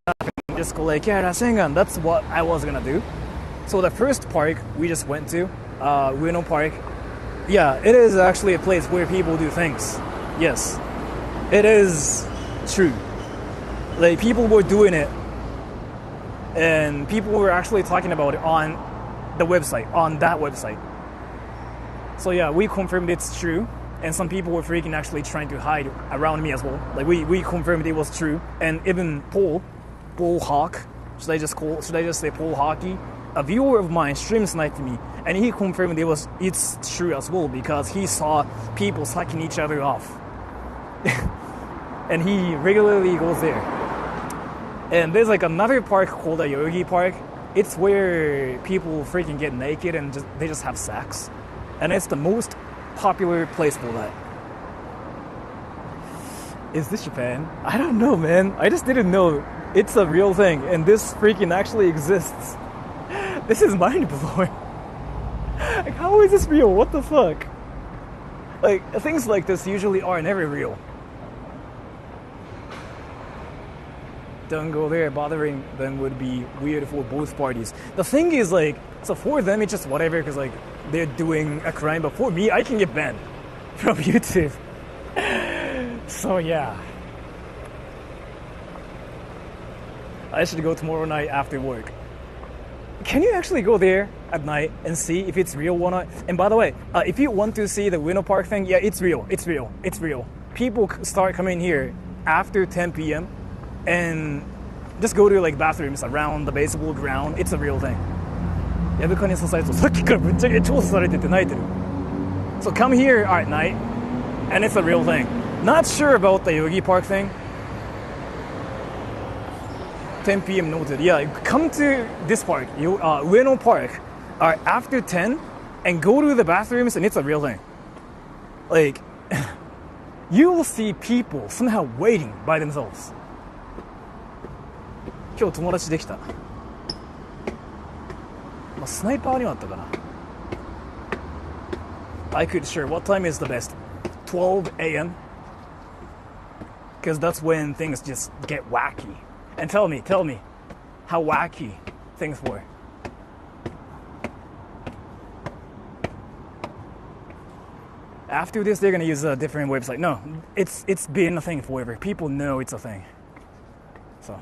and just go like, yeah, Rasengan, that's what I was gonna do. So the first park we just went to, Weno Park, yeah, it is actually a place where people do things. Yes, it is true. Like people were doing it and people were actually talking about it on the website, on that website. So yeah, we confirmed it's true. And some people were freaking actually trying to hide around me as well. Like we confirmed it was true. And even Paul Hawk, should I just say Paul Hockey? A viewer of mine stream sniped me, and he confirmed it's true as well because he saw people sucking each other off. And he regularly goes there. And there's like another park called the Yoyogi Park. It's where people freaking get naked and they just have sex. And it's the most popular place for that. Is this Japan? I don't know, man. I just didn't know it's a real thing and this freaking actually exists. This is mind-blowing. Like, how is this real? What the fuck? Like, things like this usually are never real. Don't go there. Bothering them would be weird for both parties. The thing is, like, so for them it's just whatever because like they're doing a crime, but for me I can get banned from YouTube. So yeah, I should go tomorrow night after work. can you actually go there at night and see if it's real or not? And by the way, if you want to see the Weno Park thing, yeah, it's real. It's real. It's real. People start coming here after 10 p.m. and just go to like bathrooms around the baseball ground. It's a real thing. ヤブカネソサイトさっきからぶっちゃけ調査されてて泣いてる。So come here at night, and it's a real thing. Not sure about the Yoyogi Park thing. 10 p.m. noted. Yeah, come to this park, Weno Park, after 10, and go to the bathrooms, and it's a real thing. Like, you will see people somehow waiting by themselves. 今日友達できた。まあ、スナイパーにはあったかな。I could sure. What time is the best? 12 a.m. Because that's when things just get wacky. And tell me how wacky things were. After this, they're gonna use a different website. No, it's been a thing forever. People know it's a thing. So.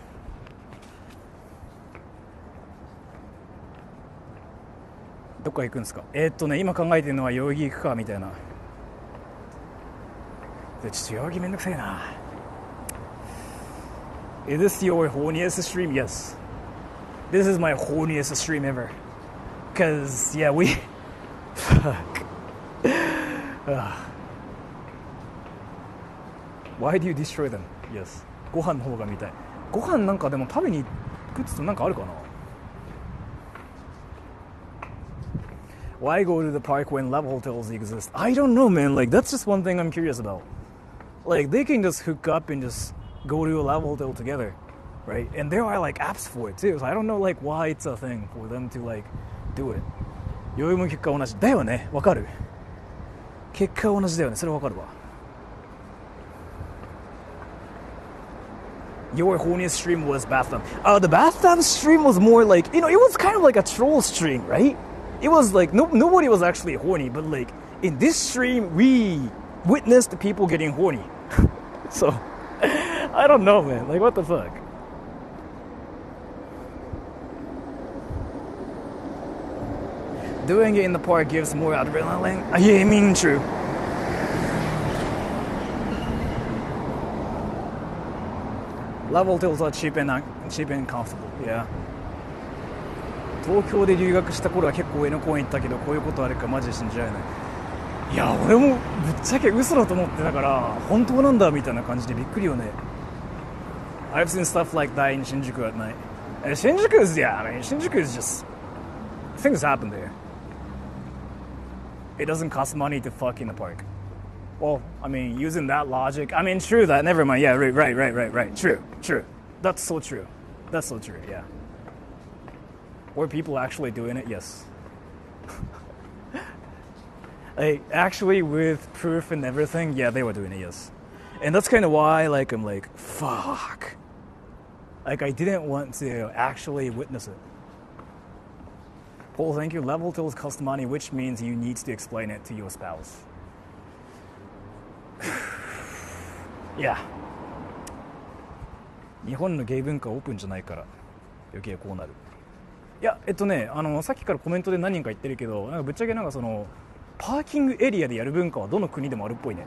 どっか行くんですか？今考えてるのは代々木行くかみたいな。でちょっと代々木めんどくさいな。Is this your horniest stream? Yes. This is my horniest stream ever. Cause yeah, we fuck. Why do you destroy them? Yes. ご飯の方が見たい。ご飯なんかでも食べに行くってなんかあるかな？Why go to the park when level hotels exist? I don't know, man. Like, that's just one thing I'm curious about. Like, they can just hook up and just go to a level hotel together, right? And there are, like, apps for it, too. So I don't know, like, why it's a thing for them to, like, do it. 余裕も結果同じ。だよね。わかる。結果同じだよね。それわかるわ。Your horniest stream was bathtub. The bathtub stream was more like, it was kind of like a troll stream, right? It was like nobody was actually horny, but like in this stream we witnessed people getting horny. So I don't know, man. Like what the fuck? Doing it in the park gives more adrenaline. Yeah, I mean true. Level hotels are cheap and comfortable. Yeah. 東京で留学した頃は結構上野公園行ったけどこういうことあるかマジで信じられない。いや俺もぶっちゃけ嘘だと思ってたから本当なんだみたいな感じでびっくりよね。I've seen stuff like that in Shinjuku at night. Shinjuku is Shinjuku is just things happen there. It doesn't cost money to fuck in the park. Well, I mean using that logic, I mean true that. Never mind. Yeah, right. True. That's so true. Yeah. Were people actually doing it? Yes. Like actually with proof and everything, yeah, they were doing it, yes. And that's kind of why like I'm like, fuck. Like I didn't want to actually witness it. Paul, thank you. Level hotels cost money, which means you need to explain it to your spouse. Yeah. 日本のゲイ文化オープンじゃないから余計こうなる。いやさっきからコメントで何人か言ってるけどなんかぶっちゃけなんかそのパーキングエリアでやる文化はどの国でもあるっぽいね。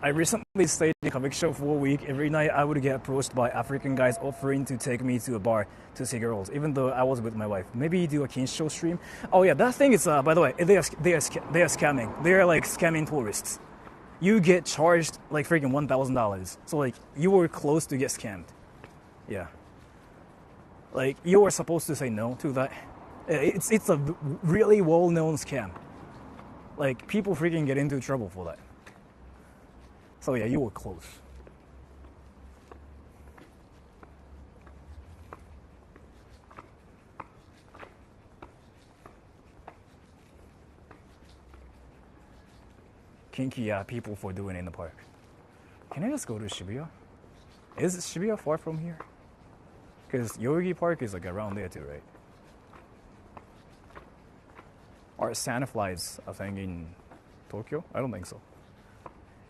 I recently stayed in Kabukicho for a week. Every night I would get approached by African guys offering to take me to a bar to see girls, even though I was with my wife. Maybe do a Kinsho stream. Oh yeah, that thing is by the way, they are scamming. They are like scamming tourists. You get charged like freaking $1,000. So like you were close to get scammed. Yeah. Like you were supposed to say no to that. It's a really well-known scam. Like people freaking get into trouble for that. So yeah, you were close. Kinky people for doing it in the park. Can I just go to Shibuya? Is Shibuya far from here? Because Yoyogi Park is like around there too, right? Are sandflies a thing in Tokyo? I don't think so.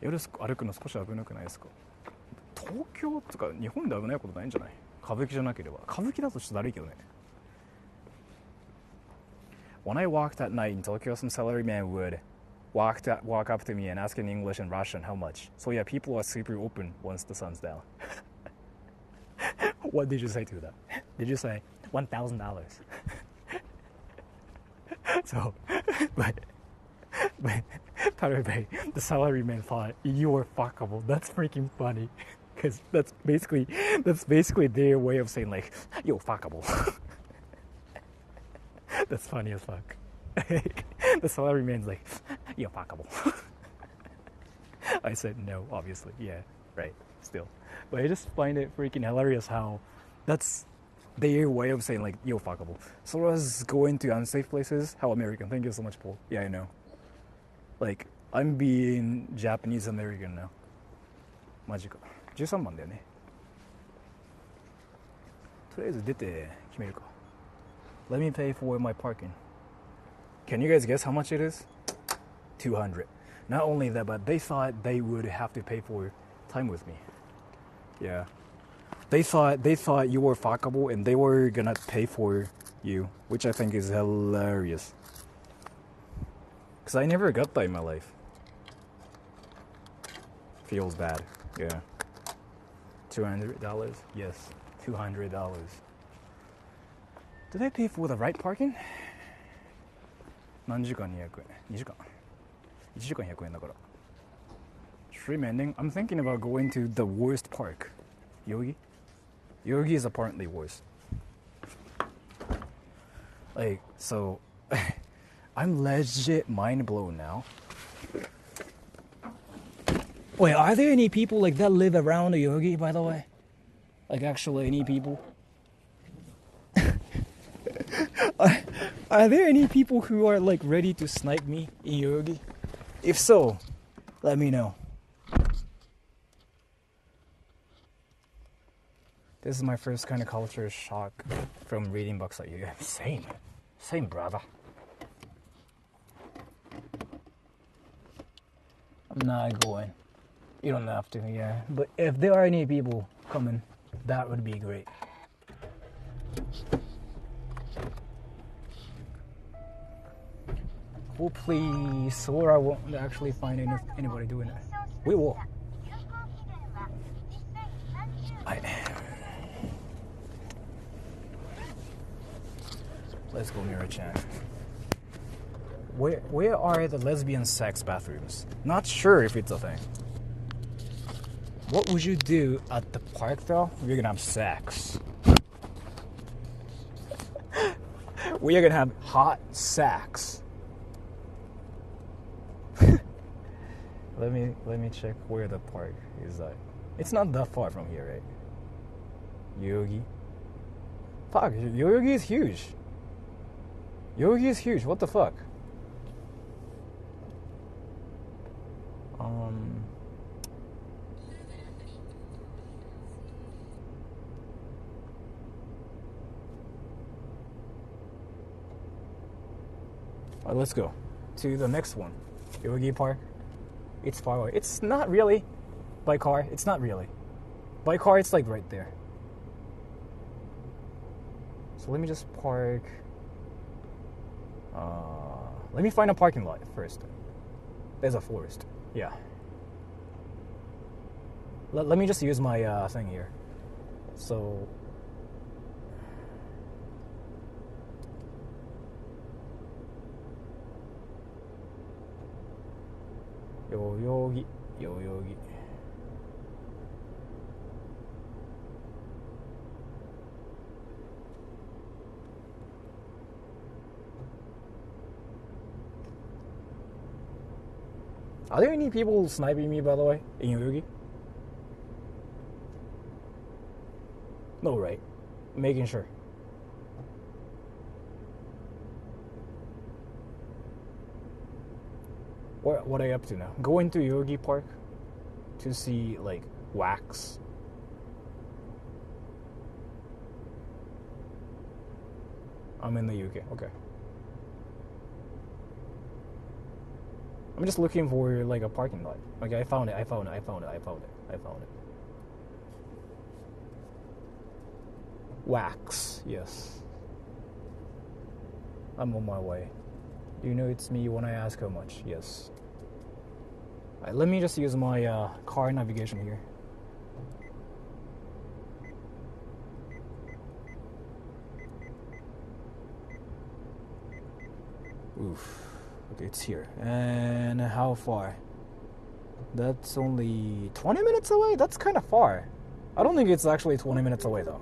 夜歩くの少し危なくないですか？東京とか日本で危ないことないんじゃない歌舞伎じゃなければ。歌舞伎だとちょっとだるいけどね。When I walked at night in Tokyo, some salaryman would walk up to me and ask in English and Russian how much. So yeah, people are super open once the sun's down. What did you say to that? Did you say $1,000? So, but the salaryman thought you were fuckable. That's freaking funny, because that's basically their way of saying like, yo, fuckable. That's funny as fuck. The salaryman's like, yo, fuckable. I said no, obviously. Yeah, right. Still, but I just find it freaking hilarious how that's their way of saying like, yo, fuckable. Sora's going to unsafe places. How American. Thank you so much, Paul. Yeah, I know. Like, I'm being Japanese American now. マジか。13番だよね。とりあえず出て決めるか。Let me pay for my parking. Can you guys guess how much it is? 200. Not only that, but they thought they would have to pay for time with me. Yeah. They thought you were fuckable and they were gonna pay for you, which I think is hilarious. Because I never got that in my life. Feels bad. Yeah. $200? Yes. $200. Did I pay for the right parking? 何時間200円 ?2 時間 ?1 時間100円だから。Stream ending? I'm thinking about going to the worst park. Yogi? Yogi is apparently worse. Like, so... I'm legit mind blown now. Wait, are there any people like that live around the Yogi, by the way? Like, actually, any people? Are there any people who are like ready to snipe me in Yogi? If so, let me know. This is my first kind of culture shock from reading books like you. Same, brother. I'm not going. You don't have to, yeah. But if there are any people coming, that would be great. Hopefully Sora won't actually find anybody doing it. We will. Let's go Mira-chan. Where are the lesbian sex bathrooms? Not sure if it's a thing. What would you do at the park though? We're gonna have sex. We are gonna have hot sex. Let me check where the park is at. It's not that far from here, right? Yogi. Fuck, Yogi is huge. Yogi is huge. What the fuck? Alright, let's go to the next one. Yogi Park. It's far away. It's not really. By car, it's not really. By car, it's like right there. So let me just park. Let me find a parking lot first. There's a forest. Yeah. Let me just use my thing here. So. Yoyogi. Are there any people sniping me, by the way, in Yoyogi? No, right? Making sure. What are you up to now? Going to Yogi Park to see, like, wax. I'm in the UK. Okay. I'm just looking for, like, a parking lot. Okay, I found it. wax. Yes. I'm on my way. Do you know it's me when I ask how much? Yes. Alright, let me just use my car navigation here. Oof. Okay, it's here. And how far? That's only 20 minutes away? That's kind of far. I don't think it's actually 20 minutes away though.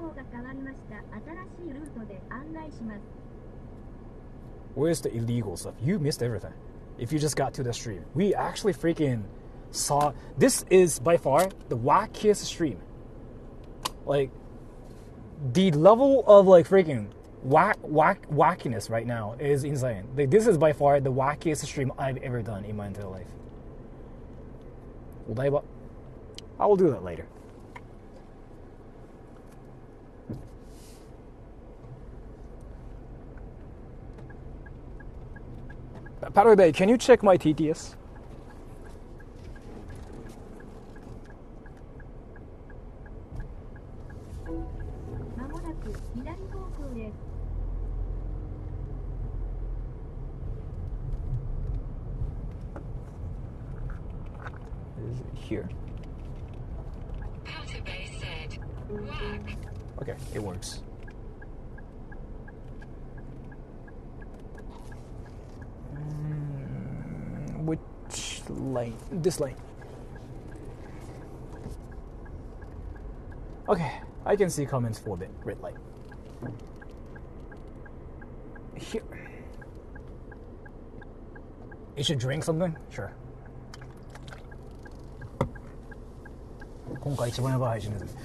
Where's the illegal stuff? You missed everything. If you just got to the stream. We actually freaking saw... This is by far the wackiest stream. Like, the level of like freaking wackiness right now is insane. Like, this is by far the wackiest stream I've ever done in my entire life. Odaiba. I will do that later. Paddle Bay, can you check my TTS? Is it here? Paddle Bay said, whack. Okay, it works. Which lane? This lane. Okay, I can see comments for the red light. Here. You should drink something? Sure. 今回一番やばい配信です。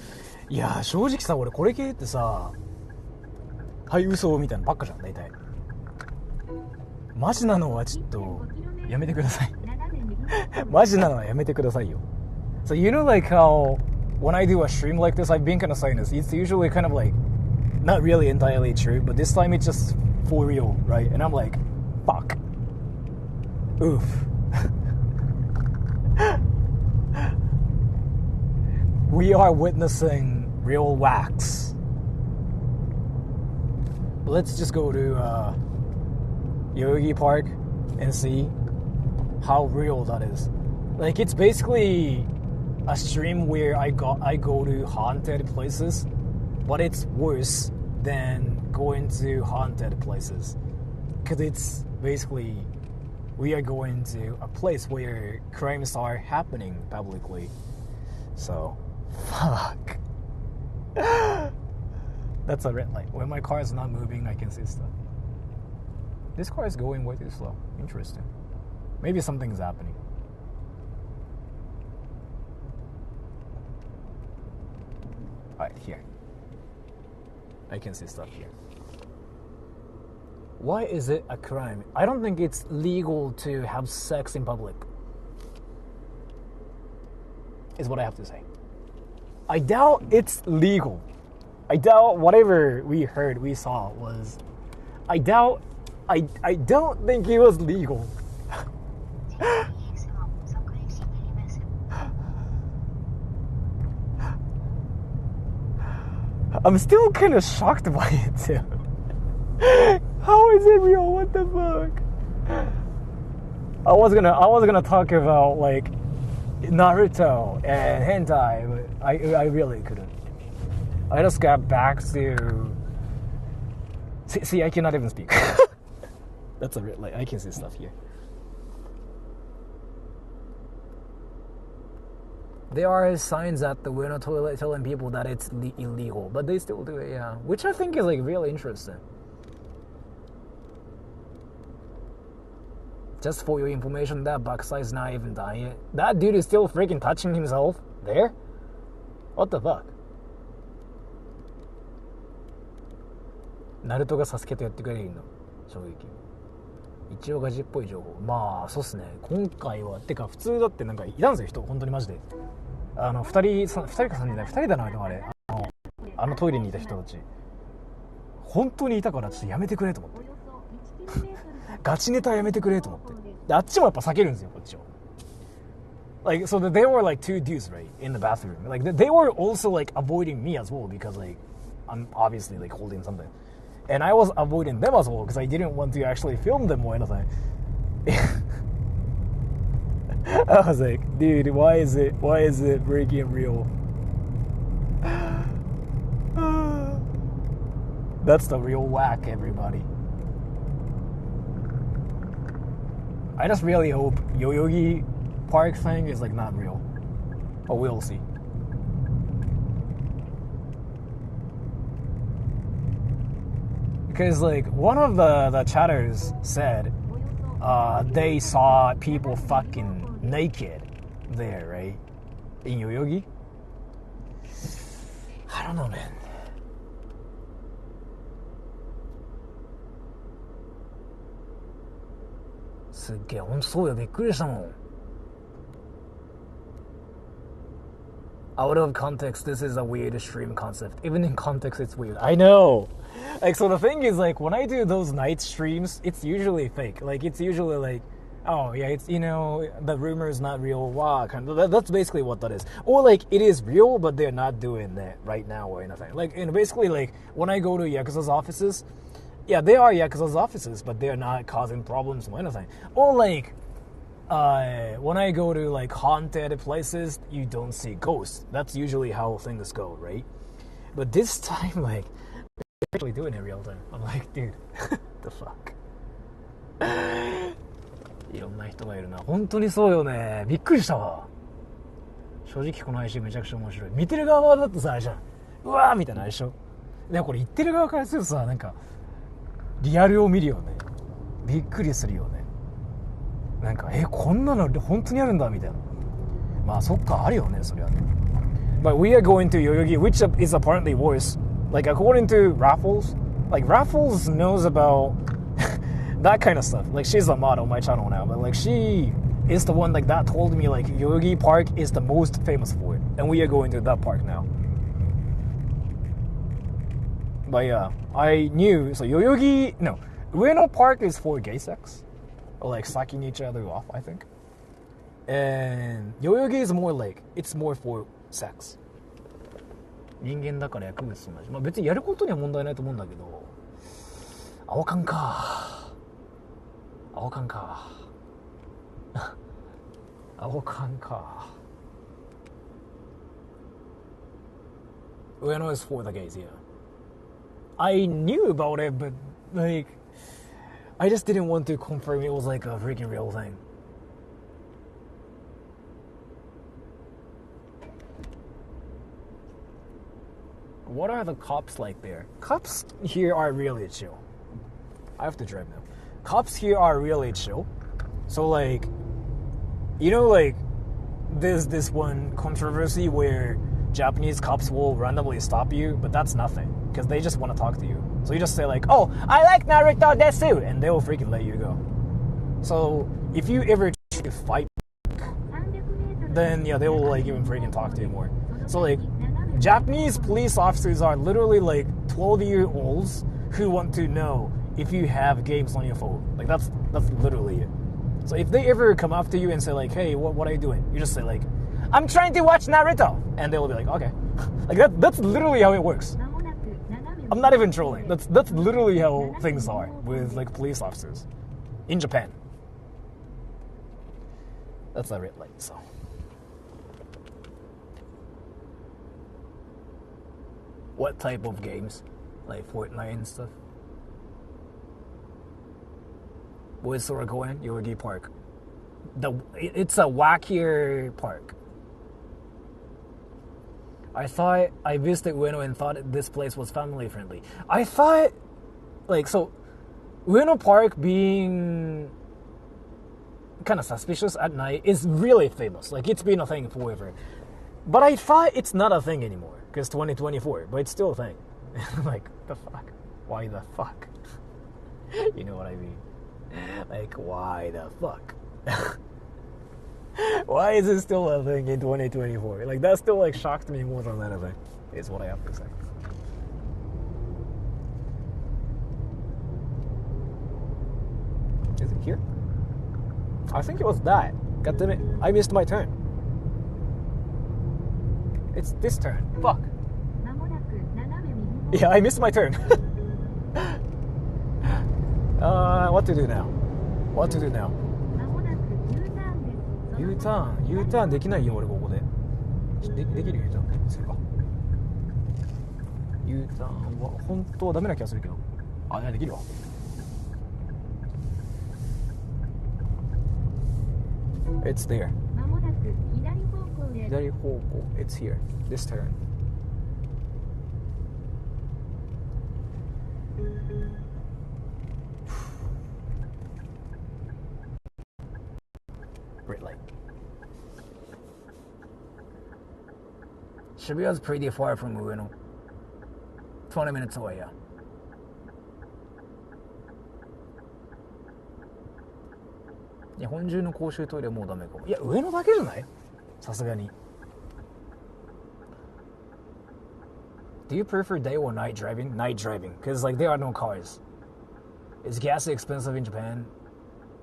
いやー、正直さ、俺これ系ってさ、はい、嘘みたいなのばっかじゃん、大体。マジなのはちょっとやめてください。マジなのはやめてくださいよ。So you know like how when I do a stream like this, I've been kind of saying this. It's usually kind of like not really entirely true, but this time it's just for real, right? And I'm like, fuck. Oof. We are witnessing real wax. Let's just go to Yoyogi Park and see how real that is. Like, it's basically a stream where I go to haunted places, but it's worse than going to haunted places, because it's basically we are going to a place where crimes are happening publicly. So, fuck. That's a red light. When my car is not moving, I can see stuff. This car is going way too slow. Interesting. Maybe something's happening. Alright, here. I can see stuff here. Why is it a crime? I don't think it's legal to have sex in public. Is what I have to say. I doubt it's legal. I doubt whatever we heard, we saw was... I don't think it was legal. I'm still kind of shocked by it too. How is it real? What the fuck? I was gonna talk about like Naruto and hentai, but I really couldn't. I just got back to. See, I cannot even speak. That's a bit like I can see stuff here. There are signs at the Weno toilet telling people that it's illegal, but they still do it, yeah. Which I think is like really interesting. Just for your information, that backside is not even done yet. That dude is still freaking touching himself there? What the fuck? ナルトがサスケとやってくれるの衝撃。一応ガジっぽい情報。まあそうっすね。今回はてか普通だってなんかいたんですよ人本当にマジで。2人か3人だ2人だなあれあのトイレにいた人たち本当にいたからちょっとやめてくれと思ってガチネタやめてくれと思ってであっちもやっぱ避けるんですよこっちを like so that they were like two dudes right in the bathroom like they were also like avoiding me as well because like I'm obviously like holding something. And I was avoiding them as well because I didn't want to actually film them or anything. I was like, dude, why is it freaking real? That's the real whack, everybody. I just really hope Yoyogi Park thing is like not real. But we'll see. Because like one of the chatters said they saw people fucking naked there, right? In Yoyogi? I don't know, man.すっげえ、ほんとそうよ、びっくりしたもん。Out of context, this is a weird stream concept. Even in context, it's weird. I know! Like, so the thing is, like, when I do those night streams, it's usually fake. Like, it's usually like, oh, yeah, it's, you know, the rumor is not real. Wow, kind of, that's basically what that is. Or, like, it is real, but they're not doing that right now or anything. Like, and basically, like, when I go to Yakuza's offices, yeah, they are Yakuza's offices, but they're not causing problems or anything. Or, like, when I go to, like, haunted places, you don't see ghosts. That's usually how things go, right? But this time, like, they're actually doing it real time. I'm like, dude, the fuck? いろんな人がいるな。本当にそうよね。びっくりしたわ。正直この配信めちゃくちゃ面白い。見てる側だとさ、あれじゃん。うわーみたいなあれでしょ。でもこれ言ってる側からするとさ、なんか、リアルを見るよね。びっくりするよね。なんか、こんなの本当にあるんだみたいな。まあそっか、あるよね、それはね。But we are going to Yoyogi, which is apparently worse. Like, according to Raffles, like, Raffles knows about that kind of stuff. Like, she's a mod on my channel now, but, like, she is the one, like, that told me, like, Yoyogi Park is the most famous for it. And we are going to that park now. But, yeah, I knew, so Yoyogi, no, Weno Park is for gay sex. Or, like, sucking each other off, I think. And Yoyogi is more, like, it's more for sex. 人間だから薬物と同じ。まあ別にやることには問題ないと思うんだけど、青缶か。青缶か。青缶か。Weno is for the gays, yeah. I knew about it, but like, I just didn't want to confirm it was like a freaking real thing. What are the cops like there? Cops here are really chill. I have to drive now. Cops here are really chill. So like, you know, like, there's this one controversy where Japanese cops will randomly stop you, but that's nothing, because they just want to talk to you. So you just say like, oh, I like Naruto desu, and they will freaking let you go. So if you ever try to fight, then yeah, they will like even freaking talk to you more. So like, Japanese police officers are literally like 12-year-olds who want to know if you have games on your phone. Like that's literally it. So if they ever come up to you and say like, hey, what are you doing? You just say like, I'm trying to watch Naruto, and they'll be like, okay. Like that's literally how it works. I'm not even trolling. That's literally how things are with like police officers in Japan. That's a red light, so. What type of games? Like Fortnite and stuff? Where's Sora going? Yoyogi Park. It's a wackier park. I thought I visited Weno and thought this place was family friendly. I thought, like, so Weno Park being kind of suspicious at night is really famous. Like, it's been a thing forever. But I thought it's not a thing anymore. Because 2024, but it's still a thing. Like, the fuck? Why the fuck? You know what I mean? Like, why the fuck? Why is it still a thing in 2024? Like, that still, like, shocked me more than anything, is what I have to say. Is it here? I think it was that. God damn it, I missed my turn. It's this turn. Fuck. Yeah, I missed my turn. What to do now? What to do now? まもなく U ターンです。 U ターン U ターンできないよ俺ここで。できる U ターンするか。U ターンは本当はダメな気がするけど。あ、いやできるわ。It's there. まもなく左方向です。左方向。It's here. This turn. Red light. Shibuya's pretty far from Weno. 20 minutes away, yeah.日本中の公衆トイレもうダメかも。いや、上野だけじゃない？さすがに。Do you prefer day or night driving? Night driving, because like there are no cars. Is gas expensive in Japan?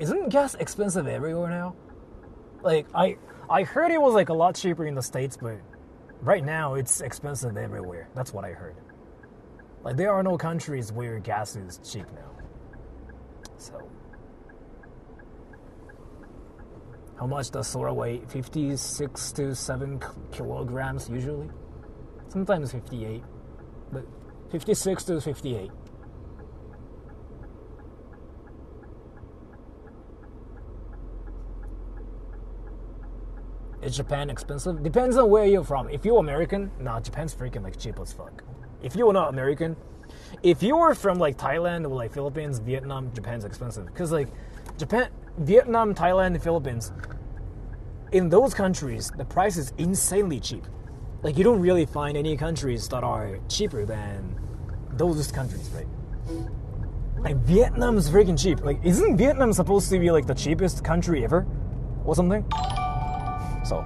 Isn't gas expensive everywhere now? Like I heard it was like a lot cheaper in the States, but right now it's expensive everywhere. That's what I heard. Like there are no countries where gas is cheap now. So how much does Sora weigh? 56 to 7 kilograms usually. Sometimes 58, but 56 to 58. Is Japan expensive? Depends on where you're from. If you're American, nah, Japan's freaking like cheap as fuck. If you're not American, if you're from like Thailand or like Philippines, Vietnam, Japan's expensive. Because like Japan, Vietnam, Thailand, Philippines, in those countries, the price is insanely cheap. Like you don't really find any countries that are cheaper than those countries, right? Like Vietnam's freaking cheap. Like isn't Vietnam supposed to be like the cheapest country ever? Or something? So.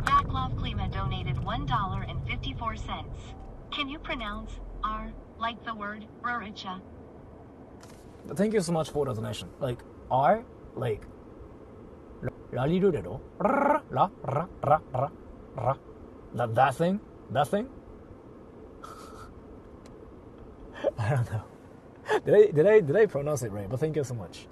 Yaklov Klima donated $1.54. Can you pronounce R like the word Ruricha? Thank you so much for the donation. Like R, like La li do la ra ra. That thing? That thing? I don't know. Did I pronounce it right? But thank you so much.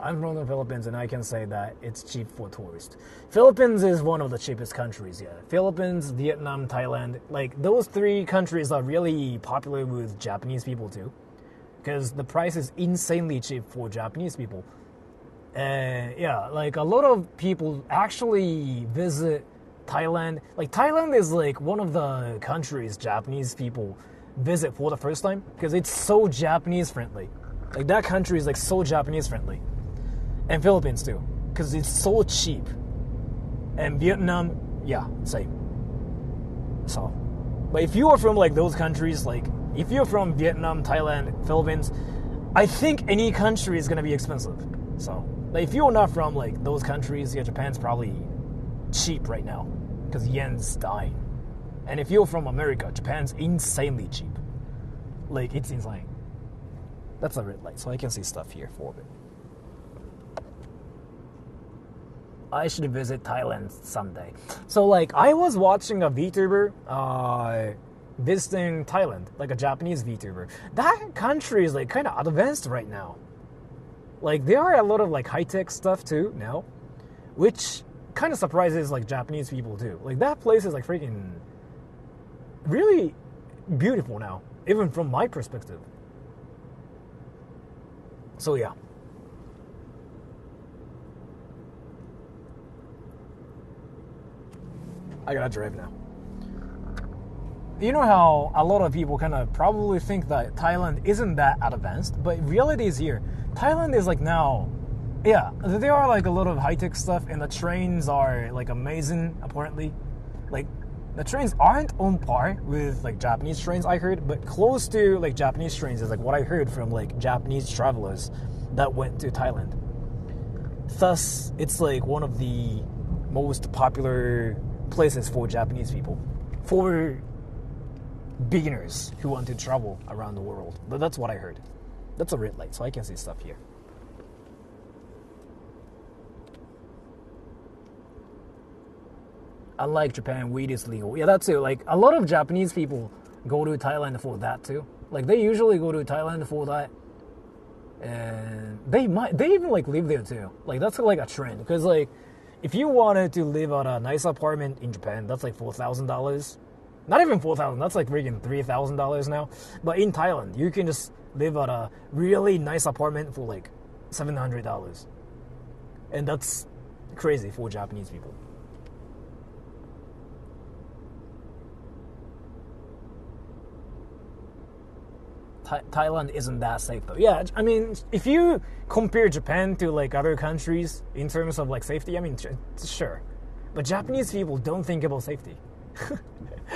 I'm from the Philippines and I can say that it's cheap for tourists. Philippines is one of the cheapest countries, yeah. Philippines, Vietnam, Thailand, like those three countries are really popular with Japanese people too. Because the price is insanely cheap for Japanese people. Yeah, like a lot of people actually visit Thailand. Like Thailand is like one of the countries Japanese people visit for the first time because it's so Japanese friendly. Like that country is like so Japanese friendly. And Philippines too, because it's so cheap. And Vietnam, yeah, same. So, but if you are from like those countries, like if you're from Vietnam, Thailand, Philippines, I think any country is gonna be expensive. So, but if you're not from like those countries, yeah, Japan's probably cheap right now because yen's dying. And if you're from America, Japan's insanely cheap. Like it's insane. That's a red light, so I can see stuff here for a bit. I should visit Thailand someday. So like I was watching a VTuber visiting Thailand, like a Japanese VTuber. That country is like kind of advanced right now. Like there are a lot of like high-tech stuff too now, which kind of surprises like Japanese people too. Like that place is like freaking really beautiful now, even from my perspective. So yeah. I gotta drive now. You know how a lot of people kind of probably think that Thailand isn't that advanced, but reality is here. Thailand is like now, yeah, there are like a lot of high-tech stuff and the trains are like amazing apparently. Like the trains aren't on par with like Japanese trains I heard, but close to like Japanese trains is like what I heard from like Japanese travelers that went to Thailand. Thus, it's like one of the most popular places for Japanese people, for beginners who want to travel around the world. But that's what I heard. That's a red light, so I can see stuff here. Unlike Japan, weed is legal. Yeah, that's it. Like a lot of Japanese people go to Thailand for that too. Like they usually go to Thailand for that, and they even like live there too. Like that's like a trend because like if you wanted to live at a nice apartment in Japan, that's like $4,000. Not even $4,000. That's like freaking $3,000 now. But in Thailand, you can just live at a really nice apartment for like $700, and that's crazy for Japanese people. Thailand isn't that safe though. Yeah, I mean, if you compare Japan to like other countries in terms of like safety, I mean, sure. But Japanese people don't think about safety.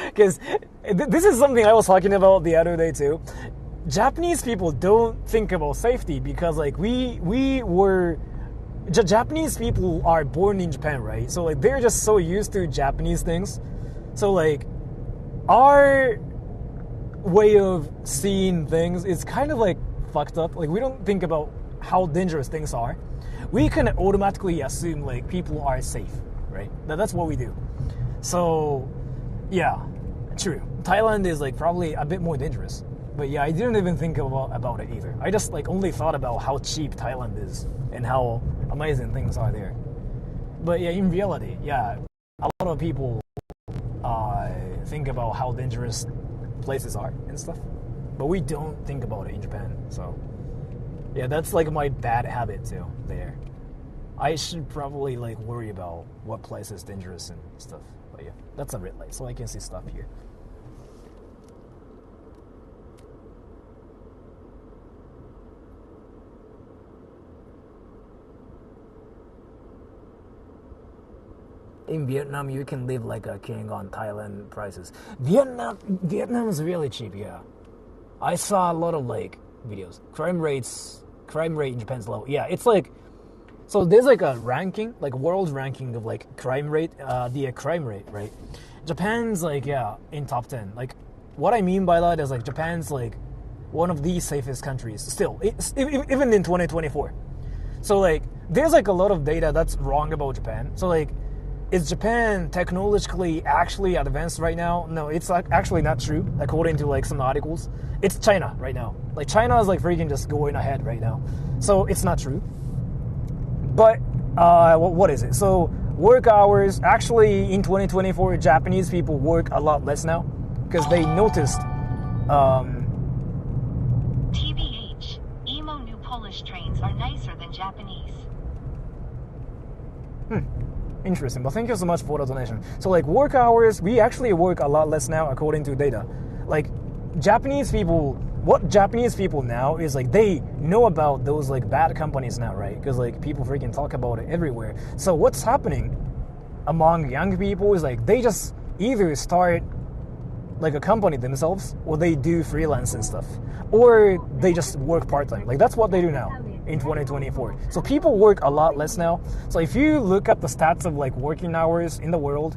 Because this is something I was talking about the other day too. Japanese people don't think about safety because like Japanese people are born in Japan, right? So like they're just so used to Japanese things. So like our way of seeing things is kind of like fucked up. Like we don't think about how dangerous things are. We can automatically assume like people are safe, right? That's what we do. So yeah, true. Thailand is like probably a bit more dangerous. But yeah, I didn't even think about it either. I just like only thought about how cheap Thailand is and how amazing things are there. But yeah, in reality, yeah, a lot of people think about how dangerous places are and stuff, but we don't think about it in Japan. So yeah, that's like my bad habit too there. I should probably like worry about what place is dangerous and stuff. But yeah, that's a red light, so I can see stuff here. In Vietnam, you can live like a king on Thailand prices. Vietnam is really cheap, yeah. I saw a lot of like videos. Crime rate in Japan's low. Yeah, it's like, so there's like a ranking, like world ranking of like crime rate, crime rate, right? Japan's like, yeah, in top 10. Like, what I mean by that is like Japan's like one of the safest countries still, even in 2024. So like, there's like a lot of data that's wrong about Japan. So like, is Japan technologically actually advanced right now? No, it's actually not true, according to like some articles. It's China right now. Like China is like freaking just going ahead right now. So it's not true. But what is it? So work hours, actually in 2024, Japanese people work a lot less now because they noticed. TBH, emo new Polish trains are nicer than Japanese. Interesting, but thank you so much for the donation. So like work hours, we actually work a lot less now according to data. Like Japanese people, what Japanese people now is like they know about those like bad companies now, right? Because like people freaking talk about it everywhere. So what's happening among young people is like they just either start like a company themselves or they do freelance and stuff. Or they just work part-time. Like that's what they do now in 2024. So people work a lot less now. So if you look at the stats of like working hours in the world,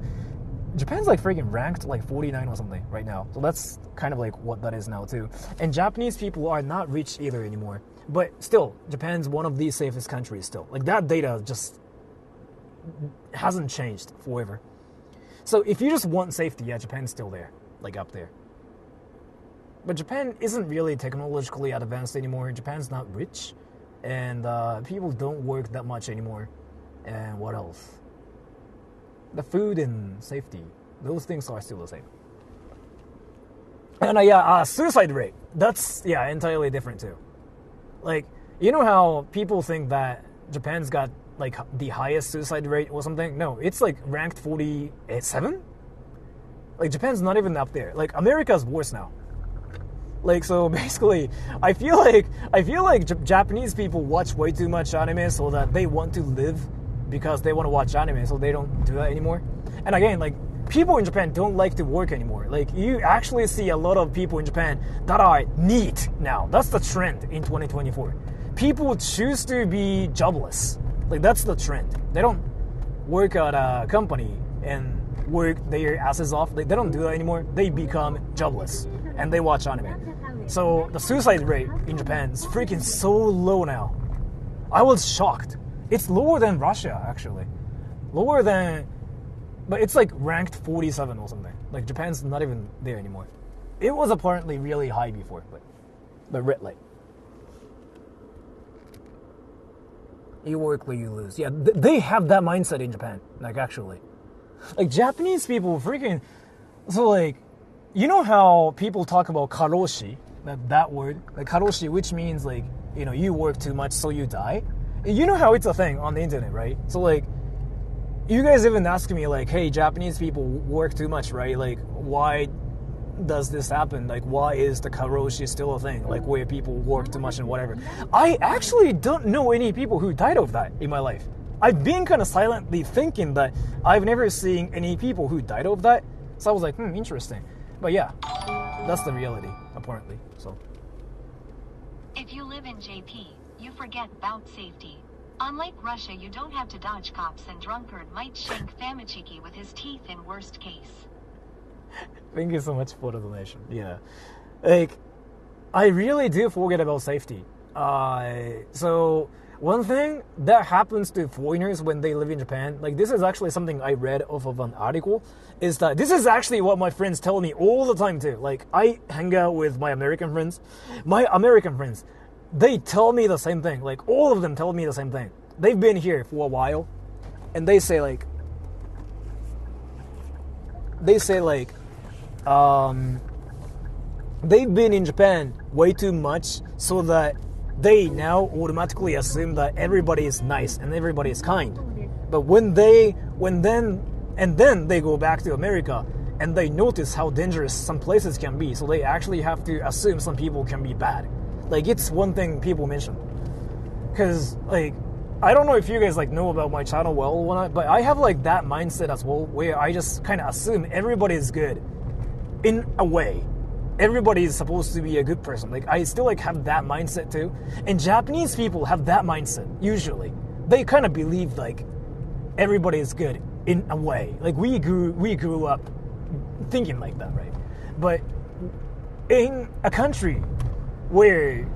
Japan's like freaking ranked like 49 or something right now. So that's kind of like what that is now too. And Japanese people are not rich either anymore. But still, Japan's one of the safest countries still. Like that data just hasn't changed forever. So if you just want safety, yeah, Japan's still there, like up there. But Japan isn't really technologically advanced anymore. Japan's not rich. And people don't work that much anymore. And what else? The food and safety, those things are still the same. And suicide rate, that's, yeah, entirely different too. Like, you know how people think that Japan's got like the highest suicide rate or something? No, it's like ranked 47? Like Japan's not even up there. Like America's worse now. Like, so basically, I feel like Japanese people watch way too much anime so that they want to live because they want to watch anime, so they don't do that anymore. And again, like, people in Japan don't like to work anymore. Like, you actually see a lot of people in Japan that are neat now. That's the trend in 2024. People choose to be jobless. Like, that's the trend. They don't work at a company and work their asses off. Like, they don't do that anymore. They become jobless and they watch anime. So the suicide rate in Japan is freaking so low now. I was shocked. It's lower than Russia, actually. Lower than But it's like ranked 47 or something. Like Japan's not even there anymore. It was apparently really high before, but red light. You work where you lose. Yeah, they have that mindset in Japan. Like actually, like Japanese people freaking. So like, you know how people talk about karoshi, that word, like karoshi, which means like, you know, you work too much so you die. You know how it's a thing on the internet, right? So like, you guys even ask me like, hey, Japanese people work too much, right? Like, why does this happen? Like, why is the karoshi still a thing? Like, where people work too much and whatever. I actually don't know any people who died of that in my life. I've been kind of silently thinking that I've never seen any people who died of that. So I was like, interesting. But yeah, that's the reality, apparently. So. If you live in JP, you forget about safety. Unlike Russia, you don't have to dodge cops, and drunkard might shank Famichiki with his teeth in worst case. Thank you so much for the donation. Yeah. Like, I really do forget about safety. So, one thing that happens to foreigners when they live in Japan, like this is actually something I read off of an article, is that this is actually what my friends tell me all the time too. Like, I hang out with my American friends. My American friends, they tell me the same thing. Like, all of them tell me the same thing. They've been here for a while, and they say like, they've been in Japan way too much, so that they now automatically assume that everybody is nice and everybody is kind. But then they go back to America and they notice how dangerous some places can be, so they actually have to assume some people can be bad. Like, it's one thing people mention. Because, like, I don't know if you guys, like, know about my channel well or not, but I have, like, that mindset as well, where I just kind of assume everybody is good. In a way. Everybody is supposed to be a good person. Like, I still, like, have that mindset, too. And Japanese people have that mindset, usually. They kind of believe, like, everybody is good, in a way. Like, we grew up thinking like that, right? But in a country where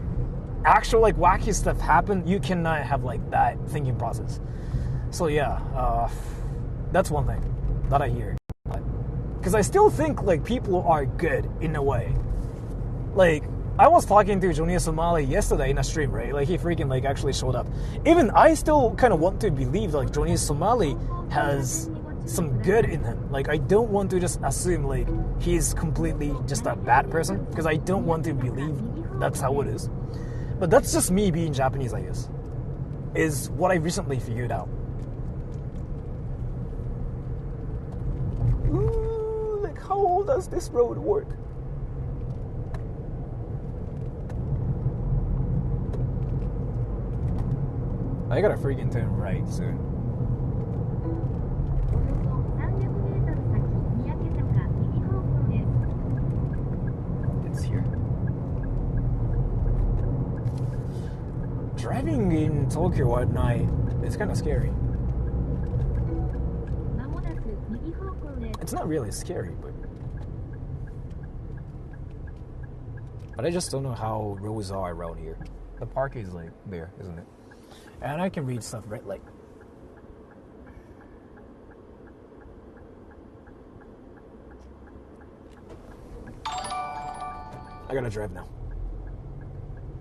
actual like wacky stuff happen, you cannot have like that thinking process. So yeah, that's one thing that I hear. Because I still think like people are good in a way. Like, I was talking to Johnny Somali yesterday in a stream, right? Like, he freaking like actually showed up. Even I still kind of want to believe like Johnny Somali has some good in him. Like, I don't want to just assume like he's completely just a bad person, because I don't want to believe that's how it is. But that's just me being Japanese, I guess, is what I recently figured out. Ooh, like, how does this road work? I gotta freaking turn right soon. It's here. Driving in Tokyo at night, it's kind of scary. It's not really scary, but I just don't know how roads are around here. The park is like there, isn't it? And I can read stuff red light. I gotta drive now.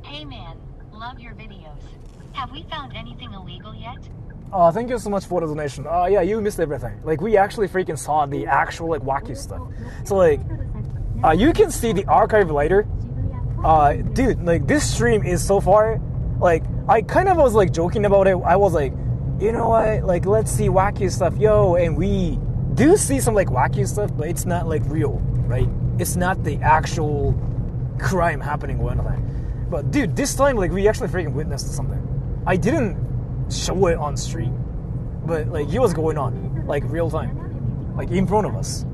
Hey man, love your videos. Have we found anything illegal yet? Thank you so much for the donation. Yeah, you missed everything. Like, we actually freaking saw the actual like wacky stuff. So like, you can see the archive later. Dude, like, this stream is so far, like, I kind of was like joking about it. I was like, you know what, like, let's see wacky stuff, yo. And we do see some like wacky stuff, but it's not like real, right? It's not the actual crime happening or anything. But dude, this time like we actually freaking witnessed something. I didn't show it on stream, but like it was going on like real time, like in front of us.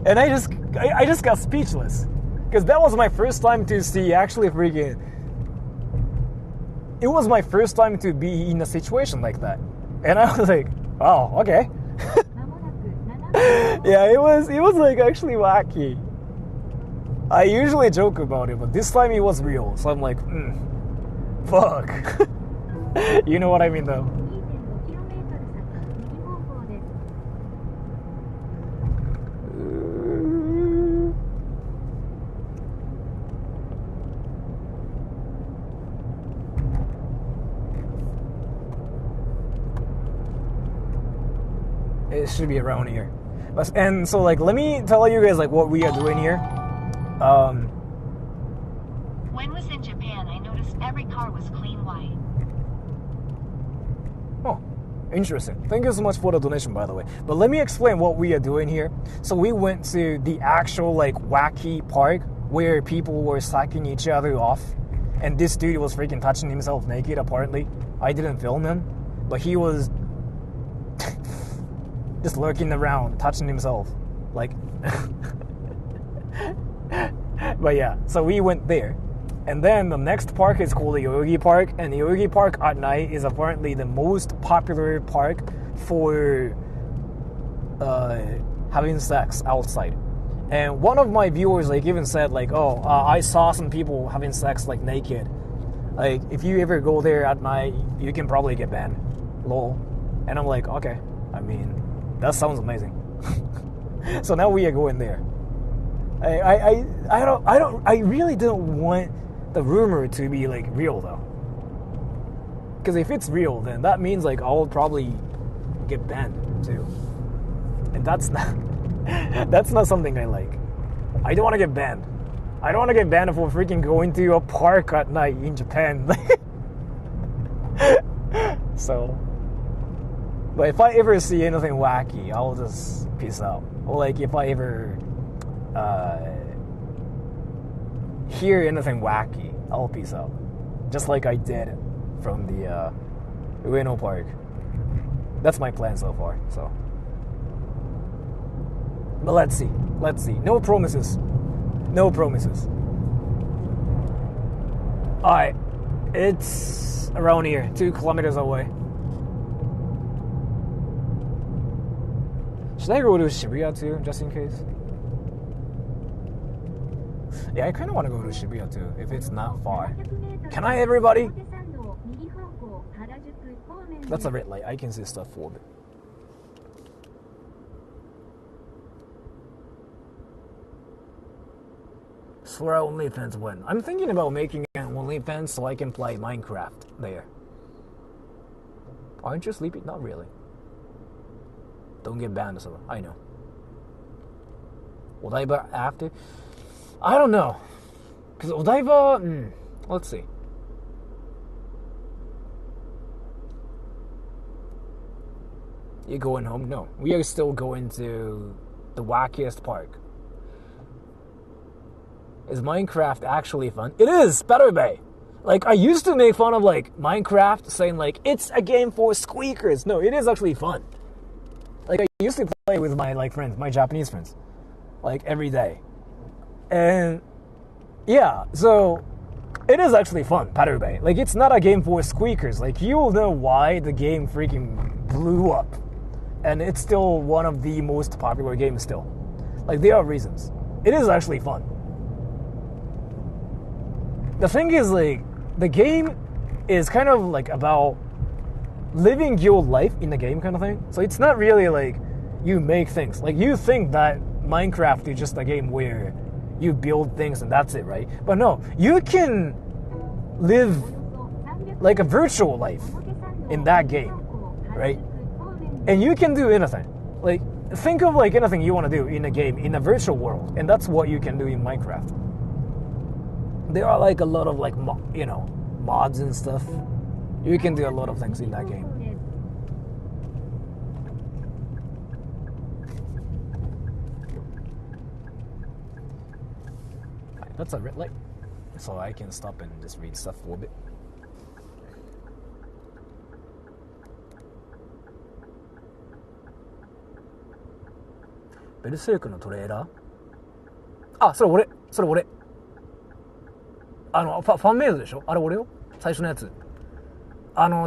And I just got speechless, because that was my first time to see actually freaking. It was my first time to be in a situation like that, and I was like, oh, okay. Yeah, it was like actually wacky. I usually joke about it, but this time it was real, so I'm like, fuck. You know what I mean, though. should be around here. And so like, let me tell you guys like what we are doing here. When was in Japan, I noticed every car was clean white. Oh, interesting. Thank you so much for the donation, by the way. But let me explain what we are doing here. So we went to the actual like wacky park where people were sucking each other off, and this dude was freaking touching himself naked. Apparently, I didn't film him, but he was just lurking around, touching himself, like. But yeah, so we went there. And then the next park is called the Yoyogi Park, and the Yoyogi Park at night is apparently the most popular park for having sex outside. And one of my viewers like even said like, oh, I saw some people having sex like naked. Like if you ever go there at night, you can probably get banned. Lol. And I'm like, okay. I mean, that sounds amazing. So now we are going there. I really don't want the rumor to be like real though, because if it's real, then that means like I'll probably get banned too, and that's not something I like. I don't want to get banned. I don't want to get banned for freaking going to a park at night in Japan. So, but if I ever see anything wacky, I'll just peace out. Or like if I ever hear anything wacky, I'll peace out. Just like I did from the Weno Park. That's my plan so far, so. But let's see. No promises. Alright. It's around here, 2 kilometers away. Should I go to Shibuya too, just in case? Yeah, I kind of want to go to Shibuya too, if it's not far. Can I, everybody? That's a red light. I can see stuff for a bit. Sora OnlyFans when? I'm thinking about making an OnlyFans so I can play Minecraft there. Aren't you sleepy? Not really. Don't get banned, Sora. I know. Odaiba after? I don't know. Because Odaiba... let's see. You going home? No. We are still going to the wackiest park. Is Minecraft actually fun? It is! Better Bay! Like, I used to make fun of, like, Minecraft, saying, like, it's a game for squeakers. No, it is actually fun. Like, I used to play with my, like, friends, my Japanese friends. Like, every day. And, yeah, so, it is actually fun, Better Bay. Like, it's not a game for squeakers. Like, you will know why the game freaking blew up. And it's still one of the most popular games still. Like, there are reasons. It is actually fun. The thing is, like, the game is kind of, like, about living your life in the game kind of thing. So it's not really, like, you make things. Like, you think that Minecraft is just a game where you build things and that's it, right? But no, you can live, like, a virtual life in that game, right? And you can do anything. Like, think of, like, anything you want to do in a game, in a virtual world. And that's what you can do in Minecraft. There are like a lot of like mods and stuff. You can do a lot of things in that game. Right, that's a red light, so I can stop and just read stuff for a bit. Berserkのトレーラー？あ、それ俺。ファンメイドでしょ？あれ俺よ？最初のやつ。で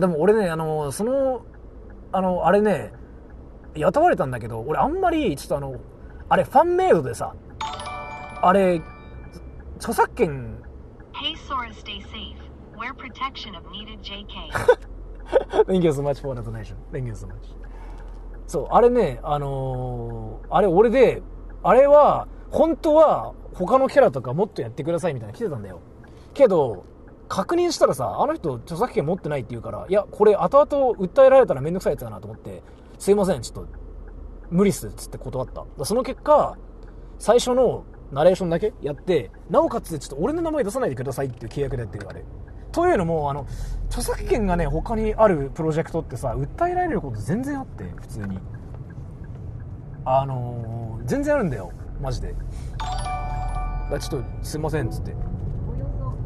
も俺ね、あれね、雇われたんだけど、俺あんまり、ちょっとあれファンメイドでさ、あれ、著作権... Hey Sora, stay safe. Wear protection of needed JK. Thank you so much for the donation. Thank you so much. そう、あれね、あれ俺で、あれは、本当は他のキャラとかもっとやってくださいみたいな来てたんだよ。けど確認したらさ、あの人著作権持ってないって言うから、いやこれ後々訴えられたらめんどくさいやつだなと思って、すいませんちょっと無理っすっつって断った。その結果、最初のナレーションだけやって、なおかつちょっと俺の名前出さないでくださいっていう契約でやってるあれ。というのも、著作権がね、他にあるプロジェクトってさ、訴えられること全然あって、普通に。全然あるんだよ、マジで。ちょっと、すいません、つって。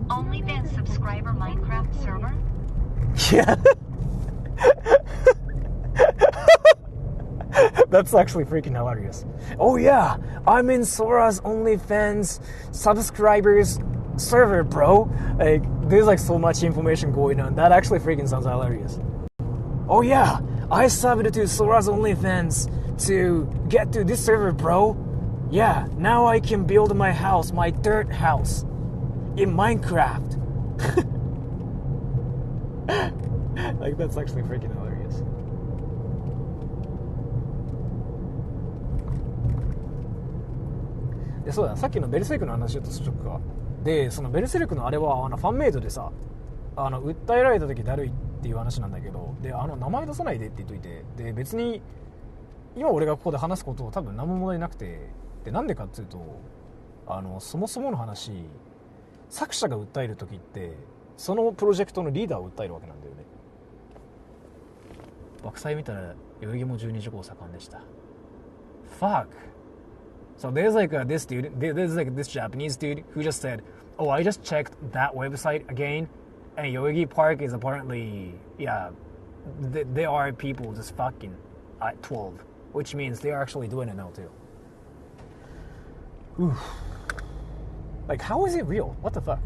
OnlyFans subscriber Minecraft server? Yeah. That's actually freaking hilarious. Oh yeah, I'm in Sora's OnlyFans subscribers server, bro. Like, there's like so much information going on. That actually freaking sounds hilarious. Oh yeah, I subbed to Sora's OnlyFans to get to this server, bro. Yeah, now I can build my house, my dirt house, in Minecraft. Like, that's actually freaking hilarious. Yeah, そうだ、さっきのベルセルクの話ちょっとしとくか。で、そのベルセルクのあれはファンメイドでさ、訴えられた時だるいっていう話なんだけど、で、名前出さないでって言っといて、で、別に今俺がここで話すこと多分何も問題なくて、で、なんでかっていうと、そもそもの話、作者が訴える時ってそのプロジェクトのリーダーを訴えるわけなんだよね。爆災見たら代々木も12時号盛んでした。 Fuck. So there's like this dude, there's like this Japanese dude who just said, oh, I just checked that website again, and Yoyogi Park is apparently, yeah, there are people just fucking at 12, which means they're actually doing it now too. Oof. Like, how is it real? What the fuck?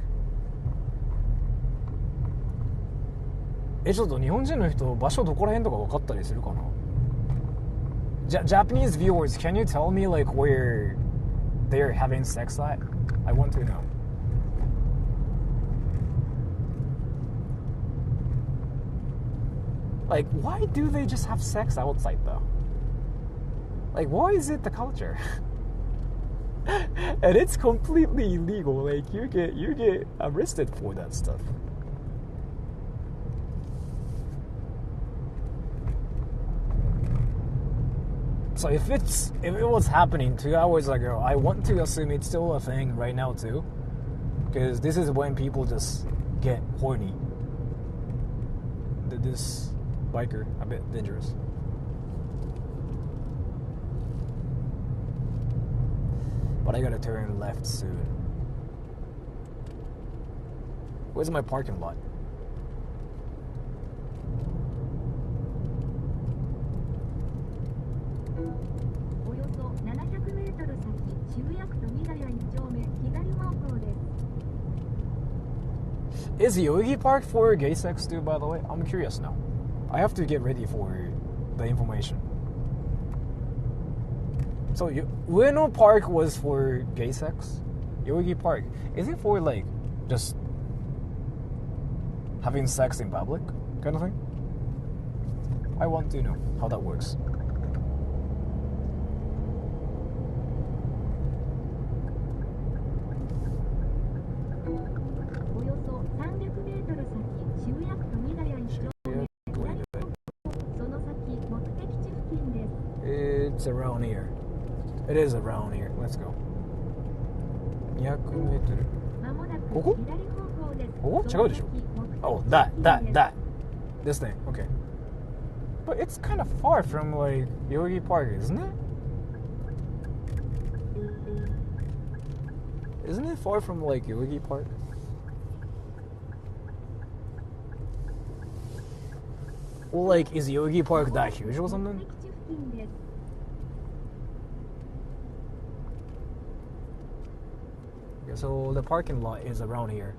ちょっと日本人の人、場所どこら辺とか分かったりするかな？ Japanese viewers, can you tell me like where they're having sex at? I want to know. Like, why do they just have sex outside though? Like, why is it the culture? And it's completely illegal. Like, you get arrested for that stuff. So if it was happening 2 hours ago, I want to assume it's still a thing right now too, because this is when people just get horny. This biker a bit dangerous. But I gotta turn left soon. Where's my parking lot? Is Yoyogi Park for gay sex too, by the way? I'm curious now. I have to get ready for the information. So, Weno Park was for gay sex? Yoyogi Park, is it for, like, just having sex in public kind of thing? I want to know how that works. It's around here. It is around here. Let's go. 200 meters. ここ? ここ? 違うでしょ? Oh, that. This thing. Okay. But it's kind of far from, like, Yoyogi Park, isn't it? Isn't it far from, like, Yoyogi Park? Well, like, is Yoyogi Park that huge or something? Okay, so the parking lot is around here.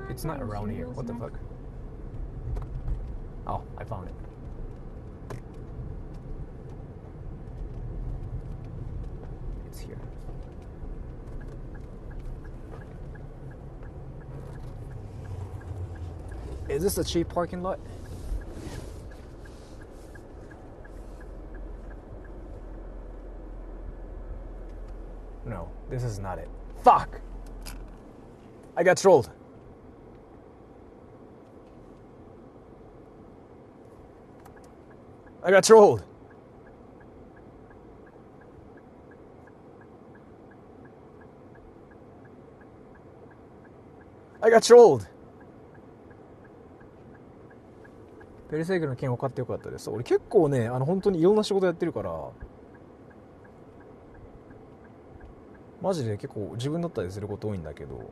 It's not around here. What the fuck? Oh, I found it. It's here. Is this a cheap parking lot? No, this is not it. Fuck! I got trolled. I got trolled. I got trolled. ペルセーグの件分かってよかったです。俺結構ね、本当にいろんな仕事やってるから、マジで結構自分だったりすること多いんだけど。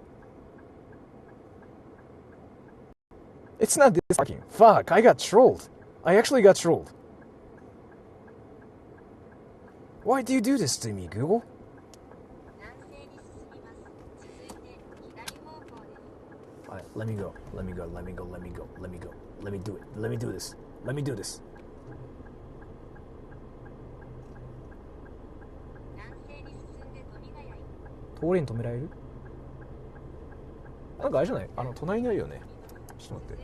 It's not this fucking. Fuck, I got trolled. I actually got trolled. Why do you do this to me, Google? Alright, let me go. Let me go. Let me go. Let me go. Let me go. Let me do it. Let me do this. Let me do this. 通りに止められる？なんかあれじゃない？隣にあるよね。ちょっと待って。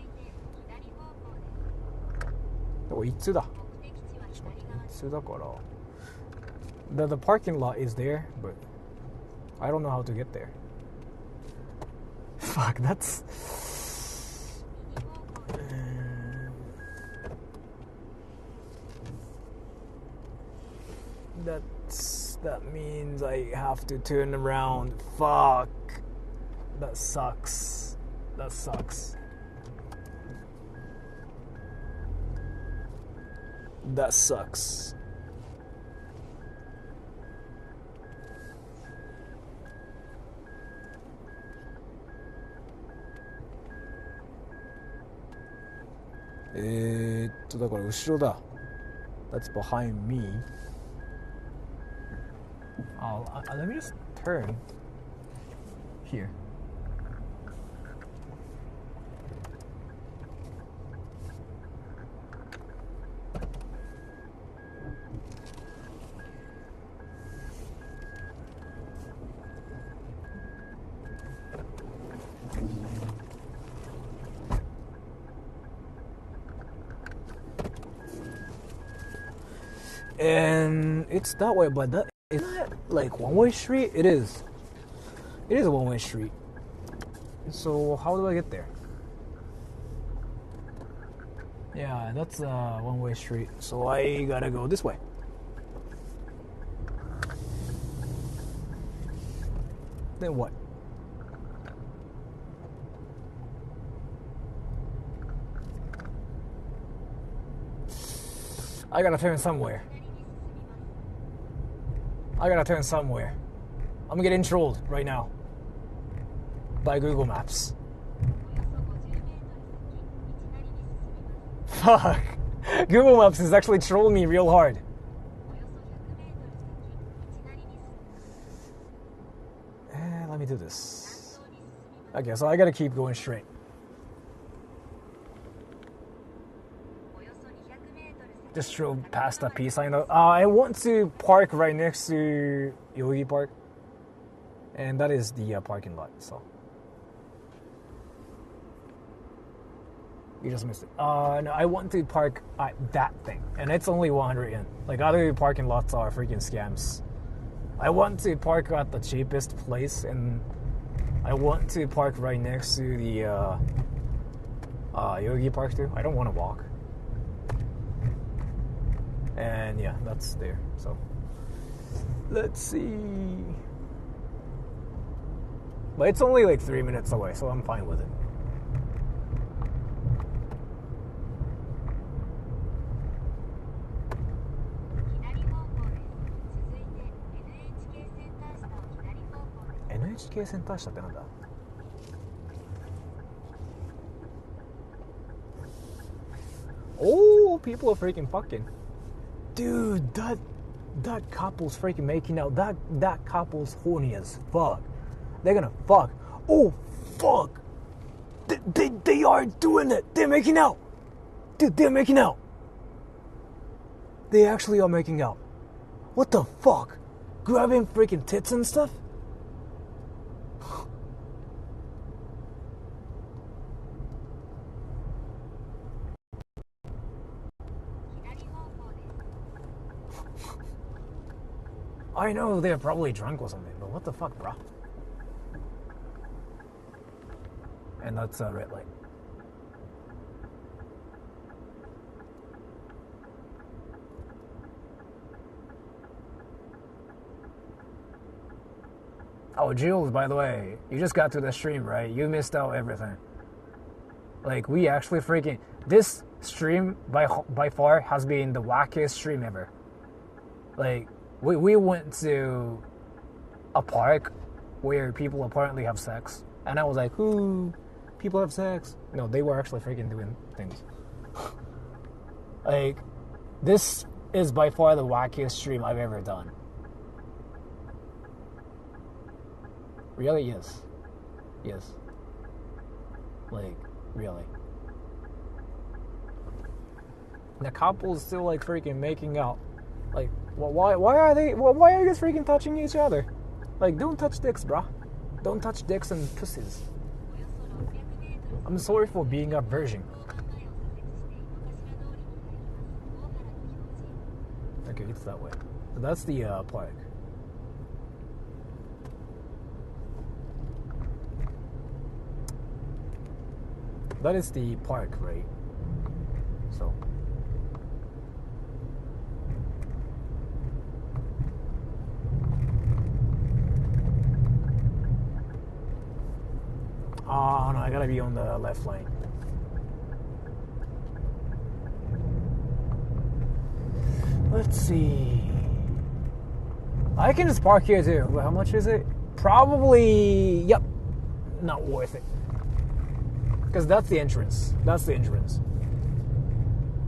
でも一通だ。ちょっと待って。一通だから。The parking lot is there, but I don't know how to get there. Fuck, that's... That means I have to turn around. Fuck. That sucks. That sucks. That sucks. Daから後ろだ。That's behind me. Let me just turn here. And it's that way, but that isn't that like one-way street? It is. It is a one-way street. So how do I get there? Yeah, that's a one-way street. So I gotta go this way. Then what? I gotta turn somewhere. I gotta turn somewhere. I'm getting trolled right now by Google Maps. Fuck. Google Maps is actually trolling me real hard. Let me do this. Okay, so I gotta keep going straight. Just drove past that peace sign. I want to park right next to Yoyogi Park, and that is the parking lot. So you just missed it. No, I want to park at that thing, and it's only 100 yen. Like other parking lots are freaking scams. I want to park at the cheapest place, and I want to park right next to the Yoyogi Park too. I don't want to walk. And yeah, that's there. So let's see. But it's only like 3 minutes away, so I'm fine with it. NHK センター下ってなんだ? Oh, people are freaking fucking. Dude, that couple's freaking making out. That couple's horny as fuck. They're gonna fuck. Oh, fuck. They are doing it. They're making out. Dude, they're making out. They actually are making out. What the fuck? Grabbing freaking tits and stuff? I know they're probably drunk or something, but what the fuck, bro? And that's a red light. Oh, Jules, by the way, you just got to the stream, right? You missed out everything. Like, we actually freaking... This stream, by far, has been the wackiest stream ever. Like, we went to a park where people apparently have sex. And I was like, ooh, people have sex. No, they were actually freaking doing things. Like, this is by far the wackiest stream I've ever done. Really? Yes. Yes. Like, really. The couple's still like freaking making out. Like, why are you guys freaking touching each other? Like, don't touch dicks, bruh. Don't touch dicks and pussies. I'm sorry for being a virgin. Okay, it's that way. So that's the park. That is the park, right? So. Oh no, I gotta be on the left lane. Let's see. I can just park here too. But how much is it? Probably, yep, not worth it. Because that's the entrance. That's the entrance.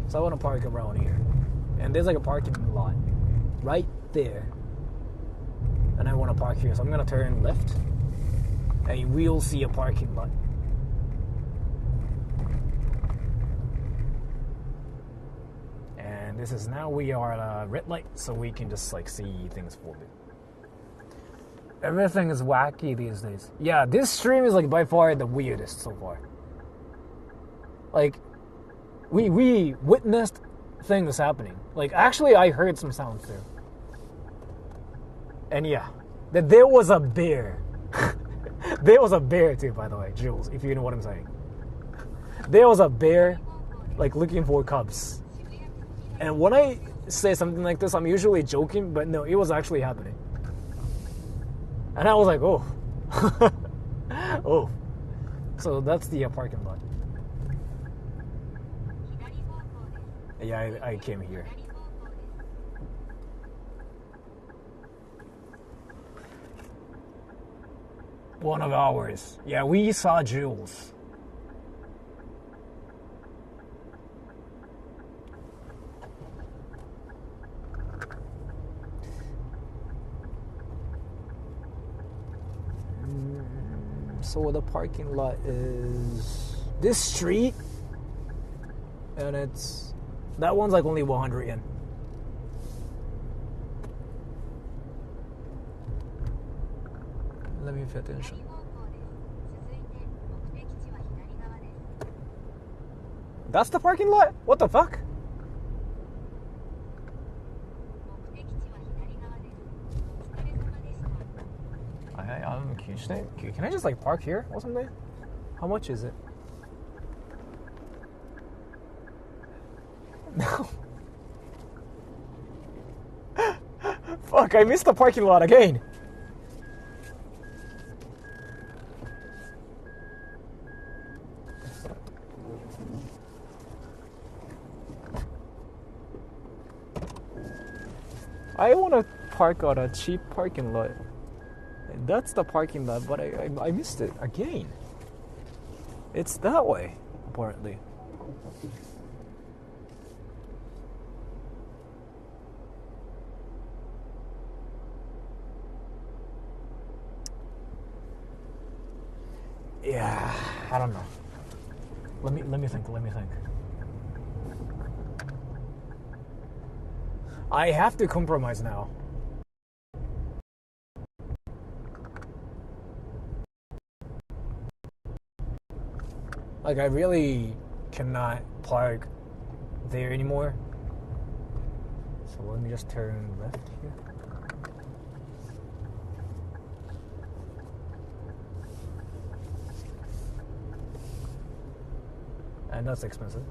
So I want to park around here. And there's like a parking lot right there. And I want to park here. So I'm going to turn left. And we'll see a parking lot. And this is now we are at a red light. So we can just like see things for a bit. Everything is wacky these days. Yeah, this stream is like by far the weirdest so far. Like, we witnessed things happening. Like, actually, I heard some sounds too. And yeah, that there was a bear. There was a bear too, by the way, Jules, if you know what I'm saying. There was a bear, like, looking for cubs. And when I say something like this, I'm usually joking, but no, it was actually happening. And I was like, oh. Oh. So that's the parking lot. Yeah, I came here. One of ours. Yeah, we saw Jules. So the parking lot is this street, and it's that one's like only 100 yen. Let me pay attention. That's the parking lot? What the fuck? Can I just like park here or something? How much is it? No. Fuck, I missed the parking lot again. I want to park on a cheap parking lot. That's the parking lot, but I missed it again. It's that way, apparently. Yeah, I don't know. Let me think. I have to compromise now. Like, I really cannot park there anymore. So let me just turn left here. And that's expensive.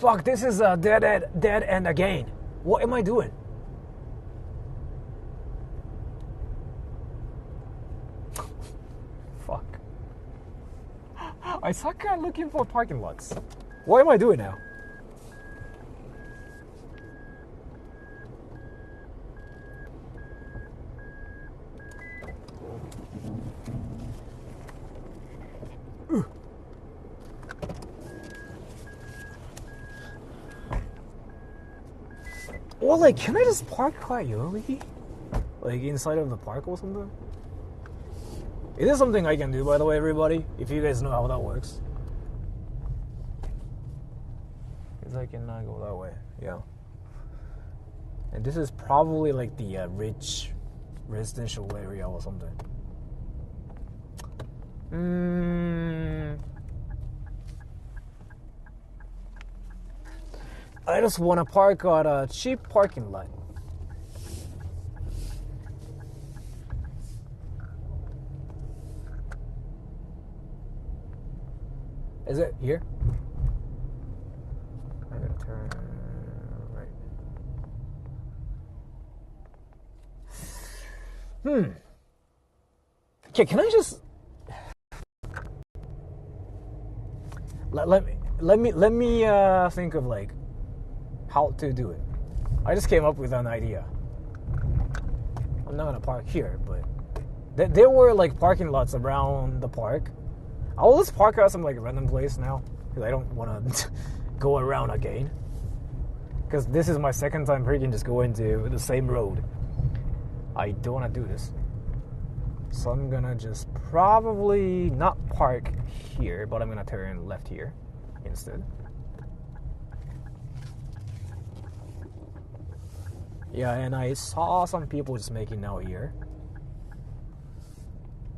Fuck, this is a dead end again. What am I doing? Fuck. I suck at looking for parking lots. What am I doing now? Or like, can I just park quite Yoyogi? Like inside of the park or something? It is something I can do, by the way, everybody, if you guys know how that works. Because I cannot go that way, yeah. And this is probably like the rich residential area or something. I just want to park at a cheap parking lot. Is it here? I'm gonna turn right. Okay, can I just let me think of like how to do it. I just came up with an idea. I'm not gonna park here, but there were like parking lots around the park. I'll just park at some like random place now because I don't want to go around again. Because this is my second time freaking just going to the same road. I don't want to do this. So I'm gonna just probably not park here, but I'm gonna turn left here instead. Yeah, and I saw some people just making out here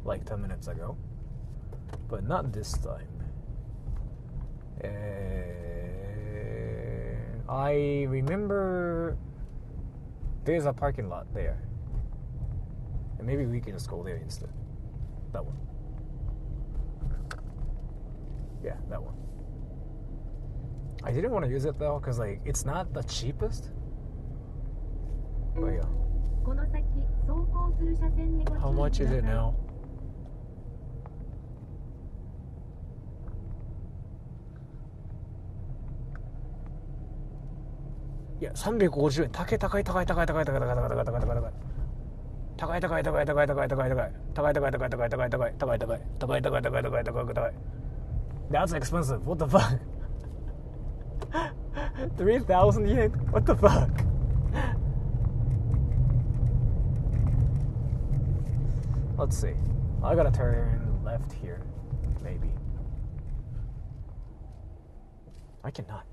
like 10 minutes ago, but not this time. I remember there's a parking lot there, and maybe we can just go there instead. That one. Yeah, that one. I didn't want to use it though because like it's not the cheapest. Oh yeah. How much is it now? Yeah, 350円。高い。That's expensive. What the fuck? 3,000 yen? What the fuck? Let's see. I gotta turn left here. Maybe. I cannot.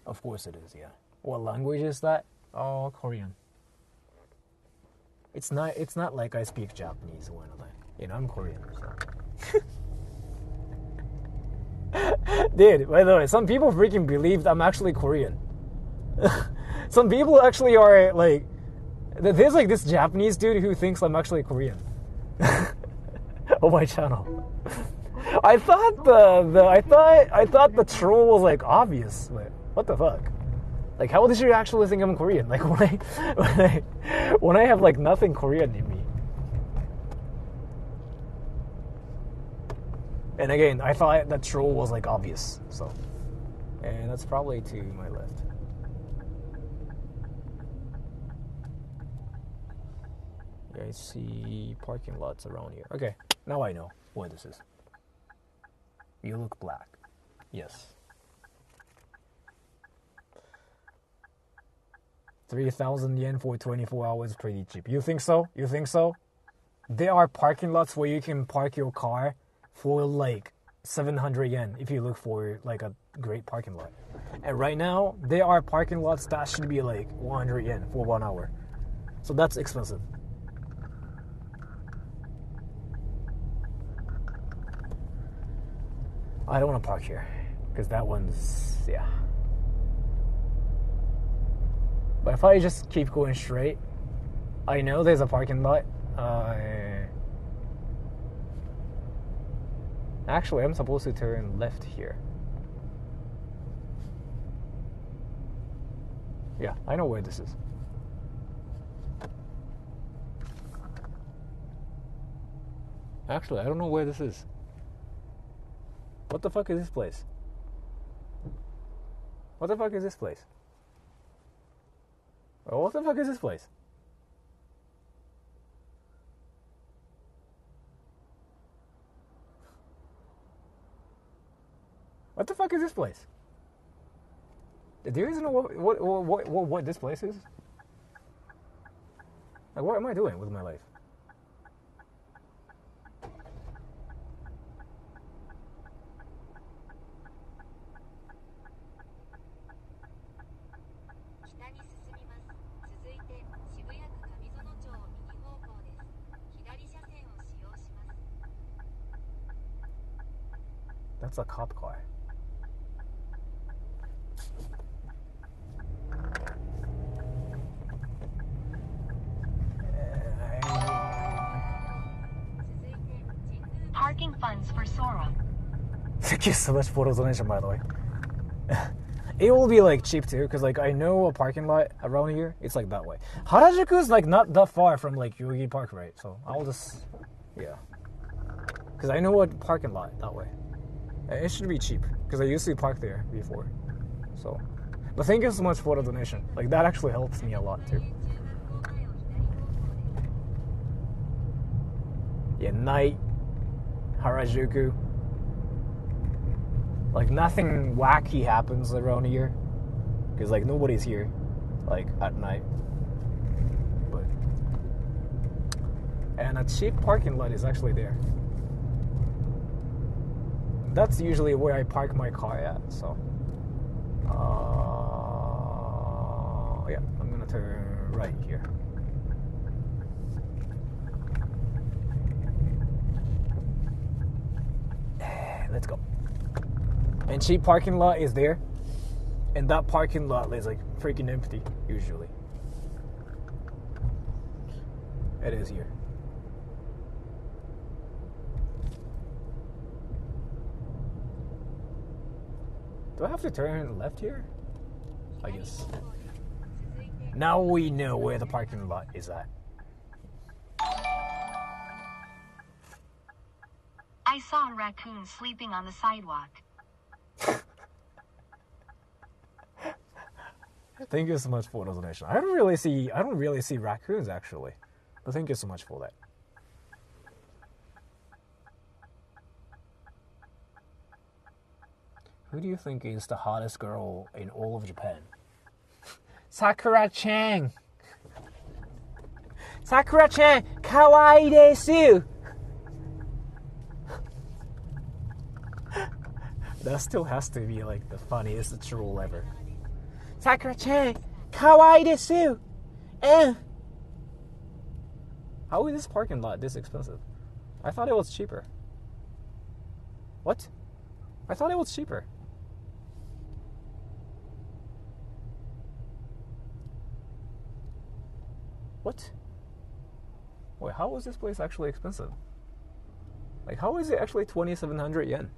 Of course it is, yeah. What language is that? Oh, Korean. It's not like I speak Japanese or anything. You know, I'm Korean, so. Dude, by the way, some people freaking believed I'm actually Korean. Some people actually are like, there's like this Japanese dude who thinks I'm actually Korean. On my channel. I thought the troll was like obvious, but what the fuck? Like, how did you actually think I'm Korean? Like when I have like nothing Korean in me. And again, I thought that troll was like obvious, so. And that's probably to my left. Yeah, I see parking lots around here. Okay, now I know what this is. You look black. Yes. 3,000 yen for 24 hours, pretty cheap. You think so? You think so? There are parking lots where you can park your car for like 700 yen if you look for like a great parking lot. And right now, there are parking lots that should be like 100 yen for 1 hour. So that's expensive. I don't want to park here because that one's, yeah. But if I just keep going straight, I know there's a parking lot. Actually, I'm supposed to turn left here. Yeah, I know where this is. Actually, I don't know where this is. What the fuck is this place? What the fuck is this place? Oh, what the fuck is this place? What the fuck is this place? Do you guys know what this place is? Like, what am I doing with my life? That's a cop car. Parking funds for Sora. Thank you so much for the donation, by the way. It will be like cheap too, because like I know a parking lot around here. It's like that way. Harajuku is like not that far from like Yoyogi Park, right? So I'll just, yeah, because I know a parking lot that way. It should be cheap because I used to park there before. So, but thank you so much for the donation. Like that actually helps me a lot too. Yeah, night Harajuku. Like nothing wacky happens around here because like nobody's here like at night. But and a cheap parking lot is actually there. That's usually where I park my car at. So yeah, I'm gonna turn right here. Let's go. And cheap parking lot is there, and that parking lot is like freaking empty usually. It is here. Do I have to turn left here? I guess. Now we know where the parking lot is at. I saw a raccoon sleeping on the sidewalk. Thank you so much for the donation. I don't really see raccoons actually, but thank you so much for that. Who do you think is the hottest girl in all of Japan? Sakura-chan. Sakura-chan, kawaii desu. That still has to be like the funniest troll ever. Sakura-chan, kawaii desu. How is this parking lot this expensive? I thought it was cheaper. What? I thought it was cheaper. What? Wait, how is this place actually expensive? Like, how is it actually 2,700 yen?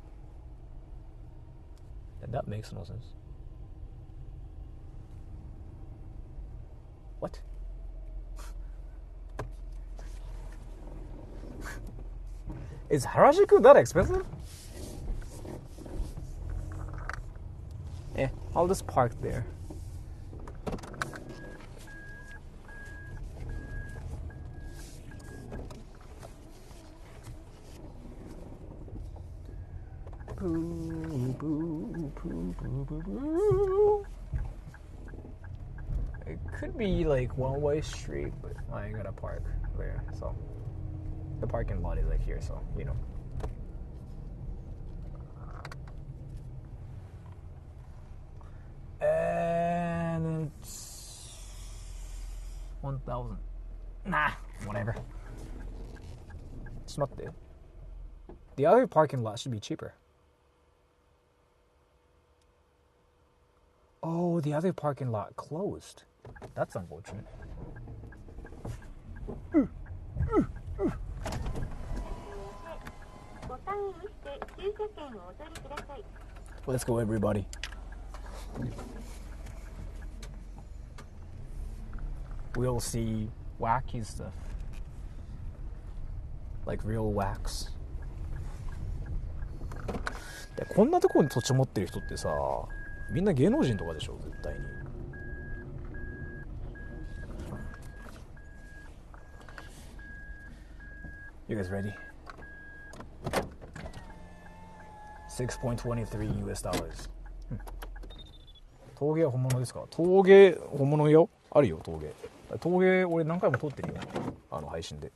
And that makes no sense. What? Is Harajuku that expensive? Yeah, I'll just park there. It could be like one-way street, but I gotta park there, so the parking lot is like here, so you know. And it's 1,000. Nah, whatever. It's not there. The other parking lot should be cheaper. Oh, the other parking lot closed. That's unfortunate. Let's go, everybody. We'll see wacky stuff. Like real wax. でこんなところに土地持ってる人ってさ、みんな芸能人とかでしょ、絶対に。You guys ready? $6.23 US dollars. 陶芸は本物ですか？陶芸本物よ。あるよ、陶芸。陶芸俺何回も撮ってるよ、配信で。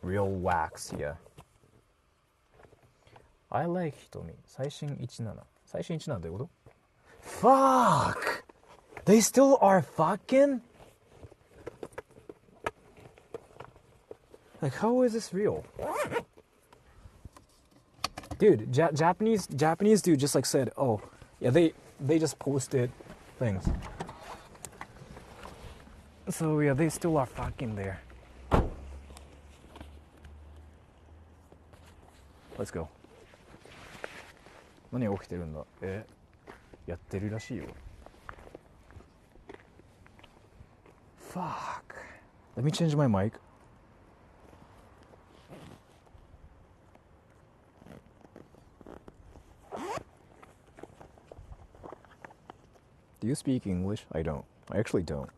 Real wax, yeah. I like 瞳。最新17。最新17どういうこと？ Fuck! They still are fucking? Like, how is this real? Dude, Japanese dude just like said, oh, yeah, they just posted things. So yeah, they still are fucking there. Let's go. 何が起きてるんだ？やってるらしいよ。Fuck. Let me change my mic. Do you speak English? I don't. I actually don't.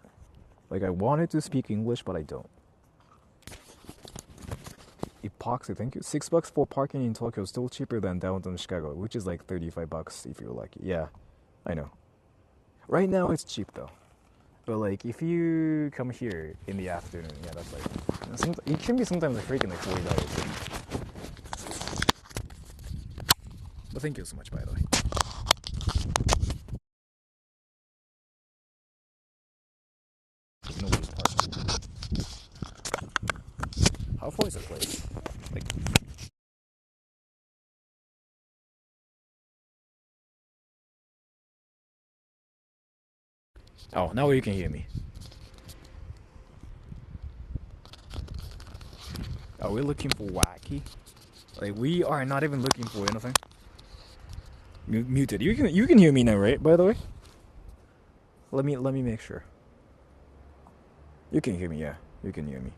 Like, I wanted to speak English, but I don't. Epoxy, thank you. $6 for parking in Tokyo, still cheaper than downtown Chicago, which is like $35 if you're lucky. Yeah, I know. Right now it's cheap though. But like, if you come here in the afternoon, yeah, that's like, it can be sometimes like freaking like $40. But thank you so much, by the way. Nobody's parking. How far is that place? Like, oh, now you can hear me. Are we looking for wacky? Like, we are not even looking for anything. Muted. You can hear me now, right? By the way, let me make sure. You can hear me, yeah. You can hear me.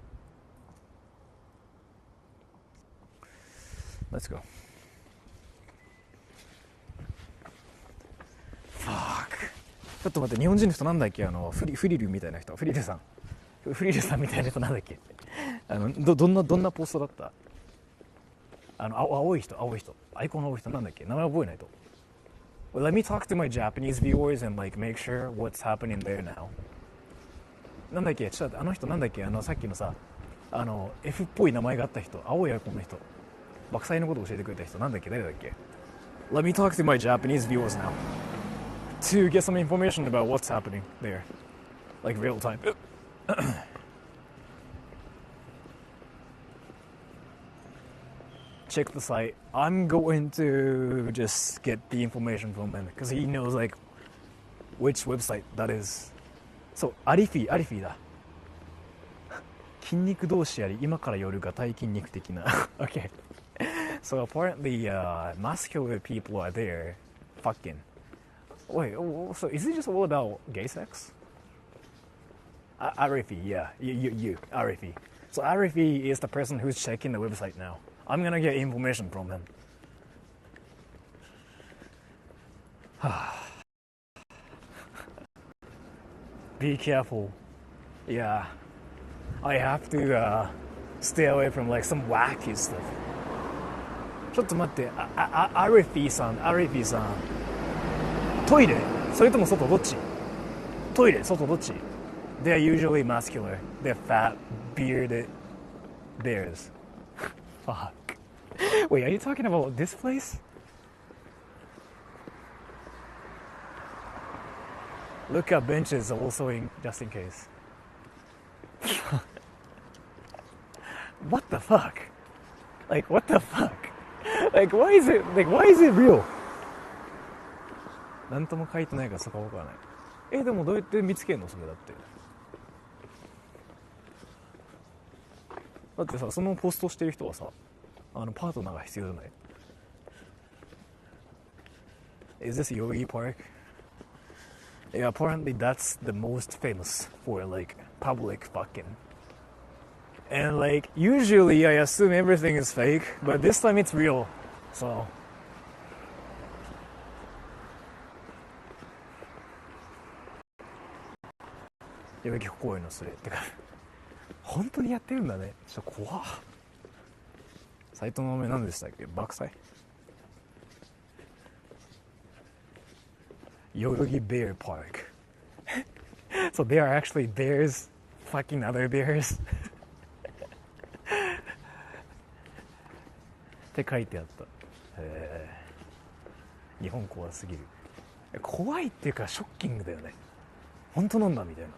Let's go. Fuck. ちょっと待って、日本人の人なんだっけ？フリルみたいな人。フリルさんみたいな人なんだっけ？どんなポストだった？青い人。アイコンの青い人なんだっけ？名前覚えないと。Well, let me talk to my Japanese viewers and like make sure what's happening there now. なんだっけ？ちょっとあの人なんだっけ？さっきのさ、F っぽい名前があった人、青いアイコンの人。爆災のことを教えてくれた人なんだっけ？誰だっけ？ Let me talk to my Japanese viewers now to get some information about what's happening there, like real time. Check the site. I'm going to just get the information from him because he knows like which website that is. そう、アリフィーだ。筋肉同士あり、今から夜が体筋肉的な。Okay. So apparently, muscular people are there, fucking. Wait, so is it just all about gay sex? Arifi, yeah, you, Arifi. So Arifi is the person who's checking the website now. I'm gonna get information from him. Be careful. Yeah, I have to stay away from like some wacky stuff. ちょっと待って、アリフィーさん、トイレ？それとも外どっち？トイレ、外どっち？ They're usually muscular. They're fat, bearded bears. Fuck. Wait, are you talking about this place? Look at benches also just in case. What the fuck? Like, what the fuck? Like, why is it real? なんとも書いてないからそこは分からない。でもどうやって見つけるのそれだって。だってさ、そのポストしてる人はさ、パートナーが必要じゃない？ Is this Yoyogi Park? Yeah, apparently that's the most famous for like public fucking. And like usually I assume everything is fake, but this time it's real. So Yoyogi 公園のそれってか本当にやってるんだね。ちょっと怖っ。サイトの名前何でしたっけ？爆災Yoyogi Bear Park. So they are actually bears fucking other bears. って書いてあった。日本怖すぎる。怖いっていうかショッキングだよね。本当なんだみたいな。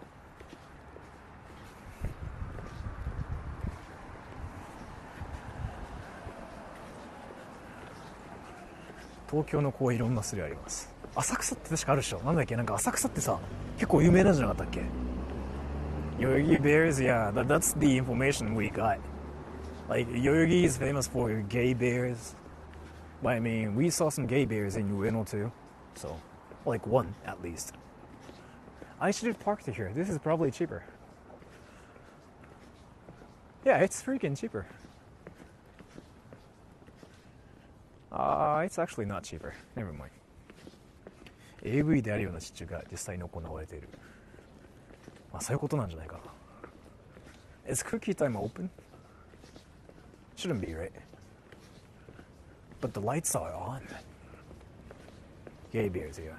東京のこういろんな種類あります。浅草って確かあるでしょ。なんだっけ、なんか浅草ってさ結構有名なんじゃなかったっけ。Yoyogi Bears, yeah, that's the information we got. Like Yoyogi is famous for gay bears, but I mean we saw some gay bears in Weno too, so like one at least. I should have parked here. This is probably cheaper. Yeah, it's freaking cheaper. It's actually not cheaper. Never mind. AV であるような受注が実際に行われている。まあそういうことなんじゃないかな。Is cookie time open? Shouldn't be, right? But the lights are on. Gay bears, yeah.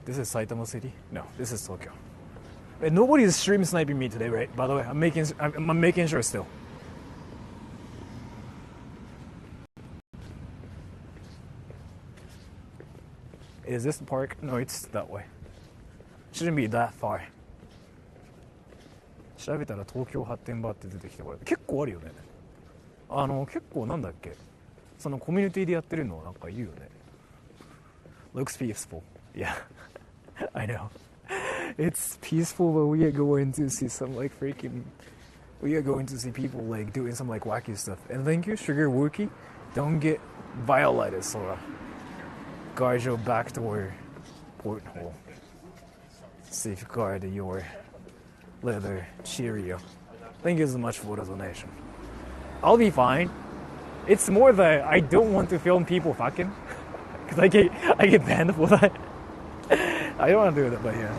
This is Saitama City? No, this is Tokyo. And nobody is stream sniping me today, right? By the way, I'm making sure still. Is this the park? No, it's that way. Shouldn't be that far. 調べたら東京発展場って出てきて、これ結構あるよね。結構なんだっけ、そのコミュニティでやってるのなんか言うよね。Looks peaceful. Yeah, I know. It's peaceful, but we are going to see some like freaking. We are going to see people like doing some like wacky stuff. And thank you, Sugar Wookie. Don't get violated, Sora. Guard your backdoor porthole. Safeguard your leather Cheerio. Thank you so much for the donation. I'll be fine. It's more that I don't want to film people fucking. Because I get banned for that. I don't want to do that, but yeah.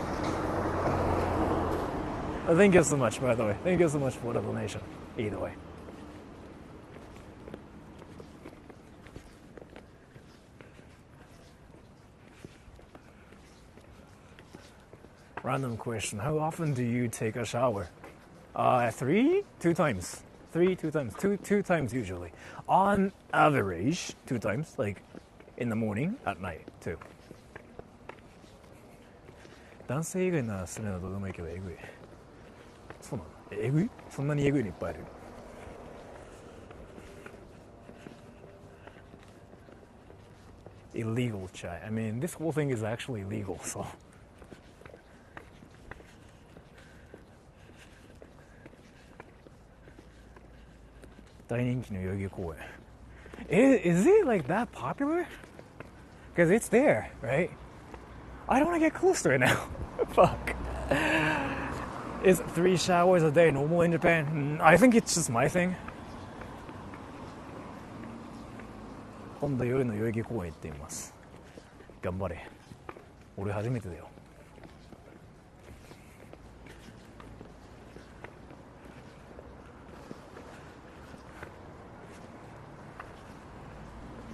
Thank you so much, by the way. Thank you so much for the donation. Either way. Random question. How often do you take a shower? 2 times. 2 times. Two times usually. On average, 2 times. Like in the morning, at night, too. 男性以外ならするのはどうでもいいけどえぐい。そうなの？えぐい？そんなにえぐいのいっぱいある。Illegal chat. I mean, this whole thing is actually legal, so. 大人気の代々木公園。Is it like that popular? Because it's there, right? I don't want to get close to it now. Fuck. Is 3 showers a day normal in Japan? I think it's just my thing. 今度夜の代々木公園行ってみます。頑張れ。俺初めてだよ。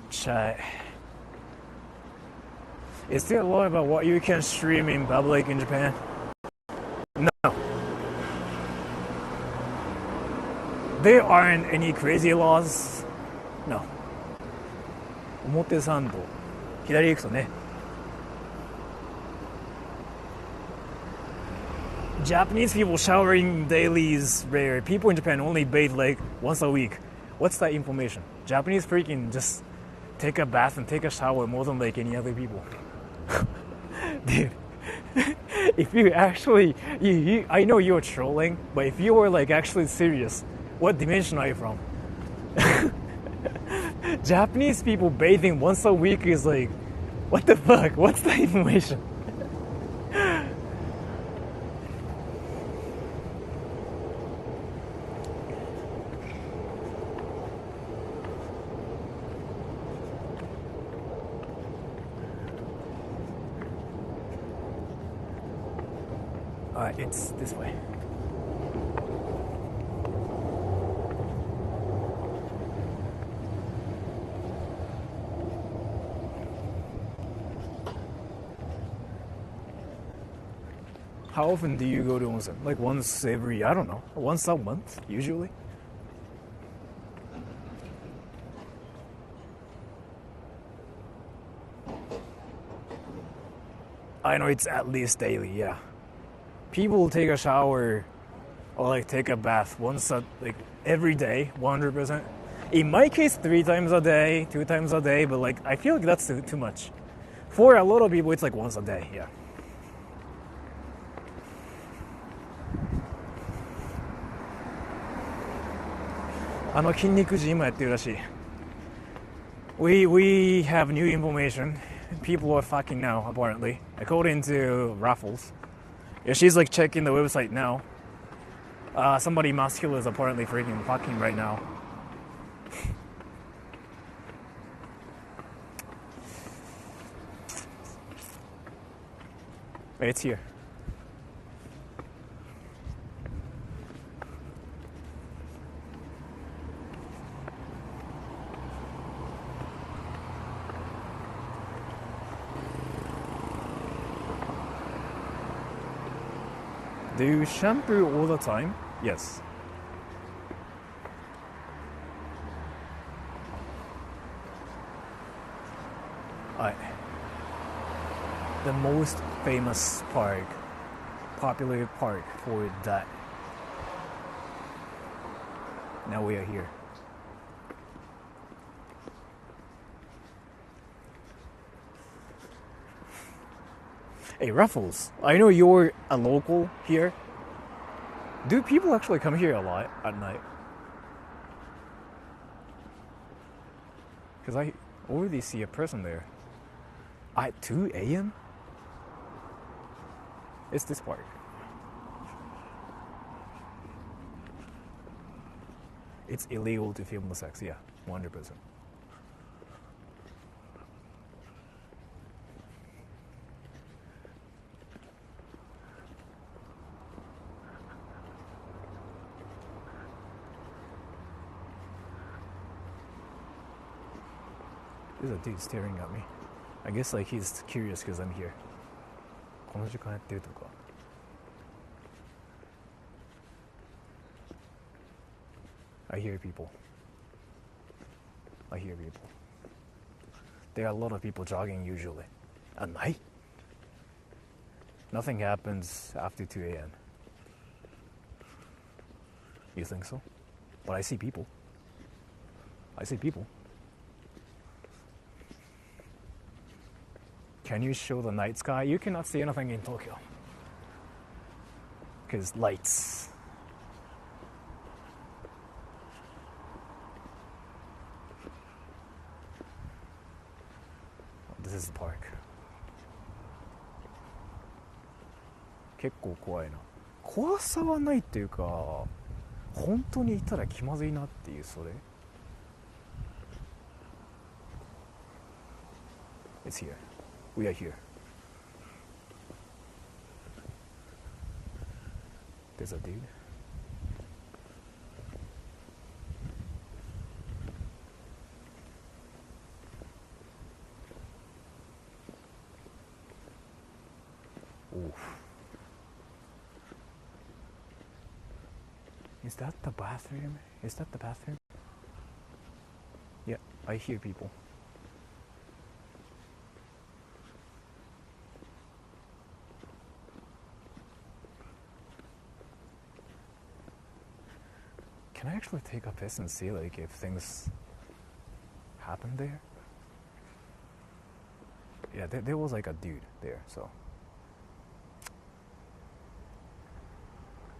Chat. Is there a law about what you can stream in public in Japan? No. There aren't any crazy laws. No. 表参道。左行くとね。Japanese people showering daily is rare. People in Japan only bathe like once a week. What's that information? Japanese freaking just take a bath and take a shower more than like any other people. Dude, if you actually, I know you're trolling, but if you were like actually serious, what dimension are you from? Japanese people bathing once a week is like, what the fuck? What's the information? It's this way. How often do you go to onsen? Like once every, I don't know, once a month, usually? I know it's at least daily, yeah. People take a shower or like take a bath like every day, 100%. In my case, 3 times a day, 2 times a day, but like I feel like that's too much. For a lot of people, it's like once a day, yeah. We have new information. People are fucking now, apparently, according to Raffles. Yeah, she's like checking the website now. Somebody muscular is apparently freaking fucking right now. It's here. Do you shampoo all the time? Yes. The most famous park, popular park for that. Now we are here. Hey, Ruffles, I know you're a local here. Do people actually come here a lot at night? Because I already see a person there. At 2 a.m.? It's this park. It's illegal to film the sex, yeah, 100%. There's a dude staring at me. I guess like he's curious because I'm here. この時間やってるとか. I hear people. I hear people. There are a lot of people jogging usually. At night? Nothing happens after 2 a.m. You think so? But I see people. I see people. Can you show the night sky? You cannot see anything in Tokyo. Because lights. This is the park. 結構怖いな。怖さはないっていうか、本当にいたら気まずいなっていうそれ。It's here. We are here. There's a dude. Oof. Is that the bathroom? Is that the bathroom? Yeah, I hear people. Can I actually take a piss and see like if things happen there? yeah, there was like a dude there. So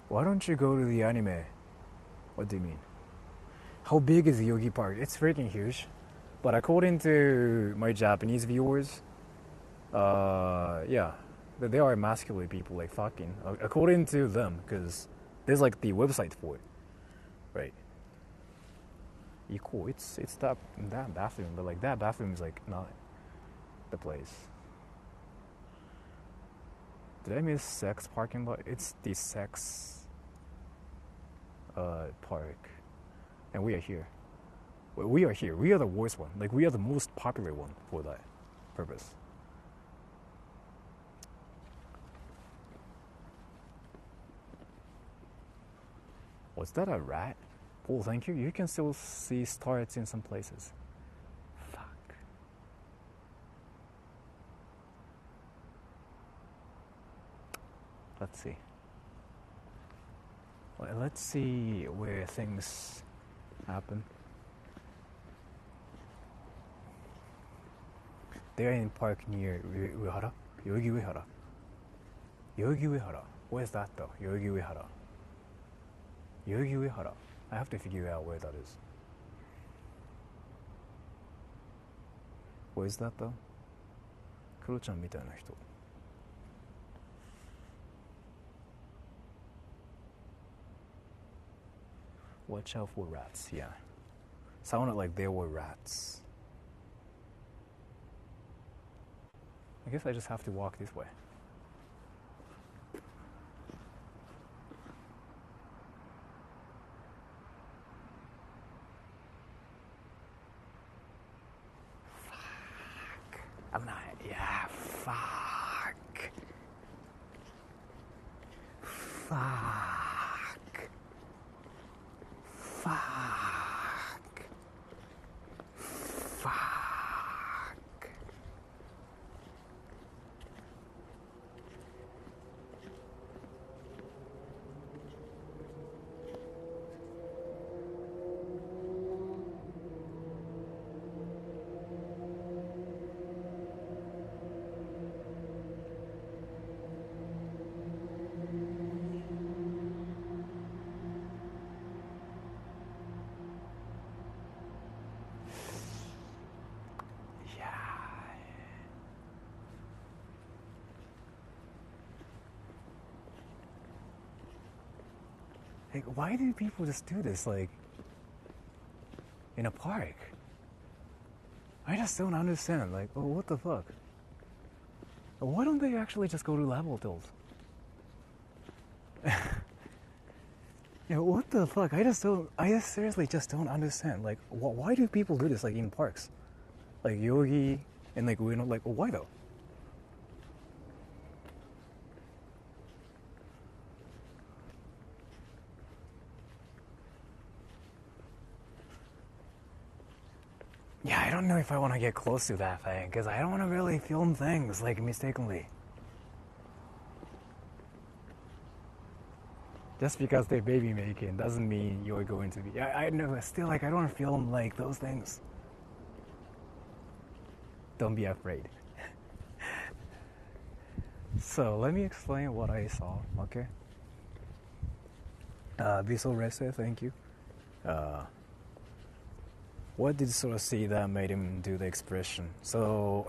why don't you go to the anime? What do you mean? How big is the Yogi Park? It's freaking huge. But according to my Japanese viewers, yeah, they are masculine people, like fucking. According to them, because there's like the website for it, right? Cool. It's that bathroom, but like that bathroom is like not the place. Did I miss sex parking lot? It's the sex park, and we are here. We are here. We are the worst one. Like, we are the most popular one for that purpose. Was that a rat? Oh, thank you. You can still see stars in some places. Fuck. Let's see. Well, let's see where things happen. They are in park near Uehara. Yoyogi Uehara. Yoyogi Uehara. Where's that though? Yoyogi Uehara. Yoyogi Uehara. I have to figure out where that is. Where's that though? Kuro-chan みたいな人. Watch out for rats, yeah. Sounded like there were rats. I guess I just have to walk this way. Fuck. I'm not. Yeah, fuck. Fuck. Fuck. Fuck. Like, why do people just do this, like, in a park? I just don't understand. Like, oh, what the fuck? Why don't they actually just go to lab hotels? Yeah, what the fuck? I just seriously just don't understand. Like, why do people do this, like, in parks? Like, Yogi and, like, Weno, like, why though? Yeah, I don't know if I want to get close to that thing, because I don't want to really film things, like, mistakenly. Just because they're baby making doesn't mean you're going to be. I know, still, like, I don't film, like, those things. Don't be afraid. So, let me explain what I saw, okay? Visual Rese, thank you. What did Sora see that made him do the expression? So,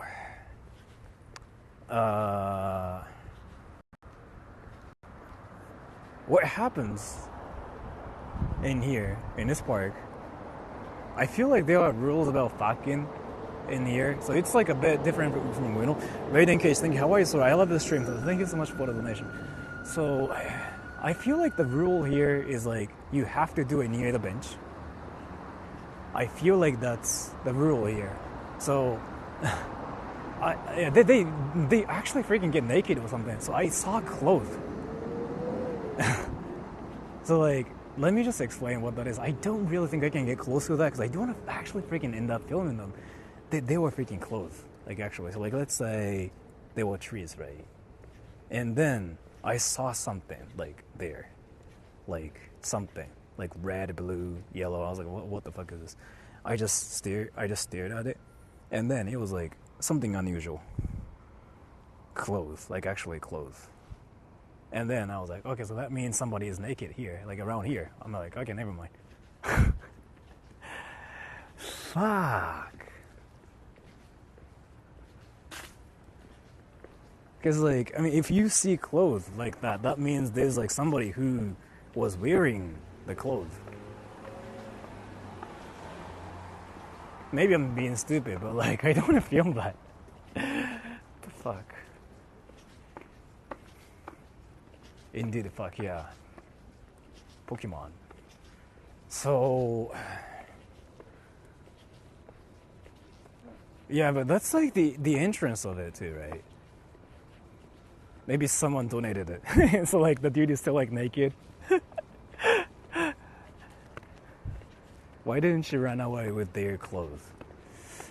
what happens in here, in this park, I feel like there are rules about fucking in here, so it's like a bit different from Weno. Very in case, thank you. How are you, Sora? I love the stream, so thank you so much for the donation. So, I feel like the rule here is like, you have to do it near the bench. I feel like that's the rule here. So, they actually freaking get naked or something. So I saw clothes. So like, let me just explain what that is. I don't really think I can get close to that because I don't want to actually freaking end up filming them. They were freaking clothes, like actually. So like, let's say they were trees, right? And then I saw something like there, like something. Like red, blue, yellow. I was like, what the fuck is this? I just stared at it, and then it was like something unusual. clothes, like actually clothes. And then I was like, okay, so that means somebody is naked here, like around here. I'm like, okay, never mind. Fuck. Because, like, I mean, if you see clothes like that, that means there's, like, somebody who was wearing the clothes. Maybe I'm being stupid, but, like, I don't want to film that. The fuck? Indeed, fuck, yeah. Pokemon. So... yeah, but that's, like, the entrance of it, too, right? Maybe someone donated it. So, like, the dude is still, like, naked. Why didn't she run away with their clothes?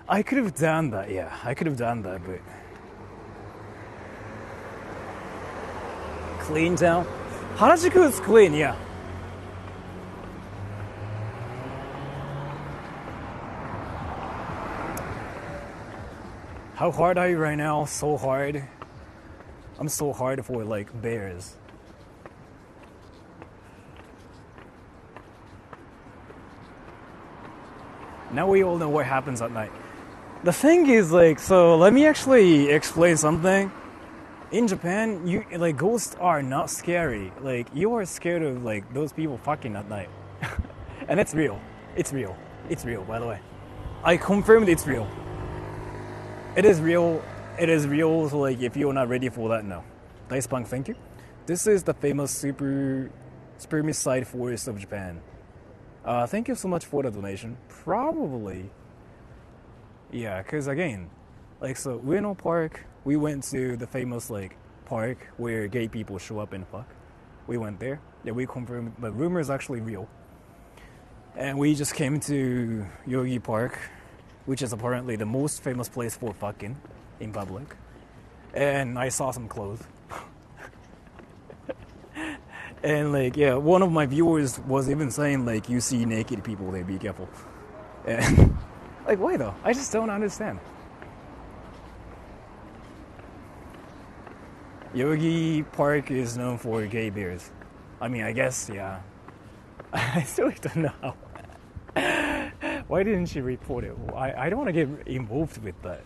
I could have done that, yeah. I could have done that, but... Clean town? Harajuku is clean, yeah. How hard are you right now? So hard. I'm so hard for, like, bears. Now we all know what happens at night. The thing is, like, so let me actually explain something. In Japan, you, like, ghosts are not scary. Like, you are scared of, like, those people fucking at night. And it's real. It's real. It's real, by the way. I confirmed it's real. It is real. It is real, so, like, if you're not ready for that, no. Dice Punk, thank you. This is the famous spermicide forest of Japan. Thank you so much for the donation. Probably. Yeah, because, again, like, so, Weno Park, we went to the famous, like, park where gay people show up and fuck. We went there. Yeah, we confirmed the rumor is actually real. And we just came to Yoyogi Park, which is apparently the most famous place for fucking in public. And I saw some clothes. And, like, yeah, one of my viewers was even saying, like, you see naked people, they be careful. And, like, why though? I just don't understand. Yoyogi Park is known for gay bears. I mean, I guess, yeah. I still don't know. Why didn't she report it? I don't want to get involved with that.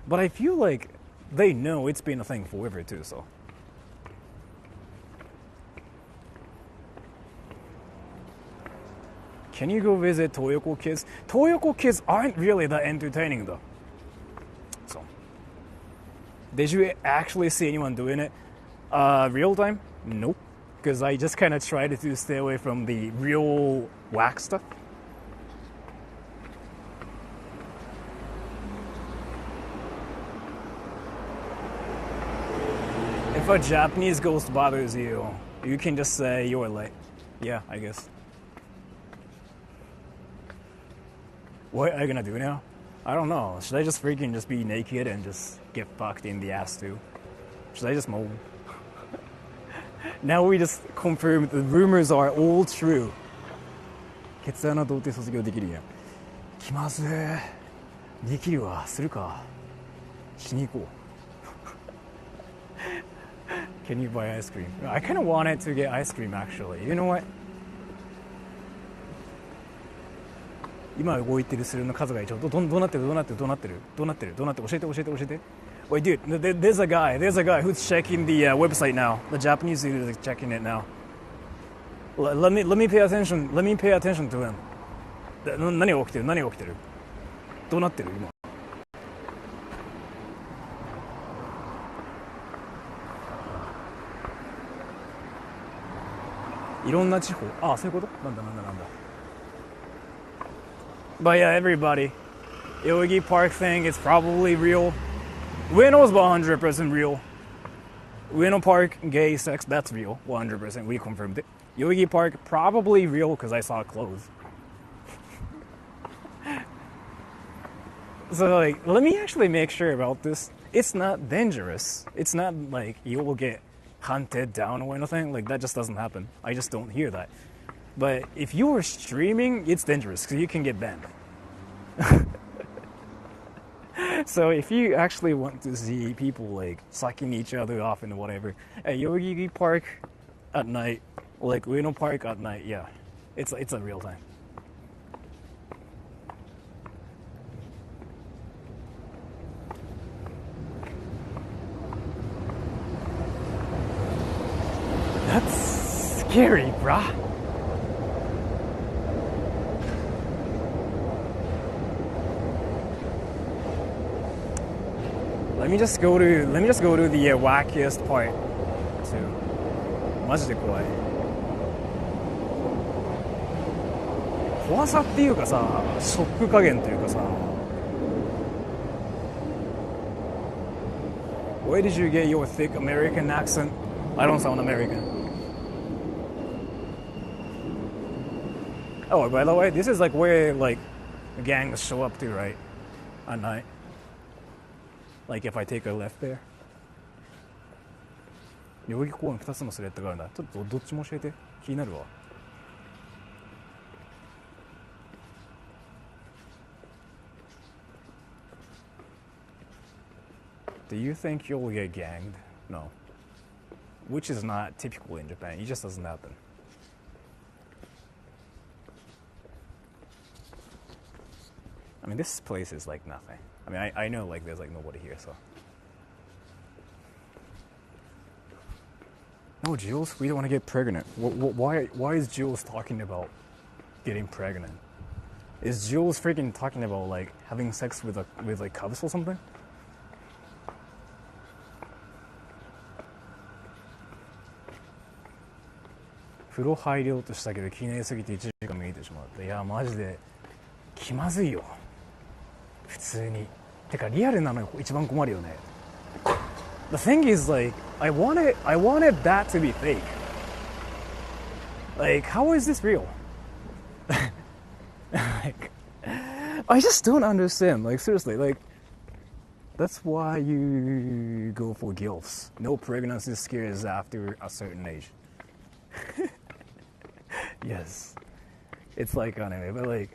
But I feel like they know it's been a thing forever too, so. Can you go visit Toyoko kids? Toyoko kids aren't really that entertaining though. So. Did you actually see anyone doing it? Real time? Nope. Because I just kind of tried to stay away from the real whack stuff. If a Japanese ghost bothers you, you can just say you're late. Yeah, I guess. What are you gonna do now? I don't know. Should I just freaking just be naked and just get fucked in the ass too? Should I just moan? Now we just confirm the rumors are all true. ケツ穴童貞卒業できるやん。気まずい。できるわ。するか。しに行こう。Can you buy ice cream? I kind of wanted to get ice cream actually. You know what? 今動いてるスルの数が一応どうなってる教えて Wait dude, there's a guy who's checking the website now. The Japanese dude is checking it now. Let me pay attention to him. 何が起きてるどうなってる今いろんな地方あそういうことなんだ But yeah, everybody, Yoyogi Park thing is probably real. Weno is 100% real. Weno Park, gay sex, that's real. 100%, we confirmed it. Yoyogi Park, probably real because I saw clothes. So, like, let me actually make sure about this. It's not dangerous. It's not like you will get hunted down or anything. Like, that just doesn't happen. I just don't hear that. But if you are streaming, it's dangerous because you can get banned. So if you actually want to see people like sucking each other off and whatever, at Yoyogi Park at night, like Weno Park at night, yeah, it's a real thing. That's scary, bruh. Let me just go to the wackiest part too. マジで怖い。怖さっていうかさ、ショック加減というかさ。Where did you get your thick American accent? I don't sound American. Oh, by the way, this is like where like gangs show up to, right? At night. Like if I take a left there. 代々木公園2つのスレッドがあるんだ。ちょっとどっちも教えて。気になるわ。Do you think you'll get ganged? No. Which is not typical in Japan. It just doesn't happen. I mean, this place is like nothing. I mean, I know like there's like nobody here, so. No, Jules, we don't want to get pregnant. Why is Jules talking about getting pregnant? Is Jules freaking talking about like having sex with like cubs or something? "風呂入ろうとしたけど気になりすぎて1時間見えてしまった." いやマジで気まずいよ。普通に。てかリアルなの一番困るよね。The thing is, like, I wanted that to be fake. Like, how is this real? Like, I just don't understand. Like, seriously, like, that's why you go for gilfs. No pregnancy scares after a certain age. Yes, it's like anime, but like,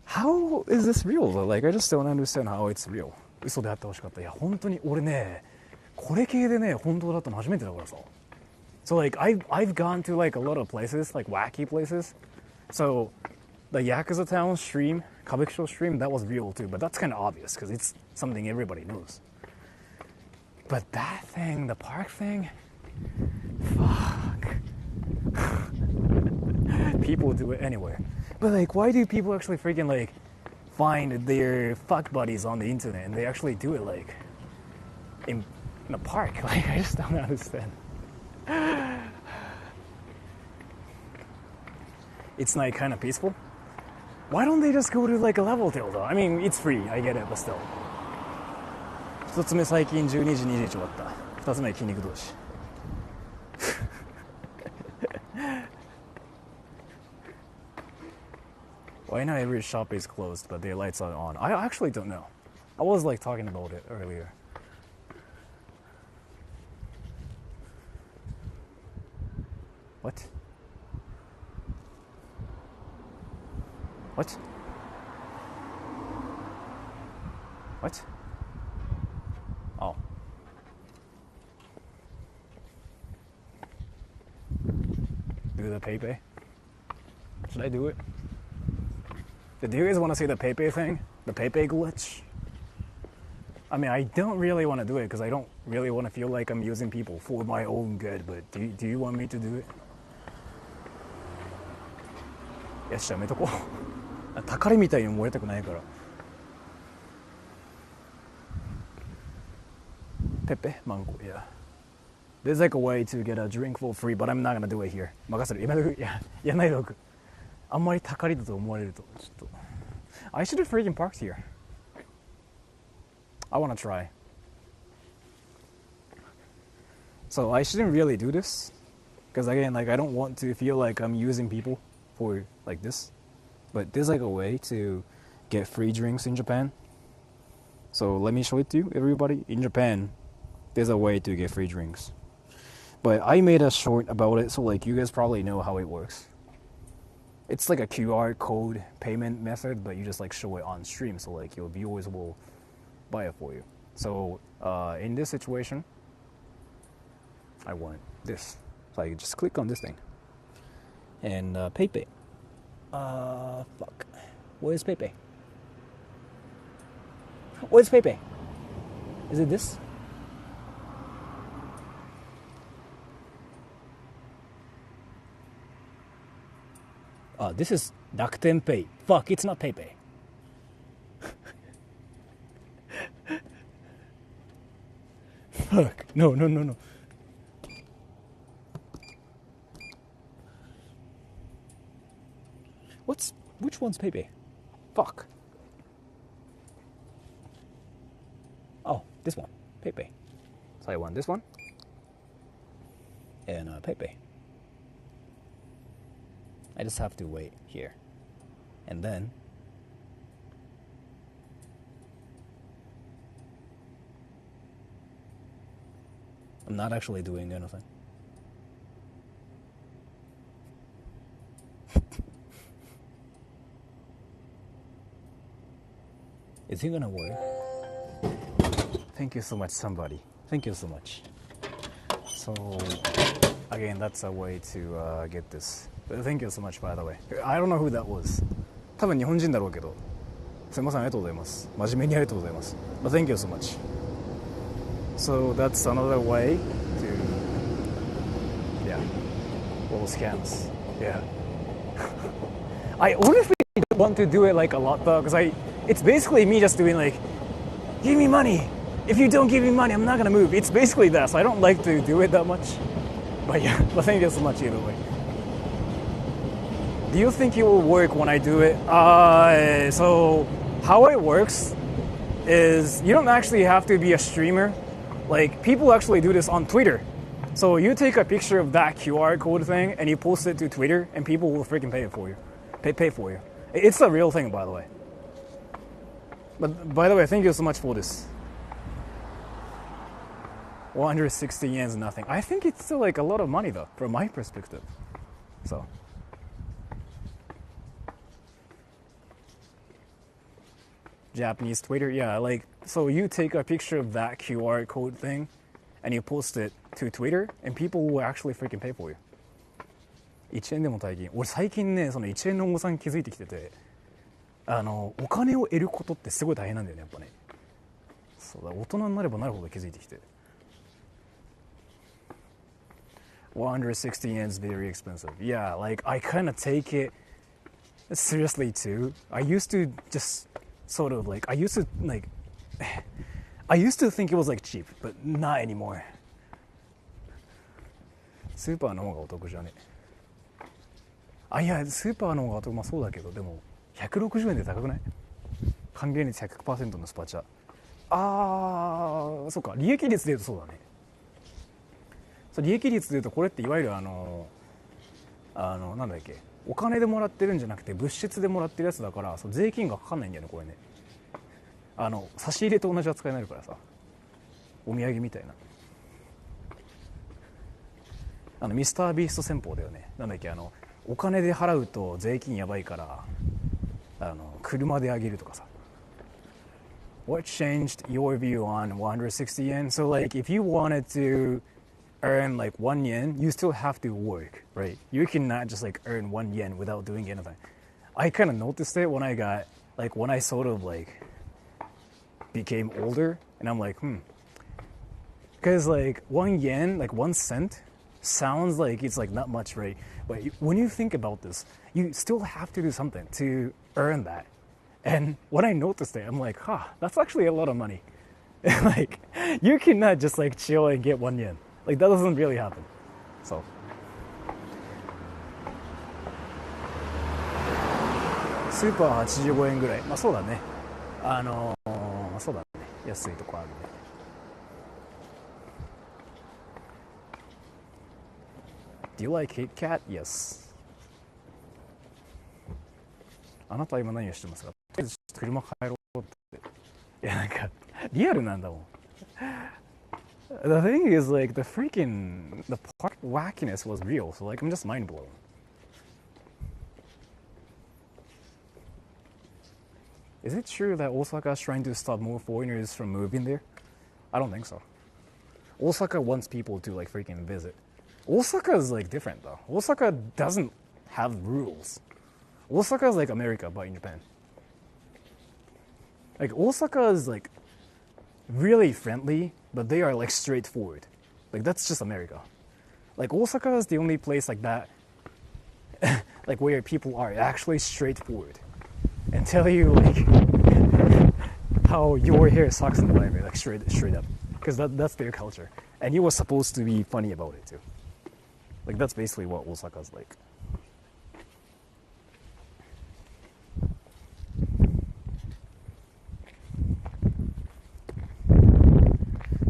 how is this real though? Like, I just don't understand how it's real. 嘘であってほしかった。いや本当に俺ね、これ系でね本当だったの初めてだからさ。So like I've gone to like a lot of places, like wacky places. So the Yakuza Town stream, Kabukicho stream, that was real too, but that's kind of obvious because it's something everybody knows. But that thing, the park thing, fuck. People do it anywhere. But like, why do people actually freaking like find their fuck buddies on the internet and they actually do it like in a park? Like, I just don't understand. It's like kind of peaceful. Why don't they just go to like a level tail though? I mean, it's free, I get it, but still. 一つ目最近12時21終わった。二つ目筋肉同士。Why not every shop is closed, but their lights are on? I actually don't know. I was like talking about it earlier. What? What? What? Oh. Do the PayPay? Should I do it? Do you guys want to see the PayPay thing? The PayPay glitch? I mean, I don't really want to do it because I don't really want to feel like I'm using people for my own good, but do you want me to do it? よし、やめとこう。たかりみたいに燃えたくないから。Pepe, mango, yeah. There's like a way to get a drink for free, but I'm not gonna do it here. 任せる。やないでおく。あんまりたかりだと思われるとちょっと。I should have freaking parked here. I want to try. So I shouldn't really do this because again, like I don't want to feel like I'm using people for like this. But there's like a way to get free drinks in Japan. So let me show it to you, everybody. In Japan, there's a way to get free drinks. But I made a short about it, so like you guys probably know how it works. it's like a QR code payment method, but you just like show it on stream, so like your viewers will buy it for you. So in this situation, I want this. So I just click on this thing and PayPay. Fuck. Where's PayPay? Where's PayPay? Is it this? This is Rakuten Pay. Fuck, it's not PayPay. Fuck. No. Which one's PayPay? Fuck. Oh, this one. PayPay. So I want this one. And PayPay. I just have to wait here. And then I'm not actually doing anything. Is he gonna work? Thank you so much, somebody. Thank you so much. So, again, that's a way to get this. Thank you so much, by the way. I don't know who that was. 多分日本人だろうけど。すみません、ありがとうございます。真面目にありがとうございます。But thank you so much. So that's another way to, yeah, all scams. Yeah. I honestly don't want to do it like a lot though, because it's basically me just doing like, give me money. If you don't give me money, I'm not gonna move. It's basically that, so I don't like to do it that much. But yeah, but thank you so much either way. Do you think it will work when I do it? So how it works is you don't actually have to be a streamer. Like, people actually do this on Twitter. So you take a picture of that QR code thing and you post it to Twitter and people will freaking pay it for you. Pay for you. It's a real thing, by the way. But by the way, thank you so much for this. 160 yen is nothing. I think it's still like a lot of money though, from my perspective. So. Japanese Twitter, yeah, like, so you take a picture of that QR code thing and you post it to Twitter and people will actually freaking pay for you. 1円でも大金。俺最近ね、その1円の重さに気づいてきてて、お金を得ることってすごい大変なんだよね、やっぱね。そうだ、大人になればなるほど気づいてきて。160 yen is very expensive. Yeah, like, I kind of take it seriously too. I used to just sort of like, I used to think it was like cheap, but not anymore. スーパーの方がお得じゃね。いや、スーパーの方がお得、まあそうだけど、でも160円で高くない？還元率 100% のスパチャ。そうか、利益率で言うとそうだね。そう、利益率で言うとこれっていわゆるなんだっけ、お金でもらってるんじゃなくて物質でもらってるやつだから、そう、税金がかかんないんだよね、これね。差し入れと同じ扱いになるからさ、お土産みたいな。ミスタービースト戦法だよね。なんだっけ、お金で払うと税金やばいから車であげるとかさ。What changed your view on 160 yen? So like if you wanted to earn like 1 yen, you still have to work, right? You cannot just like earn 1 yen without doing anything. I kind of noticed it when I sort of like became older, and I'm like, because like 1 yen, like 1 cent sounds like it's like not much, right? But when you think about this, you still have to do something to earn that. And when I noticed it, I'm like, that's actually a lot of money. Like, you cannot just like chill and get 1 yen. Like, that doesn't really happen. So. スーパー85円ぐらい。まあそうだね。そうだね。安いとこあるね。Do you like Kit Kat? Yes. あなたは今何をしてますか？とりあえず車帰ろうって。いや、なんかリアルなんだもん。The thing is, like, the park wackiness was real, so like I'm just mind blown. Is it true that Osaka is trying to stop more foreigners from moving there? I don't think so. Osaka wants people to like freaking visit. Osaka is like different though. Osaka doesn't have rules. Osaka is like America, but in Japan. Like Osaka is like really friendly, but they are like straightforward. Like that's just America. Like Osaka is the only place like that, like where people are actually straightforward and tell you like how your hair sucks in the library, like straight up, because that's their culture, and you were supposed to be funny about it too. Like that's basically what Osaka's like.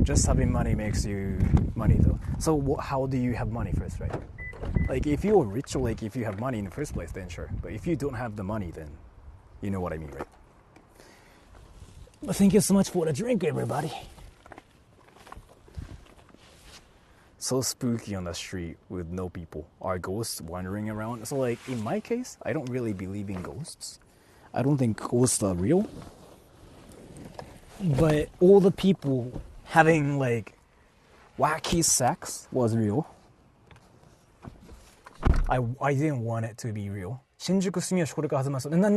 Just having money makes you money though. So how do you have money first, right? Like if you're rich, or like if you have money in the first place, then sure. But if you don't have the money, then you know what I mean, right? But thank you so much for the drink, everybody. So spooky on the street with no people. Are ghosts wandering around? So like in my case, I don't really believe in ghosts. I don't think ghosts are real. But all the people having like wacky sex was real. I didn't want it to be real. 新宿住吉これから始まりそう。何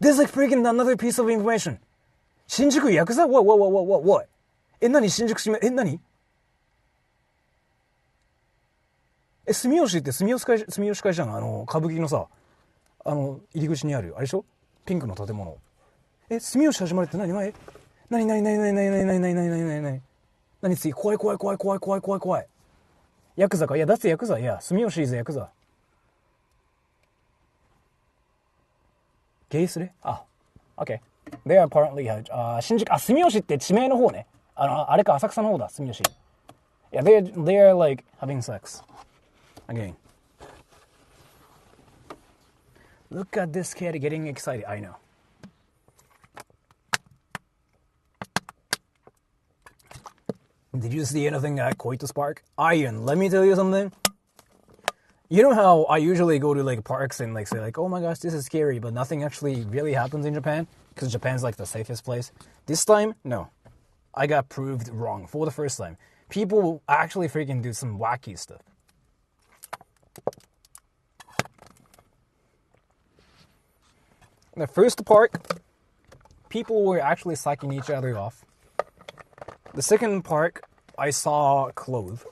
There's like freaking another piece of information. 新宿ヤクザ What? 何新宿住吉何住吉って住吉会じゃん。歌舞伎のさ、入り口にある、あれでしょピンクの建物。住吉始まるって何何次怖い。ヤクザかいや、that'sヤクザ。いや、住吉 is ヤクザ。ゲイスレOK. They are apparently, 新宿、住吉って地名の方ね。あれか、浅草の方だ、住吉。Yeah, they're like having sex. Again. Look at this kid getting excited. I know. Did you see anything at Coitus Park? Ian, let me tell you something. You know how I usually go to like parks and like say like, oh my gosh, this is scary, but nothing actually really happens in Japan because Japan's like the safest place. This time, no. I got proved wrong for the first time. People actually freaking do some wacky stuff. The first park, people were actually sucking each other off. The second park, I saw clothes.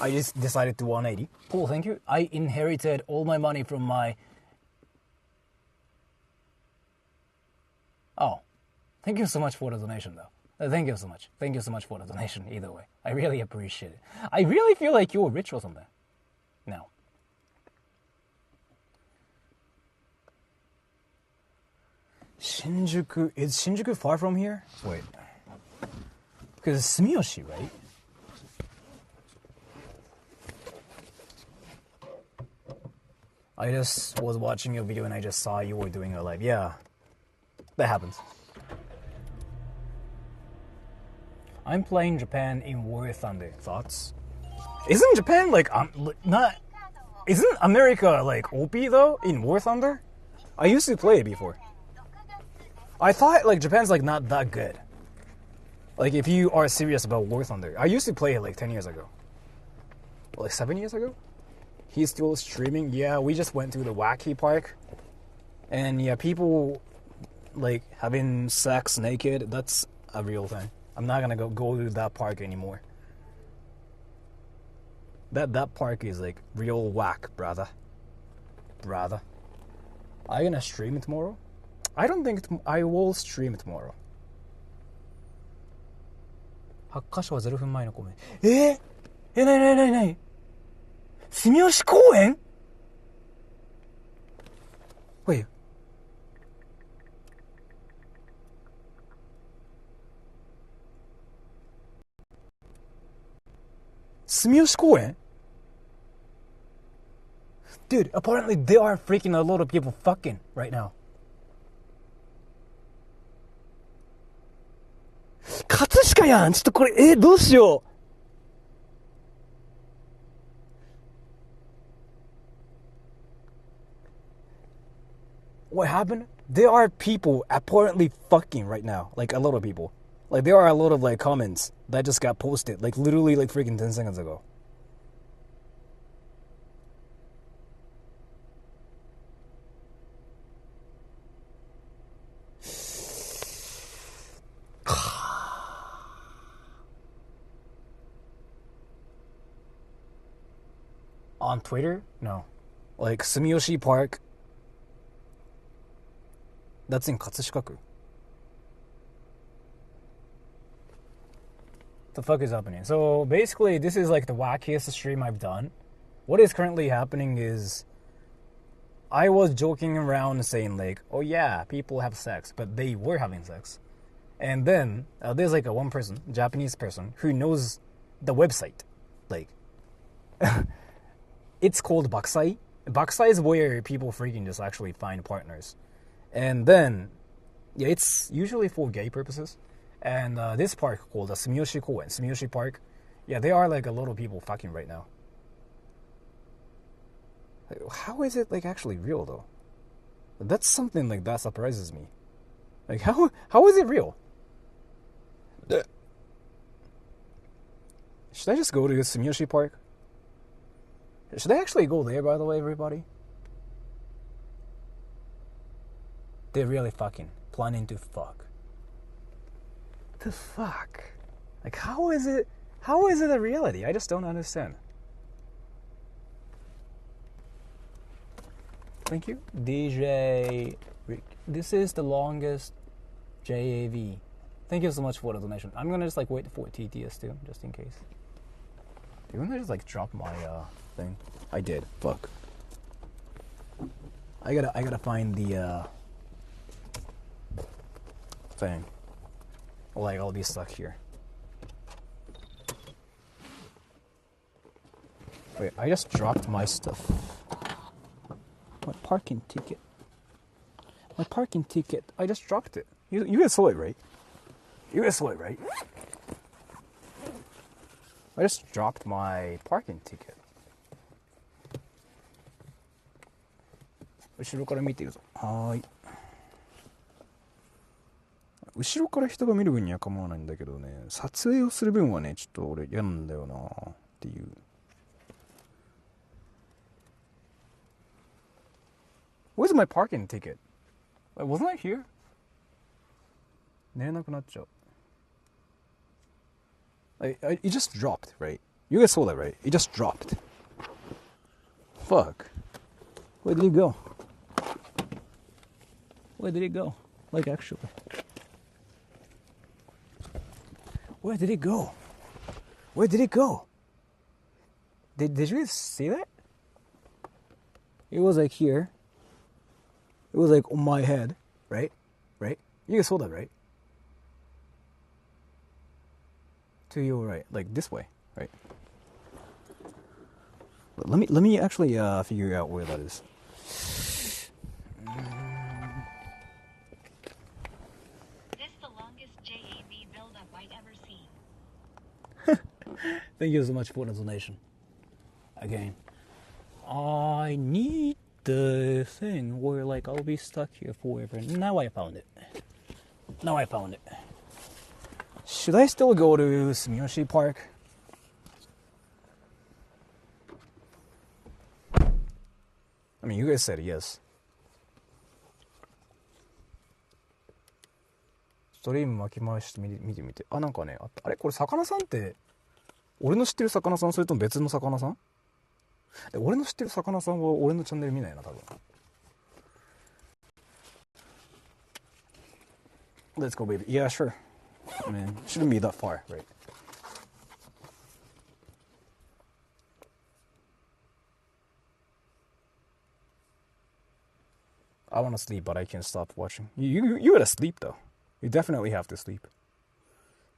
I just decided to 180. Cool, thank you. I inherited all my money from my... Oh, thank you so much for the donation, though. Thank you so much. Thank you so much for the donation, either way. I really appreciate it. I really feel like you're rich or something. Now. Shinjuku... Is Shinjuku far from here? Wait. Because it's Sumiyoshi, right? I just was watching your video and I just saw you were doing a live. Yeah, that happens. I'm playing Japan in War Thunder. Thoughts? Isn't Japan like not? Isn't America like OP though in War Thunder? I used to play it before. I thought like Japan's like not that good. Like if you are serious about War Thunder, I used to play it like 10 years ago. Like 7 years ago. He's still streaming. Yeah, we just went to the wacky park, and yeah, people like having sex naked. That's a real thing. I'm not gonna go to that park anymore. That park is like real whack, brother. Are you gonna stream tomorrow? I don't think I will stream tomorrow. 8カ所は0分前のコメント。なに住吉公園 Wait. 住吉公園 Dude, apparently there are freaking a lot of people fucking right now. 葛飾やんちょっとこれどうしよう what happened? There are people apparently fucking right now. Like, a lot of people. Like, there are a lot of, like, comments that just got posted. Like, literally, like, freaking 10 seconds ago. On Twitter? No. Like, Sumiyoshi Park. That's in Katsushikaku. The fuck is happening? So, basically, this is like the wackiest stream I've done. What is currently happening is I was joking around saying like, oh yeah, people have sex, but they were having sex. And then there's like a one person, Japanese person, who knows the website. Like, it's called Bakusai. Bakusai is where people freaking just actually find partners. And then, yeah, it's usually for gay purposes. And this park called Sumiyoshi Koen, Sumiyoshi Park, yeah, there are like a lot of people fucking right now. Like, how is it like actually real though? That's something like that surprises me. Like, how is it real? Should I just go to Sumiyoshi Park? Should I actually go there, by the way, everybody? They're really fucking planning to fuck. The fuck? Like, how is it a reality? I just don't understand. Thank you. DJ Rick. This is the longest JAV. Thank you so much for the donation. I'm gonna just like wait for TTS too, just in case. Didn't I just like drop my thing? I did. Fuck. I gotta find the thing. Like, I'll be stuck here. Wait, I just dropped my stuff. My parking ticket. My parking ticket. I just dropped it. You guys saw it, right? You guys saw it, right? I just dropped my parking ticket. 後ろから見てるぞ。はーい。後ろから人が見る分には構わないんだけどね、撮影をする分はね、ちょっと俺嫌なんだよなっていう。Where's my parking ticket? Wasn't I here? 寝れなくなっちゃう。It just dropped, right? You guys saw that, right? It just dropped. Fuck. Where did it go? Where did it go? Like, actually. Where did it go? Where did it go? Did you guys see that? It was like here. It was like on my head, right? Right? You guys saw that, right? To your right, like this way, right? But let me actually figure out where that is. This the longest JAV build-up I'd ever seen. Thank you so much for the donation. Again, I need the thing where like I'll be stuck here forever. Now I found it. Should I still go to Sumiyoshi Park? I mean, you guys said yes. ストリーム巻き回して見てみて。あ、なんかね、あれこれ魚さんって俺の知ってる魚さん、それとも別の魚さん？俺の知ってる魚さんは俺のチャンネル見ないな、多分。Let's go, baby. Yeah, sure. I mean, it shouldn't be that far, right? I want to sleep, but I can't stop watching. You gotta sleep, though. You definitely have to sleep.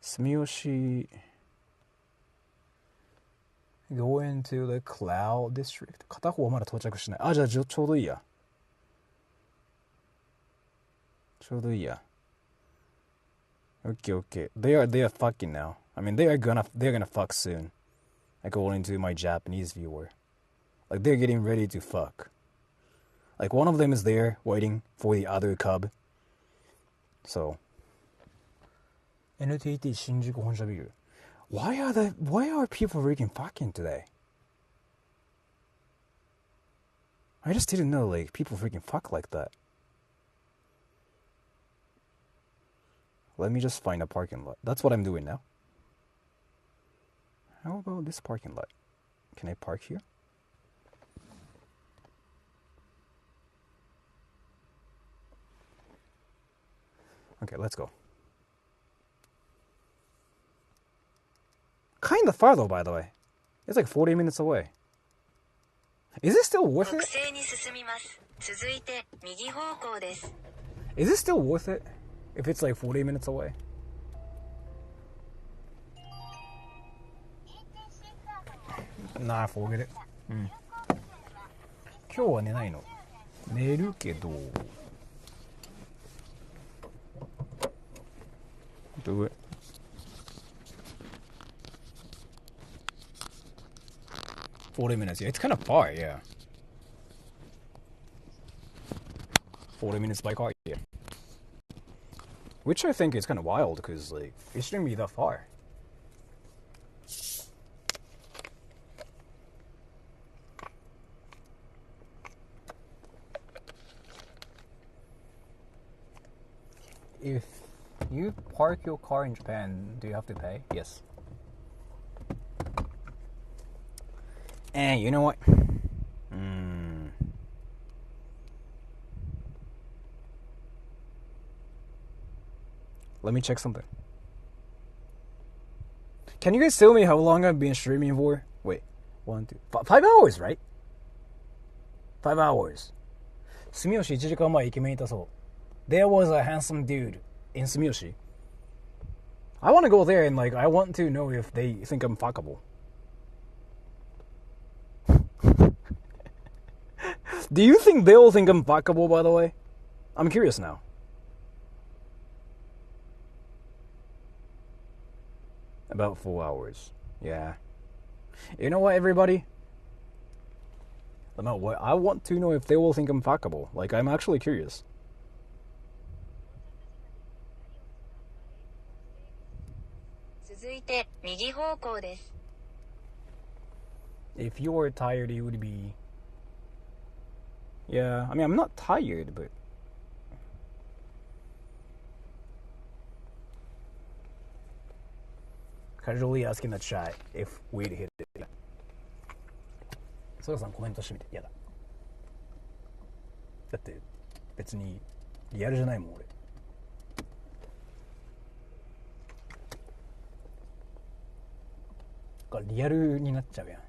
Sumiyoshi... Go into the Cloud District. 片方はまだ到着しない。あ、じゃあちょうどいいや。ちょうどいいや。Okay. They are fucking now. I mean, they're gonna fuck soon. According to my Japanese viewer. Like, they're getting ready to fuck. Like one of them is there waiting for the other cub. So NTT 新宿本社ビル. Why are people freaking fucking today? I just didn't know like people freaking fuck like that. Let me just find a parking lot. That's what I'm doing now. How about this parking lot? Can I park here? Okay, let's go. Kinda far though, by the way. It's like 40 minutes away. Is it still worth it? Is it still worth it? If it's like 40 minutes away? Nah, forget it. 今日は寝ないの。寝るけど。Do it. $40. Yeah, it's kind of far, yeah. 40 minutes by car, yeah. Which I think is kind of wild, because, like, it shouldn't be that far. If you park your car in Japan, do you have to pay? Yes. And you know what? Let me check something. Can you guys tell me how long I've been streaming for? Wait, 5 hours, right? 5 hours. 住吉1時間前イケメンいたそう。There was a handsome dude in 住吉. I want to go there and like I want to know if they think I'm fuckable. Do you think they'll think I'm fuckable, by the way? I'm curious now. About 4 hours. Yeah. You know what, everybody? I want to know if they will think I'm fuckable. Like, I'm actually curious. If you were tired, it would be... Yeah, I mean, I'm not tired, but... Casually asking the chat if we'd hit it. Sora さんコメントしてみて。やだ。だって別にリアルじゃないもん俺。がリアルになっちゃうやん。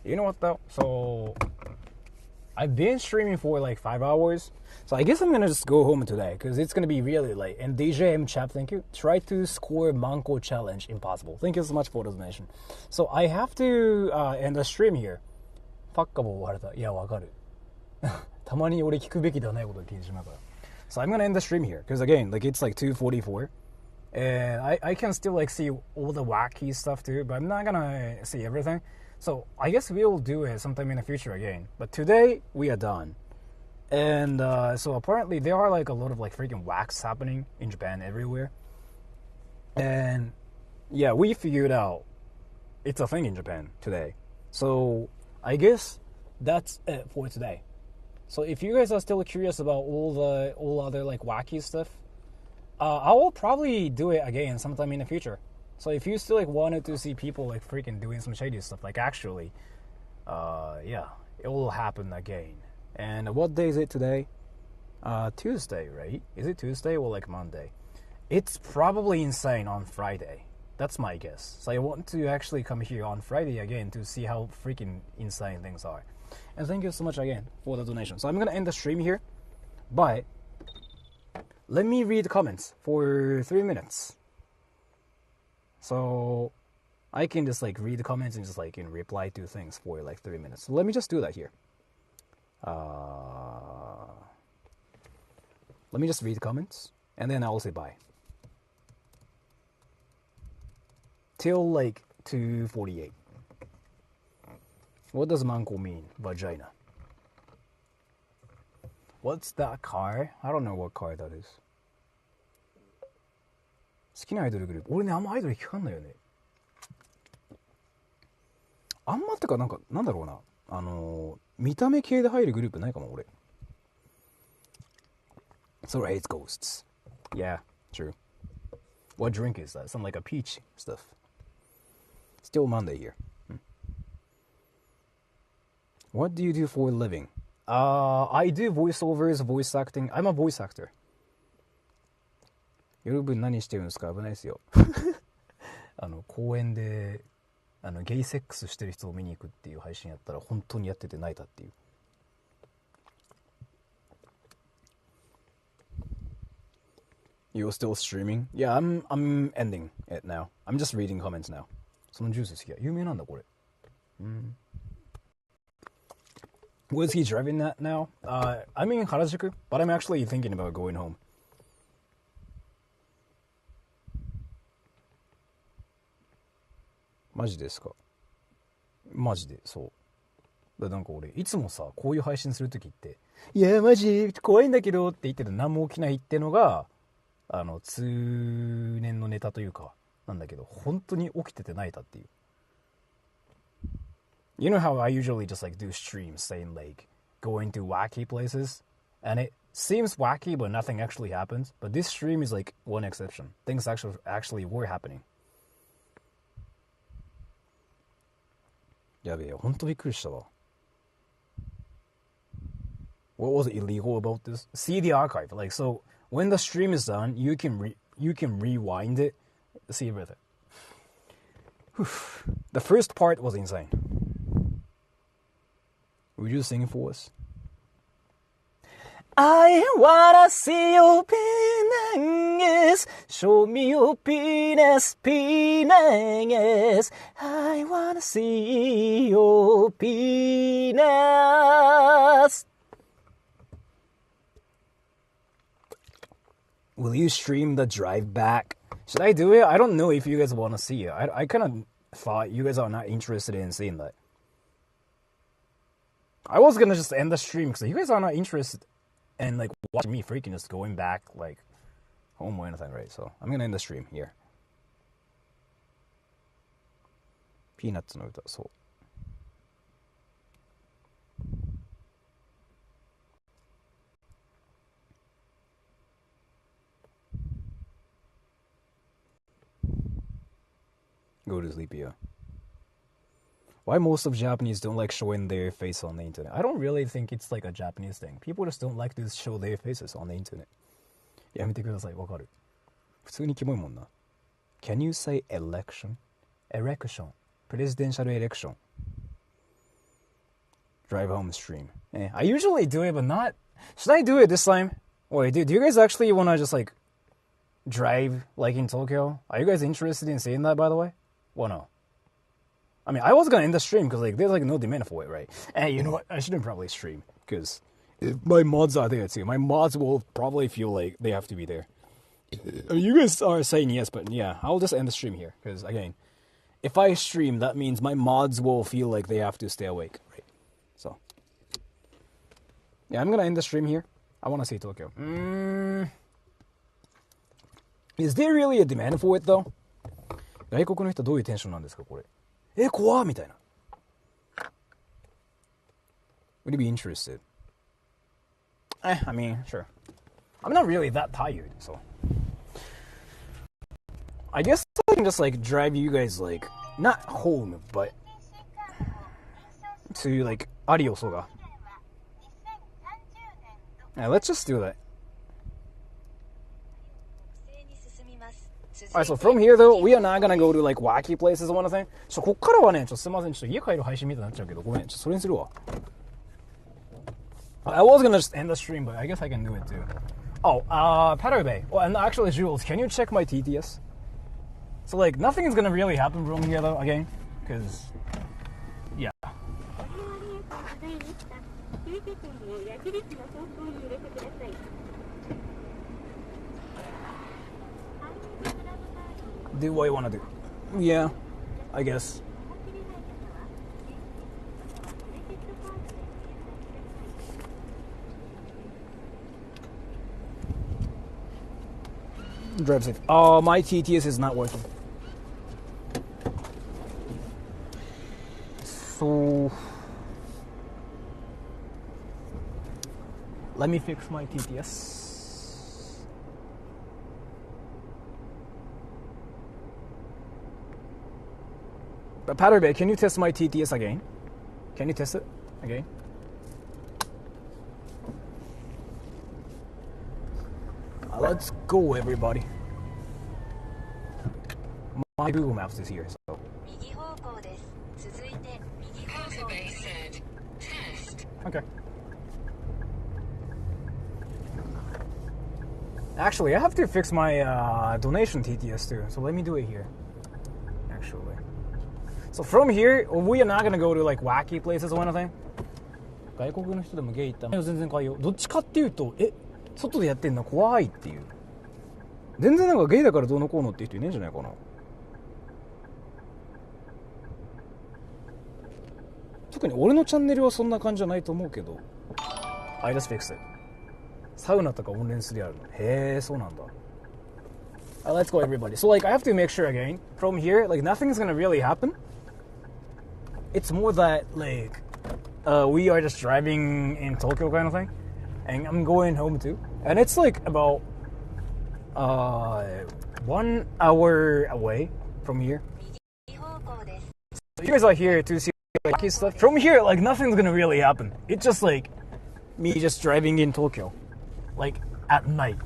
You know what though? So I've been streaming for like 5 hours. So I guess I'm gonna just go home today because it's gonna be really late. And DJM Chap, thank you. Try to score Manko challenge impossible. Thank you so much for the donation. So I have to end the stream here. ファッカボー割れた。いや、わかる。たまに俺聞くべきではないことを聞いてしまうから。So I'm gonna end the stream here because again, like it's like 2:44, and I can still like see all the wacky stuff too, but I'm not gonna see everything. So I guess we'll do it sometime in the future again. But today we are done. And so apparently there are like a lot of like freaking wax happening in Japan everywhere. And yeah, we figured out it's a thing in Japan today. So I guess that's it for today. So if you guys are still curious about all other like wacky stuff, I will probably do it again sometime in the future. So if you still like wanted to see people like freaking doing some shady stuff, like actually, yeah, it will happen again. And what day is it today? Tuesday, right? Is it Tuesday or like Monday? It's probably insane on Friday. That's my guess. So I want to actually come here on Friday again to see how freaking insane things are. And thank you so much again for the donation. So I'm going to end the stream here. But let me read the comments for 3 minutes. So I can just like read the comments and just like reply to things for like 3 minutes. So let me just do that here. Let me just read the comments and then I'll say bye. Till like 2:48. What does manko mean? Vagina. What's that car? I don't know what car that is. 好きなアイドルグループ。俺ね、あんまアイドル聞かんないよね。あんまってか、なんだろうな。見た目系で入るグループないかも、俺。Sora hates ghosts. Yeah, true. What drink is that? Something like a peach stuff. Still Monday here. What do you do for a living? I do voiceovers, voice acting. I'm a voice actor. 夜分何してるんですか？危ないですよ。公園でゲイセックスしてる人を見に行くっていう配信やったら本当にやってて泣いたっていう。You're still streaming? Yeah, I'm ending it now. I'm just reading comments now. そのジュース好きや。有名なんだこれ。Was he driving that now? I'm in Harajuku, but I'm actually thinking about going home. マジですか？マジで、そう。なんか俺、いつもさ、こういう配信するときって、いや、マジ、怖いんだけどって言ってて何も起きないってのが、通年のネタというか、なんだけど、本当に起きてて泣いたっていう。You know how I usually just like do streams saying like, going to wacky places? And it seems wacky, but nothing actually happens. But this stream is like one exception. Things actually were happening. やべえよ、ほんとびっくりしたわ。What was illegal about this? See the archive. Like, so, when the stream is done, you can rewind it, see everything. The first part was insane. Would you sing for us? I wanna see your penis. Show me your penis, penis. I wanna see your penis. Will you stream the drive back? Should I do it? I don't know if you guys want to see it. I kind of thought you guys are not interested in seeing that. I was gonna just end the stream because you guys are not interested in like watching me freaking just going back like home or anything, right? So I'm gonna end the stream here. Peanutsの歌、そう。Go to sleep, yeah. Why most of Japanese don't like showing their face on the internet? I don't really think it's like a Japanese thing. People just don't like to show their faces on the internet. やめてください、わかる。普通にキモいもんな。Can you say election? Erection. Presidential election. Drive home stream. I usually do it, but not... Should I do it this time? Wait, do you guys actually want to just like drive like in Tokyo? Are you guys interested in seeing that, by the way? Well, no. I mean, I was gonna end the stream because like there's like no demand for it, right? And you know what? I shouldn't probably stream because my mods are there too. My mods will probably feel like they have to be there. You guys are saying yes, but yeah, I'll just end the stream here because again, if I stream, that means my mods will feel like they have to stay awake, right? So yeah, I'm gonna end the stream here. I want to see Tokyo. Is there really a demand for it though? 外国の人どういうテンションなんですかこれ。怖っみたいな。Would you be interested? I mean, sure. I'm not really that tired, so. I guess I can just like drive you guys like, not home, but to like Ariosoga. Yeah, let's just do that. Alright, so from here though, we are not gonna go to like wacky places or anything. こっからはね、すいません、家帰る配信みたいになっちゃうけど、ごめん、それにするわ。I was gonna just end the stream, but I guess I can do it too. Oh, Paterbe. Well, and actually, Jules, can you check my TTS? So like, nothing is gonna really happen from here though, again, because, yeah. Do what you want to do. Yeah, I guess. Drive safe. My TTS is not working. So let me fix my TTS. But Patterbear, can you test my TTS again? Can you test it again? Let's go, everybody. My Google Maps is here, so. Patterbear said, test. Okay. Actually, I have to fix my donation TTS too, so let me do it here. Actually. So from here, we are not gonna go to like wacky places or anything. 外国の人でもゲイ行ったの全然変えよう。どっちかっていうと、外でやってんの怖いっていう。全然なんかゲイだからどうのこうのっていう人いねえんじゃないかな。特に俺のチャンネルはそんな感じじゃないと思うけど。I just fixed it. サウナとか温泉すりあるの。へえ、そうなんだ。Let's go, everybody. So, like, I have to make sure again, from here, like, nothing's gonna really happen. It's more that, like, we are just driving in Tokyo kind of thing. And I'm going home too. And it's, like, about 1 hour away from here. So you guys are here to see, like, his stuff. From here, like, nothing's gonna really happen. It's just, like, me just driving in Tokyo. Like, at night.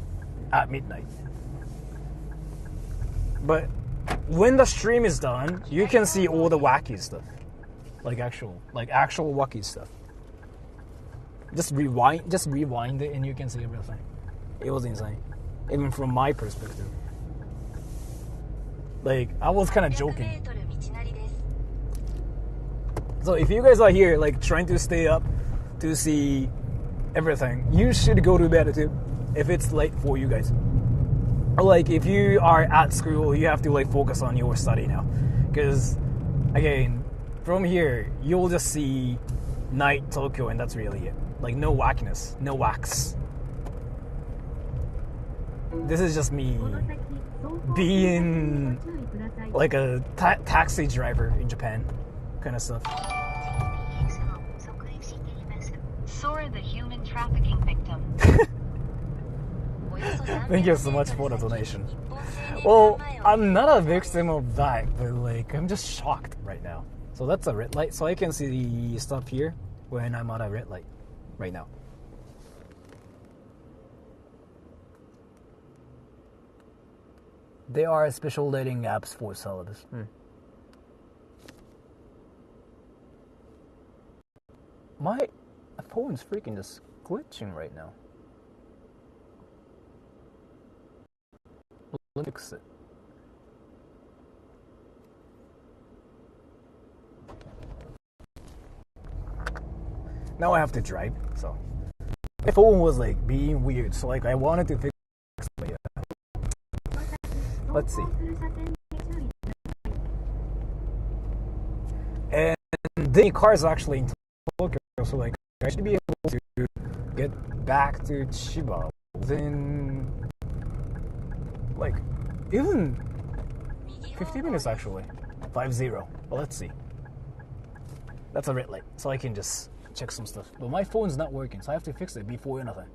At midnight. But when the stream is done, you can see all the wacky stuff. Like actual wacky stuff. Just rewind it and you can see everything. It was insane. Even from my perspective. Like, I was kind of joking. So if you guys are here, like, trying to stay up to see everything, you should go to bed too, if it's late for you guys. Or like if you are at school, you have to like focus on your study now, because again, from here you'll just see night Tokyo and that's really it. Like no wackiness, no wax. This is just me being like a taxi driver in Japan kind of stuff. Sora, the human trafficking victim. Thank you so much for the donation. Well, I'm not a victim of that, but like I'm just shocked right now. So that's a red light, so I can see the stuff here when I'm at a red light right now. There are special dating apps for celibs. My phone's freaking just glitching right now. Let me fix it. Now I have to drive, so my phone was like being weird, so like I wanted to fix it. Let's see. And the car is actually in Tokyo, so like I should be able to get back to Chiba within like even 50 minutes actually. 50. Well, let's see. That's a red light, so I can just check some stuff. But my phone's not working, so I have to fix it before anything.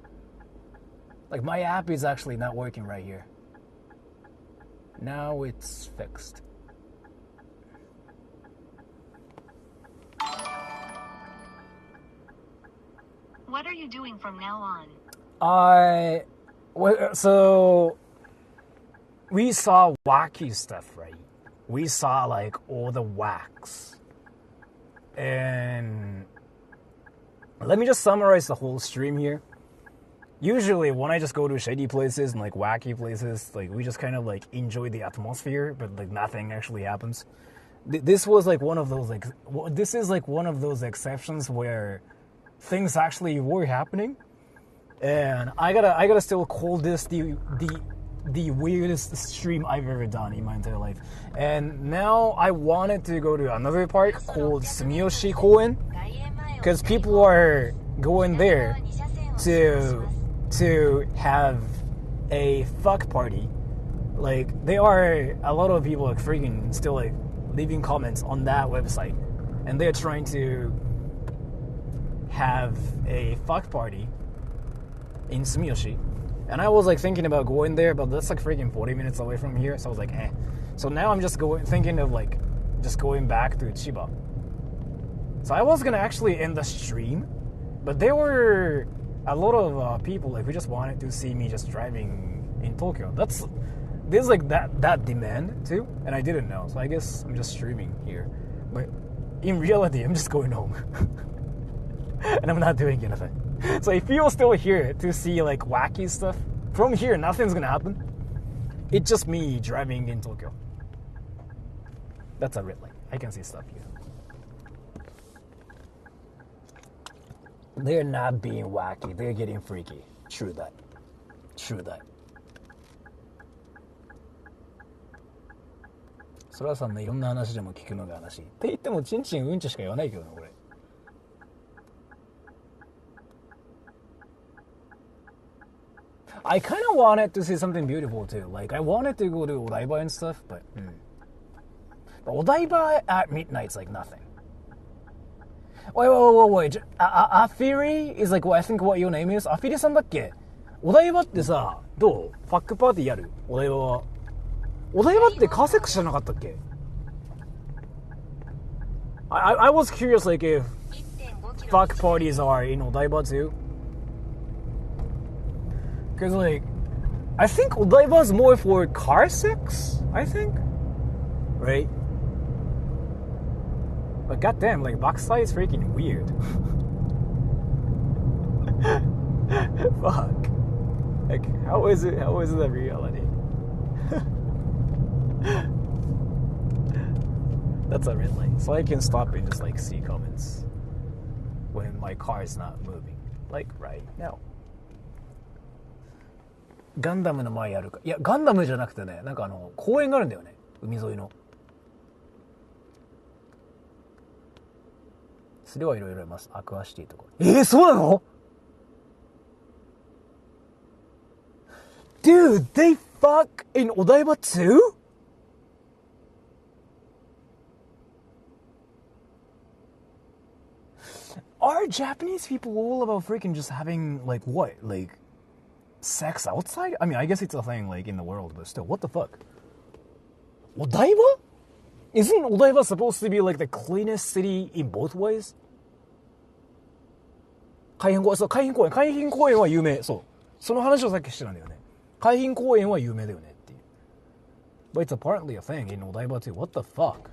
Like my app is actually not working right here. Now it's fixed. What are you doing from now on? So we saw wacky stuff, right? We saw like all the wax. And let me just summarize the whole stream here. Usually when I just go to shady places and like wacky places, like we just kind of like enjoy the atmosphere, but like nothing actually happens. This was like one of those like this is like one of those exceptions where things actually were happening, and I gotta still call this the weirdest stream I've ever done in my entire life. And now I wanted to go to another park called Sumiyoshi Koen, because people are going there to have a fuck party like there are a lot of people like freaking still like leaving comments on that website, and they're trying to have a fuck party in Sumiyoshi. And I was like thinking about going there, but that's like freaking 40 minutes away from here, so I was like, eh. So now I'm just thinking of like just going back to Chiba. So I was gonna actually end the stream, but there were a lot of people like who just wanted to see me just driving in Tokyo. There's like that demand too, and I didn't know. So I guess I'm just streaming here, but in reality, I'm just going home, and I'm not doing anything. So if you're still here to see like wacky stuff from here, nothing's gonna happen. It's just me driving in Tokyo. That's a red light. I can see stuff here. They're not being wacky. They're getting freaky. True that. Soraさんのいろんな話でも聞くのが話。って言ってもチンチンうんちしか言わないけどね、俺。I kind of wanted to see something beautiful too. Like I wanted to go to Odaiba and stuff, but Odaiba at midnight's like nothing. Wait. Afiri is like what I think what your name is. Afiri さんだっけ？お台場ってさ、どう？ファックパーティーやる？お台場は。お台場ってカーセックスじゃなかったっけ？ I was curious like if fuck parties are in Odaiba too. Cause like, I think Odaiba is more for car sex, I think, right? But goddamn, like backside is freaking weird. Fuck. Like, how is it a reality? That's a red light, so I can stop and just like see comments when my car is not moving, like right now. ガンダムの前あるか。いや、ガンダムじゃなくてね、なんか公園があるんだよね。海沿いの。それはいろいろいます。アクアシティとか。そうなの？ Dude, they fuck in Odaiba too? Are Japanese people all about freaking just having, like, what? Like, sex outside? I mean, I guess it's a thing like in the world, but still, what the fuck? Odaiba? Isn't Odaiba supposed to be like the cleanest city in both ways? 海浜公園は有名。そう。その話をさっきしてたんだよね。海浜公園は有名だよねっていう。But it's apparently a thing in Odaiba too. What the fuck?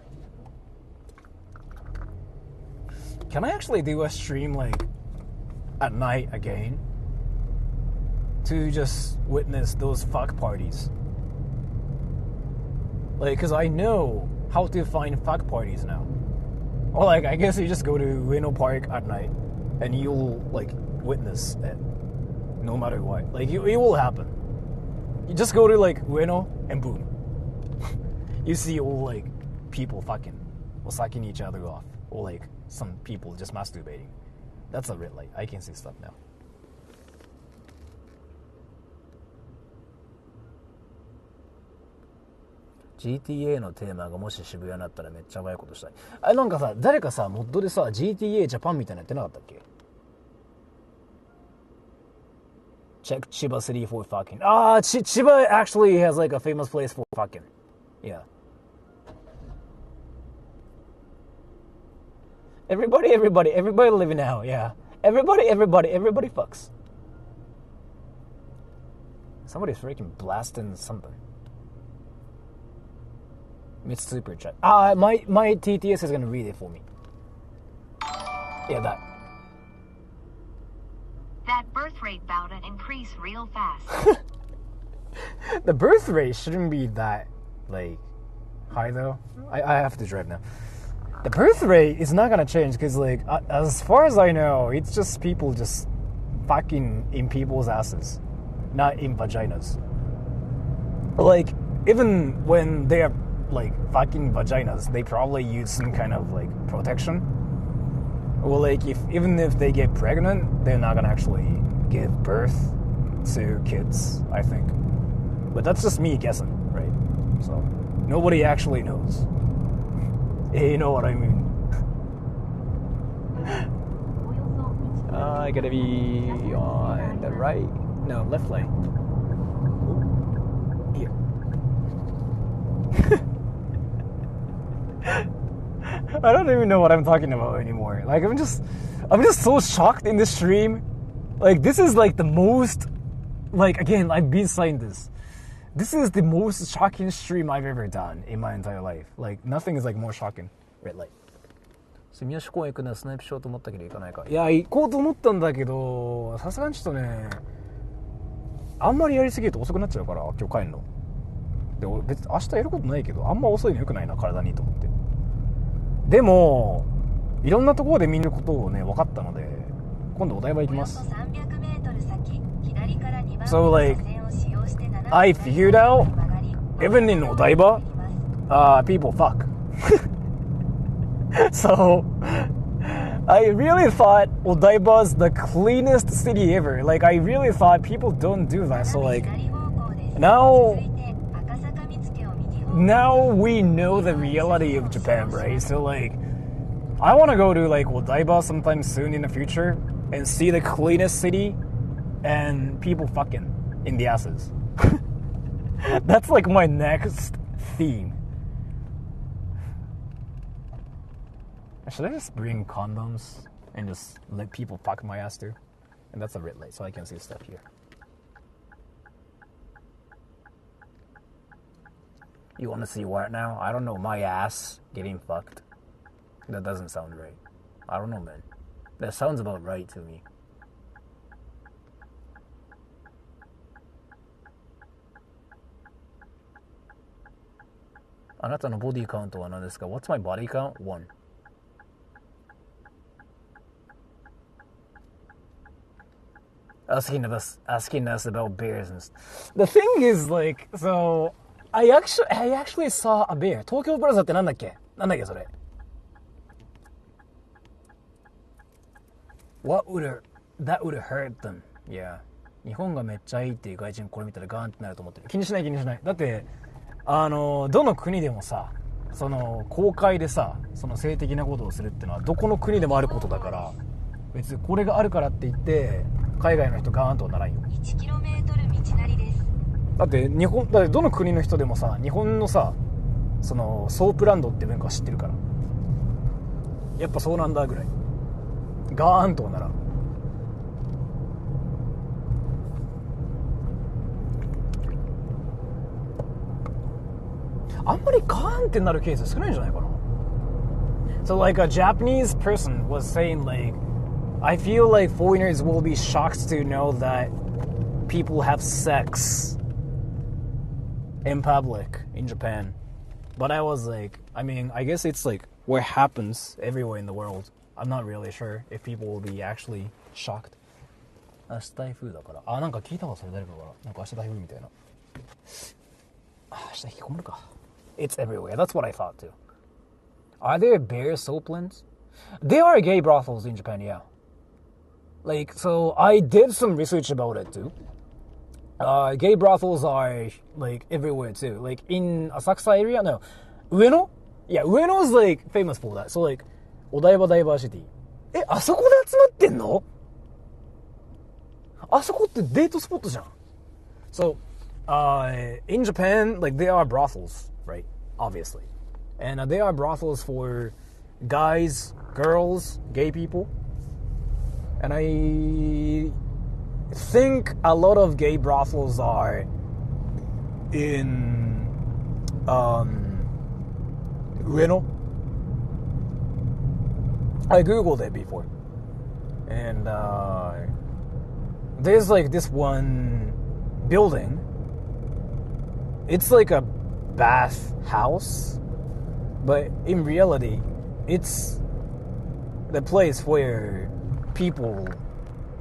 Can I actually do a stream like at night again? To just witness those fuck parties. Like, cause I know how to find fuck parties now. Or like, I guess you just go to Weno Park at night and you'll like witness it. No matter what. Like, it will happen. You just go to like Weno and boom. You see all like people fucking or sucking each other off. Or like some people just masturbating. That's a red light. I can see stuff now. GTA のテーマがもし渋谷になったらめっちゃやばいことしたい。あ、なんかさ、誰かさ、モッドでさ、GTA ジャパンみたいなのやってなかったっけ？ Check Chiba City for fucking. Chiba actually has like a famous place for fucking. Yeah. Everybody living now, yeah. Everybody fucks. Somebody's freaking blasting something. It's super chat. My TTS is gonna read it for me. Yeah, that. That birth rate bout to increase real fast. The birth rate shouldn't be that, like, high though. I have to drive now. The birth rate is not gonna change because, like, as far as I know, it's just people just fucking in people's asses, not in vaginas. Like, even when they are like fucking vaginas, they probably use some kind of like protection. Or like even if they get pregnant, they're not gonna actually give birth to kids, I think. But that's just me guessing, right? so nobody actually knows. You know what I mean? I gotta be on the right. No, left lane. Here. I don't even know what I'm talking about anymore. Like I'm just so shocked in this stream. Like this is like the most, like again, I've been saying this. This is the most shocking stream I've ever done in my entire life. Like nothing is like more shocking. Red light. 住吉公園行くのはスナイプしようと思ったけど行かないか。いや行こうと思ったんだけど、さすがにちょっとね、あんまりやりすぎると遅くなっちゃうから今日帰るの。で俺別に明日やることないけど、あんま遅いの良くないな体にと思って。でもいろんなところで見ることをね分かったので、今度お台場行きます。So like I figured out even in Odaiba, people fuck. So I really thought Odaiba's the cleanest city ever. Like I really thought people don't do that. So like now we know the reality of Japan, right? So like I want to go to like Odaiba sometime soon in the future and see the cleanest city and people fucking in the asses. That's like my next theme. Should I just bring condoms and just let people fuck my ass too? And that's a red light, so I can see stuff here. You want to see what now? I don't know, my ass getting fucked. That doesn't sound right. I don't know, man. That sounds about right to me. What's my body count? 1. Asking us about bears and stuff. The thing is, like, so I actually saw a bear. Tokyo Plaza ってなんだっけそれ。That would hurt them. Yeah. 日本がめっちゃいいっていう外人これ見たらガーンってなると思ってる。気にしない。だってどの国でもさ、その公開でさ、その性的なことをするってのはどこの国でもあることだから、別にこれがあるからって言って海外の人ガーンとはならんよ。1km 道なりです。だってどの国の人でもさ、日本のさ、そのソープランドって文化は知ってるから、やっぱそうなんだぐらいガーンとはならん。あんまりガーンってなるケース少ないんじゃないかな。So like a Japanese person was saying like, I feel like foreigners will be shocked to know that people have sex in public in Japan. But I was like, I mean, I guess it's like what happens everywhere in the world. I'm not really sure if people will be actually shocked. 明日台風だから。なんか聞いたわそれ誰かから。なんか明日台風みたいな。明日引きこもるか。It's everywhere. That's what I thought too. Are there bear soaplands? There are gay brothels in Japan, yeah. Like, so I did some research about it too. Gay brothels are like everywhere too. Like in Asakusa area, no. Weno? Yeah, Weno is like famous for that. So like, Odaiba Diversity. あそこで集まってんの？あそこってデートスポットじゃん。So, in Japan, like there are brothels, right? Obviously. And there are brothels for guys, girls, gay people. And I think a lot of gay brothels are in Weno. I googled it before. And there's like this one building. It's like a bath house, but in reality, it's the place where people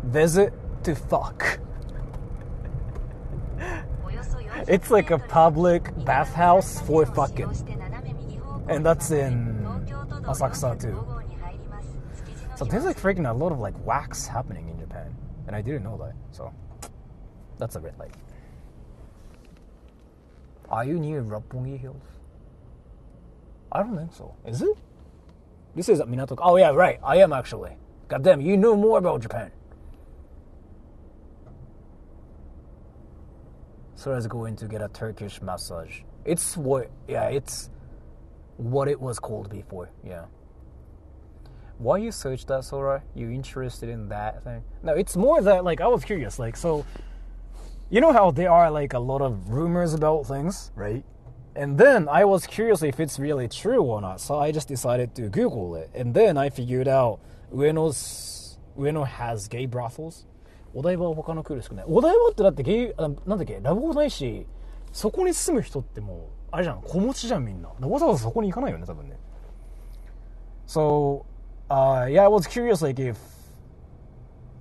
visit to fuck. It's like a public bathhouse for fucking. And that's in Asakusa too. So there's like freaking a lot of like wax happening in Japan. And I didn't know that. So that's a red light. Are you near Roppongi Hills? I don't think so. Is it? This is at Minato. Oh yeah, right. I am actually. Goddamn, you know more about Japan. Sora's going to get a Turkish massage. It's what it was called before. Yeah. Why you search that, Sora? You interested in that thing? No, it's more that like I was curious. Like, so you know how there are like a lot of rumors about things, right? And then I was curious if it's really true or not. So I just decided to Google it, and then I figured out Ueno has gay brothels. お台場は他のクールしかない。お台場ってだってゲイ、なんだっけ、ラブホないし、そこに住む人ってもう、あれじゃん、子持ちじゃんみんな。わざわざそこに行かないよね、多分ね。So, yeah, I was curious like if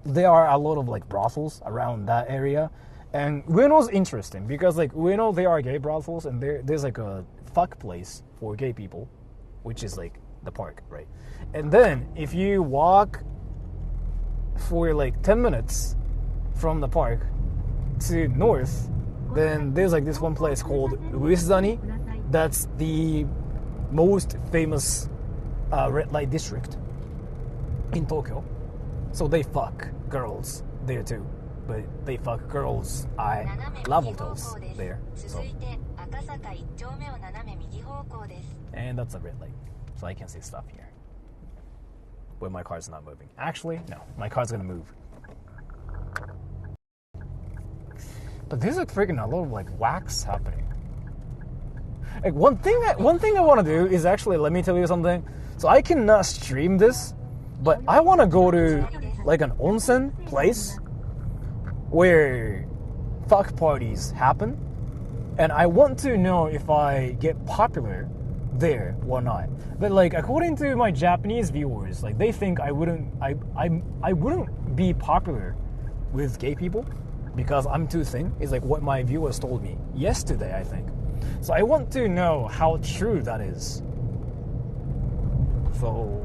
there are a lot of like brothels around that area. And Ueno's interesting because like Ueno, there are gay brothels and there's like a fuck place for gay people, which is like the park, right? And then if you walk for like 10 minutes from the park to north, then there's like this one place called Uesudani. That's the most famous red light district in Tokyo. So they fuck girls there too. But they fuck girls I love hotels there. So. And that's a red light. So I can see stuff here. But my car's not moving. Actually, no. My car's gonna move. But there's like freaking a lot of like wax happening. Like one thing I want to do is actually, let me tell you something. So I cannot stream this, but I want to go to like an onsen place where fuck parties happen, and I want to know if I get popular there or not. But like according to my Japanese viewers, like they think I wouldn't be popular with gay people because I'm too thin. Is like what my viewers told me yesterday, I think. So I want to know how true that is. So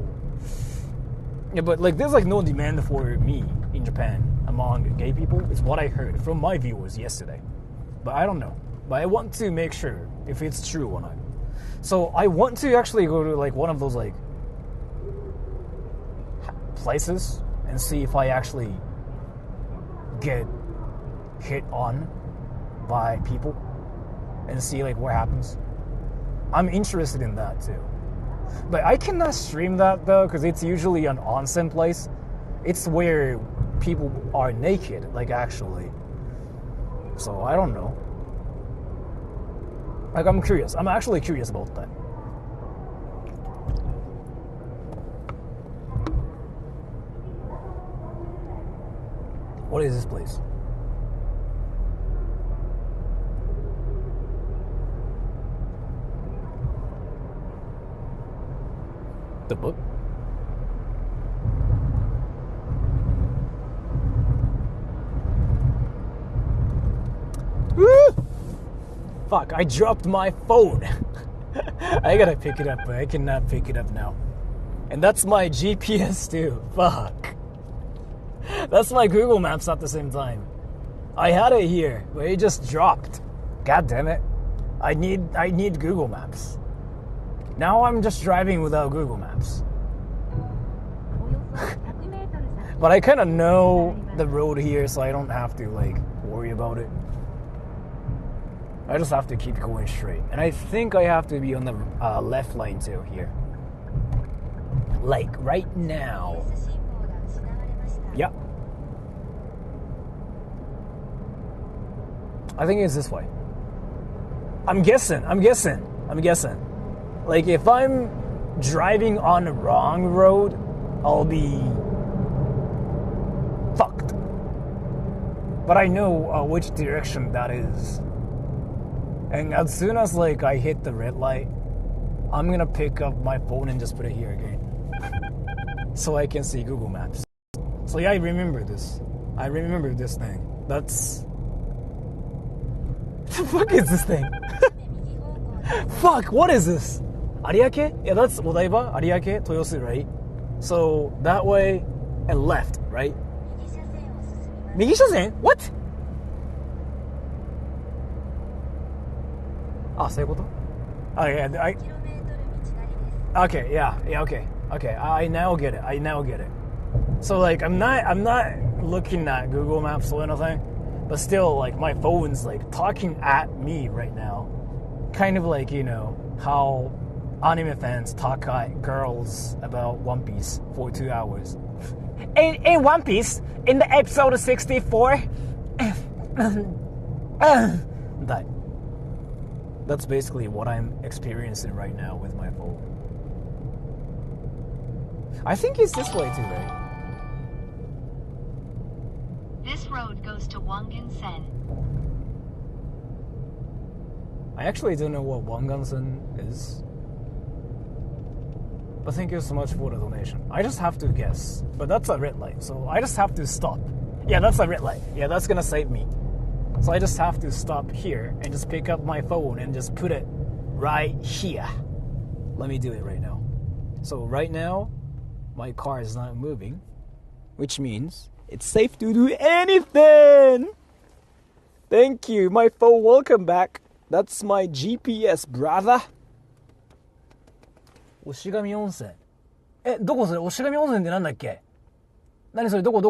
yeah, but like there's like no demand for me in Japan among gay people. It's what I heard from my viewers yesterday. But I don't know. But I want to make sure if it's true or not. So I want to actually go to like one of those like places and see if I actually get hit on by people and see like what happens. I'm interested in that too. But I cannot stream that though because it's usually an onsen place. It's where people are naked, like actually. So I don't know. Like I'm curious. I'm actually curious about that. What is this place? The book? Woo! Fuck, I dropped my phone. I gotta pick it up, but I cannot pick it up now. And that's my GPS too. Fuck. That's my Google Maps at the same time. I had it here, but it just dropped. God damn it. I need Google Maps. Now I'm just driving without Google Maps. But I kind of know the road here, so I don't have to like worry about it. I just have to keep going straight. And I think I have to be on the left lane too here. Like right now. Yep. I think it's this way. I'm guessing. Like if I'm driving on the wrong road, I'll be fucked. But I know which direction that is. And as soon as like I hit the red light, I'm gonna pick up my phone and just put it here again. So I can see Google Maps. So yeah, I remember this. I remember this thing. That's... What the fuck is this thing? Fuck, what is this? Ariake? Yeah, that's Odaiba, Ariake, Toyosu, right? So that way and left, right? 右車線? What? あ、そういうこと? Oh, yeah, okay, yeah, okay, I now get it. So, like, I'm not looking at Google Maps or anything, but still, like, my phone's, like, talking at me right now. Kind of like, you know, how anime fans talk at girls about One Piece for 2 hours. In One Piece, in the episode 64, that's basically what I'm experiencing right now with my phone. I think it's this way too, right? This road goes to Wangan-sen. I actually don't know what Wangan-sen is. But thank you so much for the donation. I just have to guess. But that's a red light, so I just have to stop. Yeah, that's a red light. Yeah, that's gonna save me. So I just have to stop here and just pick up my phone and just put it right here. Let me do it right now. So right now, my car is not moving, which means it's safe to do anything. Thank you, my phone. Welcome back. That's my GPS, brother. 押上温泉。どこそれ？押上温泉ってなんだっけ？何それ？どこ？聞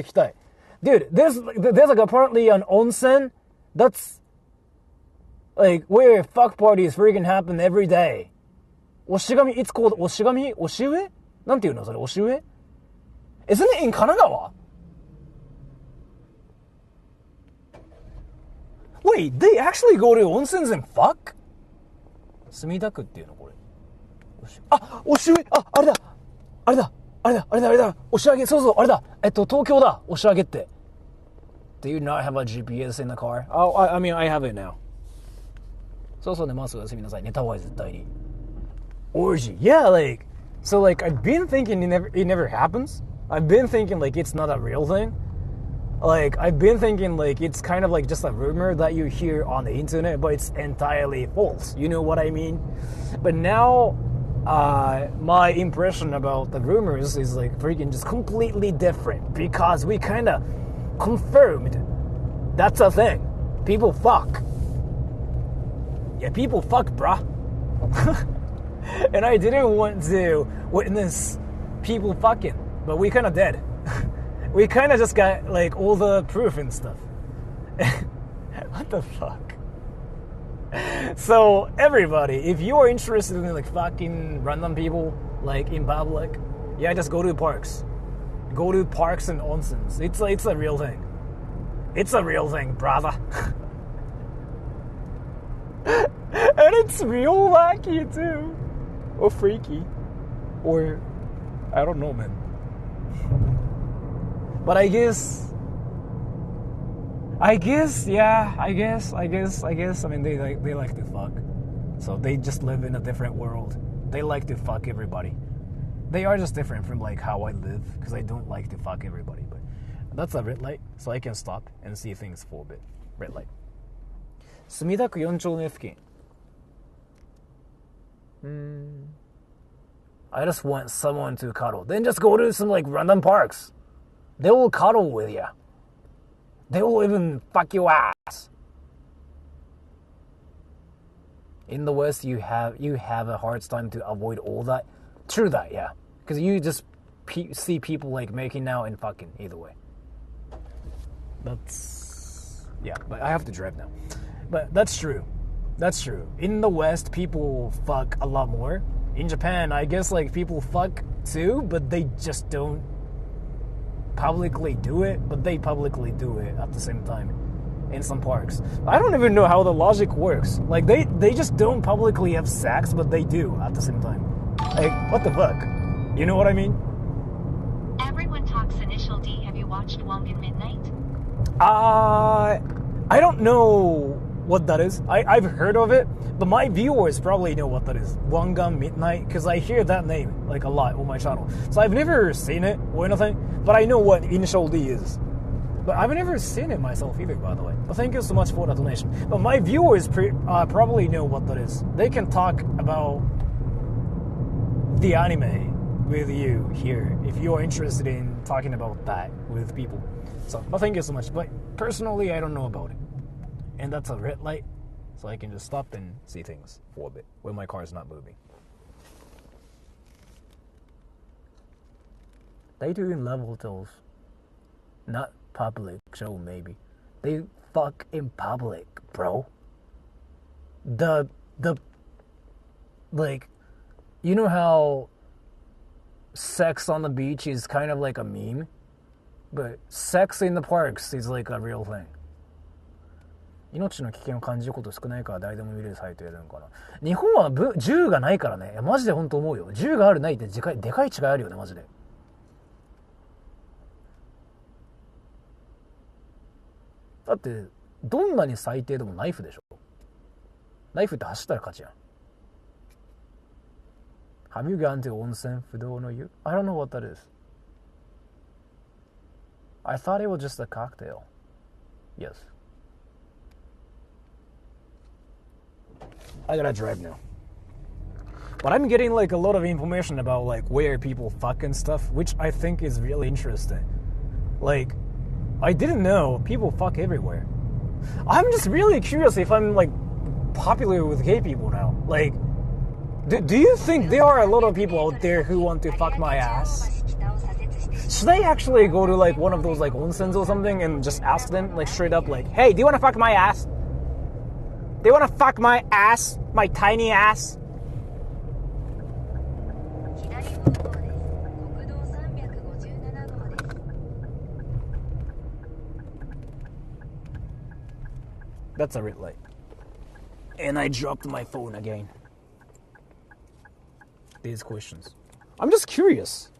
きたい。Dude, there's like apparently an onsen that's like where fuck parties freaking happen every day. 押上 it's called 押上？押上？なんていうのそれ？押上？ Isn't it in 神奈川? Wait, they actually go to onsens and fuck? 墨田区っていうのこれ。あ、押上、あれだ。押上、そう、あれだ。東京だ。押上って。Do you not have a GPS in the car? Oh, I mean, I have it now. そうね、まっすぐ休みなさい。ネタは絶対に。Orgy. Yeah, like, so like, I've been thinking it never happens. I've been thinking like it's not a real thing. Like, I've been thinking, like, it's kind of like just a rumor that you hear on the internet, but it's entirely false. You know what I mean? But now, my impression about the rumors is, like, freaking just completely different. Because we kind of confirmed that's a thing. People fuck. Yeah, people fuck, bruh. And I didn't want to witness people fucking, but we kind of did. We kind of just got, like, all the proof and stuff. What the fuck? So, everybody, if you are interested in, like, fucking random people, like, in public, yeah, just go to parks. Go to parks and onsens. It's a real thing. It's a real thing, brother. And it's real wacky, too. Or freaky. Or, I don't know, man. But I guess, yeah, I guess. I mean, they like to fuck. So they just live in a different world. They like to fuck everybody. They are just different from, like, how I live, because I don't like to fuck everybody. But that's a red light, so I can stop and see things for a bit. Red light. 墨田区4丁目付近. I just want someone to cuddle. Then just go to some, like, random parks. They will cuddle with you. They will even fuck your ass. In the West, you have a hard time to avoid all that. True that, yeah. Because you just see people, like, making out and fucking either way. That's... Yeah, but I have to drive now. But that's true. That's true. In the West, people fuck a lot more. In Japan, I guess, like, people fuck too, but they just don't publicly do it, but they publicly do it at the same time in some parks. I don't even know how the logic works. Like, they just don't publicly have sex, but they do at the same time. Like, what the fuck? You know what I mean? Everyone talks initial D. Have you watched Wangan Midnight? I don't know what that is. I've heard of it, but my viewers probably know what that is. Wangan Midnight, because I hear that name, like, a lot on my channel. So I've never seen it or anything, but I know what Initial D is. But I've never seen it myself either, by the way. But thank you so much for the donation. But my viewers probably know what that is. They can talk about the anime with you here if you're interested in talking about that with people. So, but thank you so much. But personally, I don't know about it. and that's a red light, so I can just stop and see things for a bit when my car is not moving. They do in level tills. Not public show, maybe. They fuck in public, bro. The like, you know how sex on the beach is kind of like a meme? But sex in the parks is like a real thing. 命の危険を感じること少ないから誰でも見れるサイトやるのかな。日本は銃がないからね。いやマジで本当思うよ。銃があるないってでかい違いあるよね、マジで。だってどんなに最低でもナイフでしょ。ナイフって走ったら勝ちやん。Have you gone to 温泉不動の湯? I don't know what that is. I thought it was just a cocktail. Yes. I gotta drive now. But I'm getting like a lot of information about like where people fuck and stuff, which I think is really interesting. Like, I didn't know people fuck everywhere. I'm just really curious if I'm like popular with gay people now. Like, do you think there are a lot of people out there who want to fuck my ass? Should I actually go to like one of those like onsens or something and just ask them like straight up like, hey, do you want to fuck my ass? Do you want to fuck my ass? My tiny ass? That's a red light. And I dropped my phone again. These questions. I'm just curious.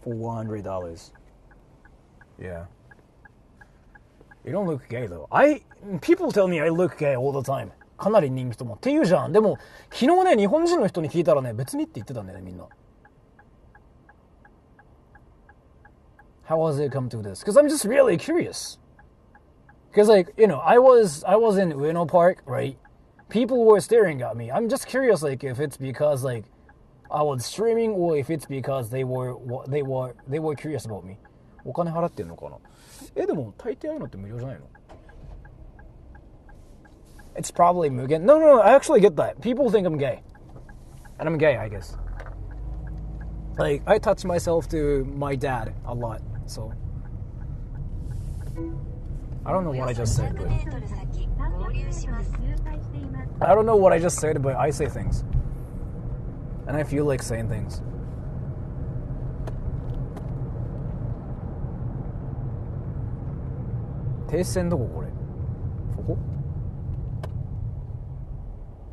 For $100. Yeah. You don't look gay though. People tell me I look gay all the time. かなり人気ともって言うじゃん。でも昨日ね日本人の人に聞いたらね別にって言ってたんだよねみんな。How was it come to this? Because I'm just really curious. Because like I was in Weno Park, right? People were staring at me. I'm just curious like if it's because like I was streaming or if it's because they were curious about me. お金払ってんのかな。でも大抵ああいうのって無料じゃないの？ It's probably Mugen. No, I actually get that. People think I'm gay. And I'm gay, I guess. Like, I touch myself to my dad a lot, so. I don't know what I just said, but. I don't know what I just said, but I say things. And I feel like saying things.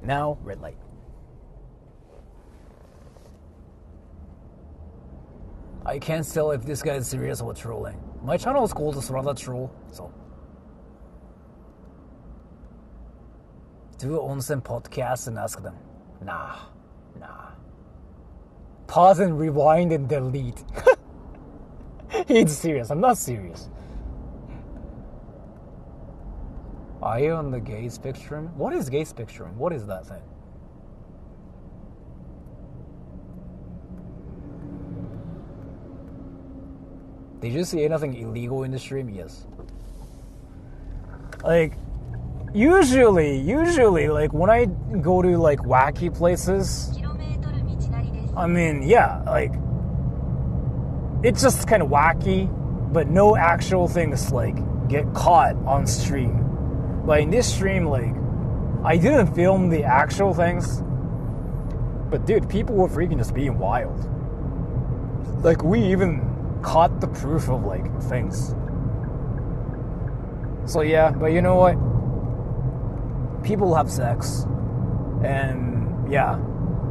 Now, red light. I can't tell if this guy is serious or trolling. My channel is called Sora Troll, so. Do an onsen podcast and ask them. Nah. Pause and rewind and delete. He's serious. I'm not serious. Are you on the gay spectrum? What is gay spectrum? What is that thing? Did you see anything illegal in the stream? Yes. Like, usually, like, when I go to, like, wacky places, I mean, yeah, like, it's just kind of wacky, but no actual things, like, get caught on stream. But in this stream, like, I didn't film the actual things, but dude, people were freaking just being wild. Like, we even caught the proof of, like, things. So yeah, but you know what? People have sex, and yeah,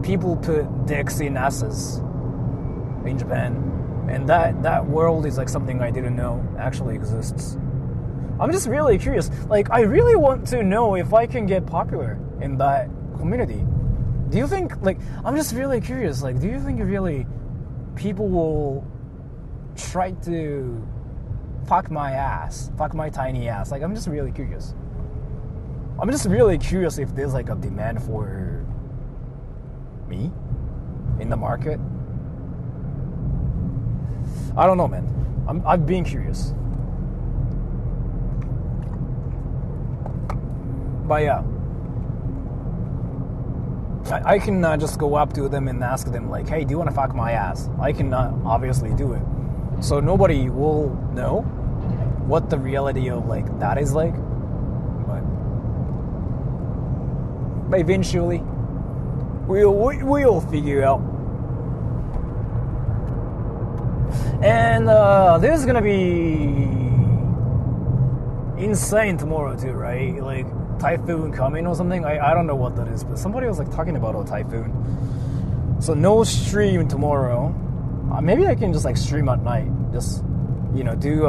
people put dicks in asses in Japan, and that world is like something I didn't know actually exists. I'm just really curious. Like, I really want to know if I can get popular in that community. Do you think, like, I'm just really curious. Like, do you think really people will try to fuck my ass, fuck my tiny ass? Like, I'm just really curious. I'm just really curious if there's like a demand for me in the market. I don't know, man. I'm being curious. But yeah, I can just go up to them and ask them like, hey, do you want to fuck my ass? I cannot obviously do it. So nobody will know what the reality of like that is like. But eventually, we'll figure out. And there's gonna be insane tomorrow too, right? Like typhoon coming or something. I don't know what that is, but somebody was like talking about a typhoon. So no stream tomorrow. Maybe I can just like stream at night. Just do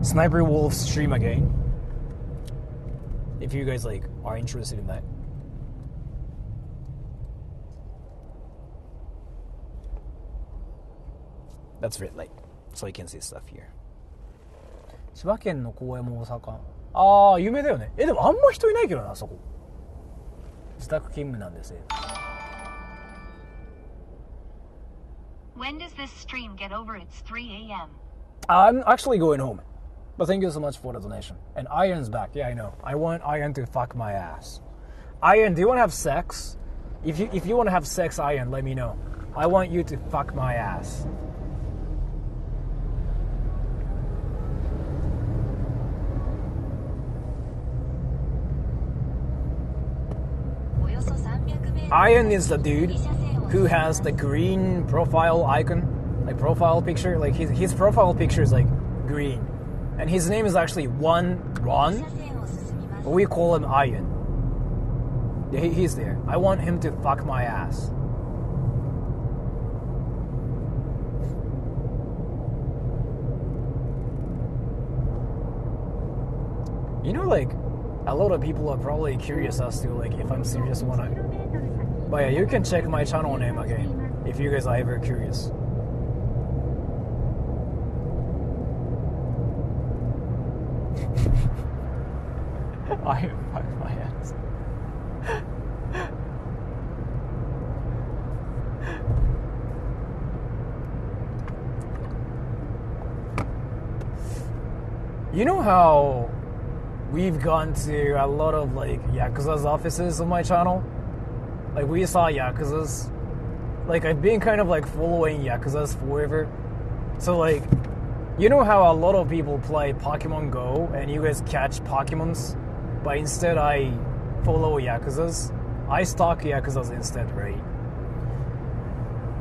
Sniper Wolf stream again. If you guys like are interested in that. That's red light, so you can see stuff here. 千葉県の公園も大阪。ああ、有名だよね。でもあんま人いないけどな、そこ。自宅勤務なんですよ。When does this stream get over its 3 a.m.? I'm actually going home. But thank you so much for the donation. And Iron's back. Yeah, I know. I want Iron to fuck my ass. Iron, do you want to have sex? If you want to have sex, Iron, let me know. I want you to fuck my ass. Iron is the dude who has the green profile icon, like profile picture. Like his profile picture is like green, and his name is actually Ron, but we call him Iron. Yeah, he's there. I want him to fuck my ass. Like a lot of people are probably curious as to like if I'm serious or not. But yeah, you can check my channel name again if you guys are ever curious. I fuck my ass. You know how we've gone to a lot of like Yakuza's offices on my channel? Like we saw Yakuza's. Like I've been kind of like following Yakuza's forever. So like, you know how a lot of people play Pokemon Go and you guys catch Pokemons? But instead I follow Yakuza's. I stalk Yakuza's instead, right?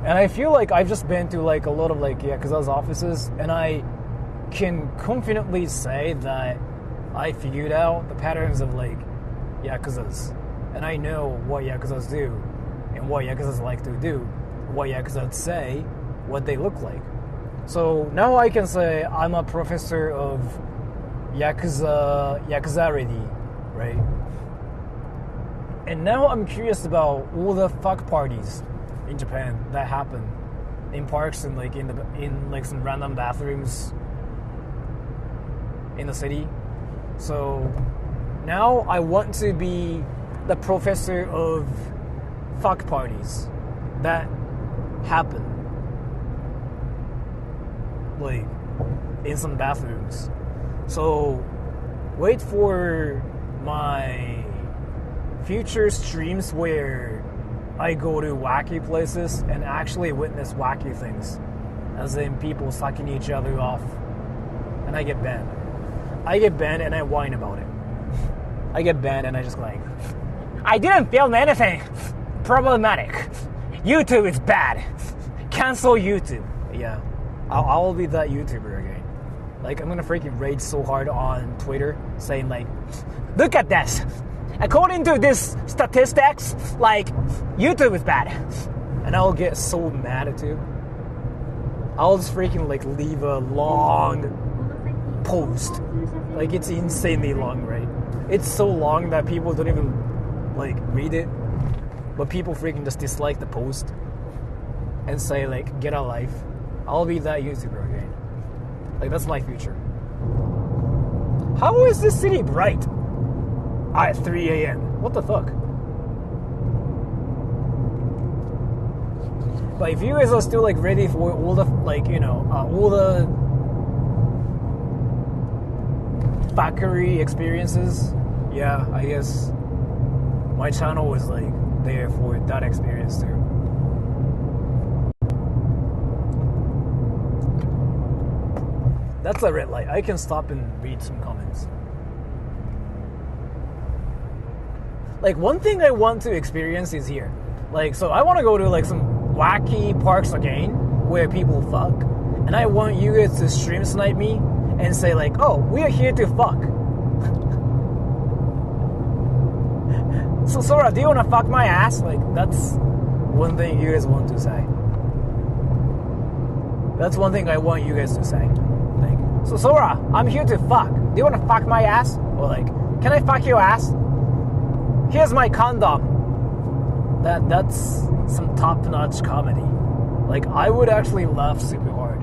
And I feel like I've just been to like a lot of like Yakuza's offices, and I can confidently say that I figured out the patterns of like Yakuza's, and I know what Yakuza's do and what Yakuza's like to do, what Yakuza's say, what they look like. So now I can say I'm a professor of Yakuzarity, right? And now I'm curious about all the fuck parties in Japan that happen in parks and like in like some random bathrooms in the city. So now I want to be the professor of fuck parties that happen like in some bathrooms. So wait for my future streams where I go to wacky places and actually witness wacky things, as in people sucking each other off, and I get banned. I get banned and I whine about it. I get banned and I just like, I didn't film anything problematic. YouTube is bad. Cancel YouTube. Yeah, I'll be that YouTuber again. Like I'm gonna freaking rage so hard on Twitter, saying like, look at this. According to this statistics, like, YouTube is bad. And I'll get so mad at you. I'll just freaking, like, leave a long post. Like, it's insanely long, right? It's so long that people don't even, like, read it. But people freaking just dislike the post and say, like, get a life. I'll be that YouTuber again. Like, that's my future. How is this city bright at 3 a.m. What the fuck? But if you guys are still like ready for all the like all the fuckery experiences, yeah, I guess my channel was like there for that experience too. That's a red light. I can stop and read some comments. Like, one thing I want to experience is here. Like, so I want to go to like some wacky parks again where people fuck, and I want you guys to stream snipe me and say like, oh, we are here to fuck. So Sora, do you want to fuck my ass? Like, that's one thing you guys want to say. That's one thing I want you guys to say. Like, so Sora, I'm here to fuck. Do you want to fuck my ass? Or like, can I fuck your ass? Here's my condom. That's some top-notch comedy. Like, I would actually laugh super hard.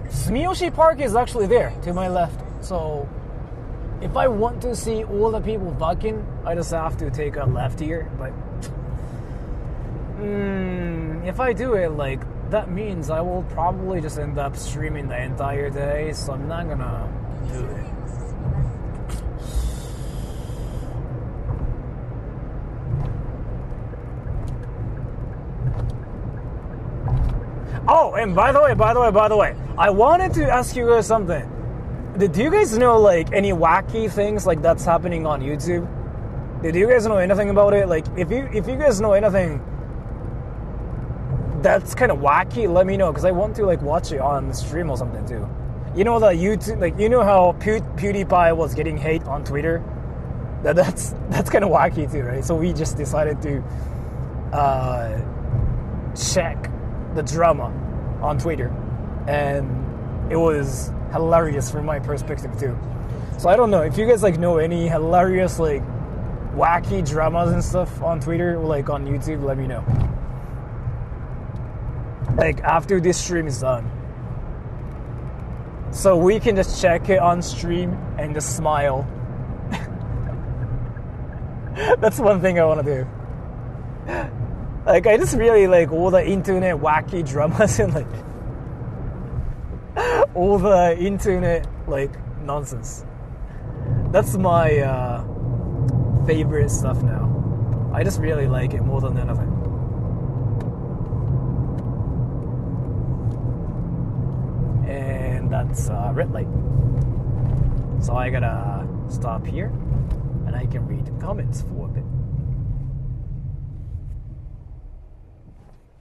Sumiyoshi Park is actually there, to my left. So, if I want to see all the people fucking, I just have to take a left here. But, if I do it, like, that means I will probably just end up streaming the entire day, so I'm not gonna do it. Oh, and by the way, I wanted to ask you guys something. Do you guys know, like, any wacky things like that's happening on YouTube? Do you guys know anything about it? Like, if you guys know anything that's kind of wacky, let me know, because I want to like watch it on the stream or something too. You know, the YouTube, like, you know how PewDiePie was getting hate on Twitter? That's kind of wacky too, right? So we just decided to check the drama on Twitter, and it was hilarious from my perspective too. So I don't know if you guys like know any hilarious like wacky dramas and stuff on Twitter or like on YouTube. Let me know. Like, after this stream is done, so we can just check it on stream and just smile. That's one thing I want to do. Like, I just really like all the internet wacky dramas and like all the internet like nonsense. That's my favorite stuff now. I just really like it more than anything. And that's red light. So I gotta stop here and I can read comments for a bit.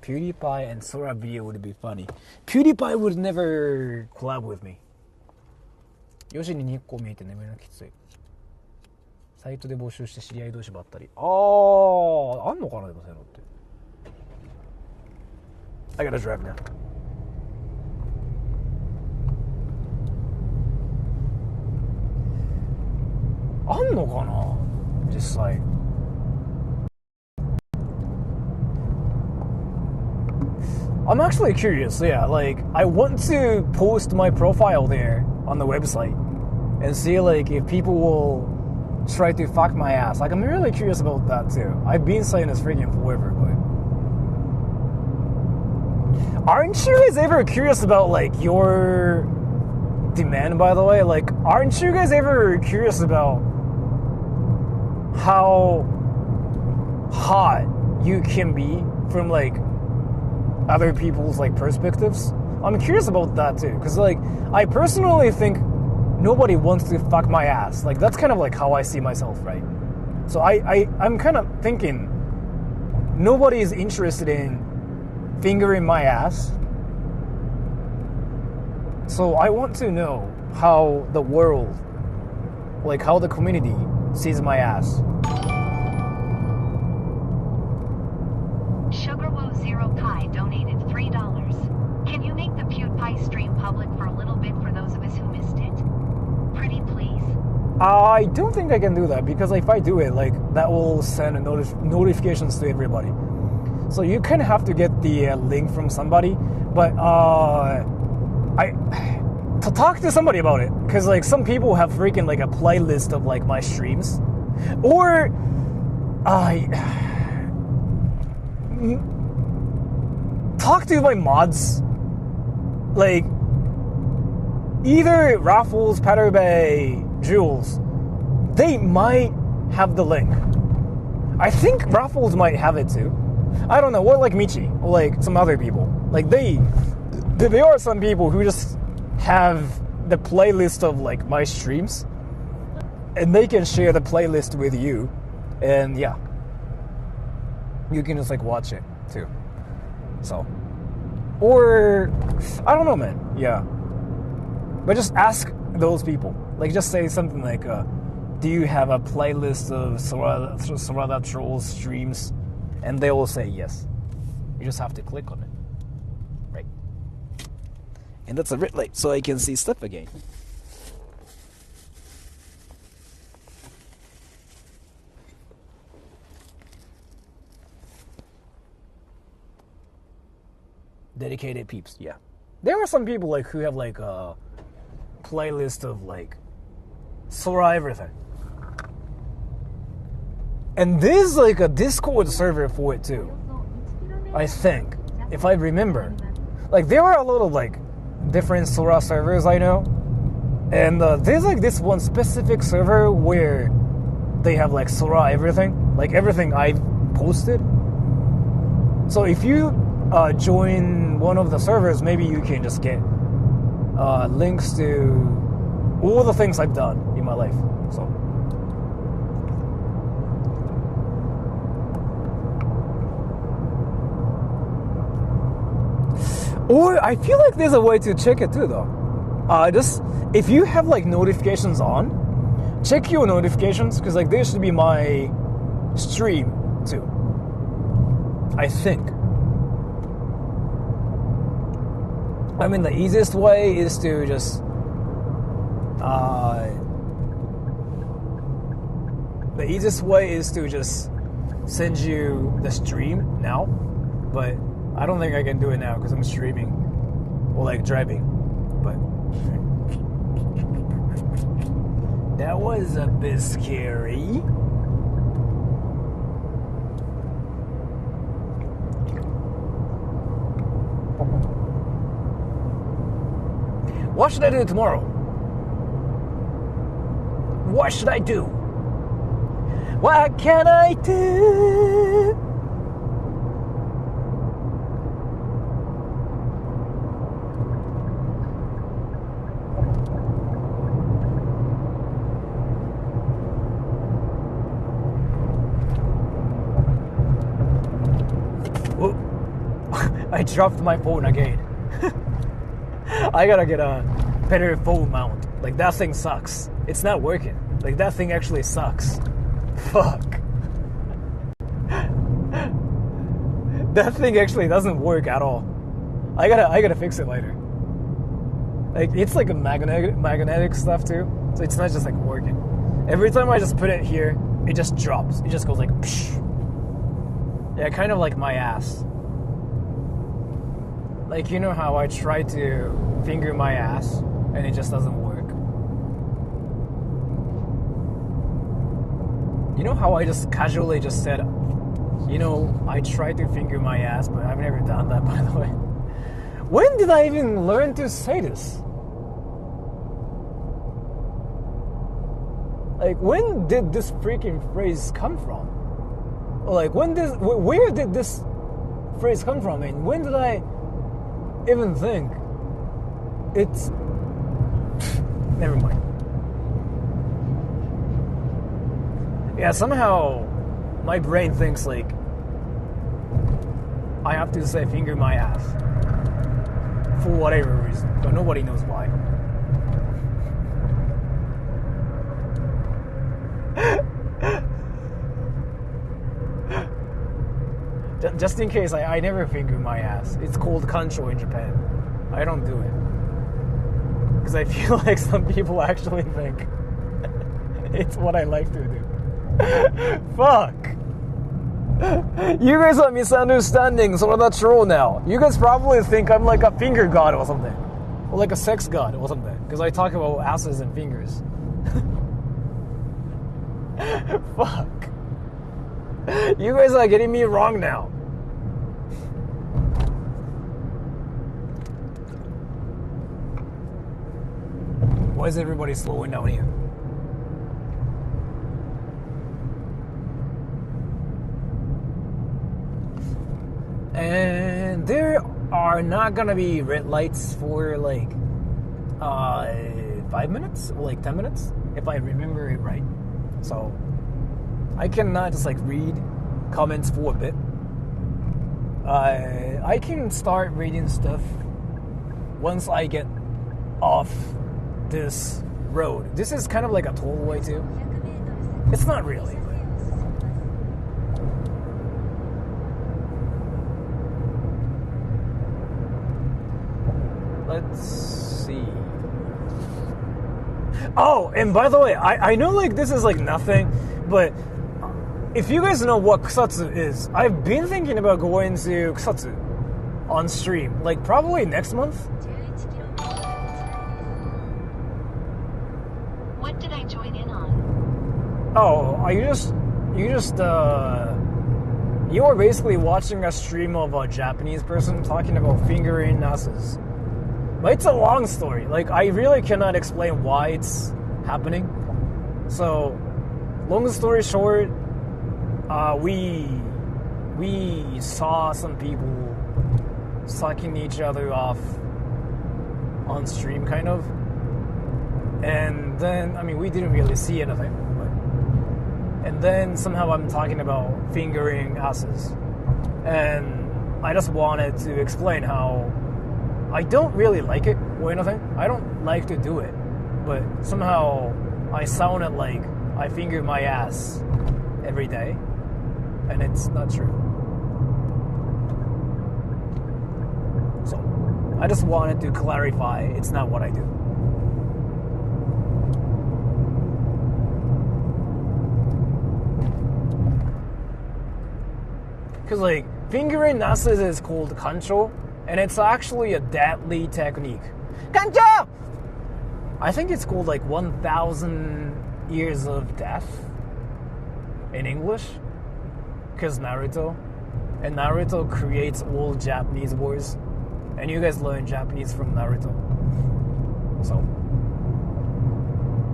PewDiePie and Sora video would be funny. PewDiePie would never collab with me. 4時に日光見えて眠るのきつい。サイトで募集して知り合い同士ばったり。あんのかなでもそういうのって。I gotta drive now. Onのかな実際。I'm actually curious, yeah, like, I want to post my profile there on the website and see, like, if people will try to fuck my ass. Like, I'm really curious about that, too. I've been saying this freaking forever, but... Aren't you guys ever curious about, like, your demand, by the way? Like, aren't you guys ever curious about how hot you can be from, like, other people's like perspectives? I'm curious about that too, because like I personally think nobody wants to fuck my ass. Like, that's kind of like how I see myself, right? So I'm kind of thinking nobody is interested in fingering my ass. So I want to know how the world, like how the community sees my ass. SugarWoo0Pi donated $3. Can you make the PewDiePie stream public for a little bit for those of us who missed it? Pretty please. I don't think I can do that, because if I do it, like, that will send notifications to everybody. So you kind of have to get the link from somebody. But to talk to somebody about it, because like some people have freaking like a playlist of like my streams, talk to my mods. Like, either Raffles, Paterbay, Jules, they might have the link. I think Raffles might have it too. I don't know, or like Michi, or like some other people. Like there are some people who just have the playlist of like my streams, and they can share the playlist with you, and yeah, you can just like watch it too. So, or I don't know, man. Yeah, but just ask those people. Like, just say something like, "Do you have a playlist of Sora Trolls streams?" And they will say yes. You just have to click on it, right? And that's a red light, so I can see stuff again. Dedicated peeps, yeah. There are some people like who have like a playlist of like Sora everything. And there's like a Discord server for it too, I think, if I remember. Like, there are a lot of like different Sora servers I know, and there's like this one specific server where they have like Sora everything, like everything I've posted. So if you join one of the servers, maybe you can just get links to all the things I've done in my life. So. Or I feel like there's a way to check it too, though. Just if you have like notifications on, check your notifications, because like there should be my stream too, I think. I mean, the easiest way is to just send you the stream now, but I don't think I can do it now because I'm streaming or like driving. But that was a bit scary. What should I do tomorrow? What should I do? What can I do? I dropped my phone again. I gotta get a better phone mount. Like, that thing sucks. It's not working. Like, that thing actually sucks. Fuck. That thing actually doesn't work at all. I gotta fix it later. Like, it's like a magnetic stuff too, so it's not just like working. Every time I just put it here, it just drops. It just goes like psh. Yeah, kind of like my ass. Like, you know how I try to finger my ass and it just doesn't work? You know how I just casually just said, you know, I tried to finger my ass, but I've never done that, by the way. When did I even learn to say this? Like, when did this freaking phrase come from? Or like, where did this phrase come from? And when did I even think it's... Never mind. Yeah, somehow my brain thinks like I have to say finger my ass for whatever reason, but nobody knows why. Just in case, I never finger my ass. It's called kancho in Japan. I don't do it. Because I feel like some people actually think it's what I like to do. Fuck. You guys are misunderstanding Sora the Troll now. You guys probably think I'm like a finger god or something. Or like a sex god or something. Because I talk about asses and fingers. Fuck. You guys are getting me wrong now. Why is everybody slowing down here? And there are not gonna be red lights for like 5 minutes or like 10 minutes, if I remember it right. So I cannot just like read comments for a bit. I can start reading stuff once I get off this road. This is kind of like a tollway too. It's not really, but let's see. Oh, and by the way, I know like this is like nothing, but if you guys know what kusatsu is, I've been thinking about going to kusatsu on stream, like probably next month. What did I join in on? Oh, you were basically watching a stream of a Japanese person talking about fingering asses. But it's a long story. Like, I really cannot explain why it's happening. So, long story short, we saw some people sucking each other off on stream, kind of. And then, I mean, we didn't really see anything. And then somehow I'm talking about fingering asses. And I just wanted to explain how I don't really like it or anything. I don't like to do it. But somehow I sounded like I finger my ass every day. And it's not true. So, I just wanted to clarify it's not what I do. Because, like, fingering asses is called kancho, and it's actually a deadly technique. Kancho! I think it's called, like, 1,000 years of death in English. Because Naruto. And Naruto creates all Japanese words. And you guys learn Japanese from Naruto. So,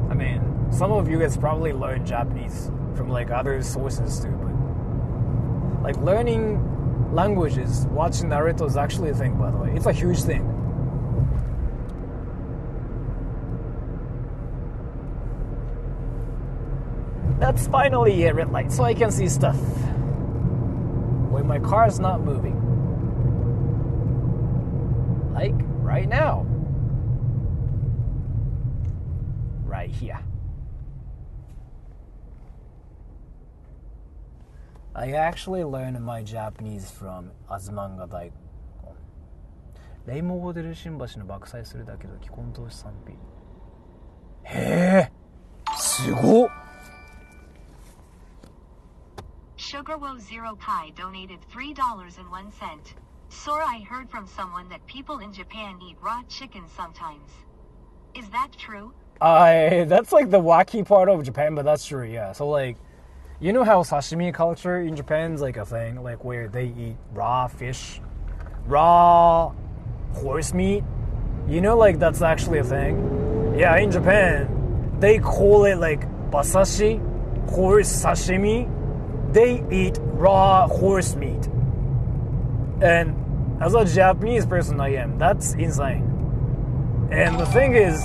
I mean, some of you guys probably learn Japanese from, like, other sources too, but like, learning languages, watching Naruto is actually a thing, by the way. It's a huge thing. That's finally a red light, so I can see stuff when my car's not moving. Like, right now. Right here. I actually learned my Japanese from Azumanga Daikon. レインボーホテル新橋の爆災するだけど既婚投資賛否。へえ、すごっ。Sugarwo Zero Kai donated $3.01. Sora, I heard from someone that people in Japan eat raw chicken sometimes. Is that true? That's like the wacky part of Japan, but that's true, yeah. So like, you know how sashimi culture in Japan is like a thing, like where they eat raw fish, raw horse meat? You know, like that's actually a thing. Yeah, in Japan, they call it like basashi, horse sashimi. They eat raw horse meat. And as a Japanese person I am, that's insane. And the thing is,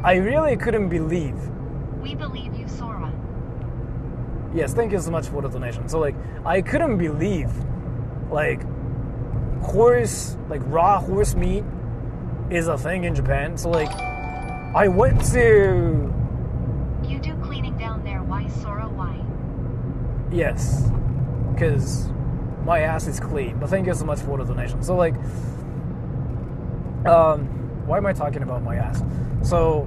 I really couldn't believe. We believe you, Sora. Yes, thank you so much for the donation. So, like, I couldn't believe, like, raw horse meat is a thing in Japan. So, like, I went to... You do cleaning down there, why, Sora, why? Yes, because my ass is clean. But thank you so much for the donation. So, like, why am I talking about my ass? So,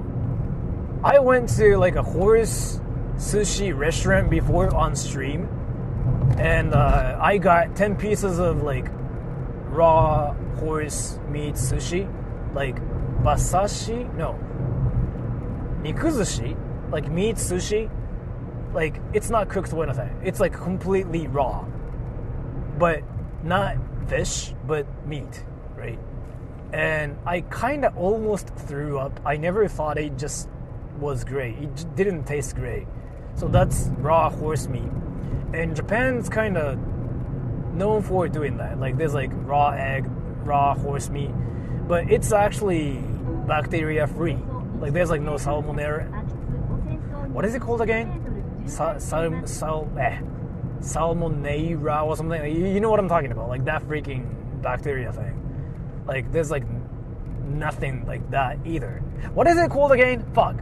I went to, like, a horse sushi restaurant before on stream, and I got 10 pieces of, like, raw horse meat sushi, like basashi, no, nikuzushi, like meat sushi, like it's not cooked or anything, it's like completely raw, but not fish, but meat, right? and I kind of almost threw up. I never thought it just was great. It didn't taste great. So that's raw horse meat. And Japan's kind of known for doing that. Like there's like raw egg, raw horse meat, but it's actually bacteria free. Like there's like no salmonella. What is it called again? Salmonella or something. You know what I'm talking about? Like that freaking bacteria thing. Like there's like nothing like that either. What is it called again? Fuck.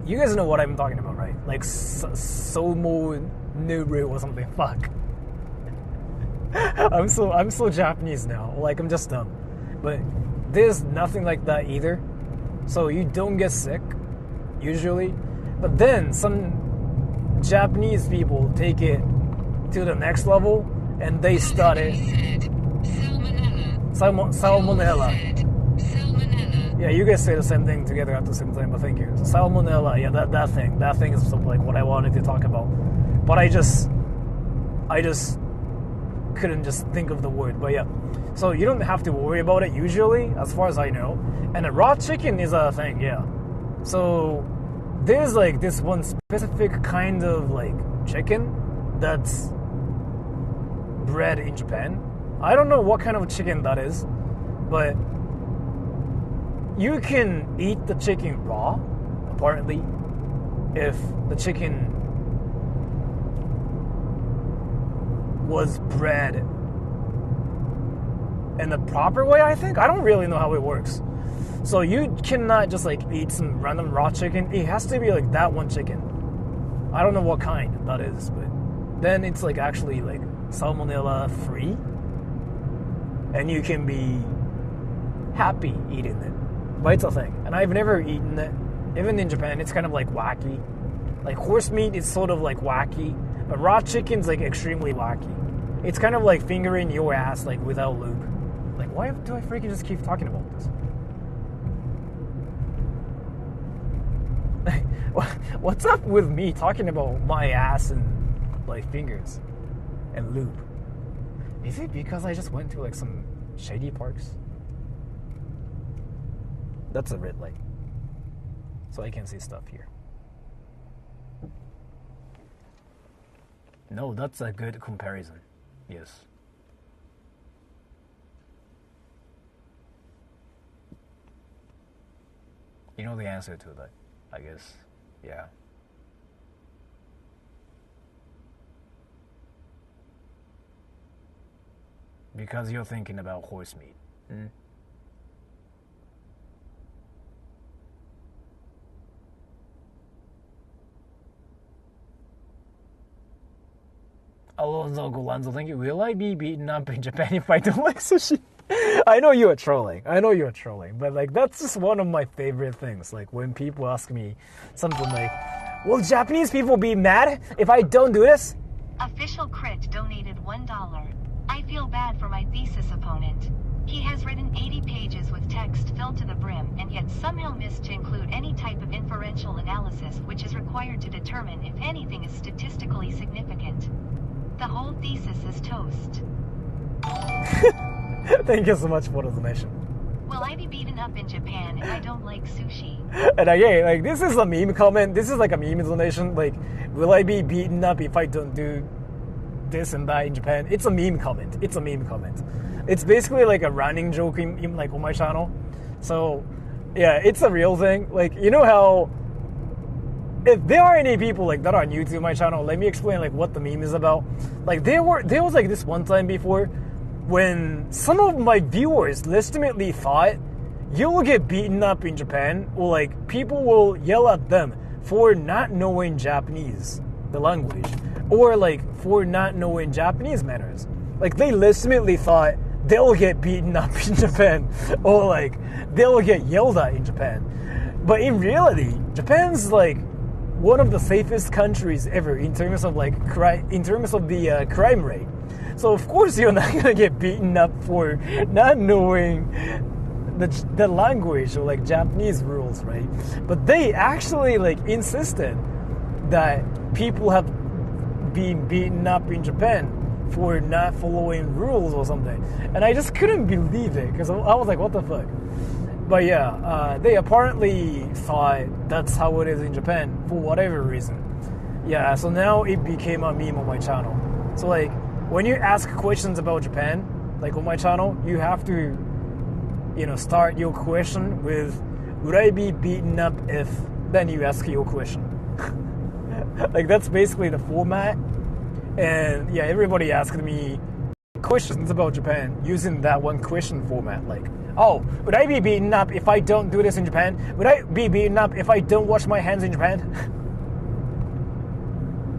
You guys know what I'm talking about, right? Like Salmonella or something. Fuck. I'm so Japanese now. Like I'm just dumb. But there's nothing like that either. So you don't get sick usually. But then some Japanese people take it to the next level and they started salmonella. Yeah, you guys say the same thing together at the same time, but thank you. So salmonella, yeah, that thing is like what I wanted to talk about. But I just couldn't just think of the word. But yeah, so you don't have to worry about it usually, as far as I know. And a raw chicken is a thing, yeah. So there's like this one specific kind of like chicken that's bred in Japan. I don't know what kind of chicken that is, but you can eat the chicken raw, apparently, if the chicken was bred in the proper way, I think. I don't really know how it works. So you cannot just like eat some random raw chicken. It has to be like that one chicken. I don't know what kind that is, but then it's like actually like salmonella free, and you can be happy eating it. But it's a thing, and I've never eaten it. Even in Japan, it's kind of like wacky. Like horse meat is sort of like wacky, but raw chicken's like extremely wacky. It's kind of like fingering your ass like without lube. Like why do I freaking just keep talking about this? What's up with me talking about my ass and like fingers and lube? Is it because I just went to like some shady parks? That's a red light, so I can see stuff here. No, that's a good comparison. Yes. You know the answer to that, I guess. Yeah. Because you're thinking about horse meat. Alonso Golanzo, thank you. Will I be beaten up in Japan if I don't like sushi? I know you are trolling, but like that's just one of my favorite things. Like when people ask me something like, will Japanese people be mad if I don't do this? Official Crit donated $1. I feel bad for my thesis opponent. He has written 80 pages with text filled to the brim and yet somehow missed to include any type of inferential analysis which is required to determine if anything is statistically significant. The whole thesis is toast. Thank you so much for the donation. Will I be beaten up in Japan if I don't like sushi? And again, like this is a meme comment. This is like a meme donation. Like, will I be beaten up if I don't do this and that in Japan? It's a meme comment. It's basically like a running joke in like on my channel. So yeah, it's a real thing. Like you know how if there are any people like that are new to my channel, let me explain like what the meme is about. Like there was like this one time before when some of my viewers legitimately thought you'll get beaten up in Japan, or like people will yell at them for not knowing Japanese, the language, or like for not knowing Japanese manners. Like they legitimately thought they'll get beaten up in Japan, or like they'll get yelled at in Japan. But in reality, Japan's like one of the safest countries ever in terms of like the crime rate. So of course you're not gonna get beaten up for not knowing the language or like Japanese rules, right? But they actually like insisted that people have been beaten up in Japan for not following rules or something. And I just couldn't believe it because I was like, what the fuck? But yeah, they apparently thought that's how it is in Japan for whatever reason. Yeah, so now it became a meme on my channel. So like, when you ask questions about Japan, like on my channel, you have to, start your question with, would I be beaten up if, then you ask your question. Like that's basically the format. And yeah, everybody asked me questions about Japan using that one question format. Like, oh, would I be beaten up if I don't do this in Japan? Would I be beaten up if I don't wash my hands in Japan?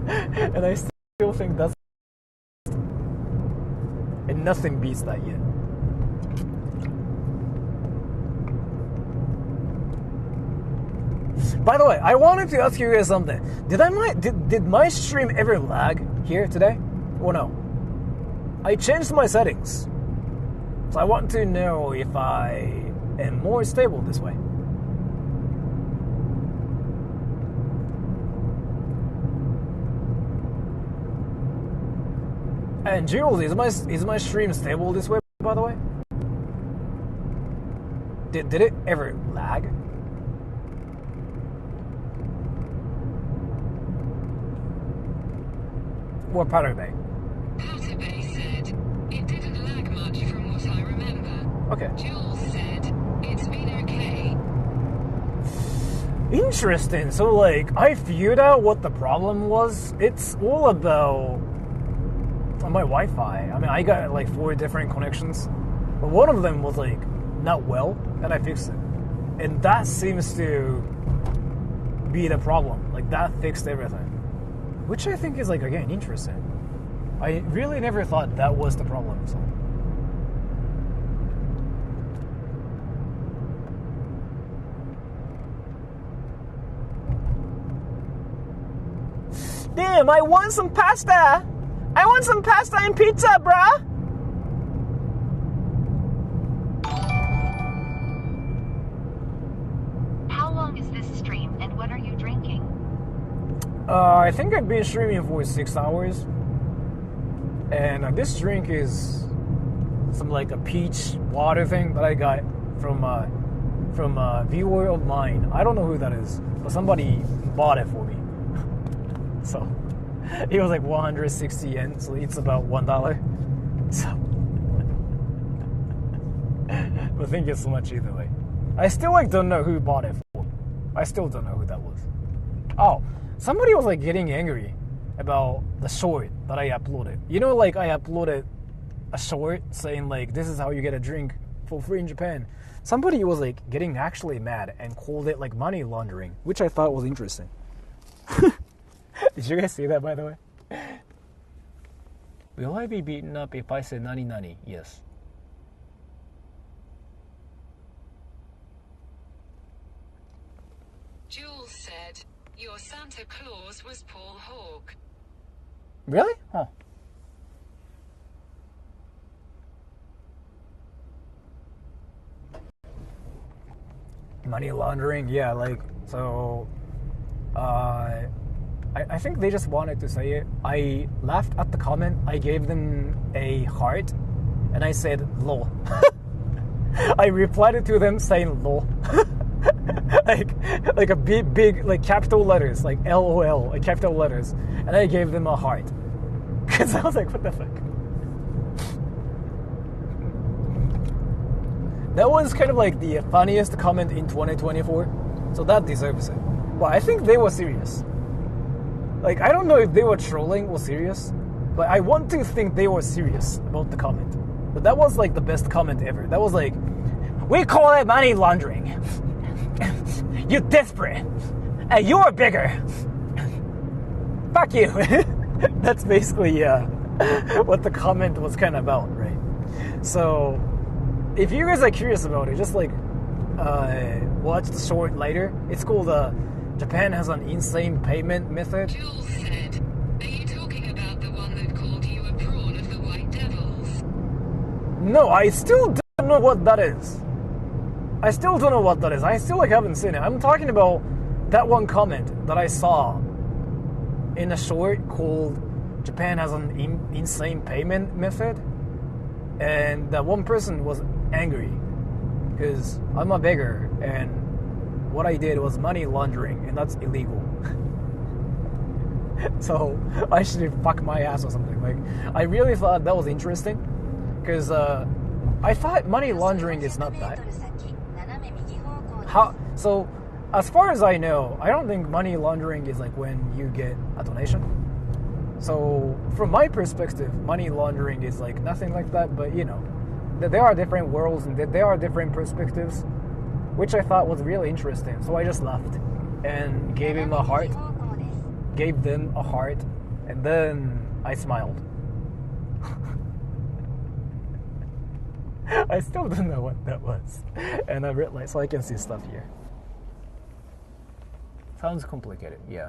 And I still think that's... And nothing beats that yet. By the way, I wanted to ask you guys something. Did my stream ever lag here today? Or no? I changed my settings. So I want to know if I am more stable this way. And Jules, is my stream stable this way, by the way? Did it ever lag? What part of it? Patabay said, it didn't lag much from what I remember. Okay. Jules said, it's been okay. Interesting. So, like, I figured out what the problem was. It's all about my Wi-Fi. I mean, I got, like, 4 different connections. But one of them was, like, not well, and I fixed it. And that seems to be the problem. Like, that fixed everything. Which I think is, like, again, interesting. I really never thought that was the problem, so... Damn, I want some pasta! I want some pasta and pizza, bruh! How long is this stream and what are you drinking? I think I've been streaming for 6 hours. And this drink is some like a peach water thing that I got from a viewer of mine. I don't know who that is, but somebody bought it for me. So it was like 160 yen, so it's about $1. So but thank you so much either way. I still like don't know who bought it for. I still don't know who that was. Oh, somebody was like getting angry about the short that I uploaded. You know, like I uploaded a short saying like this is how you get a drink for free in Japan. Somebody was like getting actually mad and called it like money laundering, which I thought was interesting. Did you guys see that, by the way? Will I be beaten up if I say nani nani? Yes. Jules said, your Santa Claus was Paul Hawke. Really? Huh. Money laundering, yeah, like, so, I think they just wanted to say it. I laughed at the comment, I gave them a heart, and I said, lol. I replied to them saying, lol. like a big, like capital letters, like LOL, like capital letters, and I gave them a heart. Because I was like, what the fuck? That was kind of like the funniest comment in 2024, so that deserves it. Well, I think they were serious. Like, I don't know if they were trolling or serious, but I want to think they were serious about the comment. But that was like the best comment ever. That was like, we call it money laundering. You're desperate. And you're bigger. Fuck you. That's basically what the comment was kind of about, right? So, if you guys are curious about it, just like watch the short later. It's called Japan has an insane payment method. Jules said, are you talking about the one that called you a prawn of the White Devils? No, I still don't know what that is. I still don't know what that is. I still like haven't seen it. I'm talking about that one comment that I saw in a short called Japan has an insane payment method, and that one person was angry because I'm a beggar and what I did was money laundering, and that's illegal. So I should fuck my ass or something. Like, I really thought that was interesting because I thought money laundering is not that. So as far as I know, I don't think money laundering is like when you get a donation. So from my perspective, money laundering is like nothing like that. But you know, there are different worlds and there are different perspectives, which I thought was really interesting. So I just left and gave them a heart, and then I smiled. I still don't know what that was. And I read so I can see stuff here. Sounds complicated, yeah.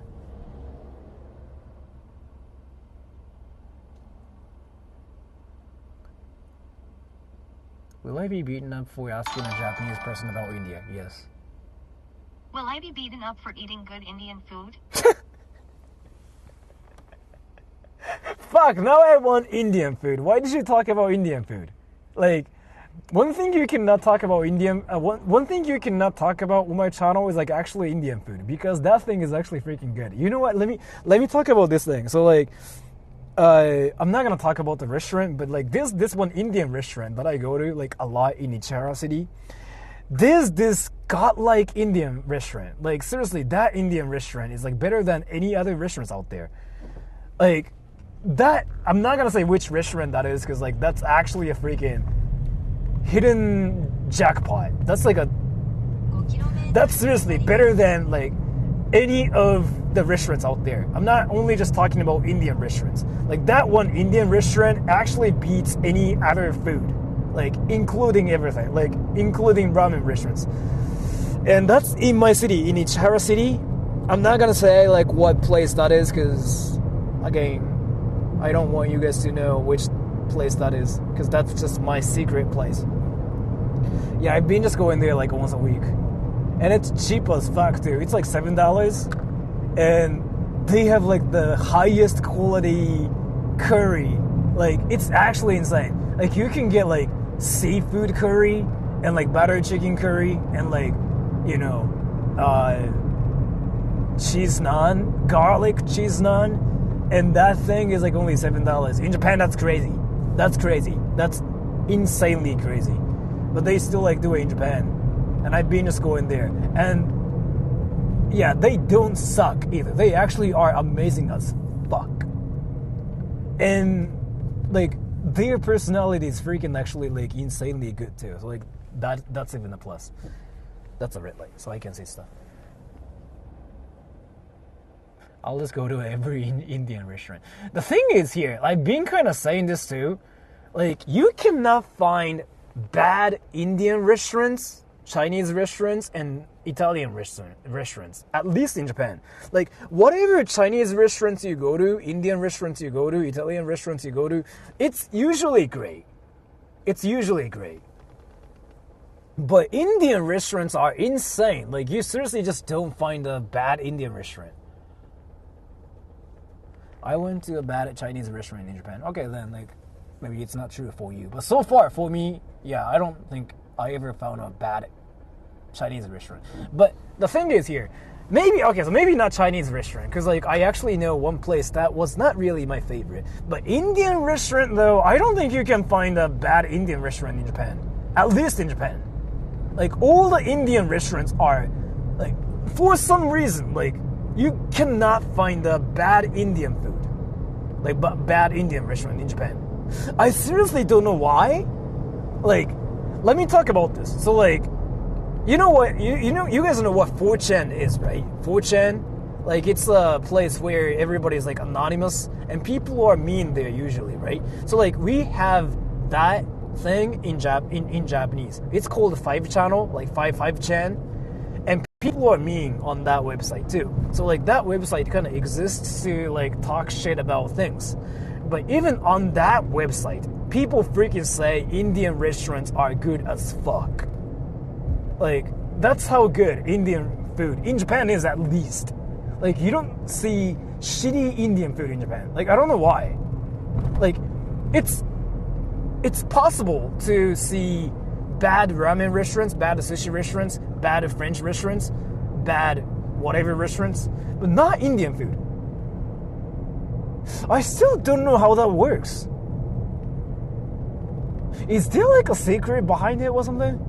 Will I be beaten up for asking a Japanese person about India? Yes. Will I be beaten up for eating good Indian food? Fuck, now I want Indian food. Why did you talk about Indian food? Like, one thing you cannot talk about one thing you cannot talk about on my channel is like actually Indian food, because that thing is actually freaking good. You know what? Let me talk about this thing. So like, I'm not gonna talk about the restaurant, but like this one Indian restaurant that I go to like a lot in Ichihara City. This godlike Indian restaurant. Like seriously, that Indian restaurant is like better than any other restaurants out there. Like that, I'm not gonna say which restaurant that is, because like that's actually a freaking hidden jackpot. That's seriously better than like any of the restaurants out there. I'm not only just talking about Indian restaurants. Like that one Indian restaurant actually beats any other food, like including everything, like including ramen restaurants. And that's in my city, in Ichihara City. I'm not gonna say like what place that is, because again, I don't want you guys to know which place that is, because that's just my secret place. Yeah, I've been just going there like once a week, and it's cheap as fuck too. It's like $7, and they have like the highest quality curry. Like it's actually insane. Like you can get like seafood curry and like butter chicken curry and like, you know, cheese naan, garlic cheese naan. And that thing is like only $7. In Japan, that's crazy. That's crazy. That's insanely crazy. But they still like do it in Japan. And I've been just going there. And yeah, they don't suck either. They actually are amazing as fuck. And like their personality is freaking actually like insanely good too. So like that's even a plus. That's a red light, so I can see stuff. I'll just go to every Indian restaurant. The thing is here, I've been kind of saying this too, like you cannot find bad Indian restaurants, Chinese restaurants, and Italian restaurants, at least in Japan. Like whatever Chinese restaurants you go to, Indian restaurants you go to, Italian restaurants you go to, it's usually great. It's usually great. But Indian restaurants are insane. Like you seriously just don't find a bad Indian restaurant. I went to a bad Chinese restaurant in Japan. Okay, then, like, maybe it's not true for you. But so far, for me, yeah, I don't think I ever found a bad Chinese restaurant. But the thing is here, maybe not Chinese restaurant, because, like, I actually know one place that was not really my favorite. But Indian restaurant, though, I don't think you can find a bad Indian restaurant in Japan. At least in Japan. Like, all the Indian restaurants are, like, for some reason, like, you cannot find a bad Indian food. Like, bad Indian restaurant in Japan. I seriously don't know why. Like, let me talk about this. So, like, you know what? You guys know what 4chan is, right? 4chan, like, it's a place where everybody's, like, anonymous. And people are mean there usually, right? So, like, we have that thing in Japanese. It's called 5channel, like 5chan. And people are mean on that website too. So like that website kind of exists to like talk shit about things. But even on that website, people freaking say Indian restaurants are good as fuck. Like that's how good Indian food in Japan is, at least. Like you don't see shitty Indian food in Japan. Like, I don't know why. Like, it's possible to see bad ramen restaurants, bad sushi restaurants, bad French restaurants, bad whatever restaurants, but not Indian food. I still don't know how that works. Is there like a secret behind it or something?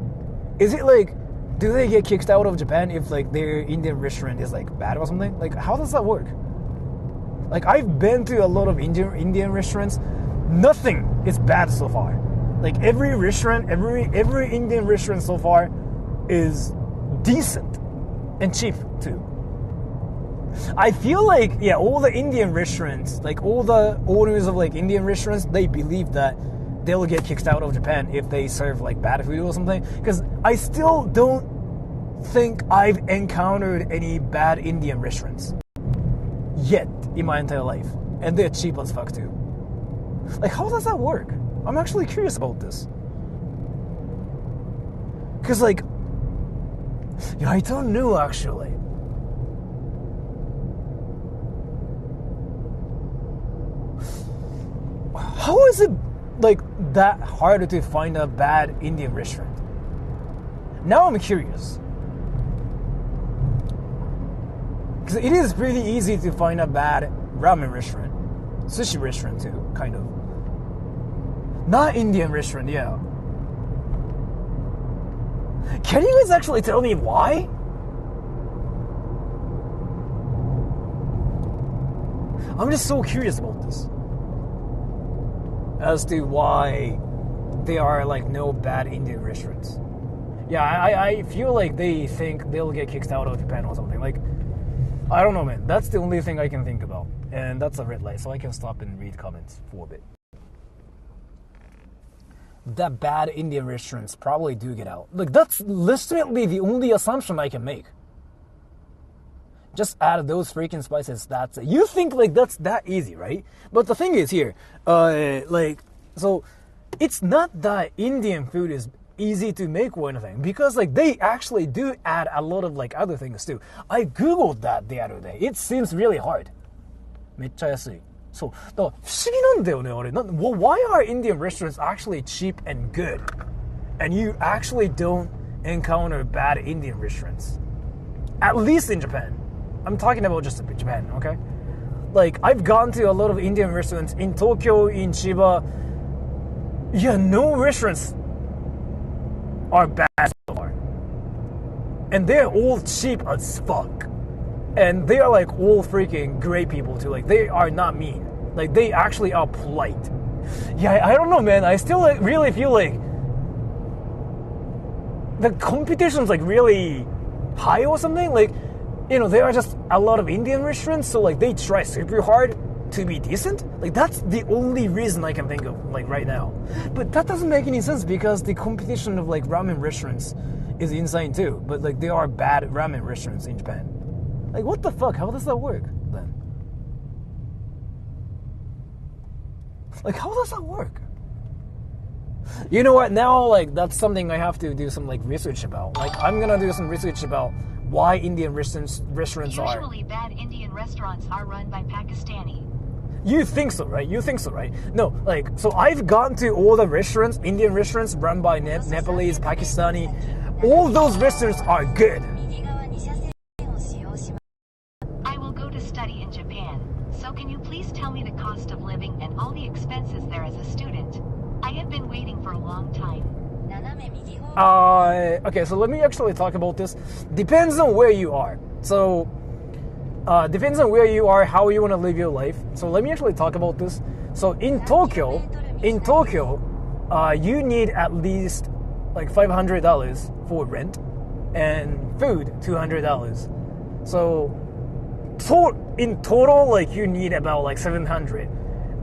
Is it like, do they get kicked out of Japan if like their Indian restaurant is like bad or something? Like, how does that work? Like, I've been to a lot of Indian restaurants. Nothing is bad so far. Like, every restaurant, every Indian restaurant so far is decent and cheap too. I feel like, yeah, all the Indian restaurants, like all the owners of like Indian restaurants, they believe that they'll get kicked out of Japan if they serve like bad food or something. Because I still don't think I've encountered any bad Indian restaurants yet in my entire life. And they're cheap as fuck too. Like, how does that work? I'm actually curious about this. Because, like, yeah, I don't know actually. How is it, like, that hard to find a bad Indian restaurant? Now I'm curious. Because it is pretty easy to find a bad ramen restaurant. Sushi restaurant too, kind of. Not Indian restaurant, yeah. Can you guys actually tell me why? I'm just so curious about this. As to why there are like no bad Indian restaurants. Yeah, I feel like they think they'll get kicked out of Japan or something. Like, I don't know, man. That's the only thing I can think about. And that's a red light, so I can stop and read comments for a bit. That bad Indian restaurants probably do get out. Like, that's legitimately the only assumption I can make. Just add those freaking spices, that's it. You think like that's that easy, right? But the thing is here, like, so it's not that Indian food is easy to make or anything, because like they actually do add a lot of like other things too. I googled that the other day. It seems really hard. めっちゃ安い。そう。だから不思議なんだよね、あれ。Why are Indian restaurants actually cheap and good? And you actually don't encounter bad Indian restaurants. At least in Japan. I'm talking about just Japan, okay? Like, I've gone to a lot of Indian restaurants in Tokyo, in Chiba. Yeah, no restaurants are bad so far. And they're all cheap as fuck. And they are like all freaking great people too. Like, they are not mean. Like, they actually are polite. Yeah, I don't know, man. I still like, really feel like the competition's like really high or something. Like, you know, there are just a lot of Indian restaurants, so like they try super hard to be decent. Like, that's the only reason I can think of, like, right now. But that doesn't make any sense because the competition of like ramen restaurants is insane too. But like, there are bad ramen restaurants in Japan. Like, what the fuck? How does that work then? Like, how does that work? You know what? Now, like, that's something I have to do some like research about. Like, I'm gonna do some research about why Indian restaurants are. Usually bad Indian restaurants are run by Pakistani. You think so, right? You think so, right? No, like, so I've gone to all the restaurants, Indian restaurants run by Nepalese, Pakistani. All those restaurants are good. I will go to study in Japan. So can you please tell me the cost of living and all the expenses there as a student? I have been waiting for a long time. Okay, so let me actually talk about this. Depends on where you are. So, depends on where you are, how you want to live your life. So let me actually talk about this. So in Tokyo, you need at least like $500 for rent and food, $200. So in total, like, you need about like $700.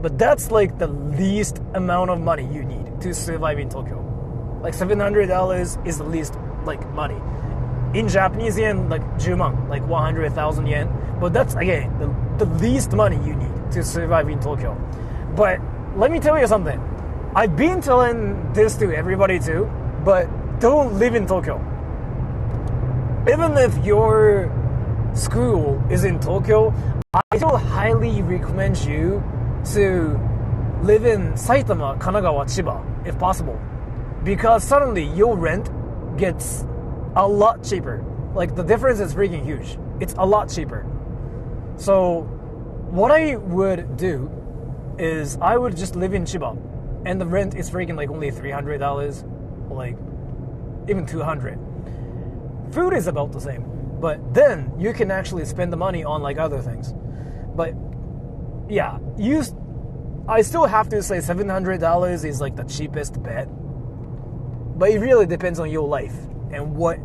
But that's like the least amount of money you need to survive in Tokyo. Like, $700 is the least like money. In Japanese yen, like 10 man, like 100,000 yen. But that's, again, the least money you need to survive in Tokyo. But let me tell you something. I've been telling this to everybody too, but don't live in Tokyo. Even if your school is in Tokyo, I don't highly recommend you to live in Saitama, Kanagawa, Chiba, if possible. Because suddenly your rent gets a lot cheaper. Like, the difference is freaking huge. It's a lot cheaper. So, what I would do is I would just live in Chiba. And the rent is freaking like only $300, or like even $200. Food is about the same. But then you can actually spend the money on like other things. But yeah, I still have to say $700 is like the cheapest bet. But it really depends on your life and what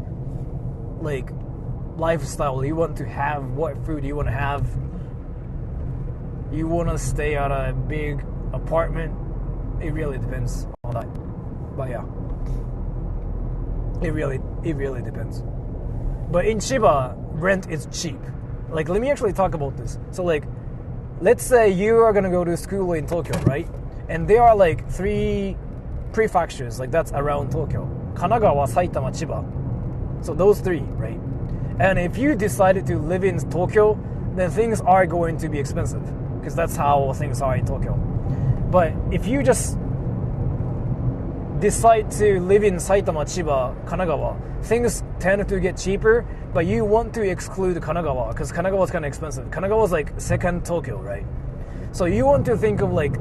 like lifestyle you want to have, what food you want to have. You want to stay at a big apartment. It really depends on that. But yeah, it really depends. But in Chiba, rent is cheap. Like, let me actually talk about this. So like, let's say you are gonna go to school in Tokyo, right? And there are like 3 prefectures, like that's around Tokyo. Kanagawa, Saitama, Chiba. So those 3, right? And if you decided to live in Tokyo, then things are going to be expensive. Because that's how things are in Tokyo. But if you just decide to live in Saitama, Chiba, Kanagawa, things tend to get cheaper, but you want to exclude Kanagawa because Kanagawa is kind of expensive. Kanagawa is like second Tokyo, right? So you want to think of living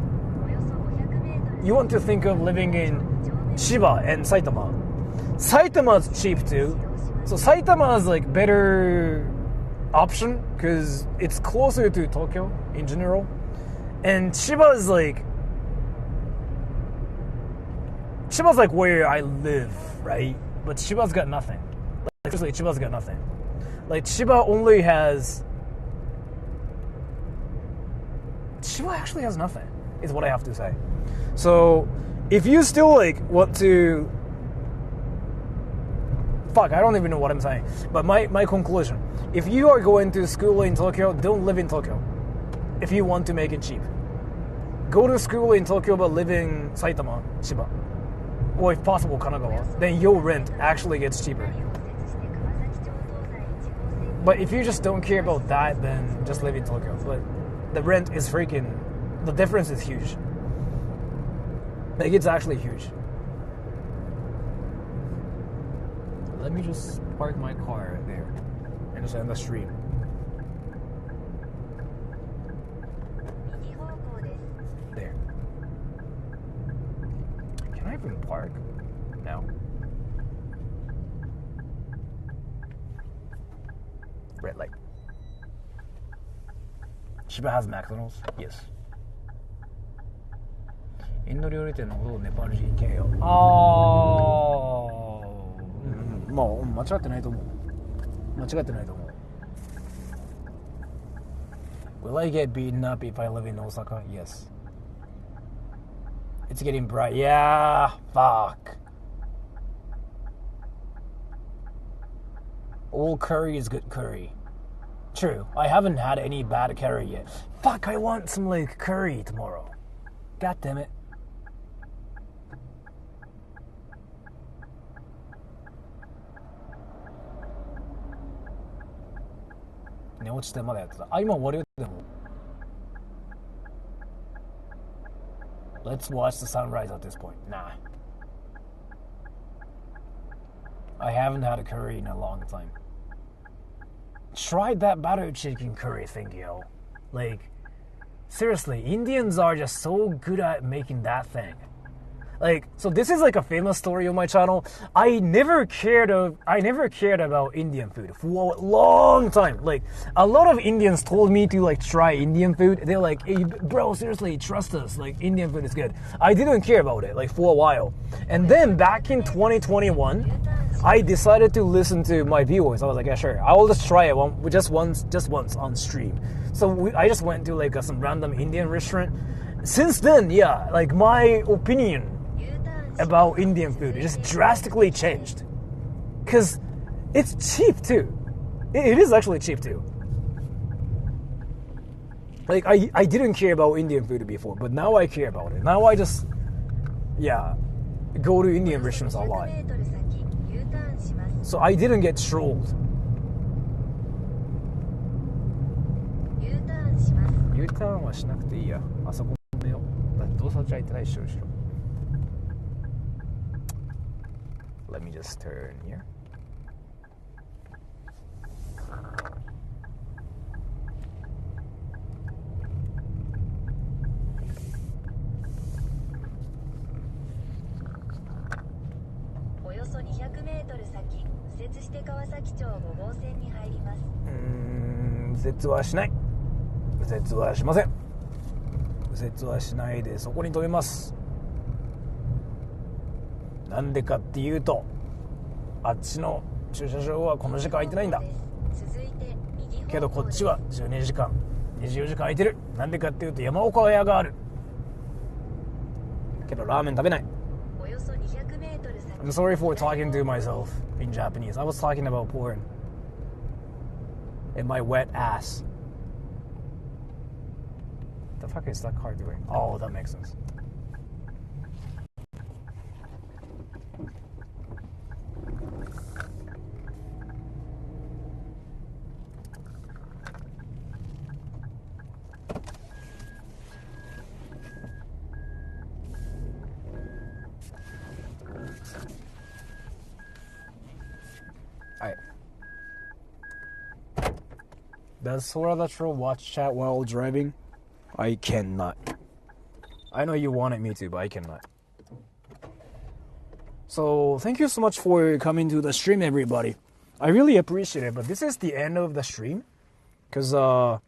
in Chiba and Saitama. Saitama is cheap too. So Saitama is like better option because it's closer to Tokyo in general. And Chiba's like where I live, right? But Chiba's got nothing. Like, seriously, Chiba's got nothing. Like, Chiba actually has nothing, is what I have to say. So, if you still, want to... Fuck, I don't even know what I'm saying. But my conclusion. If you are going to school in Tokyo, don't live in Tokyo. If you want to make it cheap. Go to school in Tokyo, but live in Saitama, Chiba. Or if possible, Kanagawa, then your rent actually gets cheaper. But if you just don't care about that, then just live in Tokyo. But the rent is the difference is huge. Like, it's actually huge. Let me just park my car there and just end the stream. There. Can I even park? No. Red light. Shiba has McDonald's? Yes. インド料理店のことをネパール人行けよ。まあ間違ってないと思う。Will I get beaten up if I live in Osaka? Yes. It's getting bright. Yeah, fuck. All curry is good curry. True. I haven't had any bad curry yet. Fuck, I want some curry tomorrow. God damn it. Let's watch the sunrise at this point. Nah. I haven't had a curry in a long time. Tried that butter chicken curry thing, yo. Seriously, Indians are just so good at making that thing. So this is a famous story on my channel. I never cared about Indian food for a long time. A lot of Indians told me to try Indian food. They're like, hey, bro, seriously, trust us. Indian food is good. I didn't care about it for a while. And then back in 2021, I decided to listen to my viewers. I was like, yeah, sure. I will just try it just once on stream. So I just went to some random Indian restaurant. Since then, yeah, my opinion about Indian food, it just drastically changed. Because it's cheap too. It is actually cheap too. I didn't care about Indian food before, but now I care about it. Now I just, go to Indian restaurants a lot. So I didn't get trolled. ンします。 U ターンはしなくていいや。あそこ止めよう。だって動作じゃいってないっしょ、後ろ。Let me just turn here.およそ200メートル先、右折して川崎町5号線に入ります。右折はしない。右折はしません。右折はしないでそこに止めます。なんでかっていうと、あっちの駐車場はこの時間空いてないんだ。続いて右方向です。けどこっちは12時間24時間空いてる。なんでかっていうと山岡屋がある。けどラーメン食べない。およそ200メートル先。 I'm sorry for talking to myself in Japanese. I was talking about porn and my wet ass. The fuck is that car doing? Oh, that makes sense. Alright. Does Sora the Troll watch chat while driving? I cannot. I know you wanted me to, but I cannot. So, thank you so much for coming to the stream, everybody. I really appreciate it, but this is the end of the stream. Because, you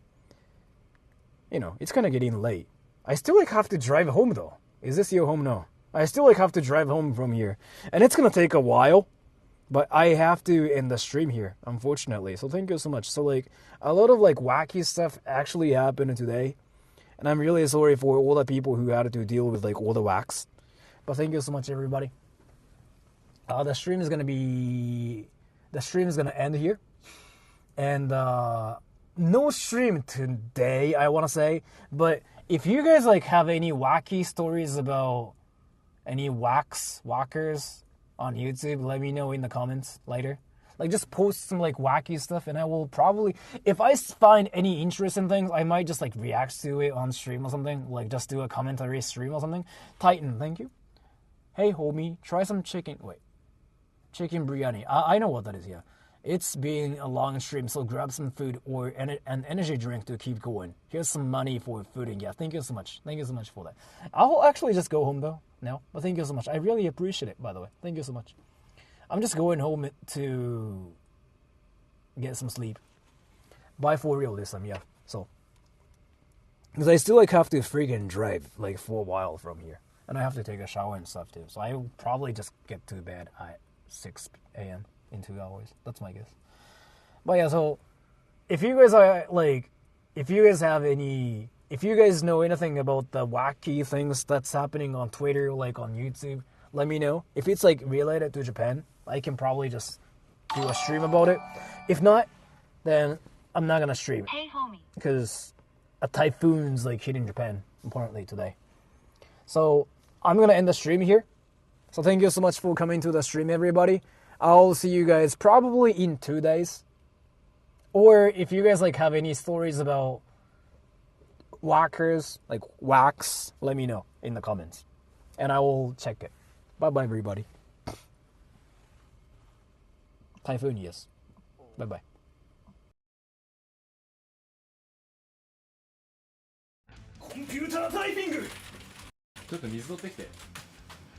know, it's kind of getting late. I still, have to drive home, though. Is this your home? No. I still, have to drive home from here. And it's going to take a while. But I have to end the stream here, unfortunately. So thank you so much. So, a lot of, wacky stuff actually happened today. And I'm really sorry for all the people who had to deal with, all the wax. But thank you so much, everybody. The stream is going to end here. And, no stream today, I want to say. But if you guys, have any wacky stories about any whackers on YouTube, let me know in the comments later. Just post some, wacky stuff, and I will probably, if I find any interesting things, I might just, react to it on stream or something. Just do a commentary stream or something. Titan, thank you. Hey, homie, try some chicken biryani. I know what that is, yeah. It's been a long stream, so grab some food or an energy drink to keep going. Here's some money for food, and yeah, thank you so much. Thank you so much for that. I'll actually just go home, though, now. But thank you so much. I really appreciate it, by the way. Thank you so much. I'm just going home to get some sleep. Bye for real this time, yeah. So, because I still, have to freaking drive, for a while from here. And I have to take a shower and stuff, too. So I'll probably just get to bed at 6 a.m. in 2 hours. That's my guess. But yeah, so if you guys are if you guys know anything about the wacky things that's happening on Twitter, on YouTube, let me know. If it's related to Japan, I can probably just do a stream about it. If not, then I'm not gonna stream it. Hey, homie. Because a typhoon's hitting Japan apparently today. So I'm gonna end the stream here. So thank you so much for coming to the stream, everybody. I'll see you guys probably in 2 days. Or if you guys have any stories about whackers, wax, let me know in the comments. And I will check it. Bye-bye, everybody. Typhoon, yes. Bye-bye. コンピュータータイピング。ちょっと水取ってきて。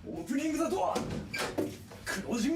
オープニングザドア。クロージングザ